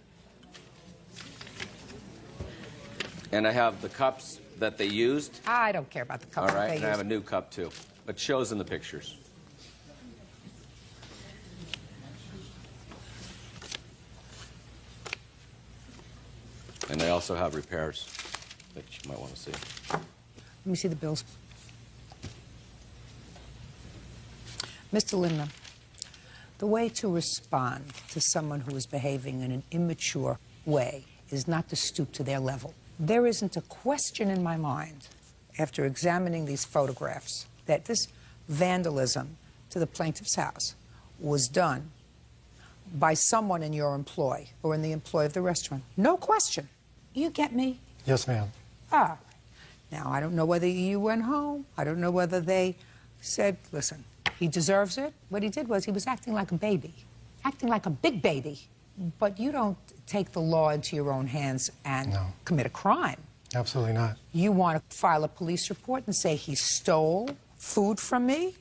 And I have the cups that they used. I don't care about the All cups that right, they and I have a used. new cup too, but shows in the pictures. And I also have repairs that you might want to see. Let me see the bills. Mr. Lindner, the way to respond to someone who is behaving in an immature way is not to stoop to their level. There isn't a question in my mind, after examining these photographs, that this vandalism to the plaintiff's house was done by someone in your employ or in the employ of the restaurant. No question. You get me? Yes, ma'am. Ah. Now, I don't know whether you went home. I don't know whether they said, listen, he deserves it. What he did was he was acting like a baby, acting like a big baby. But you don't take the law into your own hands and commit a crime. Absolutely not. You want to file a police report and say he stole food from me?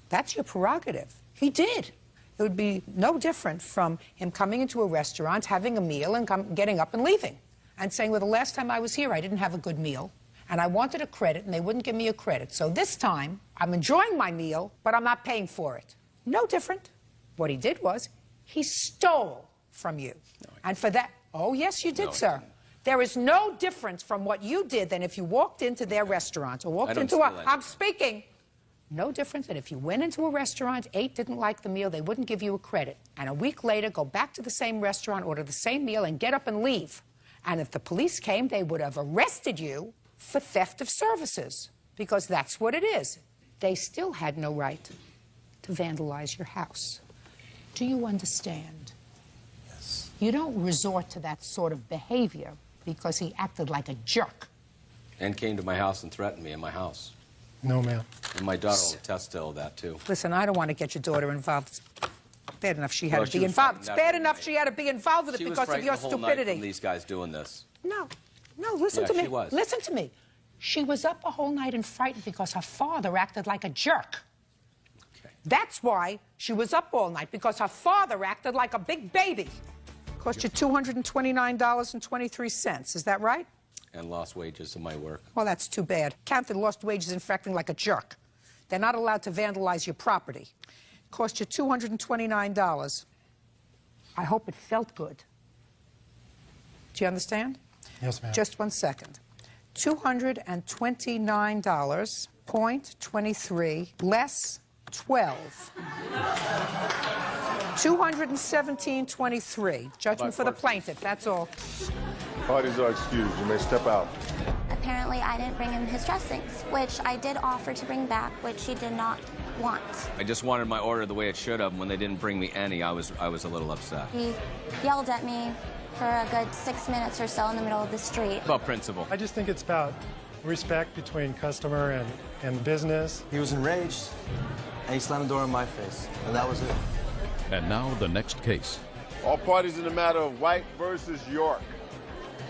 That's your prerogative. He did. It would be no different from him coming into a restaurant, having a meal, and getting up and leaving, and saying, well, the last time I was here, I didn't have a good meal, and I wanted a credit, and they wouldn't give me a credit. So this time, I'm enjoying my meal, but I'm not paying for it. No different. What he did was he stole from you. And for that, oh, yes, you did, sir. There is no difference from what you did than if you walked into their restaurant or walked into a... I'm speaking. No difference than if you went into a restaurant, ate, didn't like the meal, they wouldn't give you a credit. And a week later, go back to the same restaurant, order the same meal, and get up and leave. And if the police came, they would have arrested you for theft of services, because that's what it is. They still had no right to vandalize your house. Do you understand? Yes. You don't resort to that sort of behavior because he acted like a jerk. And came to my house and threatened me in my house. No, ma'am. And my daughter will attest to all that, too. Listen, I don't want to get your daughter involved. It's bad enough she had Well, to she be was involved. It's frightened bad that enough she had to be involved with it She was because of frightened your the whole night stupidity. from these guys doing this. No, listen Yeah, to me. she was. Listen to me. She was up a whole night and frightened because her father acted like a jerk. Okay. That's why she was up all night, because her father acted like a big baby. Cost you $229.23. Is that right? And lost wages in my work. Well, that's too bad. Counted lost wages in for acting like a jerk. They're not allowed to vandalize your property. Cost you $229. I hope it felt good. Do you understand? Yes, ma'am. Just 1 second. $229.23 less 12. $217.23. Judgment for the plaintiff. That's all. Parties are excused. You may step out. Apparently, I didn't bring him his dressings, which I did offer to bring back, which he did not want. I just wanted my order the way it should have. When they didn't bring me any, I was a little upset. He yelled at me for a good 6 minutes or so in the middle of the street. About principle. I just think it's about respect between customer and business. He was enraged, and he slammed the door in my face, and that was it. And now the next case. All parties in the matter of White versus York.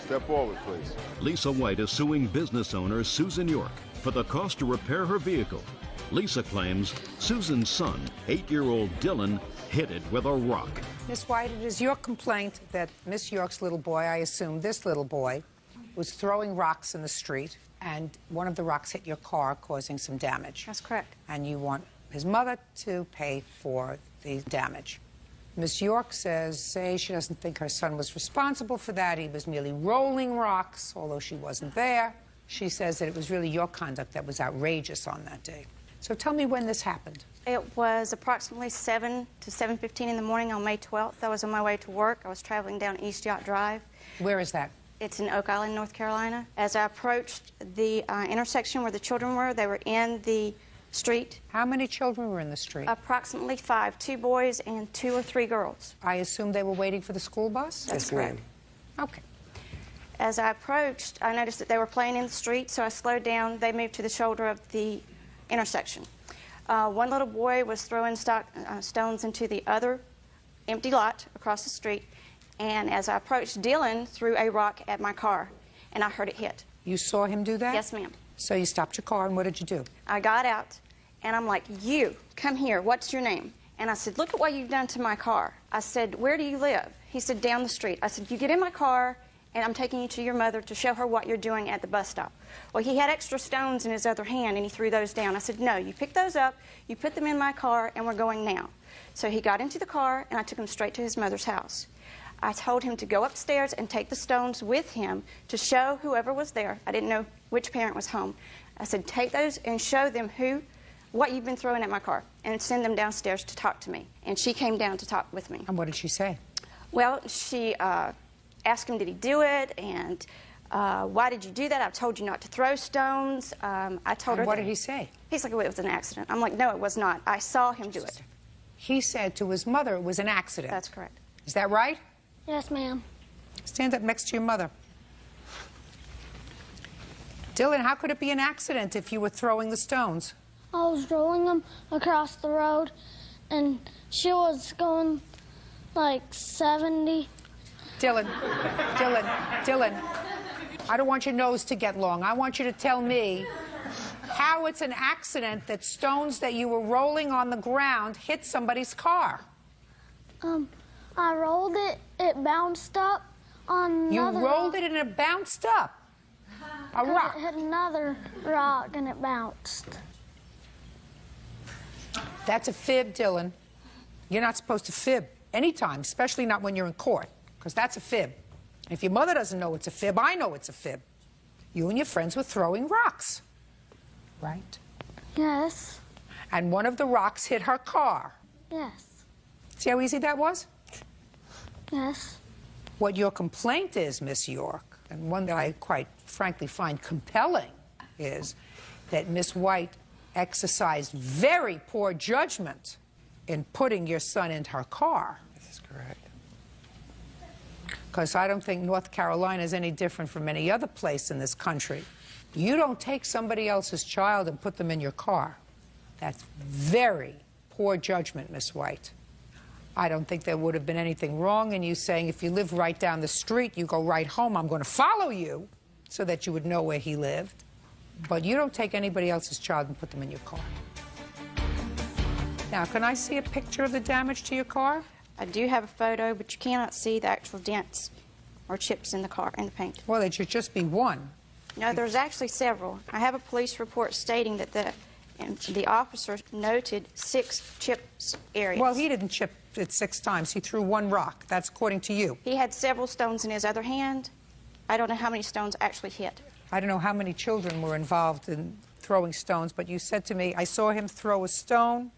Step forward, please. Lisa White is suing business owner Susan York for the cost to repair her vehicle. Lisa claims Susan's son, 8-year-old Dylan, hit it with a rock. Miss White, it is your complaint that Miss York's little boy, I assume this little boy, was throwing rocks in the street, and one of the rocks hit your car, causing some damage. That's correct. And you want his mother to pay for the damage. Miss York says she doesn't think her son was responsible for that. He was merely rolling rocks, although she wasn't there. She says that it was really your conduct that was outrageous on that day. So tell me when this happened. It was approximately 7 to 7:15 in the morning on May 12th. I was on my way to work. I was traveling down East Yacht Drive. Where is that? It's in Oak Island, North Carolina. As I approached the intersection where the children were, they were in the street. How many children were in the street? Approximately 5, 2 boys and 2 or 3 girls. I assume they were waiting for the school bus? That's correct. Okay. As I approached, I noticed that they were playing in the street, so I slowed down. They moved to the shoulder of the intersection. One little boy was throwing stones into the other empty lot across the street, and as I approached, Dylan threw a rock at my car, and I heard it hit. You saw him do that? Yes, ma'am. So you stopped your car, and what did you do? I got out, and I'm like, you, come here, what's your name? And I said, look at what you've done to my car. I said, where do you live? He said, down the street. I said, you get in my car, and I'm taking you to your mother to show her what you're doing at the bus stop. Well, he had extra stones in his other hand, and he threw those down. I said, no, you pick those up, you put them in my car, and we're going now. So he got into the car, and I took him straight to his mother's house. I told him to go upstairs and take the stones with him to show whoever was there. I didn't know which parent was home. I said, take those and show them what you've been throwing at my car, and send them downstairs to talk to me. And she came down to talk with me. And what did she say? Well, she asked him, did he do it? And why did you do that? I've told you not to throw stones. I told her. What did he say? He's like, well, it was an accident. I'm like, no, it was not. I saw him do it. He said to his mother it was an accident. That's correct. Is that right? Yes, ma'am. Stand up next to your mother. Dylan, how could it be an accident if you were throwing the stones? I was rolling them across the road, and she was going like 70. Dylan, I don't want your nose to get long. I want you to tell me how it's an accident that stones that you were rolling on the ground hit somebody's car. I rolled it, it bounced up on another You rolled it and it bounced up? A rock? It hit another rock and it bounced. That's a fib, Dylan. You're not supposed to fib anytime, especially not when you're in court, because that's a fib. If your mother doesn't know it's a fib, I know it's a fib. You and your friends were throwing rocks, right? Yes. And one of the rocks hit her car. Yes. See how easy that was? Yes. What your complaint is, Miss York, and one that I quite frankly find compelling, is that Miss White exercised very poor judgment in putting your son into her car. This is correct. Because I don't think North Carolina is any different from any other place in this country. You don't take somebody else's child and put them in your car. That's very poor judgment, Miss White. I don't think there would have been anything wrong in you saying, if you live right down the street, you go right home, I'm going to follow you, so that you would know where he lived. But you don't take anybody else's child and put them in your car. Now, can I see a picture of the damage to your car? I do have a photo, but you cannot see the actual dents or chips in the car, in the paint. Well, it should just be one. No, there's actually several. I have a police report stating that the officer noted 6 chips areas. Well, he didn't chip it 6 times. He threw 1 rock. That's according to you. He had several stones in his other hand. I don't know how many stones actually hit. I don't know how many children were involved in throwing stones, but you said to me, I saw him throw a stone.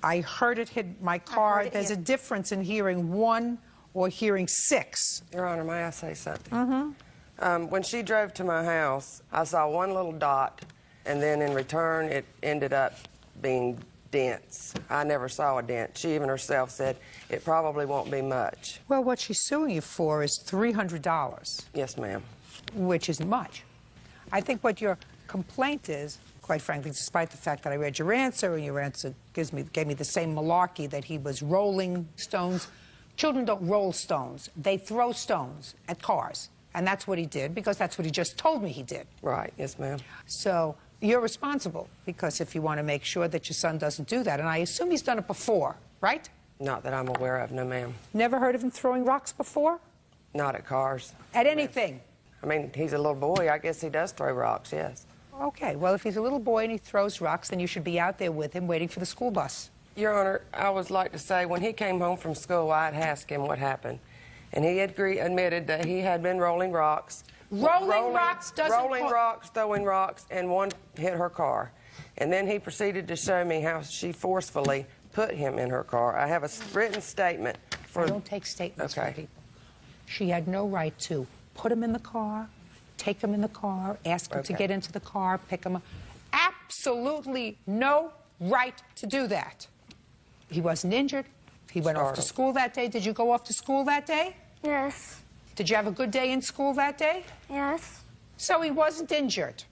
I heard it hit my car. There's a difference in hearing 1 or hearing 6. Your Honor, may I say something? Mm-hmm. When she drove to my house, I saw 1 little dot, and then in return, it ended up being dents. I never saw a dent. She even herself said it probably won't be much. Well, what she's suing you for is $300. Yes, ma'am. Which isn't much. I think what your complaint is, quite frankly, despite the fact that I read your answer, and your answer gave me the same malarkey that he was rolling stones. Children don't roll stones. They throw stones at cars. And that's what he did, because that's what he just told me he did. Right, yes, ma'am. So you're responsible, because if you want to make sure that your son doesn't do that, and I assume he's done it before, right? Not that I'm aware of, no, ma'am. Never heard of him throwing rocks before? Not at cars. At anything? I mean, he's a little boy. I guess he does throw rocks, yes. Okay, well, if he's a little boy and he throws rocks, then you should be out there with him waiting for the school bus. Your Honor, I would like to say, when he came home from school, I had asked him what happened. And he admitted that he had been rolling rocks. Rolling rocks doesn't... Rolling rocks, throwing rocks, and 1 hit her car. And then he proceeded to show me how she forcefully put him in her car. I have a written statement for... I don't take statements from people. Okay. She had no right to put him in the car, take him in the car, ask him to get into the car, pick him up. Absolutely no right to do that. He wasn't injured. He went off to school that day. Did you go off to school that day? Yes. Did you have a good day in school that day? Yes. So he wasn't injured,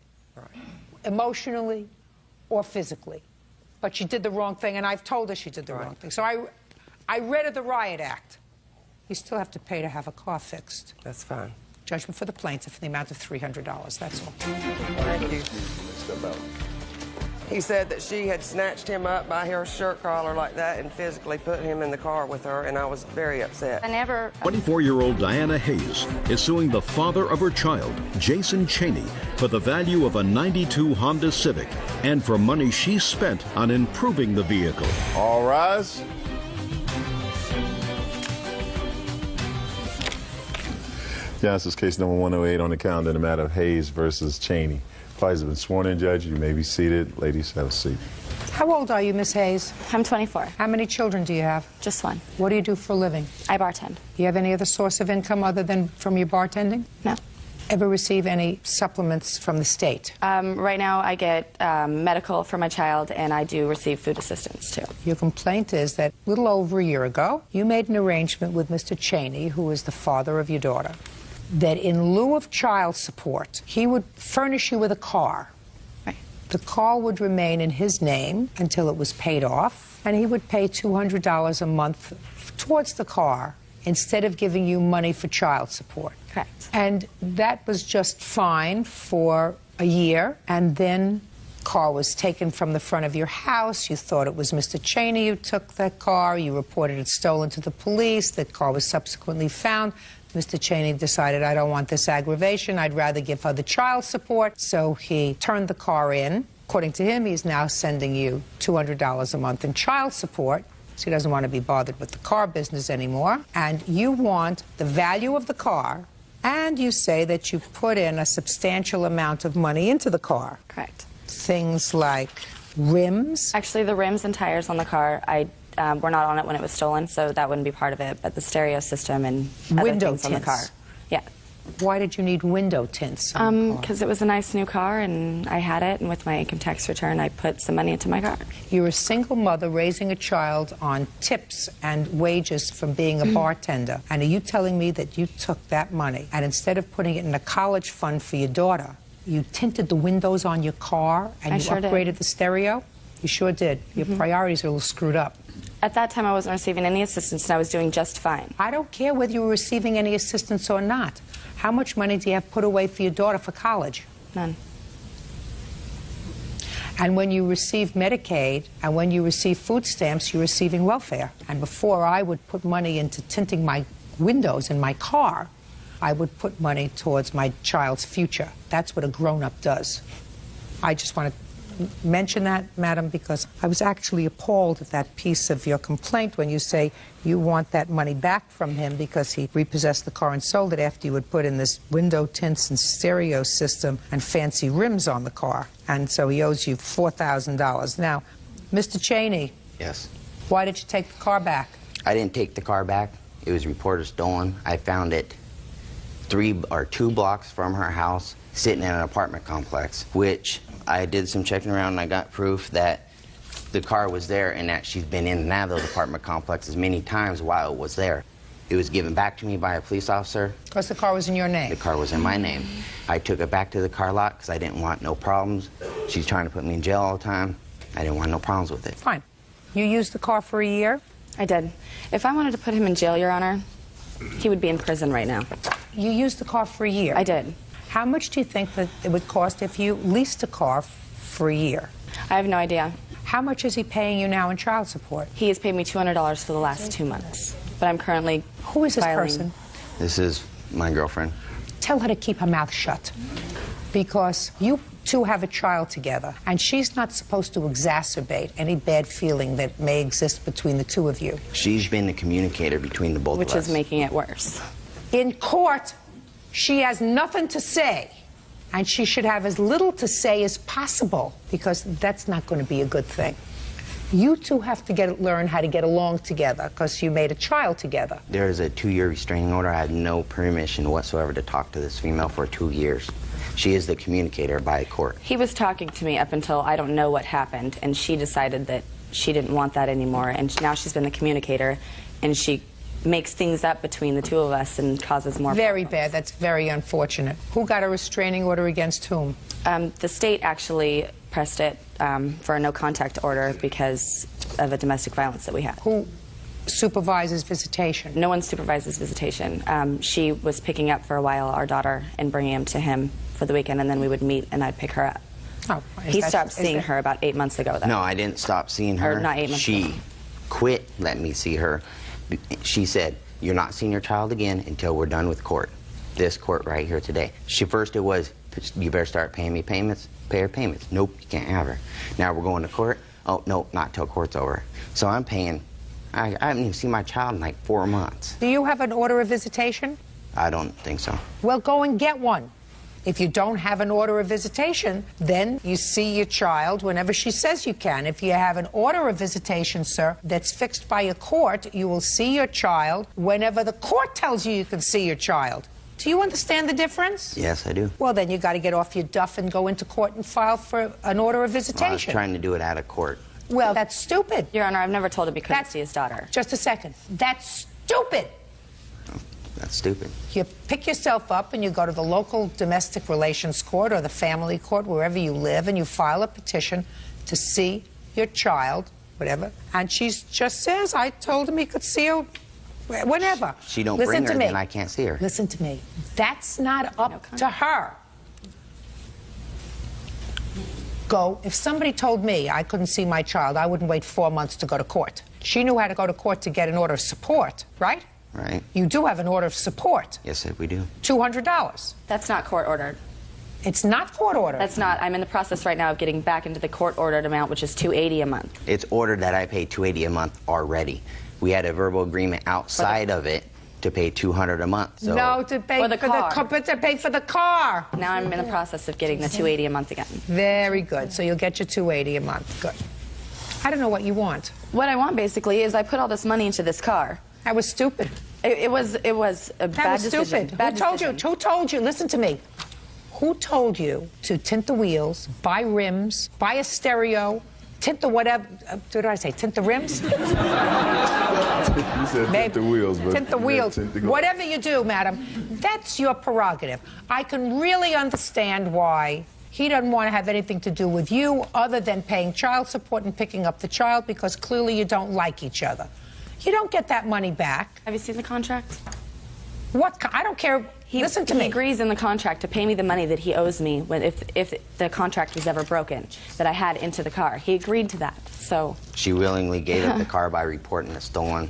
emotionally or physically. but she did the wrong thing, and I've told her she did the wrong thing. So I read her the Riot Act. You still have to pay to have a car fixed. That's fine. Judgment for the plaintiff in the amount of $300. That's all. Thank you. He said that she had snatched him up by her shirt collar like that and physically put him in the car with her, and I was very upset. I never... 24-year-old Diana Hayes is suing the father of her child, Jason Cheney, for the value of a '92 Honda Civic and for money she spent on improving the vehicle. All rise. Yeah, this is case number 108 on the calendar in the matter of Hayes versus Cheney. Parties have been sworn in, Judge. You may be seated. Ladies, have a seat. How old are you, Miss Hayes? I'm 24. How many children do you have? Just one. What do you do for a living? I bartend. Do you have any other source of income other than from your bartending? No. Ever receive any supplements from the state? Right now I get medical for my child, and I do receive food assistance too. Your complaint is that a little over a year ago, you made an arrangement with Mr. Cheney, who is the father of your daughter, that in lieu of child support, he would furnish you with a car. Right. The car would remain in his name until it was paid off, and he would pay $200 a month towards the car instead of giving you money for child support. Correct. And that was just fine for a year, and then the car was taken from the front of your house. You thought it was Mr. Cheney who took that car. You reported it stolen to the police. The car was subsequently found. Mr. Cheney decided, I don't want this aggravation. I'd rather give her the child support. So he turned the car in. According to him, he's now sending you $200 a month in child support. So he doesn't want to be bothered with the car business anymore. And you want the value of the car, and you say that you put in a substantial amount of money into the car. Correct. Things like rims. Actually, the rims and tires on the car, were not on it when it was stolen, so that wouldn't be part of it. But the stereo system and other window things on the car. Yeah. Why did you need window tints? Because it was a nice new car, and I had it, and with my income tax return, I put some money into my car. You're a single mother raising a child on tips and wages from being a bartender. And are you telling me that you took that money, and instead of putting it in a college fund for your daughter, you tinted the windows on your car and I you sure upgraded did. The stereo? You sure did. Your priorities are a little screwed up. At that time, I wasn't receiving any assistance, and I was doing just fine. I don't care whether you were receiving any assistance or not. How much money do you have put away for your daughter for college? None. And when you receive Medicaid and when you receive food stamps, you're receiving welfare. And before I would put money into tinting my windows in my car, I would put money towards my child's future. That's what a grown-up does. I just want to mention that, madam, because I was actually appalled at that piece of your complaint when you say you want that money back from him because he repossessed the car and sold it after you had put in this window tints and stereo system and fancy rims on the car. And so he owes you $4,000. Now, Mr. Cheney. Yes. Why did you take the car back? I didn't take the car back. It was reported stolen. I found it 2 blocks from her house, sitting in an apartment complex, which I did some checking around and I got proof that the car was there and that she's been in and out of those apartment complexes many times while it was there. It was given back to me by a police officer. Because the car was in your name? The car was in my name. I took it back to the car lot because I didn't want no problems. She's trying to put me in jail all the time. I didn't want no problems with it. Fine. You used the car for a year? I did. If I wanted to put him in jail, Your Honor, he would be in prison right now. You used the car for a year? I did. How much do you think that it would cost if you leased a car for a year? I have no idea. How much is he paying you now in child support? He has paid me $200 for the last 2 months. But I'm currently Who is this person? This is my girlfriend. Tell her to keep her mouth shut. Because you two have a child together, and she's not supposed to exacerbate any bad feeling that may exist between the two of you. She's been the communicator between the both of us. Which is making it worse. In court, she has nothing to say, and she should have as little to say as possible, because that's not going to be a good thing. You two have to learn how to get along together, because you made a child together. There is a 2-year restraining order. I had no permission whatsoever to talk to this female for 2 years. She is the communicator by court. He was talking to me up until I don't know what happened, and she decided that she didn't want that anymore, and now she's been the communicator, and she makes things up between the two of us and causes more Very problems. bad. That's very unfortunate. Who got a restraining order against whom? The state actually pressed it for a no-contact order because of a domestic violence that we had. Who supervises visitation? No one supervises visitation. She was picking up for a while our daughter and bringing him to him for the weekend, and then we would meet and I'd pick her up. Oh, he stopped seeing her about 8 months ago, though. No, I didn't stop seeing her. Or not 8 months ago. She quit letting me see her. She said, "You're not seeing your child again until we're done with court." This court right here today. First it was, "You better start paying me payments." Pay her payments. Nope, you can't have her. Now we're going to court. Oh, no, not till court's over. So I'm paying. I haven't even seen my child in like 4 months. Do you have an order of visitation? I don't think so. Well, go and get one. If you don't have an order of visitation, then you see your child whenever she says you can. If you have an order of visitation, sir, that's fixed by a court, you will see your child whenever the court tells you you can see your child. Do you understand the difference? Yes, I do. Well, then you got to get off your duff and go into court and file for an order of visitation. Well, I was trying to do it out of court. Well, that's stupid. Your Honor, I've never told him he couldn't see his daughter. Just a second. That's stupid. That's stupid. You pick yourself up and you go to the local domestic relations court or the family court, wherever you live, and you file a petition to see your child, whatever. And she just says, I told him he could see her whenever. She don't Listen bring to her, me. then I can't see her. Listen to me. That's not up to her. Go. If somebody told me I couldn't see my child, I wouldn't wait 4 months to go to court. She knew how to go to court to get an order of support, right? Right. You do have an order of support. Yes, we do. $200. That's not court ordered. It's not court ordered. That's not. I'm in the process right now of getting back into the court ordered amount, which is $280 a month. It's ordered that I pay $280 a month already. We had a verbal agreement outside of it to pay $200 a month. So No, to pay For the car. to pay for the car. Now I'm in the process of getting the $280 a month again. Very good. So you'll get your $280 a month. Good. I don't know what you want. What I want basically is I put all this money into this car. That was stupid. It was a bad decision. Stupid. Bad Who told decision. you? Who told you? Listen to me. Who told you to tint the wheels, buy rims, buy a stereo, tint the whatever? Did I say tint the rims? You said tint the wheels, but Tint the wheels. tint the- Whatever you do, madam, that's your prerogative. I can really understand why he doesn't want to have anything to do with you other than paying child support and picking up the child because clearly you don't like each other. You don't get that money back. Have you seen the contract? What? I don't care. Listen to me. He agrees in the contract to pay me the money that he owes me if the contract was ever broken, that I had into the car. He agreed to that. So she willingly gave up the car by reporting it stolen.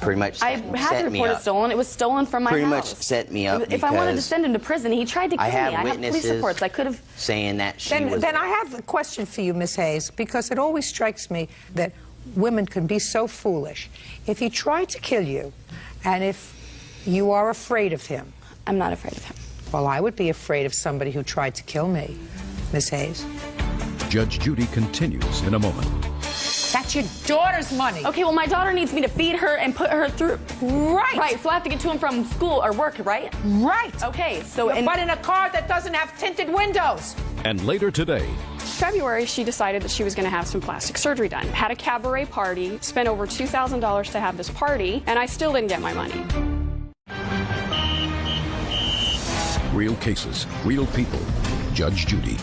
Pretty much I had to report it stolen. It was stolen from my Pretty house. much set me up If I wanted to because send him to prison, he tried to kill I have me. I have police witnesses reports. I could have. saying that she was. Then I have a question for you, Miss Hayes, because it always strikes me that women can be so foolish. If he tried to kill you, and if you are afraid of him. I'm not afraid of him. Well, I would be afraid of somebody who tried to kill me, Miss Hayes. Judge Judy continues in a moment. That's your daughter's money. Okay, well, my daughter needs me to feed her and put her through. Right. Right, so I have to get to and from school or work, right? Right. Okay, so... But in a car that doesn't have tinted windows. And later today, February, she decided that she was going to have some plastic surgery done. Had a cabaret party, spent over $2,000 to have this party, and I still didn't get my money. real cases, real people. Judge Judy.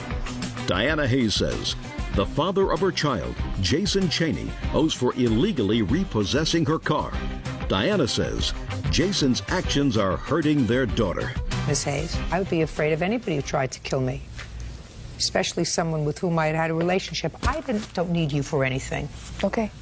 Diana Hayes says the father of her child, Jason Cheney, owes for illegally repossessing her car. Diana says Jason's actions are hurting their daughter. Miss Hayes, I would be afraid of anybody who tried to kill me, especially someone with whom I had a relationship. I don't need you for anything. Okay.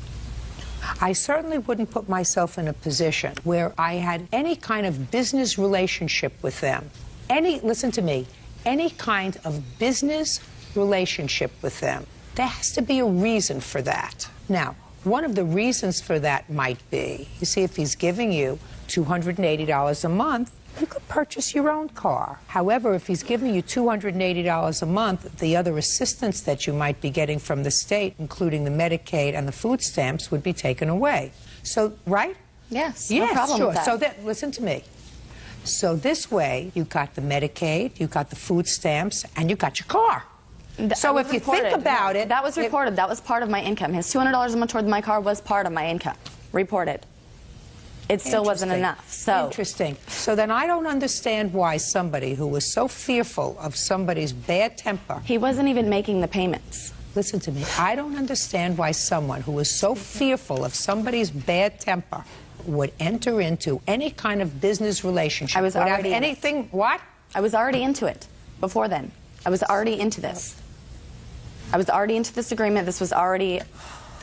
I certainly wouldn't put myself in a position where I had any kind of business relationship with them. Listen to me, any kind of business relationship with them. There has to be a reason for that. Now, one of the reasons for that might be, you see, if he's giving you $280 a month, you could purchase your own car. However, if he's giving you $280 a month, the other assistance that you might be getting from the state, including the Medicaid and the food stamps, would be taken away. So, right? Yes, Yes, no problem sure. with that. So listen to me. So this way, you got the Medicaid, you got the food stamps, and you got your car. So if you think about it... That was reported. That was part of my income. His $200 a month toward my car was part of my income. Reported. It still wasn't Interesting. enough. So Interesting. So then I don't understand why somebody who was so fearful of somebody's bad temper. He wasn't even making the payments. Listen to me. I don't understand why someone who was so fearful of somebody's bad temper would enter into any kind of business relationship. I was without already in anything. it. What? I was already into it before then. I was already into this. I was already into this agreement. This was already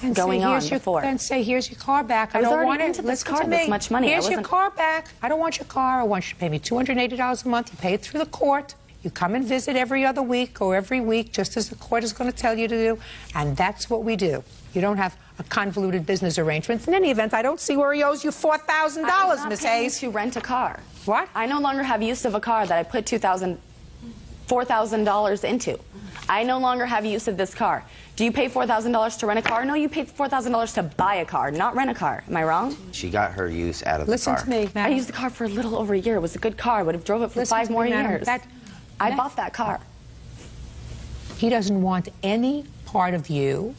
Then going say, on here's before. Then say, here's your car back. I was don't already want into it. this Listen car to this me. much money. Here's I your wasn't- car back. I don't want your car. I want you to pay me $280 a month. You pay it through the court. You come and visit every other week or every week, just as the court is going to tell you to do. And that's what we do. You don't have a convoluted business arrangement. In any event, I don't see where he owes you $4,000, Miss Hayes. To rent a car. What? I no longer have use of a car that I put $4,000 into. I no longer have use of this car. Do you pay $4,000 to rent a car? No, you paid $4,000 to buy a car, not rent a car. Am I wrong? She got her use out of the car. Listen to me, I madam. used the car for a little over a year. It was a good car. I would have drove it for Listen 5 to more me, madam. years. I bought that car. He doesn't want any part of you,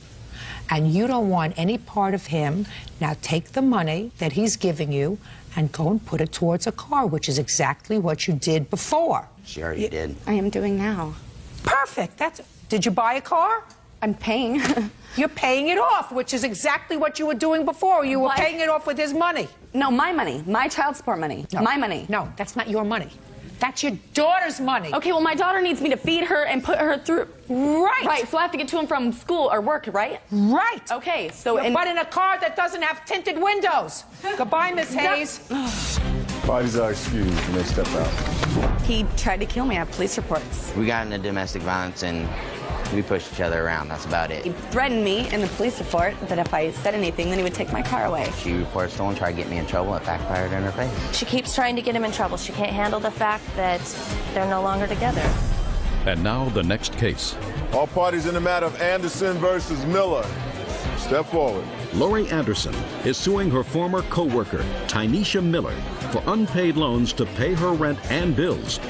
and you don't want any part of him. Now take the money that he's giving you and go and put it towards a car, which is exactly what you did before. She already did. I am doing now. Perfect. Did you buy a car? I'm paying. You're paying it off, which is exactly what you were doing before. You were What? paying it off with his money. No, my money. My child support money. No. My money. No, that's not your money. That's your daughter's money. Okay, well, my daughter needs me to feed her and put her through. Right. Right, so I have to get to and from school or work, right? Right. Okay, so... But in a car that doesn't have tinted windows. Goodbye, Miss Hayes. Parties are excused when they step out. He tried to kill me. I have police reports. We got into domestic violence and we pushed each other around. That's about He it. threatened me in the police report that if I said anything, then he would take my car away. She reported stolen, tried to get me in trouble. It backfired in her face. She keeps trying to get him in trouble. She can't handle the fact that they're no longer together. And now the next case. All parties in the matter of Anderson versus Miller. Step forward. Lori Anderson is suing her former co-worker, Tynesha Miller, for unpaid loans to pay her rent and bills.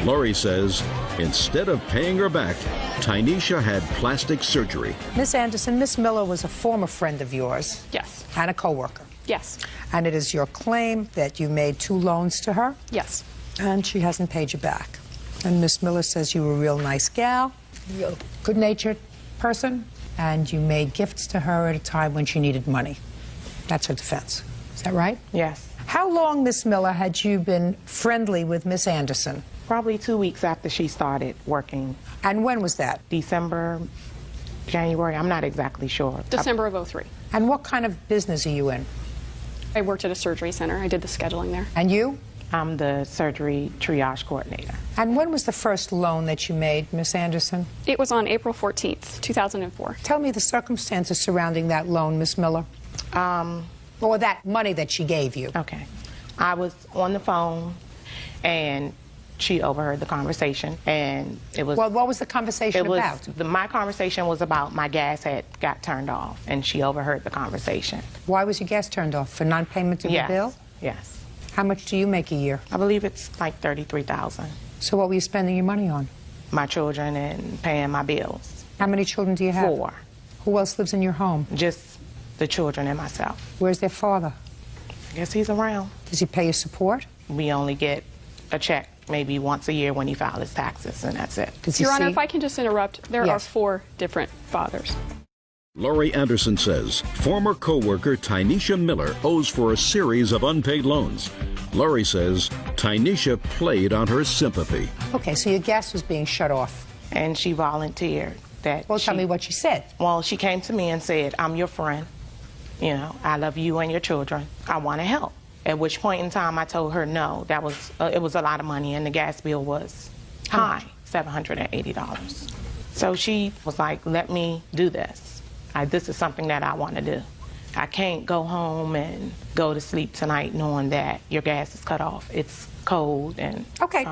Lori says instead of paying her back, Tynesha had plastic surgery. Miss Anderson, Miss Miller was a former friend of yours. Yes. And a co-worker. Yes. And it is your claim that you made 2 loans to her? Yes. And she hasn't paid you back. And Miss Miller says you were a real nice gal, real good-natured person, and you made gifts to her at a time when she needed money. That's her defense. Is that right? Yes. How long, Miss Miller, had you been friendly with Miss Anderson? Probably 2 weeks after she started working. And when was that? December, January, I'm not exactly sure. December of '03. And what kind of business are you in? I worked at a surgery center. I did the scheduling there. And you? I'm the surgery triage coordinator. And when was the first loan that you made, Miss Anderson? It was on April 14th, 2004. Tell me the circumstances surrounding that loan, Miss Miller. Or that money that she gave you. Okay. I was on the phone, and she overheard the conversation, and it was... Well, what was the conversation about? My conversation was about my gas had got turned off, and she overheard the conversation. Why was your gas turned off? For non-payment of the bill? Yes. How much do you make a year? I believe it's like $33,000. So what were you spending your money on? My children and paying my bills. How many children do you have? 4. Who else lives in your home? Just the children and myself. Where's their father? I guess he's around. Does he pay you support? We only get a check maybe once a year when he files his taxes, and that's it. Your Honor, if I can just interrupt, there are 4 different fathers. Lori Anderson says former co-worker Tynesha Miller owes for a series of unpaid loans. Lori says Tynesha played on her sympathy. Okay, so your gas was being shut off. And she volunteered that. Well, tell me what she said. Well, she came to me and said, I'm your friend. You know, I love you and your children. I want to help. At which point in time, I told her no. That was it was a lot of money, and the gas bill was high, $780. So she was like, let me do this. This is something that I want to do. I can't go home and go to sleep tonight knowing that your gas is cut off. It's cold and... Okay.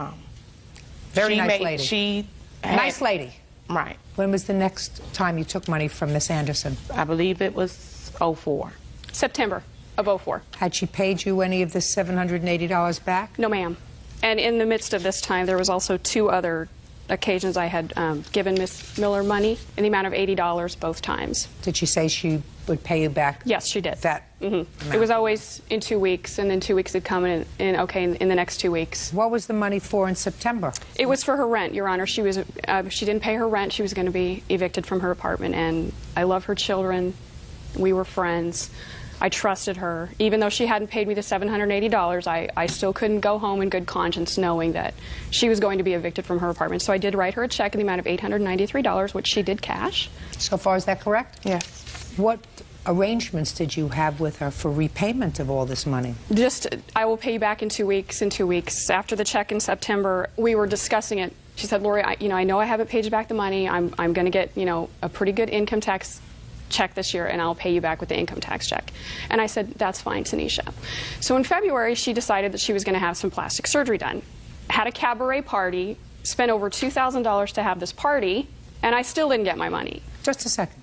Very nice lady. Nice lady. Right. When was the next time you took money from Miss Anderson? I believe it was 04. September of 04. Had she paid you any of the $780 back? No, ma'am. And in the midst of this time, there was also 2 other occasions I had given Miss Miller money in the amount of $80 both times. Did she say she would pay you back? Yes, she did. That It was always in 2 weeks, and then 2 weeks would come in the next 2 weeks. What was the money for in September? It was for her rent, Your Honor. She didn't pay her rent. She was going to be evicted from her apartment, and I love her children. We were friends. I trusted her. Even though she hadn't paid me the $780, I still couldn't go home in good conscience knowing that she was going to be evicted from her apartment. So I did write her a check in the amount of $893, which she did cash. So far, is that correct? Yes. What arrangements did you have with her for repayment of all this money? Just, I will pay you back in 2 weeks, in 2 weeks. After the check in September, we were discussing it. She said, Lori, I know I haven't paid you back the money. I'm going to get, a pretty good income tax check this year, and I'll pay you back with the income tax check. And I said, that's fine, Tanisha. So in February, she decided that she was going to have some plastic surgery done. Had a cabaret party, spent over $2,000 to have this party, and I still didn't get my money. Just a second.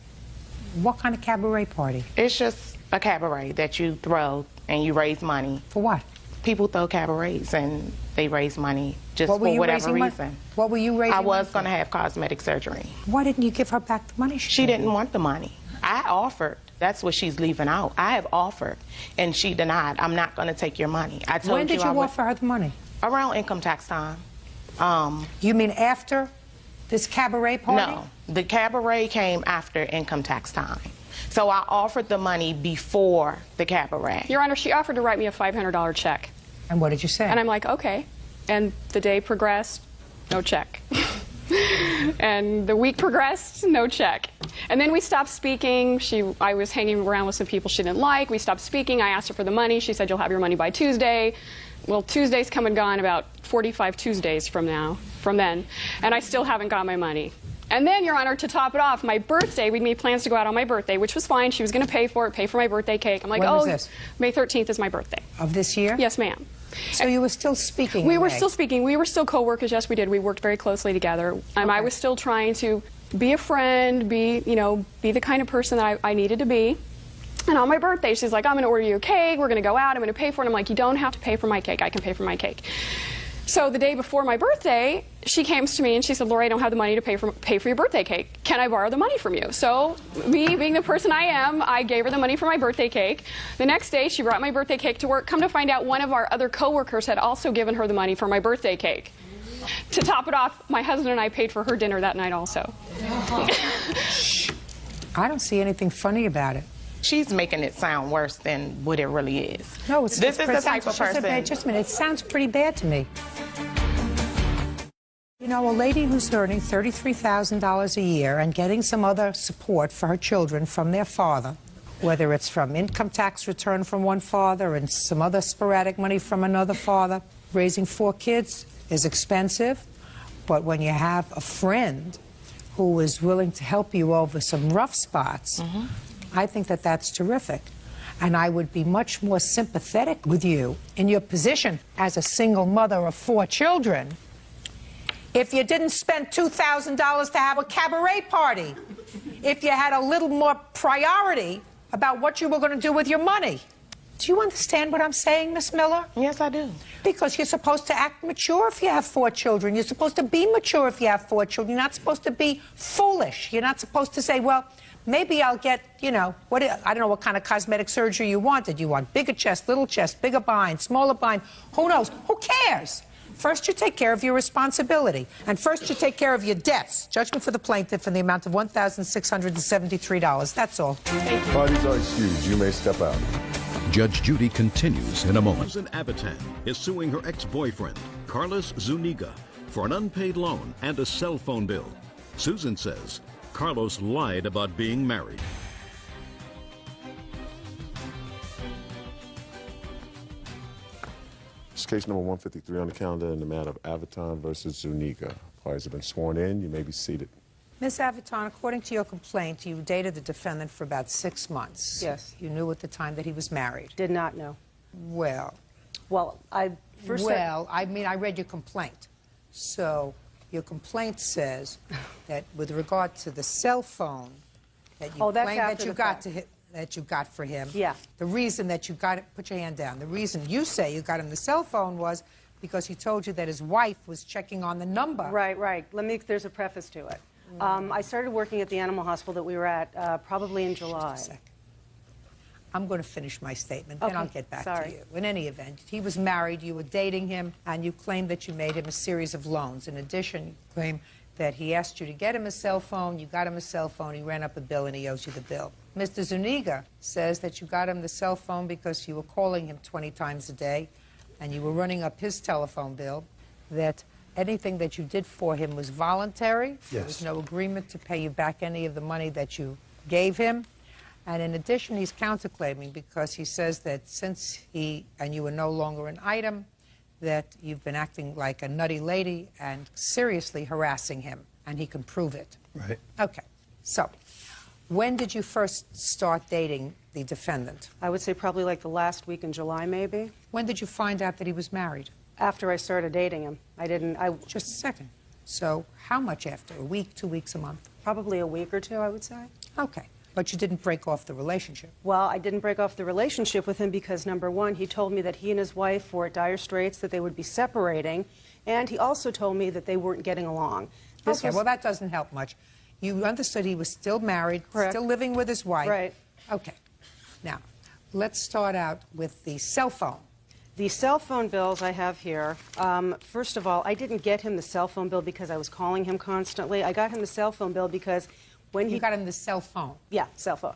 What kind of cabaret party? It's just a cabaret that you throw and you raise money. For what? People throw cabarets and they raise money just What were for you whatever raising reason. What were you raising I money was for? going to have cosmetic surgery. Why didn't you give her back the money? She didn't want the money. I offered. That's what she's leaving out. I have offered, and she denied. I'm not going to take your money. I told When did you offer her the money? Around income tax time. You mean after this cabaret party? No, the cabaret came after income tax time. So I offered the money before the cabaret. Your Honor, she offered to write me a $500 check. And what did you say? And I'm like, okay. And the day progressed, no check. And the week progressed, no check. And then we stopped speaking. I was hanging around with some people she didn't like. We stopped speaking. I asked her for the money. She said, you'll have your money by Tuesday. Well, Tuesday's come and gone, about 45 Tuesdays from then, and I still haven't got my money. And then, Your Honor, to top it off, my birthday, we'd made plans to go out on my birthday, which was fine. She was going to pay for it, pay for my birthday cake. I'm like, When was this? May 13th is my birthday. Of this year? Yes, ma'am. So you were still speaking? We were still speaking. We were still co-workers. Yes, we did. We worked very closely together. I was still trying to be a friend, be the kind of person that I needed to be. And on my birthday, she's like, I'm going to order you a cake. We're going to go out. I'm going to pay for it. And I'm like, you don't have to pay for my cake. I can pay for my cake. So the day before my birthday, she came to me and she said, Lori, I don't have the money to pay for your birthday cake. Can I borrow the money from you? So me, being the person I am, I gave her the money for my birthday cake. The next day, she brought my birthday cake to work. Come to find out, one of our other coworkers had also given her the money for my birthday cake. To top it off, my husband and I paid for her dinner that night also. I don't see anything funny about it. She's making it sound worse than what it really is. No, this is the type of person. Just a minute. It sounds pretty bad to me. You know, a lady who's earning $33,000 a year and getting some other support for her children from their father, whether it's from income tax return from one father and some other sporadic money from another father, raising 4 kids is expensive. But when you have a friend who is willing to help you over some rough spots, I think that that's terrific. And I would be much more sympathetic with you in your position as a single mother of 4 children if you didn't spend $2,000 to have a cabaret party, if you had a little more priority about what you were going to do with your money. Do you understand what I'm saying, Miss Miller? Yes, I do. Because you're supposed to act mature if you have 4 children. You're supposed to be mature if you have 4 children. You're not supposed to be foolish. You're not supposed to say, well, maybe I'll get, I don't know what kind of cosmetic surgery you wanted. You want bigger chest, little chest, bigger behind, smaller behind. Who knows? Who cares? First, you take care of your responsibility. And first, you take care of your debts. Judgment for the plaintiff in the amount of $1,673. That's all. Parties are excused. You may step out. Judge Judy continues in a moment. Susan Avitan is suing her ex-boyfriend, Carlos Zuniga, for an unpaid loan and a cell phone bill. Susan says Carlos lied about being married. This is case number 153 on the calendar in the matter of Avitan versus Zuniga. Parties have been sworn in. You may be seated. Ms. Avitan, according to your complaint, you dated the defendant for about 6 months. Yes. You knew at the time that he was married. Did not know. Well, I read your complaint. So your complaint says that with regard to the cell phone that you claim that you got for him. Yeah. The reason that you got it, put your hand down. The reason you say you got him the cell phone was because he told you that his wife was checking on the number. Right. There's a preface to it. I started working at the animal hospital that we were at probably in July. I'm going to finish my statement, Okay, then I'll get back sorry. to you. In any event, he was married, you were dating him, and you claimed that you made him a series of loans. In addition, you claim that he asked you to get him a cell phone, you got him a cell phone, he ran up a bill, and he owes you the bill. Mr. Zuniga says that you got him the cell phone because you were calling him 20 times a day, and you were running up his telephone bill, that anything that you did for him was voluntary. Yes. There was no agreement to pay you back any of the money that you gave him. And in addition, he's counterclaiming because he says that since he and you are no longer an item, that you've been acting like a nutty lady and seriously harassing him, and he can prove it. Right. Okay. So, when did you first start dating the defendant? I would say probably like the last week in July, maybe. When did you find out that he was married? After I started dating him. Just a second. So, how much after? A week, 2 weeks, a month? Probably a week or two, I would say. Okay. But you didn't break off the relationship. Well, I didn't break off the relationship with him because, number one, he told me that he and his wife were at dire straits, that they would be separating, and he also told me that they weren't getting along. Okay, well, that doesn't help much. You understood he was still married, Correct. still living with his wife. Right. Okay. Now, let's start out with the cell phone. The cell phone bills I have here, first of all, I didn't get him the cell phone bill because I was calling him constantly. I got him the cell phone bill because when You got him the cell phone? Yeah, cell phone.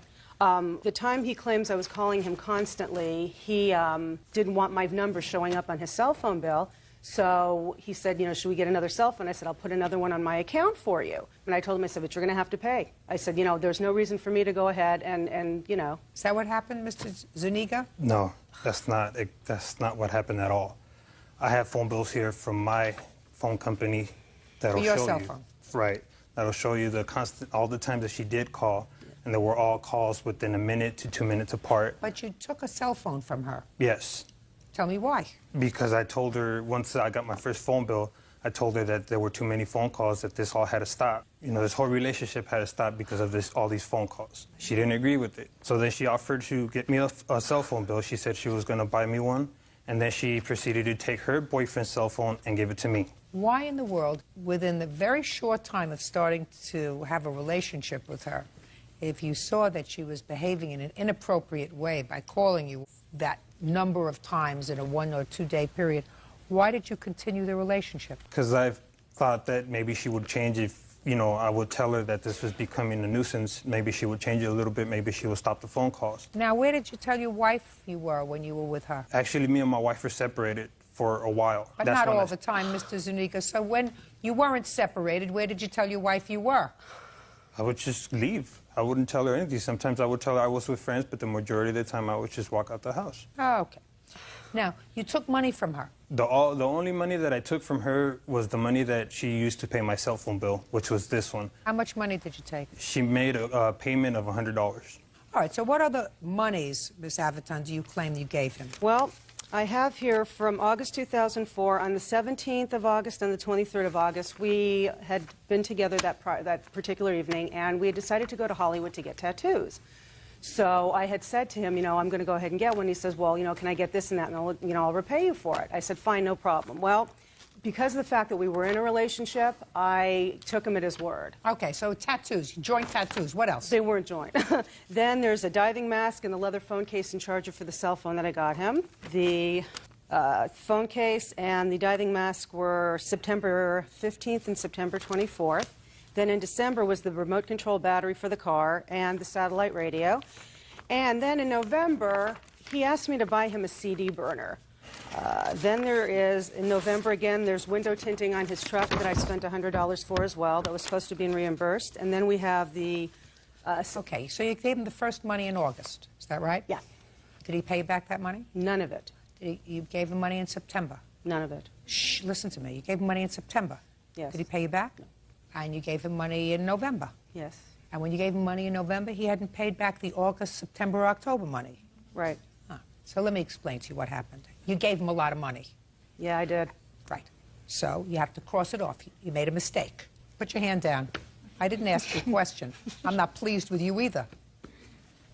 The time he claims I was calling him constantly, he didn't want my number showing up on his cell phone bill. So he said, you know, should we get another cell phone? I said, I'll put another one on my account for you. And I told him, I said, but you're going to have to pay. I said, you know, there's no reason for me to go ahead and you know. Is that what happened, Mr. Zuniga? No, that's not what happened at all. I have phone bills here from my phone company that'll For your show cell you. phone? Right. That'll show you all the times that she did call, and they were all calls within 1 minute to 2 minutes apart. But you took a cell phone from her. Yes. Tell me why. Because I told her, once I got my first phone bill, I told her that there were too many phone calls, that this all had to stop. You know, this whole relationship had to stop because of all these phone calls. She didn't agree with it. So then she offered to get me a cell phone bill. She said she was going to buy me one, and then she proceeded to take her boyfriend's cell phone and give it to me. Why in the world, within the very short time of starting to have a relationship with her, if you saw that she was behaving in an inappropriate way by calling you that number of times in a 1 or 2 day period, why did you continue the relationship? Because I thought that maybe she would change if, you know, I would tell her that this was becoming a nuisance. Maybe she would change it a little bit. Maybe she would stop the phone calls. Now, where did you tell your wife you were when you were with her? Actually, me and my wife were separated for a while. But not all the time, Mr. Zuniga. So when you weren't separated, where did you tell your wife you were? I would just leave. I wouldn't tell her anything. Sometimes I would tell her I was with friends, but the majority of the time I would just walk out the house. Oh, okay. Now, you took money from her. The only money that I took from her was the money that she used to pay my cell phone bill, which was this one. How much money did you take? She made a payment of $100. All right, so what other monies, Ms. Aviton, do you claim you gave him? Well, I have here from August 2004, on the 17th of August and the 23rd of August, we had been together that particular evening, and we had decided to go to Hollywood to get tattoos. So I had said to him, you know, I'm going to go ahead and get one. He says, well, you know, can I get this and that, and I'll repay you for it. I said, fine, no problem. Well, because of the fact that we were in a relationship, I took him at his word. Okay, so tattoos, joint tattoos. What else? They weren't joint. Then there's a diving mask and the leather phone case and charger for the cell phone that I got him. The phone case and the diving mask were September 15th and September 24th. Then in December was the remote control battery for the car and the satellite radio. And then in November, he asked me to buy him a CD burner. Then there is, in November again, there's window tinting on his truck that I spent $100 for as well. That was supposed to be reimbursed. And then we have the... okay, so you gave him the first money in August. Is that right? Yeah. Did he pay back that money? None of it. You gave him money in September? None of it. Shh, listen to me. You gave him money in September? Yes. Did he pay you back? No. And you gave him money in November? Yes. And when you gave him money in November, he hadn't paid back the August, September, October money? Right. Huh. So let me explain to you what happened. You gave him a lot of money. Yeah, I did. Right. So you have to cross it off. You made a mistake. Put your hand down. I didn't ask you a question. I'm not pleased with you either.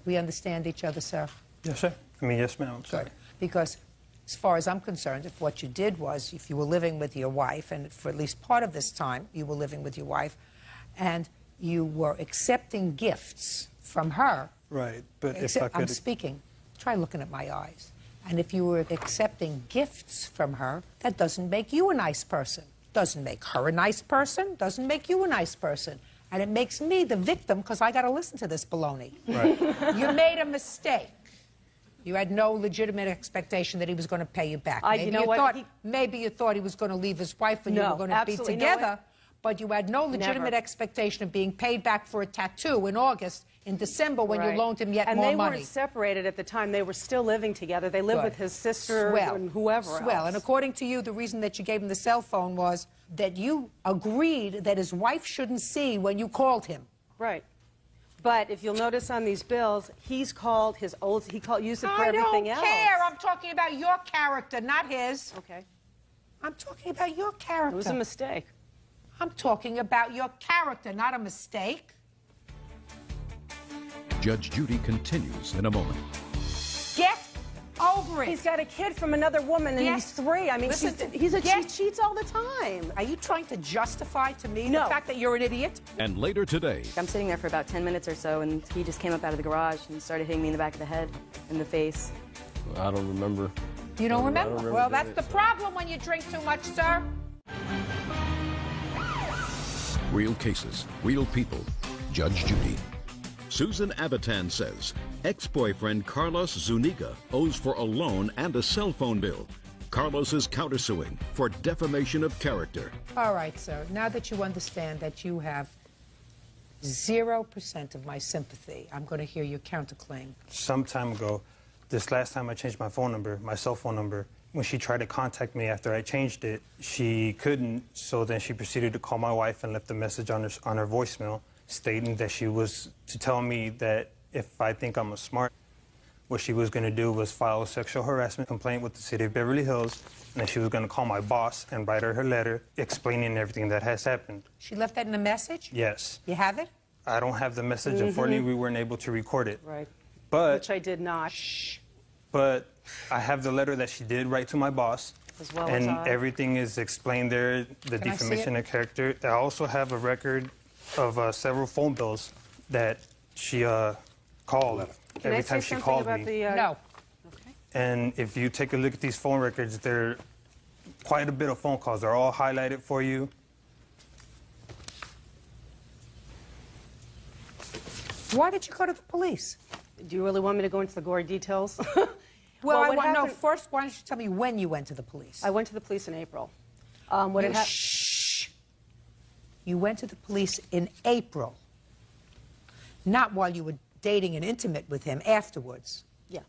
We understand each other, sir? Yes, sir. I mean, yes, ma'am. Good. Because as far as I'm concerned, if what you did was, if you were living with your wife, and for at least part of this time you were living with your wife, and you were accepting gifts from her. Right, but if I could... I'm speaking. Try looking at my eyes. And if you were accepting gifts from her, that doesn't make you a nice person. Doesn't make her a nice person, doesn't make you a nice person. And it makes me the victim because I got to listen to this baloney. Right. You made a mistake. You had no legitimate expectation that he was going to pay you back. Maybe you thought he was going to leave his wife and you were going to be together, but you had no legitimate expectation of being paid back for a tattoo in August. In December, when you loaned him yet more money. And they weren't separated at the time. They were still living together. They lived with his sister and whoever else. And according to you, the reason that you gave him the cell phone was that you agreed that his wife shouldn't see when you called him. Right. But if you'll notice on these bills, he's called his old, used it for everything else. I don't care. I'm talking about your character, not his. Okay. I'm talking about your character. It was a mistake. I'm talking about your character, not a mistake. Judge Judy continues in a moment. Get over it. He's got a kid from another woman, and he's 3. I mean, she cheats all the time. Are you trying to justify to me the fact that you're an idiot? And later today. I'm sitting there for about 10 minutes or so, and he just came up out of the garage and started hitting me in the back of the head, in the face. I don't remember. You don't remember? Well, that's the problem when you drink too much, sir. Real cases, real people. Judge Judy. Susan Avitan says ex-boyfriend Carlos Zuniga owes for a loan and a cell phone bill. Carlos is countersuing for defamation of character. All right, sir. Now that you understand that you have 0% of my sympathy, I'm going to hear your counterclaim. Some time ago, this last time I changed my phone number, my cell phone number, when she tried to contact me after I changed it, she couldn't, so then she proceeded to call my wife and left a message on her voicemail stating that she was to tell me that if I think I'm a smart, what she was going to do was file a sexual harassment complaint with the city of Beverly Hills, and that she was going to call my boss and write her letter explaining everything that has happened. She left that in a message? Yes. You have it? I don't have the message. Unfortunately, we weren't able to record it. Right. But, which I did not. But I have the letter that she did write to my boss. As well and as everything is explained there, the defamation of character. I also have a record of several phone bills that she called every time she called me. No. Okay. And if you take a look at these phone records, there are quite a bit of phone calls. They're all highlighted for you. Why did you go to the police? Do you really want me to go into the gory details? Well, I want to know first, why don't you tell me when you went to the police? I went to the police in April. Shh. You went to the police in April, not while you were dating and intimate with him afterwards. Yeah.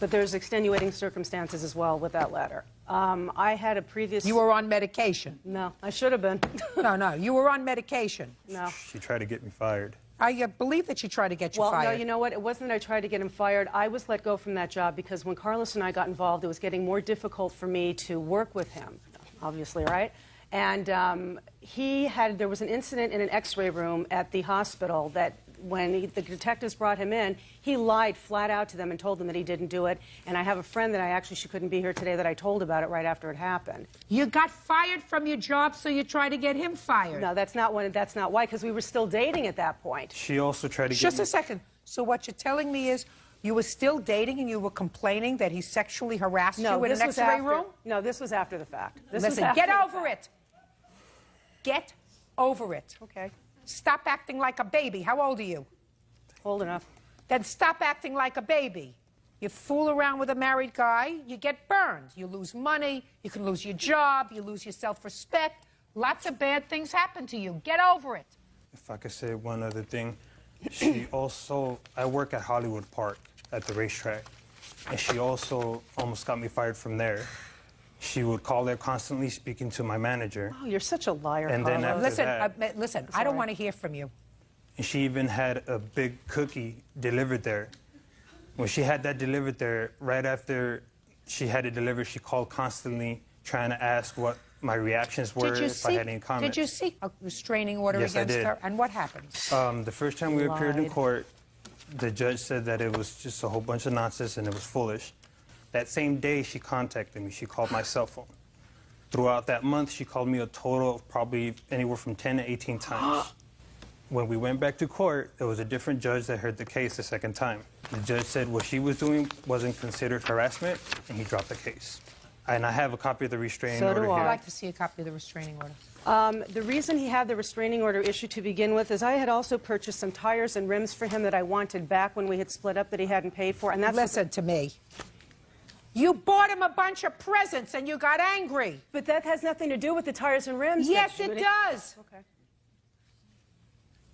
But there's extenuating circumstances as well with that letter. I had a previous... You were on medication? No, I should have been. No, you were on medication. No. She tried to get me fired. I believe that she tried to get you fired. Well, no, you know what? It wasn't that I tried to get him fired. I was let go from that job because when Carlos and I got involved, it was getting more difficult for me to work with him, obviously, right? And there was an incident in an x-ray room at the hospital that when the detectives brought him in, he lied flat out to them and told them that he didn't do it. And I have a friend that she couldn't be here today, that I told about it right after it happened. You got fired from your job, so you tried to get him fired. No, that's not why, because we were still dating at that point. She also tried to get Just a second. So what you're telling me is you were still dating and you were complaining that he sexually harassed you in an x-ray room? No, this was after the fact. Listen, get over it. Get over it. Okay. Stop acting like a baby. How old are you? Old enough. Then stop acting like a baby. You fool around with a married guy, you get burned. You lose money, you can lose your job, you lose your self-respect. Lots of bad things happen to you. Get over it. If I could say one other thing, I work at Hollywood Park at the racetrack, and she also almost got me fired from there. She would call there constantly speaking to my manager. Oh, you're such a liar, and then after listen, I don't want to hear from you. And she even had a big cookie delivered there. When she had that delivered there, right after she had it delivered, she called constantly trying to ask what my reactions were, if I had any comments. Did you seek a restraining order Yes, against I did. her? And what happened? The first time we appeared in court, the judge said that it was just a whole bunch of nonsense and it was foolish. That same day, she contacted me. She called my cell phone. Throughout that month, she called me a total of probably anywhere from 10 to 18 times. When we went back to court, there was a different judge that heard the case the second time. The judge said what she was doing wasn't considered harassment, and he dropped the case. And I have a copy of the restraining order here. I'd like to see a copy of the restraining order. The reason he had the restraining order issued to begin with is I had also purchased some tires and rims for him that I wanted back when we had split up that he hadn't paid for. And that's Listen to me. You bought him a bunch of presents and you got angry. But that has nothing to do with the tires and rims. Yes, it does. Okay.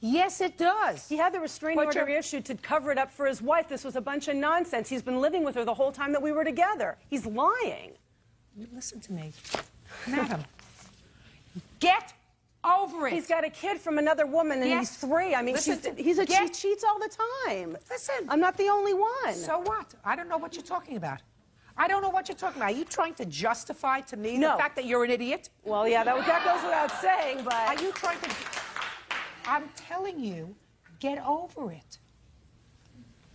Yes, it does. He had the restraining order issued to cover it up for his wife. This was a bunch of nonsense. He's been living with her the whole time that we were together. He's lying. Listen to me. Madam, get over it. He's got a kid from another woman, and he's 3. I mean, he cheats all the time. Listen. I'm not the only one. So what? I don't know what you're talking about. I don't know what you're talking about. Are you trying to justify to me the fact that you're an idiot? Well, yeah, that goes without saying, but... Are you trying to... I'm telling you, get over it.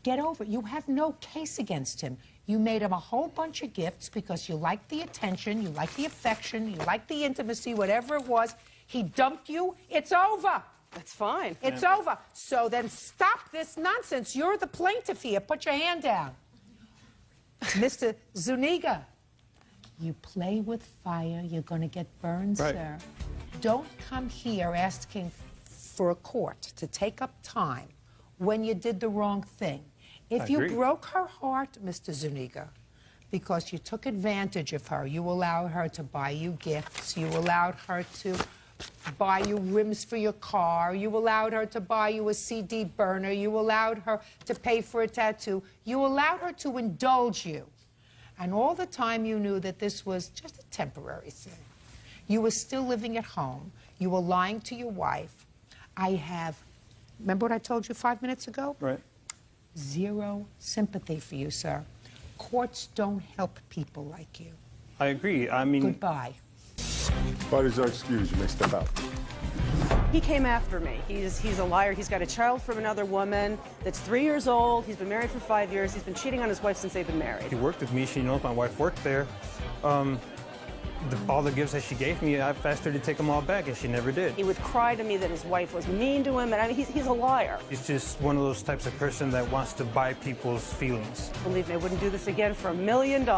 Get over it. You have no case against him. You made him a whole bunch of gifts because you liked the attention, you liked the affection, you liked the intimacy, whatever it was. He dumped you. It's over. That's fine. It's over. So then stop this nonsense. You're the plaintiff here. Put your hand down. Mr. Zuniga, you play with fire, you're going to get burned, sir. Don't come here asking for a court to take up time when you did the wrong thing. If you broke her heart, Mr. Zuniga, because you took advantage of her, you allowed her to buy you gifts, you allowed her to buy you rims for your car, you allowed her to buy you a CD burner, you allowed her to pay for a tattoo, you allowed her to indulge you. And all the time you knew that this was just a temporary thing. You were still living at home. You were lying to your wife. Remember what I told you 5 minutes ago? Right. Zero sympathy for you, sir. Courts don't help people like you. I agree. I mean... Goodbye. Parties are excused. You may step out. He came after me. He's a liar. He's got a child from another woman that's 3 years old. He's been married for 5 years. He's been cheating on his wife since they've been married. He worked with me. She knows my wife worked there. All the gifts that she gave me, I've asked her to take them all back, and she never did. He would cry to me that his wife was mean to him, and I mean, he's a liar. He's just one of those types of person that wants to buy people's feelings. Believe me, I wouldn't do this again for $1 million.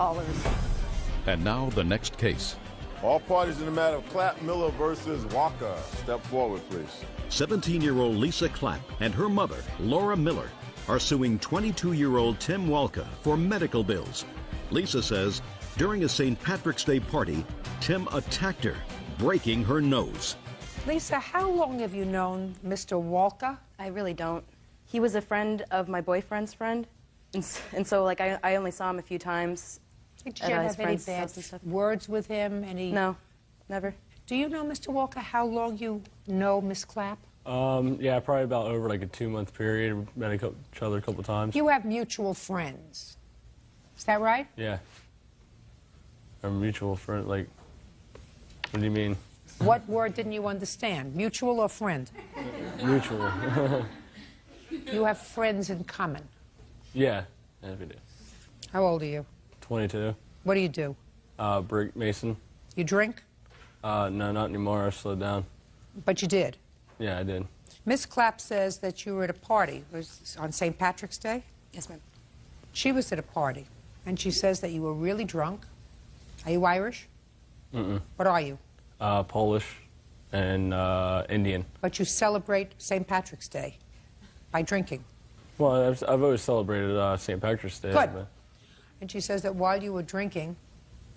And now the next case. All parties in the matter of Clapp Miller versus Walker. Step forward, please. 17-year-old Lisa Clapp and her mother, Laura Miller, are suing 22-year-old Tim Walker for medical bills. Lisa says during a St. Patrick's Day party, Tim attacked her, breaking her nose. Lisa, how long have you known Mr. Walker? I really don't. He was a friend of my boyfriend's friend, and so like I only saw him a few times. Did you ever have any bad words with him? No, never. Do you know Mr. Walker how long you know Miss Clapp? Yeah, probably about over like a 2-month period. We met each other a couple times. You have mutual friends. Is that right? Yeah. Our mutual friend, like, what do you mean? What word didn't you understand? Mutual or friend? Mutual. You have friends in common. Yeah, we do. How old are you? 22. What do you do? Brick mason. You drink? No, not anymore. I slowed down. But you did? Yeah, I did. Miss Clapp says that you were at a party. It was on St. Patrick's Day? Yes, ma'am. She was at a party, and she says that you were really drunk. Are you Irish? Mm-mm. What are you? Polish and Indian. But you celebrate St. Patrick's Day by drinking. Well, I've always celebrated St. Patrick's Day. Good. But... And she says that while you were drinking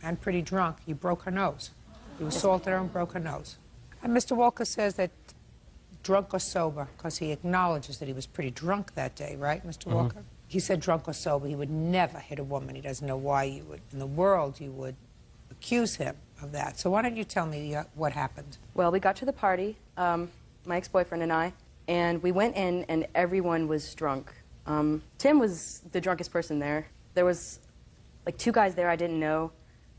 and pretty drunk, you broke her nose. You assaulted her and broke her nose. And Mr. Walker says that drunk or sober, because he acknowledges that he was pretty drunk that day, right, Mr. Walker? He said drunk or sober, he would never hit a woman. He doesn't know why you would, in the world, you would accuse him of that. So why don't you tell me what happened? Well, we got to the party, my ex-boyfriend and I, and we went in and everyone was drunk. Tim was the drunkest person there. There was like 2 guys there I didn't know,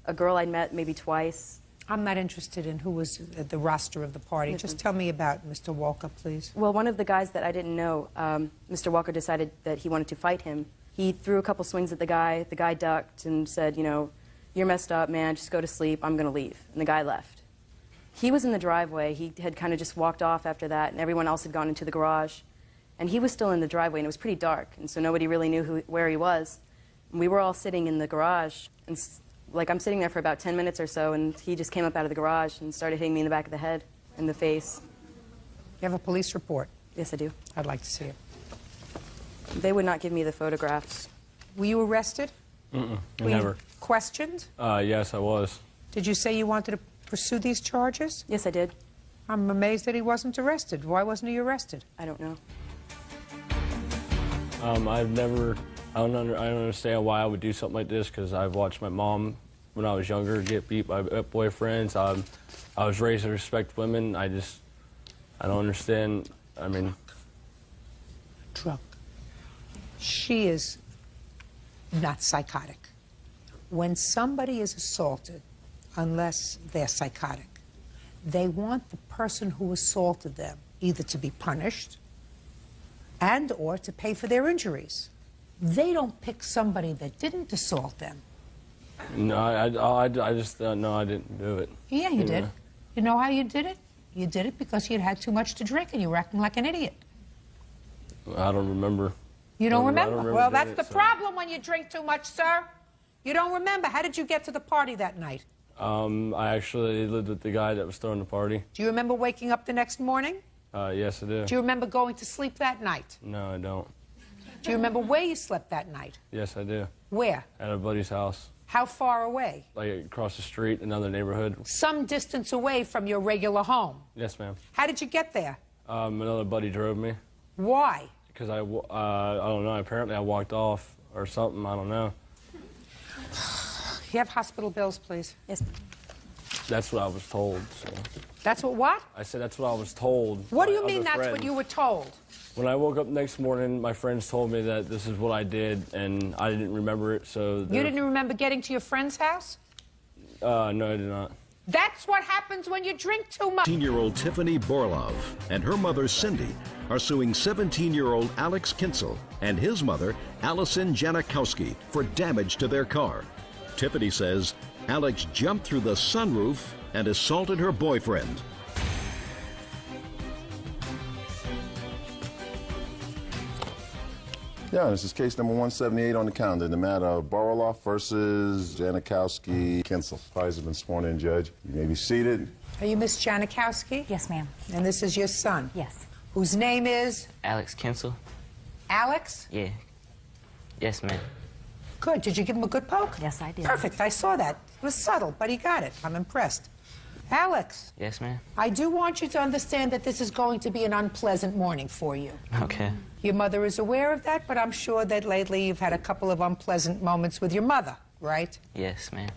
a girl I'd met maybe twice. I'm not interested in who was at the roster of the party. Just tell me about Mr. Walker, please. Well, one of the guys that I didn't know, Mr. Walker decided that he wanted to fight him. He threw a couple swings at the guy ducked and said, you know, you're messed up, man, just go to sleep, I'm going to leave. And the guy left. He was in the driveway. He had kind of just walked off after that, and everyone else had gone into the garage. And he was still in the driveway, and it was pretty dark, and so nobody really knew where he was. And we were all sitting in the garage, and like I'm sitting there for about 10 minutes or so, and he just came up out of the garage and started hitting me in the back of the head, in the face. You have a police report? Yes, I do. I'd like to see it. They would not give me the photographs. Were you arrested? Never. Questioned? Yes, I was. Did you say you wanted to pursue these charges? Yes, I did. I'm amazed that he wasn't arrested. Why wasn't he arrested? I don't know. I don't understand why I would do something like this, because I've watched my mom when I was younger get beat by boyfriends. I was raised to respect women. I don't understand. I mean, Drunk. She is not psychotic. When somebody is assaulted, unless they're psychotic, they want the person who assaulted them either to be punished and or to pay for their injuries. They don't pick somebody that didn't assault them. no, I just no, I didn't do it. Yeah, you did. You know how you did it? You did it because you'd had too much to drink and you were acting like an idiot. I don't remember. You don't remember? Well, that's doing the it, so. problem when you drink too much, sir. You don't remember. How did you get to the party that night? I actually lived with the guy that was throwing the party. Do you remember waking up the next morning? Yes, I do. Do you remember going to sleep that night? No, I don't. Do you remember where you slept that night? Yes, I do. Where? At a buddy's house. How far away? Like across the street, another neighborhood. Some distance away from your regular home. Yes, ma'am. How did you get there? Another buddy drove me. Why? Because I don't know, apparently I walked off or something, I don't know. You have hospital bills, please. Yes. That's what I was told, so. That's what? I said that's what I was told. What do you by mean other that's friends. what you were told? When I woke up next morning, my friends told me that this is what I did, and I didn't remember it, so... You didn't remember getting to your friend's house? No, I did not. That's what happens when you drink too much. 18-year-old Tiffany Borlov and her mother, Cindy, are suing 17-year-old Alex Kinsel and his mother, Allison Janikowski, for damage to their car. Tiffany says Alex jumped through the sunroof and assaulted her boyfriend. Yeah, this is case number 178 on the calendar, the matter of Boroloff versus Janikowski Kinsel. Parties have been sworn in, Judge. You may be seated. Are you Miss Janikowski? Yes, ma'am. And this is your son? Yes. Whose name is? Alex Kinsel. Alex? Yeah. Yes, ma'am. Good. Did you give him a good poke? Yes, I did. Perfect. I saw that. It was subtle, but he got it. I'm impressed. Alex, Yes, ma'am. I do want you to understand that this is going to be an unpleasant morning for you. Okay. Your mother is aware of that, but I'm sure that lately you've had a couple of unpleasant moments with your mother, right? Yes, ma'am.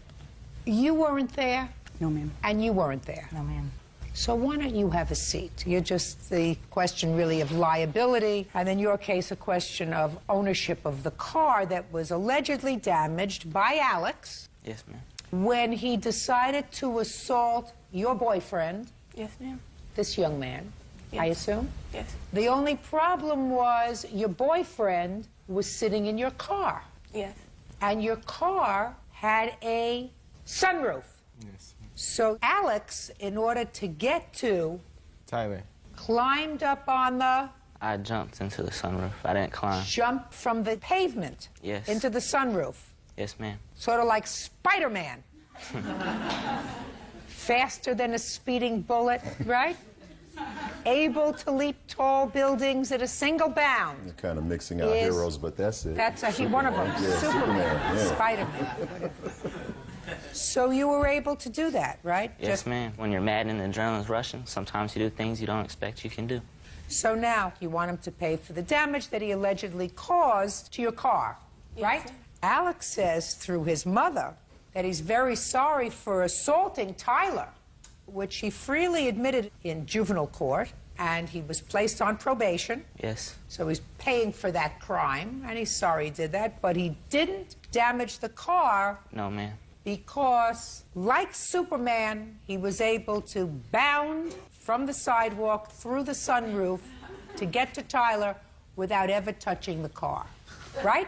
You weren't there. No, ma'am. And you weren't there. No, ma'am. So why don't you have a seat? You're just the question really of liability, and in your case, a question of ownership of the car that was allegedly damaged by Alex. Yes, ma'am. When he decided to assault your boyfriend. Yes, ma'am. This young man, I assume? Yes. The only problem was your boyfriend was sitting in your car. Yes. And your car had a sunroof. Yes. So Alex, in order to get to, Tyler. climbed up on the... I jumped into the sunroof. I didn't climb. Jumped from the pavement. Yes. Into the sunroof. Yes, ma'am. Sort of like Spider-Man. Faster than a speeding bullet, right? Able to leap tall buildings at a single bound. You're kind of mixing out Is- heroes, but that's it. That's one of them. Yeah, Superman. yeah. Spider-Man. So you were able to do that, right? Yes, ma'am. When you're mad and the adrenaline's rushing, sometimes you do things you don't expect you can do. So now you want him to pay for the damage that he allegedly caused to your car, right? Alex says through his mother that he's very sorry for assaulting Tyler, which he freely admitted in juvenile court, and he was placed on probation. Yes. So he's paying for that crime, and he's sorry he did that, but he didn't damage the car No, ma'am. because, like Superman, he was able to bound from the sidewalk through the sunroof to get to Tyler without ever touching the car. Right?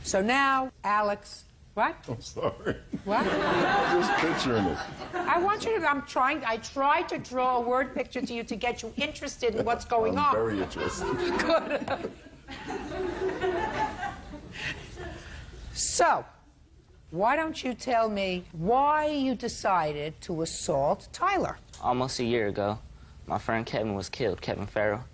So now, Alex, what? I'm sorry. What? Just picturing it. I want you to, I tried to draw a word picture to you to get you interested in what's going on. I'm very interested. Good. So, why don't you tell me why you decided to assault Tyler? Almost a year ago, my friend Kevin was killed, Kevin Farrell.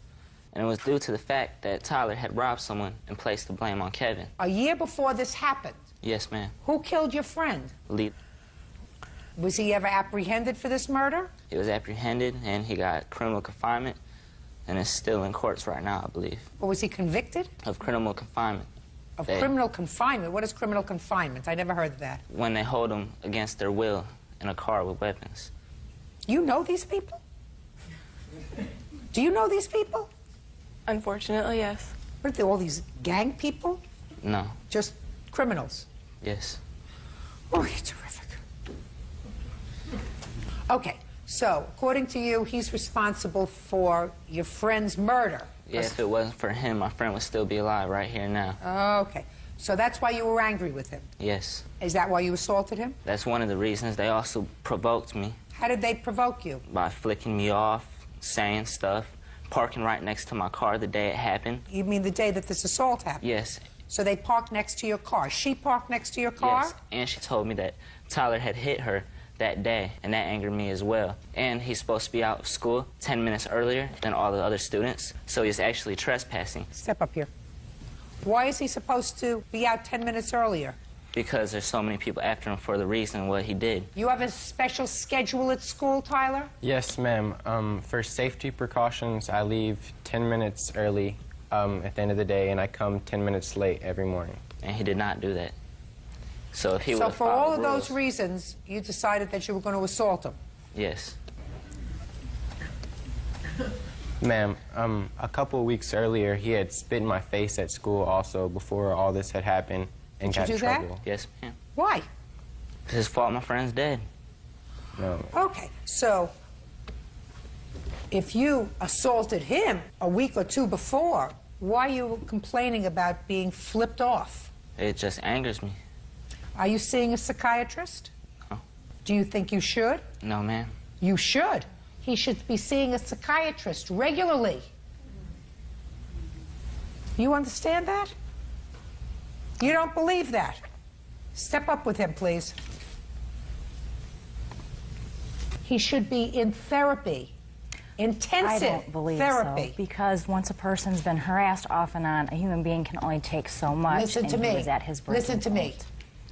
And it was due to the fact that Tyler had robbed someone and placed the blame on Kevin. A year before this happened? Yes, ma'am. Who killed your friend? Lee. Was he ever apprehended for this murder? He was apprehended and he got criminal confinement and is still in courts right now, I believe. Or was he convicted? Of criminal confinement. Of criminal confinement? What is criminal confinement? I never heard of that. When they hold them against their will in a car with weapons. You know these people? Do you know these people? Unfortunately, yes. What are they, all these gang people? No. Just criminals? Yes. Oh, you're terrific. Okay, so according to you, he's responsible for your friend's murder. Yeah, if it wasn't for him, my friend would still be alive right here now. Okay, so that's why you were angry with him? Yes. Is that why you assaulted him? That's one of the reasons. They also provoked me. How did they provoke you? By flicking me off, saying stuff, parking right next to my car the day it happened. You mean the day that this assault happened? Yes. So they parked next to your car. She parked next to your car? Yes, and she told me that Tyler had hit her that day, and that angered me as well. And he's supposed to be out of school 10 minutes earlier than all the other students, so he's actually trespassing. Step up here. Why is he supposed to be out 10 minutes earlier? Because there's so many people after him for the reason what he did. You have a special schedule at school, Tyler? Yes, ma'am. For safety precautions, I leave 10 minutes early at the end of the day, and I come 10 minutes late every morning. And he did not do that. So if he So would for all of those reasons, you decided that you were going to assault him? Yes. Ma'am, a couple of weeks earlier, he had spit in my face at school also before all this had happened and got in trouble. Yes, ma'am. Why? It's his fault my friend's dead. No. Okay, so if you assaulted him a week or two before, why are you complaining about being flipped off? It just angers me. Are you seeing a psychiatrist? No. Do you think you should? No, ma'am. You should. He should be seeing a psychiatrist regularly. You understand that? You don't believe that? Step up with him, please. He should be in therapy. Intensive I don't believe therapy. so, because once a person's been harassed off and on, a human being can only take so much. Listen to and me. He was at his breaking Listen to me. point.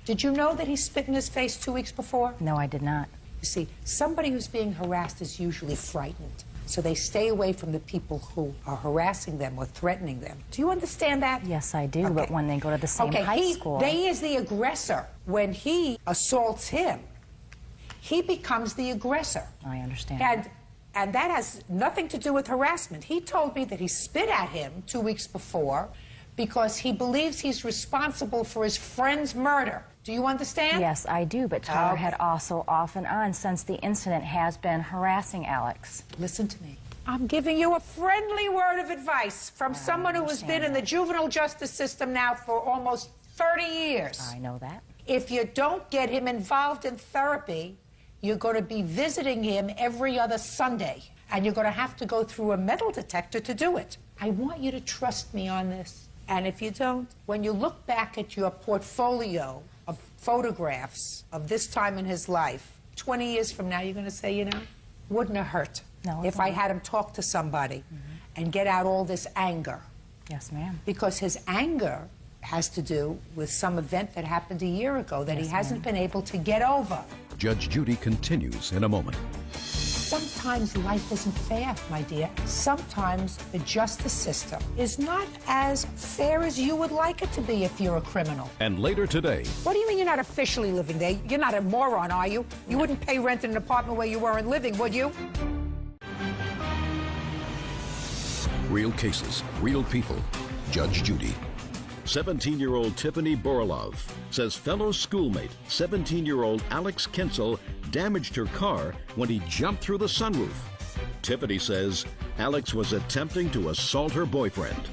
Did you know that he spit in his face 2 weeks before? No, I did not. You see, somebody who's being harassed is usually frightened. So they stay away from the people who are harassing them or threatening them. Do you understand that? Yes, I do, but when they go to the same high school... He is the aggressor. When he assaults him, he becomes the aggressor. I understand. And that has nothing to do with harassment. He told me that he spit at him 2 weeks before because he believes he's responsible for his friend's murder. Do you understand? Yes, I do, but Tyler had also off and on since the incident has been harassing Alex. Listen to me. I'm giving you a friendly word of advice from someone who has been in the juvenile justice system now for almost 30 years. I know that. If you don't get him involved in therapy, you're going to be visiting him every other Sunday, and you're going to have to go through a metal detector to do it. I want you to trust me on this. And if you don't, when you look back at your portfolio of photographs of this time in his life, 20 years from now, you're going to say, you know, wouldn't have hurt if I had him talk to somebody and get out all this anger. Yes, ma'am. Because his anger has to do with some event that happened a year ago that he hasn't been able to get over. Judge Judy continues in a moment. Sometimes life isn't fair, my dear. Sometimes the justice system is not as fair as you would like it to be if you're a criminal. And later today, What do you mean you're not officially living there? You're not a moron, are you? You wouldn't pay rent in an apartment where you weren't living, would you? real cases, real people. Judge Judy. 17-year-old Tiffany Borlov says fellow schoolmate, 17-year-old Alex Kensel, damaged her car when he jumped through the sunroof. Tiffany says Alex was attempting to assault her boyfriend.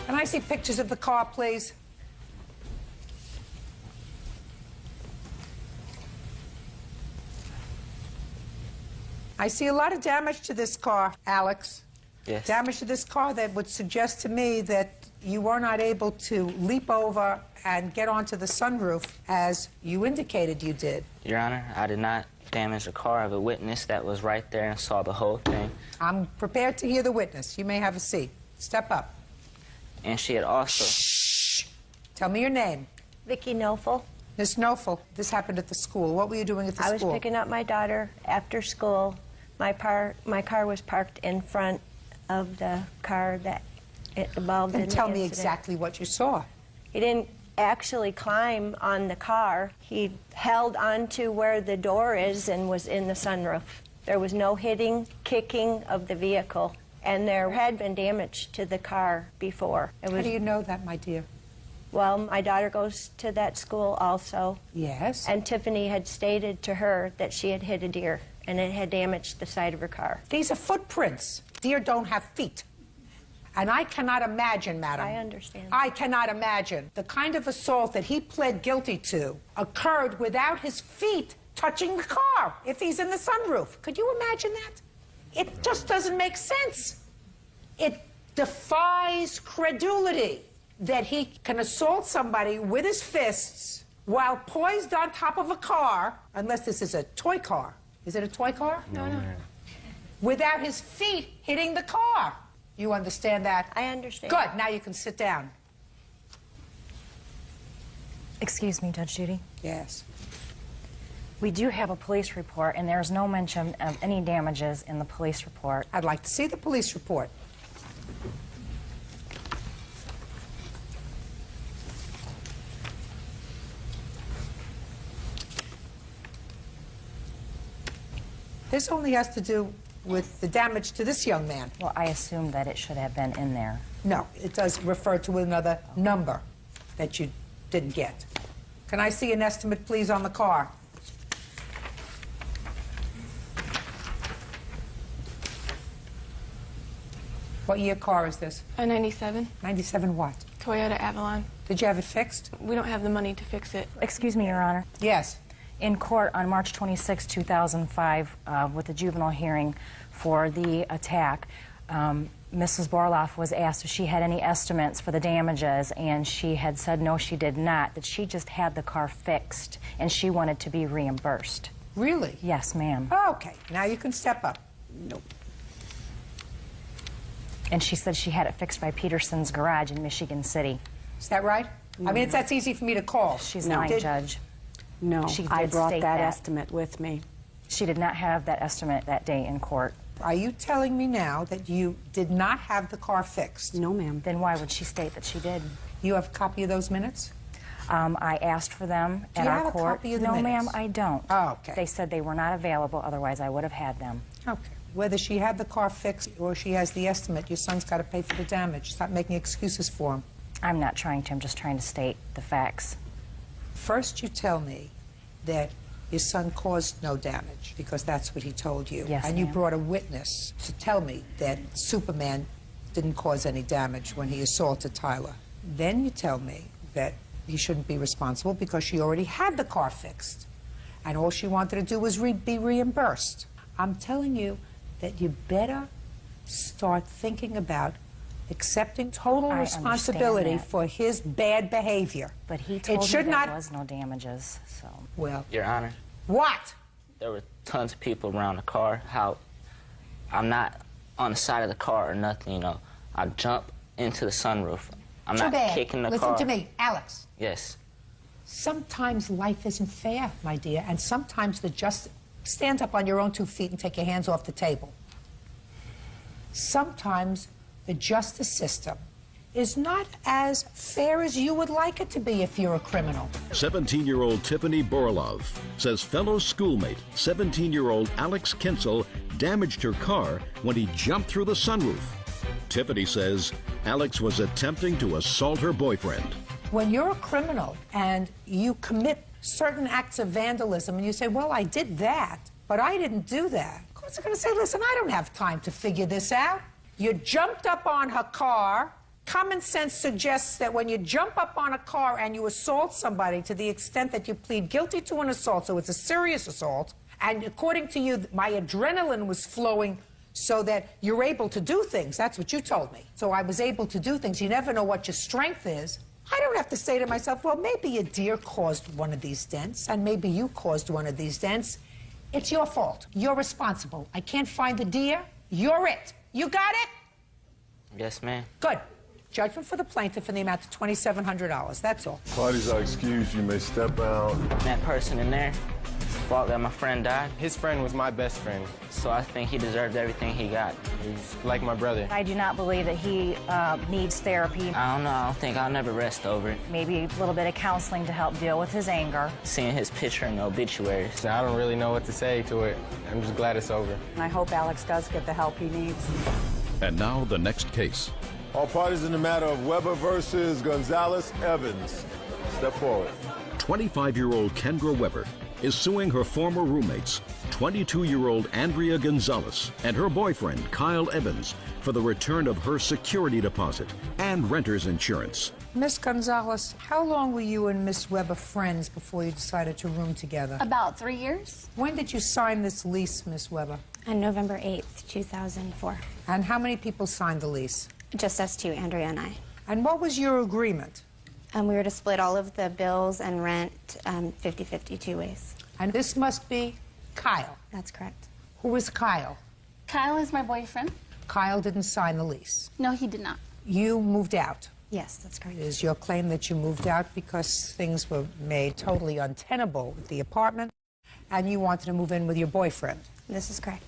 Can I see pictures of the car, please? I see a lot of damage to this car, Alex. Yes. Damage to this car that would suggest to me that you were not able to leap over and get onto the sunroof as you indicated you did. Your Honor, I did not damage the car of a witness that was right there and saw the whole thing. I'm prepared to hear the witness. You may have a seat. Step up. And she had also... Shh. Tell me your name. Vicki Nofel. Miss Nofel, this happened at the school. What were you doing at the school? I was picking up my daughter after school. My car was parked in front of the car that it involved in the Tell me incident. exactly what you saw. He didn't actually climb on the car. He held onto where the door is and was in the sunroof. There was no hitting, kicking of the vehicle, and there had been damage to the car before. How do you know that, my dear? Well, my daughter goes to that school also. Yes. And Tiffany had stated to her that she had hit a deer, and it had damaged the side of her car. These are footprints. Deer don't have feet. And I cannot imagine, madam. I understand. I cannot imagine the kind of assault that he pled guilty to occurred without his feet touching the car if he's in the sunroof. Could you imagine that? It just doesn't make sense. It defies credulity that he can assault somebody with his fists while poised on top of a car, unless this is a toy car. Is it a toy car? No. Without his feet hitting the car. You understand that? I understand. Good. Now you can sit down. Excuse me, Judge Judy. Yes. We do have a police report, and there's no mention of any damages in the police report. I'd like to see the police report. This only has to do with the damage to this young man. Well, I assume that it should have been in there. No, it does refer to another number that you didn't get. Can I see an estimate, please, on the car? What year car is this? A 97. 97 what? Toyota Avalon. Did you have it fixed? We don't have the money to fix it. Excuse me, Your Honor. Yes. In court on March 26, 2005, with the juvenile hearing for the attack, Mrs. Borloff was asked if she had any estimates for the damages, and she had said no, she did not, that she just had the car fixed, and she wanted to be reimbursed. Really? Yes, ma'am. Okay, now you can step up. Nope. And she said she had it fixed by Peterson's Garage in Michigan City. Is that right? I mean, that's easy for me to call. She's lying, Judge. No, She I did brought state that estimate with me. She did not have that estimate that day in court. Are you telling me now that you did not have the car fixed? No, ma'am. Then why would she state that she did? You have a copy of those minutes? I asked for them at our court. Do you have a copy of the No, minutes? ma'am, I don't. Oh, okay. They said they were not available, otherwise I would have had them. Okay. Whether she had the car fixed or she has the estimate, your son's got to pay for the damage. Stop making excuses for him. I'm not trying to. I'm just trying to state the facts. First, you tell me that your son caused no damage, because that's what he told you. Yes, and you ma'am. brought a witness to tell me that Superman didn't cause any damage when he assaulted Tyler. Then you tell me that he shouldn't be responsible because she already had the car fixed, and all she wanted to do was be reimbursed. I'm telling you that you better start thinking about accepting total I responsibility understand that. for his bad behavior. But he told should me there not was no damages, so. Well, Your Honor, what? there were tons of people around the car. How I'm not on the side of the car or nothing, you know. I jump into the sunroof. I'm Too not bad. kicking the Listen car. to me, Alex. Yes. Sometimes life isn't fair, my dear, and sometimes stand up on your own 2 feet and take your hands off the table. Sometimes the justice system is not as fair as you would like it to be if you're a criminal. 17-year-old Tiffany Borlov says fellow schoolmate, 17-year-old Alex Kinsel, damaged her car when he jumped through the sunroof. Tiffany says Alex was attempting to assault her boyfriend. When you're a criminal and you commit certain acts of vandalism and you say, well, I did that, but I didn't do that. Courts are going to say, listen, I don't have time to figure this out. You jumped up on her car. Common sense suggests that when you jump up on a car and you assault somebody to the extent that you plead guilty to an assault, so it's a serious assault, And according to you, my adrenaline was flowing so that you're able to do things. That's what you told me. So I was able to do things. You never know what your strength is. I don't have to say to myself, well, maybe a deer caused one of these dents, and maybe you caused one of these dents. It's your fault. You're responsible. I can't find the deer. You're it. You got it? Yes, ma'am. Good. Judgment for the plaintiff in the amount of $2,700. That's all. Parties are excused. You may step out. That person in there thought that my friend died. His friend was my best friend. So I think he deserved everything he got. He's like my brother. I do not believe that he needs therapy. I don't know. I don't think I'll never rest over it. Maybe a little bit of counseling to help deal with his anger. Seeing his picture in the obituaries. I don't really know what to say to it. I'm just glad it's over. I hope Alex does get the help he needs. And now the next case. All parties in the matter of Weber versus Gonzalez Evans. Step forward. 25-year-old Kendra Weber is suing her former roommates, 22-year-old Andrea Gonzalez and her boyfriend, Kyle Evans, for the return of her security deposit and renter's insurance. Miss Gonzalez, how long were you and Miss Weber friends before you decided to room together? About 3 years. When did you sign this lease, Miss Weber? On November 8th, 2004. And how many people signed the lease? Just us two, Andrea and I. And what was your agreement? We were to split all of the bills and rent 50-50 two ways. And this must be Kyle. That's correct. Who is Kyle? Kyle is my boyfriend. Kyle didn't sign the lease. No, he did not. You moved out. Yes, that's correct. It is your claim that you moved out because things were made totally untenable with the apartment, and you wanted to move in with your boyfriend. This is correct.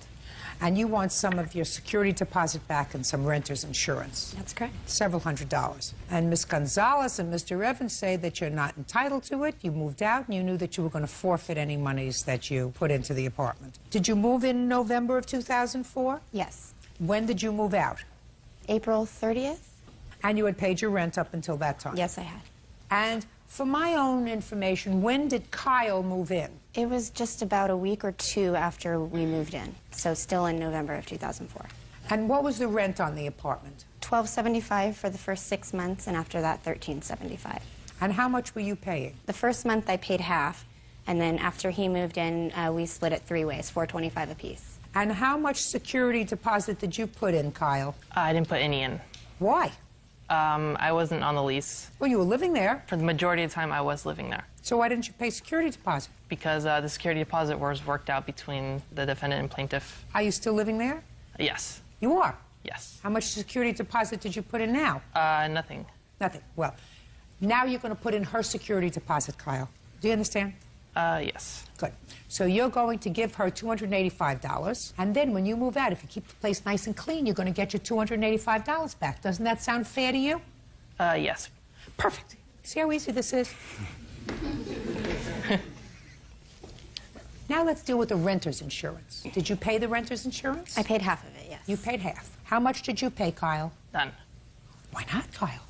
And you want some of your security deposit back and some renter's insurance. That's correct. Several $100s. And Miss Gonzalez and Mr. Evans say that you're not entitled to it. You moved out and you knew that you were going to forfeit any monies that you put into the apartment. Did you move in November of 2004? Yes. When did you move out? April 30th. And you had paid your rent up until that time? Yes, I had. And for my own information, when did Kyle move in? It was just about a week or two after we moved in, so still in November of 2004. And what was the rent on the apartment? $12.75 for the first 6 months, and after that, $13.75. And how much were you paying? The first month I paid half, and then after he moved in, we split it three ways, $4.25 apiece. And how much security deposit did you put in, Kyle? I didn't put any in. Why? I wasn't on the lease. Well, you were living there. For the majority of the time, I was living there. So why didn't you pay security deposit? Because the security deposit was worked out between the defendant and plaintiff. Are you still living there? Yes. You are? Yes. How much security deposit did you put in now? Nothing. Nothing. Well, now you're going to put in her security deposit, Kyle. Do you understand? Yes. Good. So you're going to give her $285, and then when you move out, if you keep the place nice and clean, you're going to get your $285 back. Doesn't that sound fair to you? Yes. Perfect. See how easy this is? Now let's deal with the renter's insurance. Did you pay the renter's insurance? I paid half of it, yes. You paid half. How much did you pay, Kyle? None. Why not, Kyle?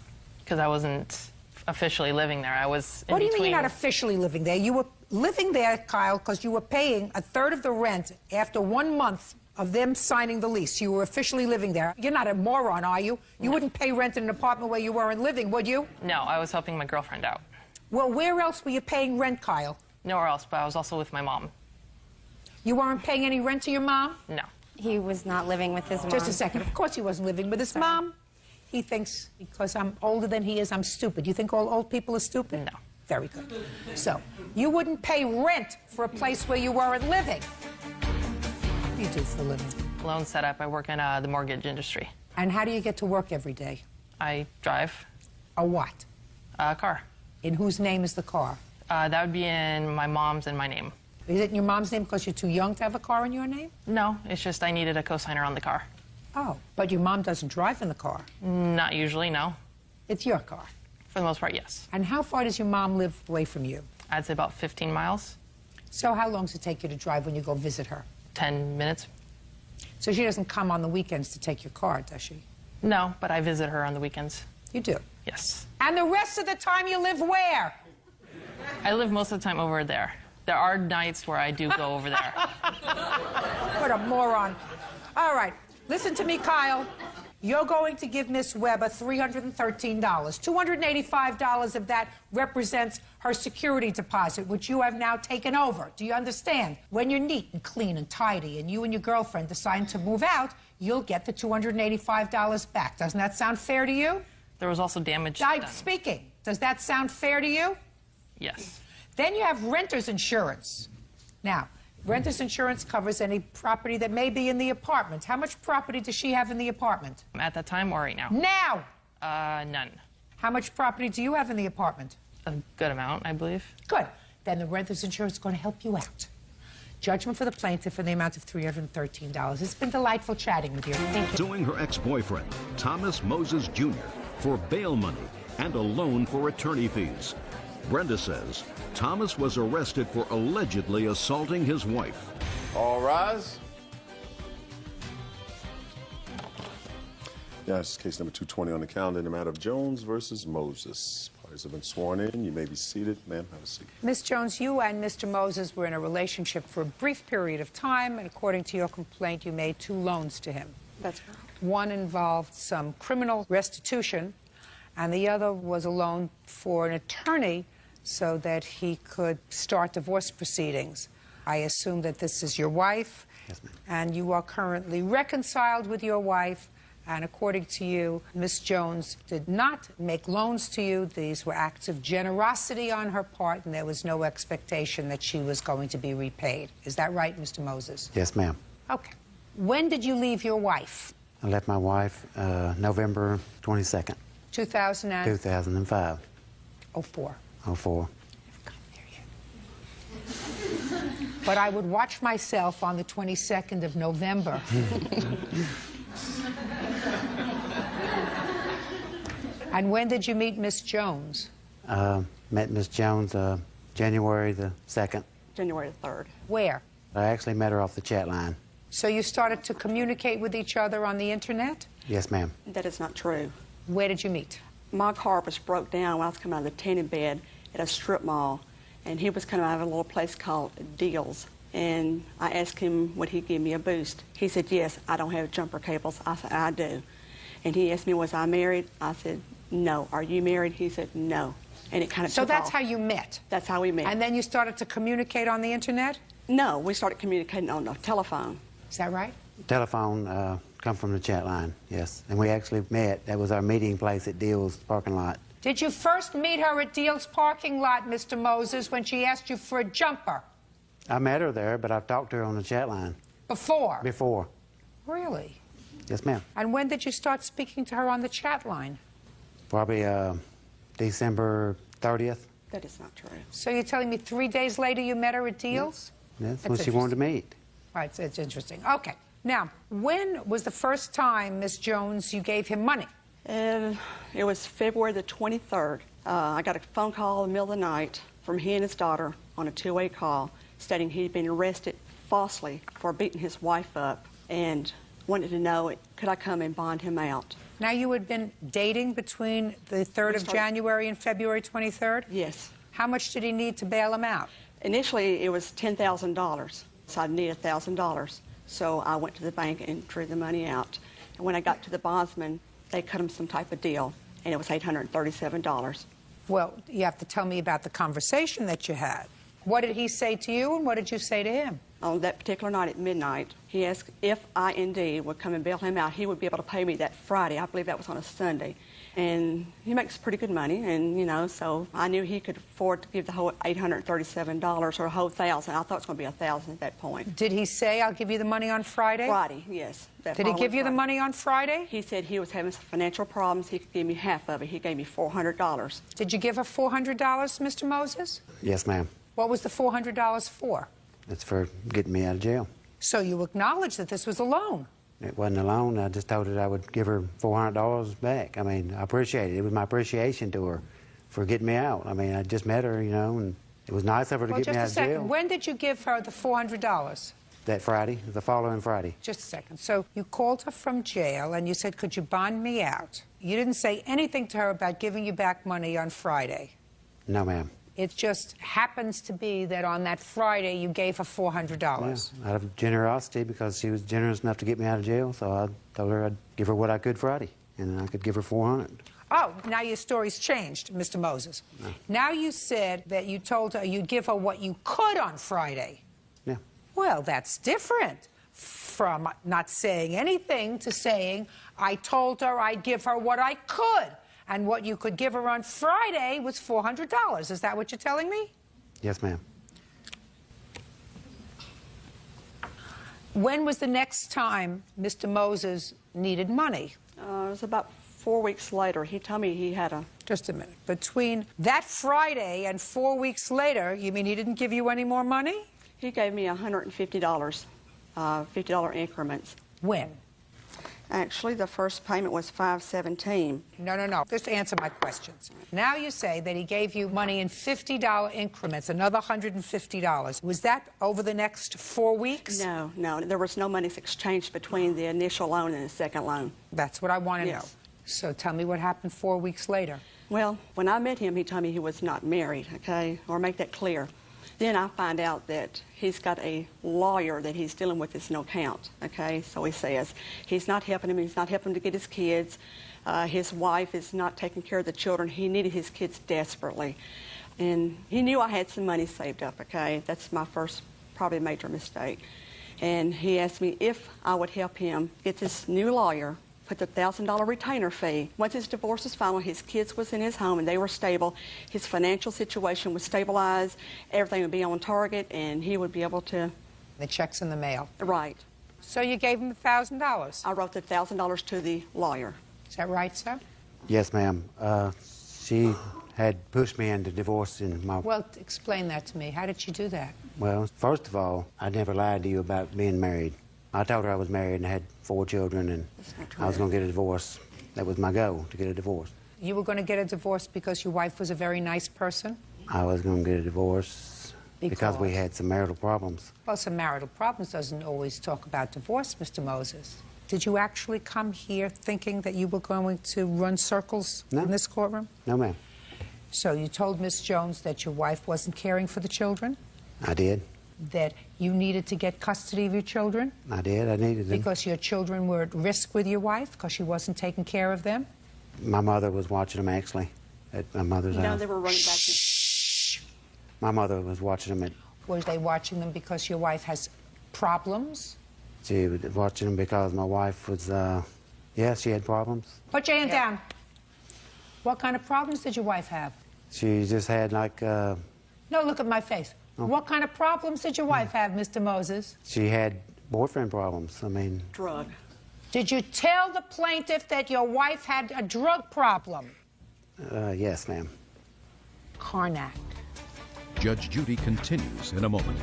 Because I wasn't officially living there. I was in What do you between. mean you're not officially living there? You were living there, Kyle, because you were paying a third of the rent after 1 month of them signing the lease. You were officially living there. You're not a moron, are you? You wouldn't pay rent in an apartment where you weren't living, would you? No, I was helping my girlfriend out. Well, where else were you paying rent, Kyle? Nowhere else, but I was also with my mom. You weren't paying any rent to your mom? No. He was not living with his mom. Just a second. Of course he wasn't living with his mom. He thinks because I'm older than he is, I'm stupid. You think all old people are stupid? No. Very good. So, you wouldn't pay rent for a place where you weren't living. What do you do for a living? Loan setup. I work in the mortgage industry. And how do you get to work every day? I drive. A what? A car. In whose name is the car? That would be in my mom's and my name. Is it in your mom's name because you're too young to have a car in your name? No, it's just I needed a cosigner on the car. Oh, but your mom doesn't drive in the car? Not usually, no. It's your car? For the most part, yes. And how far does your mom live away from you? I'd say about 15 miles. So how long does it take you to drive when you go visit her? 10 minutes. So she doesn't come on the weekends to take your car, does she? No, but I visit her on the weekends. You do? Yes. And the rest of the time you live where? I live most of the time over there. There are nights where I do go over there. What a moron. All right, listen to me, Kyle. You're going to give Miss Weber $313. $285 of that represents her security deposit, which you have now taken over. Do you understand? When you're neat and clean and tidy and you and your girlfriend decide to move out, you'll get the $285 back. Doesn't that sound fair to you? There was also damage I'm done. speaking. Does that sound fair to you? Yes. Then you have renter's insurance. Now, renter's insurance covers any property that may be in the apartment. How much property does she have in the apartment? At that time or right now? Now! None. How much property do you have in the apartment? A good amount, I believe. Good. Then the renter's insurance is going to help you out. Judgment for the plaintiff in the amount of $313. It's been delightful chatting with you. Thank you. Suing her ex-boyfriend, Thomas Moses Jr., for bail money and a loan for attorney fees. Brenda says Thomas was arrested for allegedly assaulting his wife. All rise. Yeah, this is case number 220 on the calendar in the matter of Jones versus Moses. Parties have been sworn in. You may be seated. Ma'am, have a seat. Miss Jones, you and Mr. Moses were in a relationship for a brief period of time, and according to your complaint, you made 2 loans to him. That's right. One involved some criminal restitution, and the other was a loan for an attorney so that he could start divorce proceedings. I assume that this is your wife. Yes, ma'am. And you are currently reconciled with your wife, and according to you, Miss Jones did not make loans to you. These were acts of generosity on her part, and there was no expectation that she was going to be repaid. Is that right, Mr. Moses? Yes, ma'am. Okay. When did you leave your wife? I left my wife November 22nd, 2005. 04. 04. But I would watch myself on the 22nd of November. And when did you meet Miss Jones? Met Miss Jones January the 2nd. January the 3rd. Where? I actually met her off the chat line. So you started to communicate with each other on the internet? Yes, ma'am. That is not true. Where did you meet? My car was broke down when I was coming out of the tanning bed at a strip mall, and he was coming out of a little place called Deals. And I asked him, would he give me a boost? He said, yes, I don't have jumper cables. I said, I do. And he asked me, was I married? I said, no. Are you married? He said, no. And it kind of So took that's off. how you met? That's how we met. And then you started to communicate on the internet? No, we started communicating on the telephone. Is that right? Telephone come from the chat line, yes. And we actually met. That was our meeting place at Deals parking lot. Did you first meet her at Deals parking lot, Mr. Moses, when she asked you for a jumper? I met her there, but I've talked to her on the chat line. Before? Before. Really? Yes, ma'am. And when did you start speaking to her on the chat line? Probably December 30th. That is not true. So you're telling me 3 days later you met her at Deals? That's when she wanted to meet. Right, it's interesting. Okay. Now, when was the first time, Miss Jones, you gave him money? It was February the 23rd. I got a phone call in the middle of the night from he and his daughter on a 2-way call stating he'd been arrested falsely for beating his wife up and wanted to know, could I come and bond him out? Now, you had been dating between the 3rd of January and February 23rd? Yes. How much did he need to bail him out? Initially, it was $10,000, so I needed $1,000. So I went to the bank and drew the money out. And when I got to the bondsman, they cut him some type of deal, and it was $837. Well, you have to tell me about the conversation that you had. What did he say to you, and what did you say to him? On that particular night at midnight, he asked if I indeed would come and bail him out. He would be able to pay me that Friday. I believe that was on a Sunday. And he makes pretty good money, and, you know, so I knew he could afford to give the whole $837 or a whole $1,000. I thought it was going to be $1,000 at that point. Did he say, I'll give you the money on Friday? Friday, yes. Did he give you the money on Friday? He said he was having some financial problems. He could give me half of it. He gave me $400. Did you give her $400, Mr. Moses? Yes, ma'am. What was the $400 for? It's for getting me out of jail. So you acknowledge that this was a loan? It wasn't a loan. I just told her I would give her $400 back. I mean, I appreciate it. It was my appreciation to her for getting me out. I mean, I just met her, you know, and it was nice of her to get me out of jail. Just a second. When did you give her the $400? That Friday, the following Friday. Just a second. So you called her from jail and you said, could you bond me out? You didn't say anything to her about giving you back money on Friday. No, ma'am. It just happens to be that on that Friday you gave her $400. Yeah, out of generosity, because she was generous enough to get me out of jail, so I told her I'd give her what I could Friday, and I could give her $400. Oh, now your story's changed, Mr. Moses. No. Now you said that you told her you'd give her what you could on Friday. Yeah. Well, that's different from not saying anything to saying, I told her I'd give her what I could. And what you could give her on Friday was $400. Is that what you're telling me? Yes, ma'am. When was the next time Mr. Moses needed money? It was about 4 weeks later. He told me he had a... Just a minute. Between that Friday and 4 weeks later, you mean he didn't give you any more money? He gave me $150, $50 increments. When? Actually, the first payment was $517. No. Just answer my questions. Now you say that he gave you money in $50 increments, another $150. Was that over the next 4 weeks? No. There was no money exchanged between the initial loan and the second loan. That's what I want to Yes. know. So tell me what happened 4 weeks later. Well, when I met him, he told me he was not married, okay? Or make that clear. Then I find out that he's got a lawyer that he's dealing with his no count, okay? So he says he's not helping him. He's not helping him to get his kids. His wife is not taking care of the children. He needed his kids desperately. And he knew I had some money saved up, okay? That's my first probably major mistake. And he asked me if I would help him get this new lawyer, put the $1,000 retainer fee. Once his divorce was final, his kids was in his home and they were stable. His financial situation was stabilized. Everything would be on target and he would be able to... The check's in the mail. Right. So you gave him $1,000? I wrote the $1,000 to the lawyer. Is that right, sir? Yes, ma'am. She had pushed me into divorcing my... Well, explain that to me. How did she do that? Well, first of all, I never lied to you about being married. I told her I was married and had 4 children and I was going to get a divorce. That was my goal, to get a divorce. You were going to get a divorce because your wife was a very nice person? I was going to get a divorce because we had some marital problems. Well, some marital problems doesn't always talk about divorce, Mr. Moses. Did you actually come here thinking that you were going to run circles in this courtroom? No, ma'am. So you told Miss Jones that your wife wasn't caring for the children? I did. That you needed to get custody of your children? I did. I needed them. Because your children were at risk with your wife because she wasn't taking care of them? My mother was watching them, actually, at my mother's house. No, they were running back to... My mother was watching them. Were they watching them because your wife has problems? She was watching them because my wife was, yeah, she had problems. Put your hand down. What kind of problems did your wife have? She just had, like... No, look at my face. Oh. What kind of problems did your wife have, Mr. Moses? She had boyfriend problems. I mean... Drug. Did you tell the plaintiff that your wife had a drug problem? Yes, ma'am. Karnak. Judge Judy continues in a moment.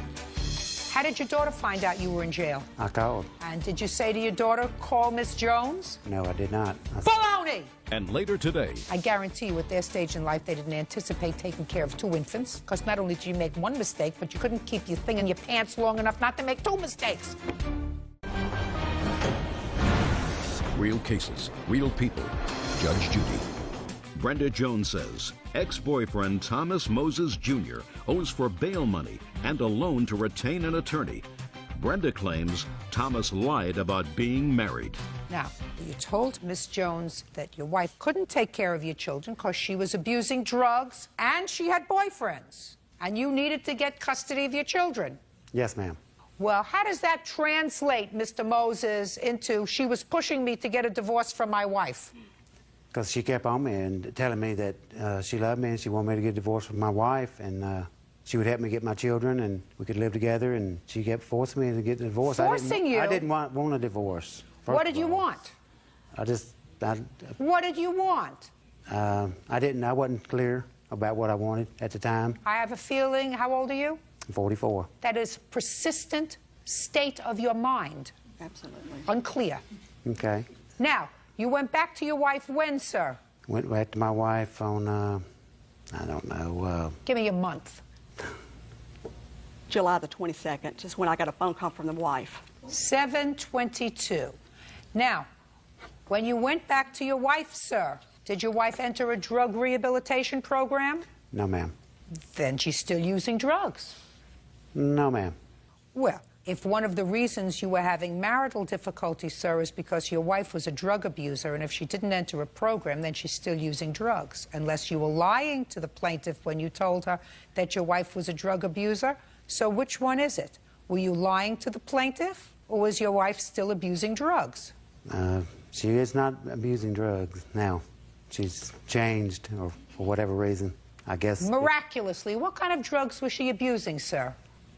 How did your daughter find out you were in jail? I called. And did you say to your daughter, call Miss Jones? No, I did not. Baloney! And later today... I guarantee you, at their stage in life, they didn't anticipate taking care of 2 infants. Because not only did you make 1 mistake, but you couldn't keep your thing in your pants long enough not to make 2 mistakes. Real cases, real people. Judge Judy. Brenda Jones says ex-boyfriend Thomas Moses Jr. owes for bail money and a loan to retain an attorney. Brenda claims Thomas lied about being married. Now, you told Miss Jones that your wife couldn't take care of your children because she was abusing drugs and she had boyfriends. And you needed to get custody of your children. Yes, ma'am. Well, how does that translate, Mr. Moses, into she was pushing me to get a divorce from my wife? Because she kept on me and telling me that she loved me and she wanted me to get divorced from my wife and she would help me get my children and we could live together, and she kept forcing me to get a divorce. Forcing you? I didn't want a divorce. What did you want? What did you want? I wasn't clear about what I wanted at the time. I have a feeling, how old are you? I'm 44. That is persistent state of your mind. Absolutely. Unclear. Okay. Now, you went back to your wife when, sir? Went back to my wife on, I don't know. Give me a month. July the 22nd, just when I got a phone call from the wife. 7/22. Now, when you went back to your wife, sir, did your wife enter a drug rehabilitation program? No, ma'am. Then she's still using drugs. No, ma'am. Well, if one of the reasons you were having marital difficulties, sir, is because your wife was a drug abuser, and if she didn't enter a program, then she's still using drugs, unless you were lying to the plaintiff when you told her that your wife was a drug abuser. So which one is it? Were you lying to the plaintiff, or was your wife still abusing drugs? She is not abusing drugs now. She's changed, or for whatever reason, I guess. Miraculously. What kind of drugs was she abusing, sir?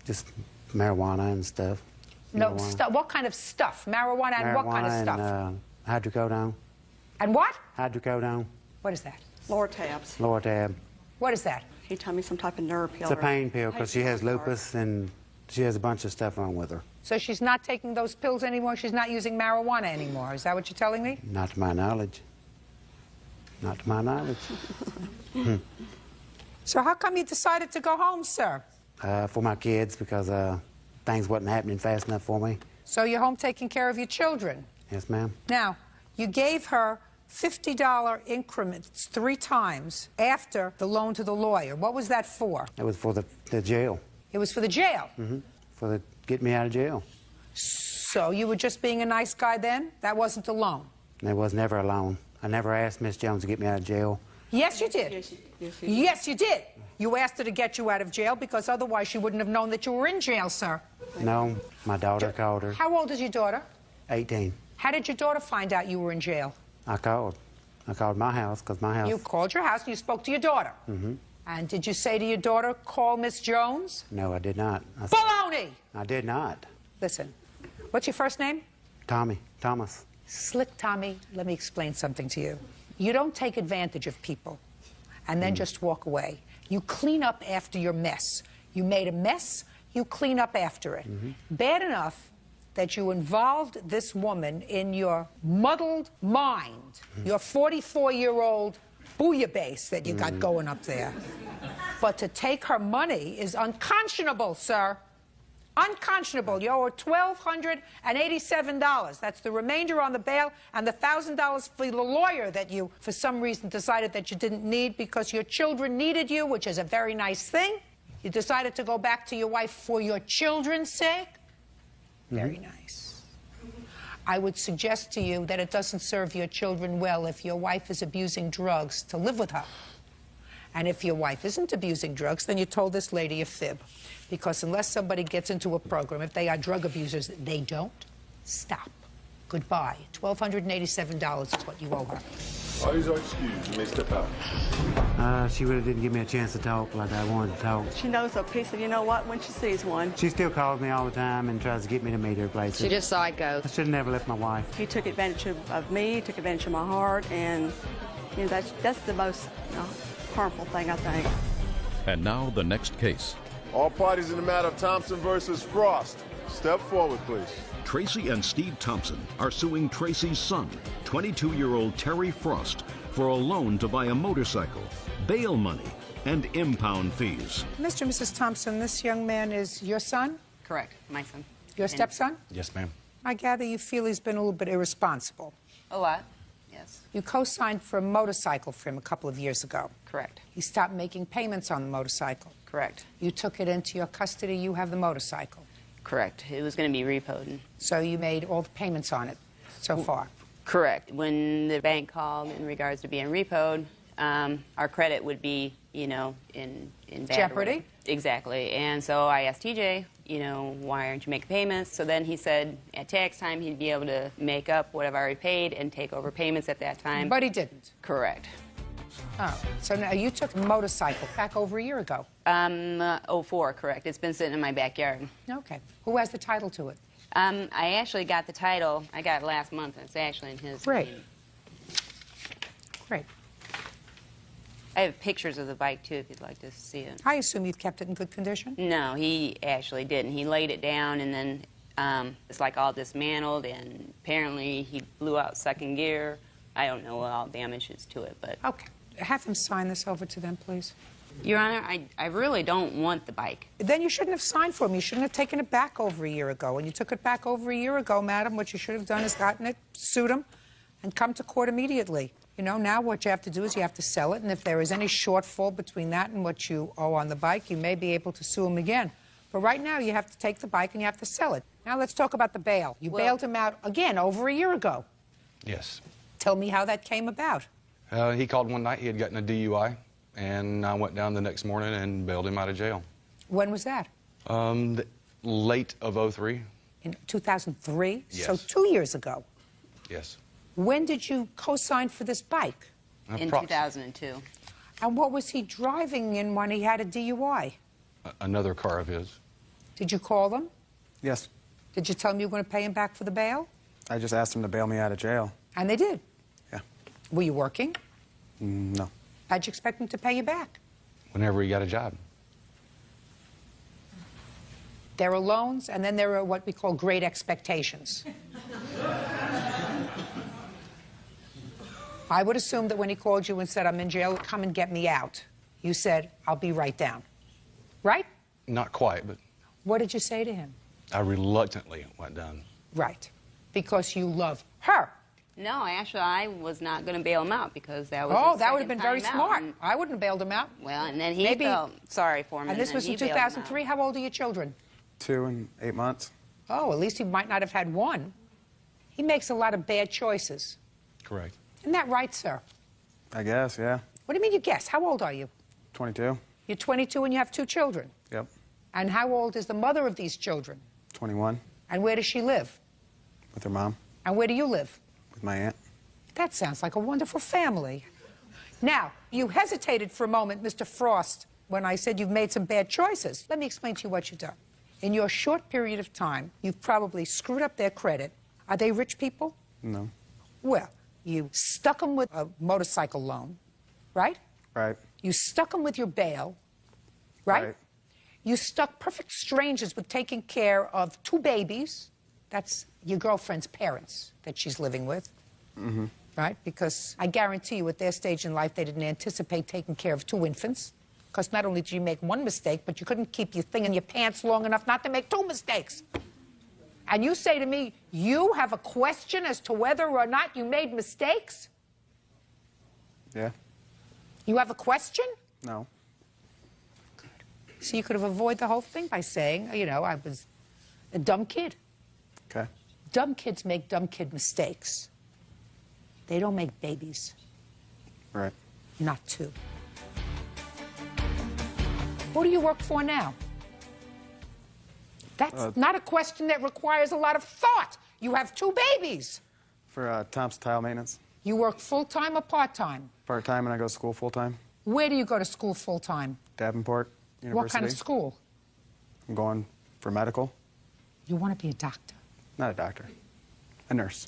Just marijuana and stuff. No, what kind of stuff? Marijuana and what kind of stuff? And, hydrocodone. And what? Hydrocodone. What is that? Lortabs. Lortab. What is that? He told me some type of nerve pill. It's a pain pill because she has lupus and she has a bunch of stuff wrong with her. So she's not taking those pills anymore? She's not using marijuana anymore? Is that what you're telling me? Not to my knowledge. Not to my knowledge. So how come you decided to go home, sir? For my kids, because things wasn't happening fast enough for me. So you're home taking care of your children? Yes, ma'am. Now, you gave her $50 increments 3 times after the loan to the lawyer. What was that for? It was for the jail. It was for the jail? For get me out of jail. So you were just being a nice guy then? That wasn't a loan? There was never a loan. I never asked Miss Jones to get me out of jail. Yes, you did. Yes, you did. You asked her to get you out of jail because otherwise she wouldn't have known that you were in jail, sir. No, my daughter called her. How old is your daughter? 18. How did your daughter find out you were in jail? I called. I called my house because my house... You called your house and you spoke to your daughter? And did you say to your daughter, call Miss Jones? No, I did not. Baloney! I did not. Listen, what's your first name? Tommy. Thomas. Slick Tommy, let me explain something to you. You don't take advantage of people and then just walk away. You clean up after your mess. You made a mess, you clean up after it. Bad enough that you involved this woman in your muddled mind, your 44-year-old bouillabaisse that you got going up there. But to take her money is unconscionable, sir. Unconscionable. You owe her $1,287. That's the remainder on the bail and the $1,000 for the lawyer that you, for some reason, decided that you didn't need because your children needed you, which is a very nice thing. You decided to go back to your wife for your children's sake. Very nice. I would suggest to you that it doesn't serve your children well if your wife is abusing drugs to live with her. And if your wife isn't abusing drugs, then you told this lady a fib. Because unless somebody gets into a program, if they are drug abusers, they don't stop. Goodbye. $1,287 is what you owe her. All these are excused. You may step out. She really didn't give me a chance to talk like I wanted to talk. She knows a piece of you know what when she sees one. She still calls me all the time and tries to get me to meet her places. She just psycho. I should have never left my wife. He took advantage of me, took advantage of my heart, and you know, that's the most harmful thing, I think. And now the next case. All parties in the matter of Thompson versus Frost. Step forward, please. Tracy and Steve Thompson are suing Tracy's son, 22-year-old Terry Frost, for a loan to buy a motorcycle, bail money, and impound fees. Mr. and Mrs. Thompson, this young man is your son? Correct, my son. Your stepson? Yes, ma'am. I gather you feel he's been a little bit irresponsible. A lot, yes. You co-signed for a motorcycle for him a couple of years ago. Correct. He stopped making payments on the motorcycle. Correct. You took it into your custody. You have the motorcycle. Correct. It was going to be repoed. So you made all the payments on it so far? Correct. When the bank called in regards to being repoed, our credit would be, you know, in bad jeopardy? order. Exactly. And so I asked TJ, you know, why aren't you making payments? So then he said at tax time he'd be able to make up what I've already paid and take over payments at that time. But he didn't? Correct. Oh, so now you took a motorcycle back over a year ago? 04, correct. It's been sitting in my backyard. Okay. Who has the title to it? I actually got the title. I got it last month. It's actually in his Great. name. Great. I have pictures of the bike, too, if you'd like to see it. I assume you've kept it in good condition? No, he actually didn't. He laid it down, and then it's like all dismantled, and apparently he blew out second gear. I don't know what all damage is to it, but... Okay. Have him sign this over to them, please. Your Honor, I really don't want the bike. Then you shouldn't have signed for him. You shouldn't have taken it back over a year ago. When you took it back over a year ago, madam, what you should have done is gotten it, sued him, and come to court immediately. You know, now what you have to do is you have to sell it, and if there is any shortfall between that and what you owe on the bike, you may be able to sue him again. But right now, you have to take the bike and you have to sell it. Now let's talk about the bail. You bailed him out again over a year ago. Yes. Tell me how that came about. He called one night. He had gotten a DUI, and I went down the next morning and bailed him out of jail. When was that? Late of '03. In 2003? Yes. So 2 years ago. Yes. When did you co-sign for this bike? In 2002. And what was he driving in when he had a DUI? Another car of his. Did you call them? Yes. Did you tell them you were going to pay him back for the bail? I just asked him to bail me out of jail. And they did? Yeah. Were you working? No. How'd you expect him to pay you back? Whenever he got a job. There are loans, and then there are what we call great expectations. I would assume that when he called you and said, I'm in jail, come and get me out, you said, I'll be right down. Right? Not quite, but What did you say to him? I reluctantly went down. Right. Because you love her. No, actually, I was not going to bail him out because that was Oh, his that would have been second very time smart. out. I wouldn't have bailed him out. Well, and then he Maybe- felt sorry for him. And this then was in he bailed him out. 2003. How old are your children? 2 and 8 months. Oh, at least he might not have had one. He makes a lot of bad choices. Correct. Isn't that right, sir? I guess, yeah. What do you mean you guess? How old are you? 22. You're 22 and you have 2 children. Yep. And how old is the mother of these children? 21. And where does she live? With her mom. And where do you live? With my aunt. That sounds like a wonderful family. Now, you hesitated for a moment, Mr. Frost, when I said you've made some bad choices. Let me explain to you what you've done. In your short period of time, you've probably screwed up their credit. Are they rich people? No. Well, you stuck them with a motorcycle loan, right? Right. You stuck them with your bail, right? You stuck perfect strangers with taking care of 2 babies. That's your girlfriend's parents that she's living with. Mm-hmm. Right? Because I guarantee you at their stage in life, they didn't anticipate taking care of 2 infants. Because not only did you make 1 mistake, but you couldn't keep your thing in your pants long enough not to make 2 mistakes. And you say to me, you have a question as to whether or not you made mistakes? Yeah. You have a question? No. So you could have avoided the whole thing by saying, you know, I was a dumb kid. Okay. Dumb kids make dumb kid mistakes. They don't make babies. Right. Not 2. Who do you work for now? That's not a question that requires a lot of thought. You have 2 babies. For Thompson Tile Maintenance. You work full-time or part-time? Part-time, and I go to school full-time. Where do you go to school full-time? Davenport University. What kind of school? I'm going for medical. You want to be a doctor? Not a doctor. A nurse.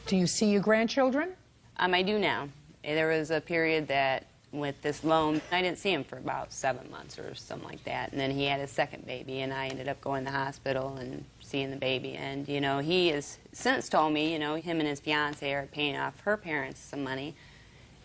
Do you see your grandchildren? I do now. There was a period that with this loan, I didn't see him for about 7 months or something like that. And then he had his second baby, and I ended up going to the hospital and seeing the baby. And, you know, he has since told me, you know, him and his fiance are paying off her parents some money.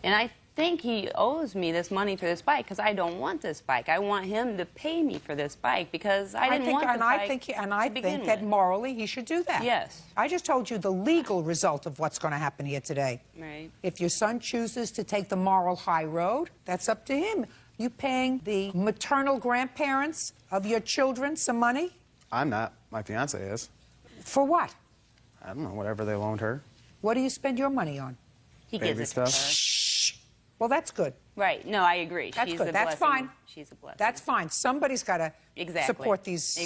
And I think he owes me this money for this bike because I don't want this bike. I want him to pay me for this bike because I didn't want the bike I think that morally he should do that. Yes. I just told you the legal result of what's going to happen here today. Right. If your son chooses to take the moral high road, that's up to him. You paying the maternal grandparents of your children some money? I'm not. My fiance is. For what? I don't know, whatever they loaned her. What do you spend your money on? He Baby gives it to her. stuff. Well, that's good. Right. No, I agree. That's She's good. a That's blessing. fine. She's a blessing. That's fine. Somebody's got to support these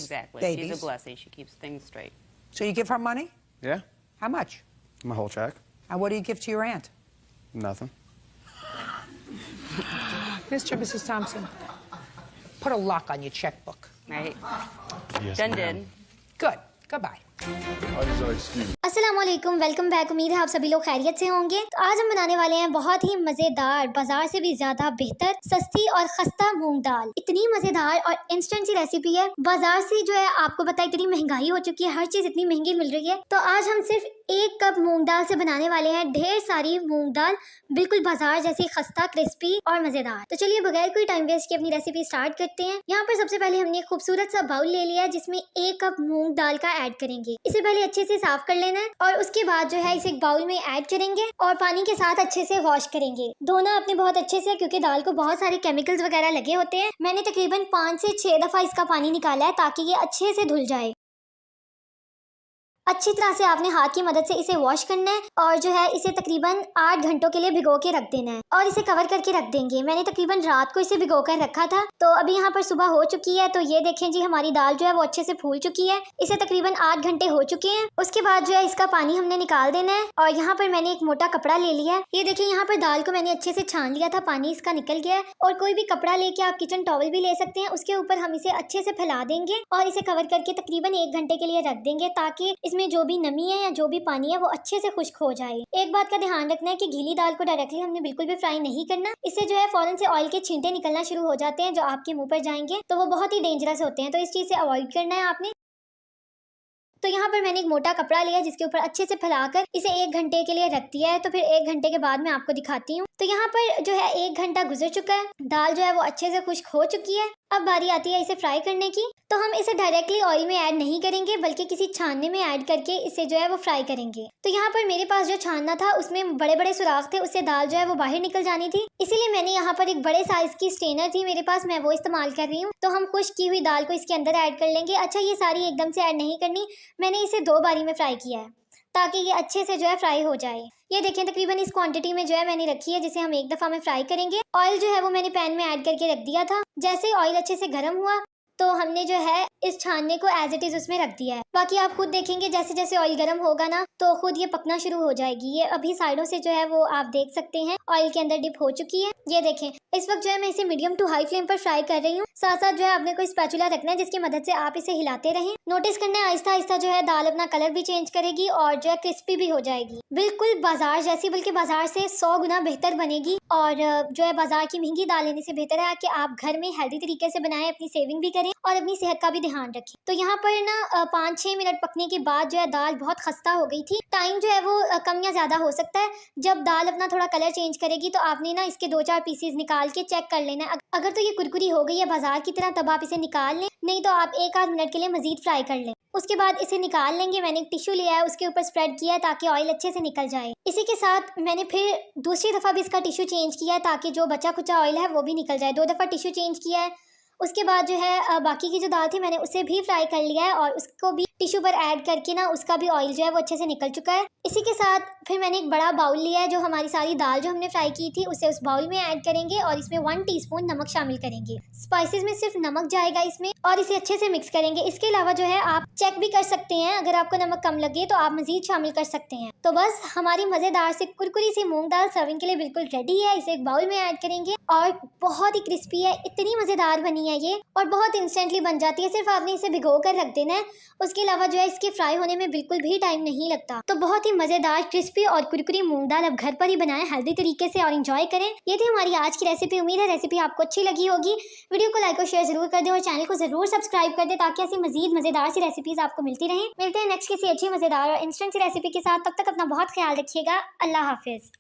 babies. She's a blessing. She keeps things straight. So you give her money? Yeah. How much? My whole check. And what do you give to your aunt? Nothing. Mr. and Mrs. Thompson, put a lock on your checkbook. Right. Yes, Done ma'am. did. Good. Goodbye. अस्सलाम वालेकुम, welcome back. उम्मीद है आप सभी लोग खैरियत से होंगे। तो आज हम बनाने वाले हैं बहुत ही मज़ेदार, बाजार से भी ज़्यादा बेहतर, सस्ती और खस्ता मूंग दाल। इतनी मज़ेदार और इंस्टेंट सी रेसिपी है। बाजार से जो है आपको पता है इतनी महंगाई हो चुकी है, हर चीज़ इतनी महंगी मिल रही है। तो आज हम सिर्फ 1 कप मूंग दाल से बनाने वाले हैं ढेर सारी मूंग दाल, बिल्कुल बाजार जैसी खस्ता, क्रिस्पी और मज़ेदार। तो चलिए बगैर कोई टाइम वेस्ट के अपनी रेसिपी स्टार्ट करते हैं। यहाँ पर सबसे पहले हमने खूबसूरत सा बाउल ले लिया है जिसमें 1 कप मूंग दाल का ऐड करेंगे। इसे पहले अच्छे से साफ कर लेना है। है और उसके बाद जो है इसे एक बाउल में ऐड करेंगे और पानी के साथ अच्छे से वॉश करेंगे। धोना आपने बहुत अच्छे से, क्योंकि दाल को बहुत सारे केमिकल्स वगैरह लगे होते हैं। मैंने तकरीबन 5 से 6 दफा इसका पानी निकाला है ताकि ये अच्छे से धुल जाए। अच्छी तरह से आपने हाथ की मदद से इसे वॉश करना है और जो है इसे तकरीबन 8 घंटों के लिए भिगो के रख देना है और इसे कवर करके रख देंगे। मैंने तकरीबन रात को इसे भिगो कर रखा था, तो अभी यहाँ पर सुबह हो चुकी है। तो ये देखें जी, हमारी दाल जो है वो अच्छे से फूल चुकी है। इसे तकरीबन 8 घंटे हो चुके हैं। उसके बाद जो है इसका पानी हमने निकाल देना है और यहाँ पर मैंने एक मोटा कपड़ा ले लिया है। ये देखिए, यहाँ पर दाल को मैंने अच्छे से छान लिया था, पानी इसका निकल गया है। और कोई भी कपड़ा लेके आप किचन टॉवल भी ले सकते हैं, उसके ऊपर हम इसे अच्छे से फैला देंगे और इसे कवर करके तकरीबन 1 घंटे के लिए रख देंगे ताकि इसमें जो भी नमी या जो भी पानी है वो अच्छे से खुश्क हो जाए। एक बात का ध्यान रखना है कि गीली दाल को डायरेक्टली हमने बिल्कुल भी फ्राई नहीं करना। इससे जो है फौरन से ऑयल के छींटे निकलना शुरू हो जाते हैं जो आपके मुंह पर जाएंगे, तो वो बहुत ही डेंजरस होते हैं। तो इस चीज से अवॉइड करना है आपने। तो यहाँ पर मैंने एक मोटा कपड़ा लिया जिसके ऊपर अच्छे से फैलाकर इसे 1 घंटे के लिए रख दिया है। तो फिर 1 घंटे के बाद मैं आपको दिखाती हूँ। तो यहाँ पर जो है 1 घंटा गुजर चुका है, दाल जो है वो अच्छे से खुश्क हो चुकी है। अब बारी आती है इसे फ्राई करने की। तो हम इसे डायरेक्टली ऑयल में ऐड नहीं करेंगे बल्कि किसी छानने में ऐड करके इसे जो है वो फ्राई करेंगे। तो यहाँ पर मेरे पास जो छानना था उसमें बड़े बड़े सुराख थे, उससे दाल जो है वो बाहर निकल जानी थी, इसीलिए मैंने यहाँ पर एक बड़े साइज की स्ट्रेनर थी मेरे पास, मैं वो इस्तेमाल कर रही हूँ। तो हम खुश्क की हुई दाल को इसके अंदर ऐड कर लेंगे। अच्छा, ये सारी एकदम से ऐड नहीं करनी, मैंने इसे 2 बारी में फ्राई किया है ताकि ये अच्छे से जो है फ्राई हो जाए। ये देखें, तकरीबन इस क्वांटिटी में जो है मैंने रखी है जिसे हम 1 दफा में फ्राई करेंगे। ऑयल जो है वो मैंने पैन में ऐड करके रख दिया था। जैसे ही ऑयल अच्छे से गर्म हुआ तो हमने जो है इस छानने को एज इट इज उसमें रख दिया है। बाकी आप खुद देखेंगे जैसे जैसे ऑयल गर्म होगा ना तो खुद ये पकना शुरू हो जाएगी। ये अभी साइडों से जो है वो आप देख सकते हैं ऑयल के अंदर डिप हो चुकी है। ये देखें, इस वक्त जो है मैं इसे मीडियम टू हाई फ्लेम पर फ्राई कर रही हूँ। साथ साथ जो है आपने कोई स्पैचुला रखना है जिसकी मदद से आप इसे हिलाते रहें। नोटिस करना है आहिस्ता आहिस्ता जो है दाल अपना कलर भी चेंज करेगी और जो है क्रिस्पी भी हो जाएगी, बिल्कुल बाजार जैसी, बल्कि बाजार से 100 गुना बेहतर बनेगी। और जो है बाजार की महंगी दाल लेने से बेहतर है कि आप घर में हेल्दी तरीके से बनाएं, अपनी सेविंग भी करें और अपनी सेहत का भी ध्यान रखें। तो यहाँ पर ना 5-6 मिनट पकने के बाद जो है दाल बहुत खस्ता हो गई थी। टाइम जो है वो कम या ज्यादा हो सकता है। जब दाल अपना थोड़ा कलर चेंज करेगी तो आपने ना इसके 2-4 पीसेस निकाल के चेक कर लेना है। अगर तो ये कुरकुरी हो गई है बाजार की तरह तब आप इसे निकाल लें, नहीं तो आप 1-8 मिनट के लिए मजीद फ्राई कर लें। उसके बाद इसे निकाल लेंगे। मैंने एक टिश्यू लिया है, उसके ऊपर स्प्रेड किया है ताकि ऑयल अच्छे से निकल जाए। इसी के साथ मैंने फिर दूसरी दफा भी इसका टिश्यू चेंज किया है ताकि जो बचा कुचा ऑयल है वो भी निकल जाए। 2 दफा टिश्यू चेंज किया है। उसके बाद जो है बाकी की जो दाल थी मैंने उसे भी फ्राई कर लिया है और उसको भी टिश्यू पर ऐड करके ना उसका भी ऑयल जो है वो अच्छे से निकल चुका है। इसी के साथ फिर मैंने एक बड़ा बाउल लिया है, जो हमारी सारी दाल जो हमने फ्राई की थी उसे उस बाउल में ऐड करेंगे और इसमें 1 टीस्पून नमक शामिल करेंगे। स्पाइसेस में सिर्फ नमक जाएगा इसमें और इसे अच्छे से मिक्स करेंगे। इसके अलावा जो है आप चेक भी कर सकते हैं, अगर आपको नमक कम लगे तो आप मजीद शामिल कर सकते हैं। तो बस हमारी मजेदार से कुरकुरी सी मूंग दाल सर्विंग के लिए बिल्कुल रेडी है। इसे एक बाउल में ऐड करेंगे और बहुत ही क्रिस्पी है, इतनी मजेदार बनी है ये और बहुत इंस्टेंटली बन जाती है। सिर्फ आपने इसे भिगो कर रख देना है, उसके अलावा जो है इसके फ्राई होने में बिल्कुल भी टाइम नहीं लगता। तो बहुत ही मजेदार क्रिस्पी और कुरकुरी मूंग दाल अब घर पर ही बनाएं हेल्दी तरीके से और एंजॉय करें। ये थी हमारी आज की रेसिपी। उम्मीद है रेसिपी आपको अच्छी लगी होगी। वीडियो को लाइक और शेयर जरूर कर दें और चैनल को जरूर सब्सक्राइब कर दें ताकि ऐसी मजीद मजेदार सी रेसिपीज आपको मिलती रहें। मिलते हैं नेक्स्ट किसी अच्छी मजेदार और इंस्टेंट सी रेसिपी के साथ। तब तक अपना बहुत ख्याल रखिएगा। अल्लाह हाफिज।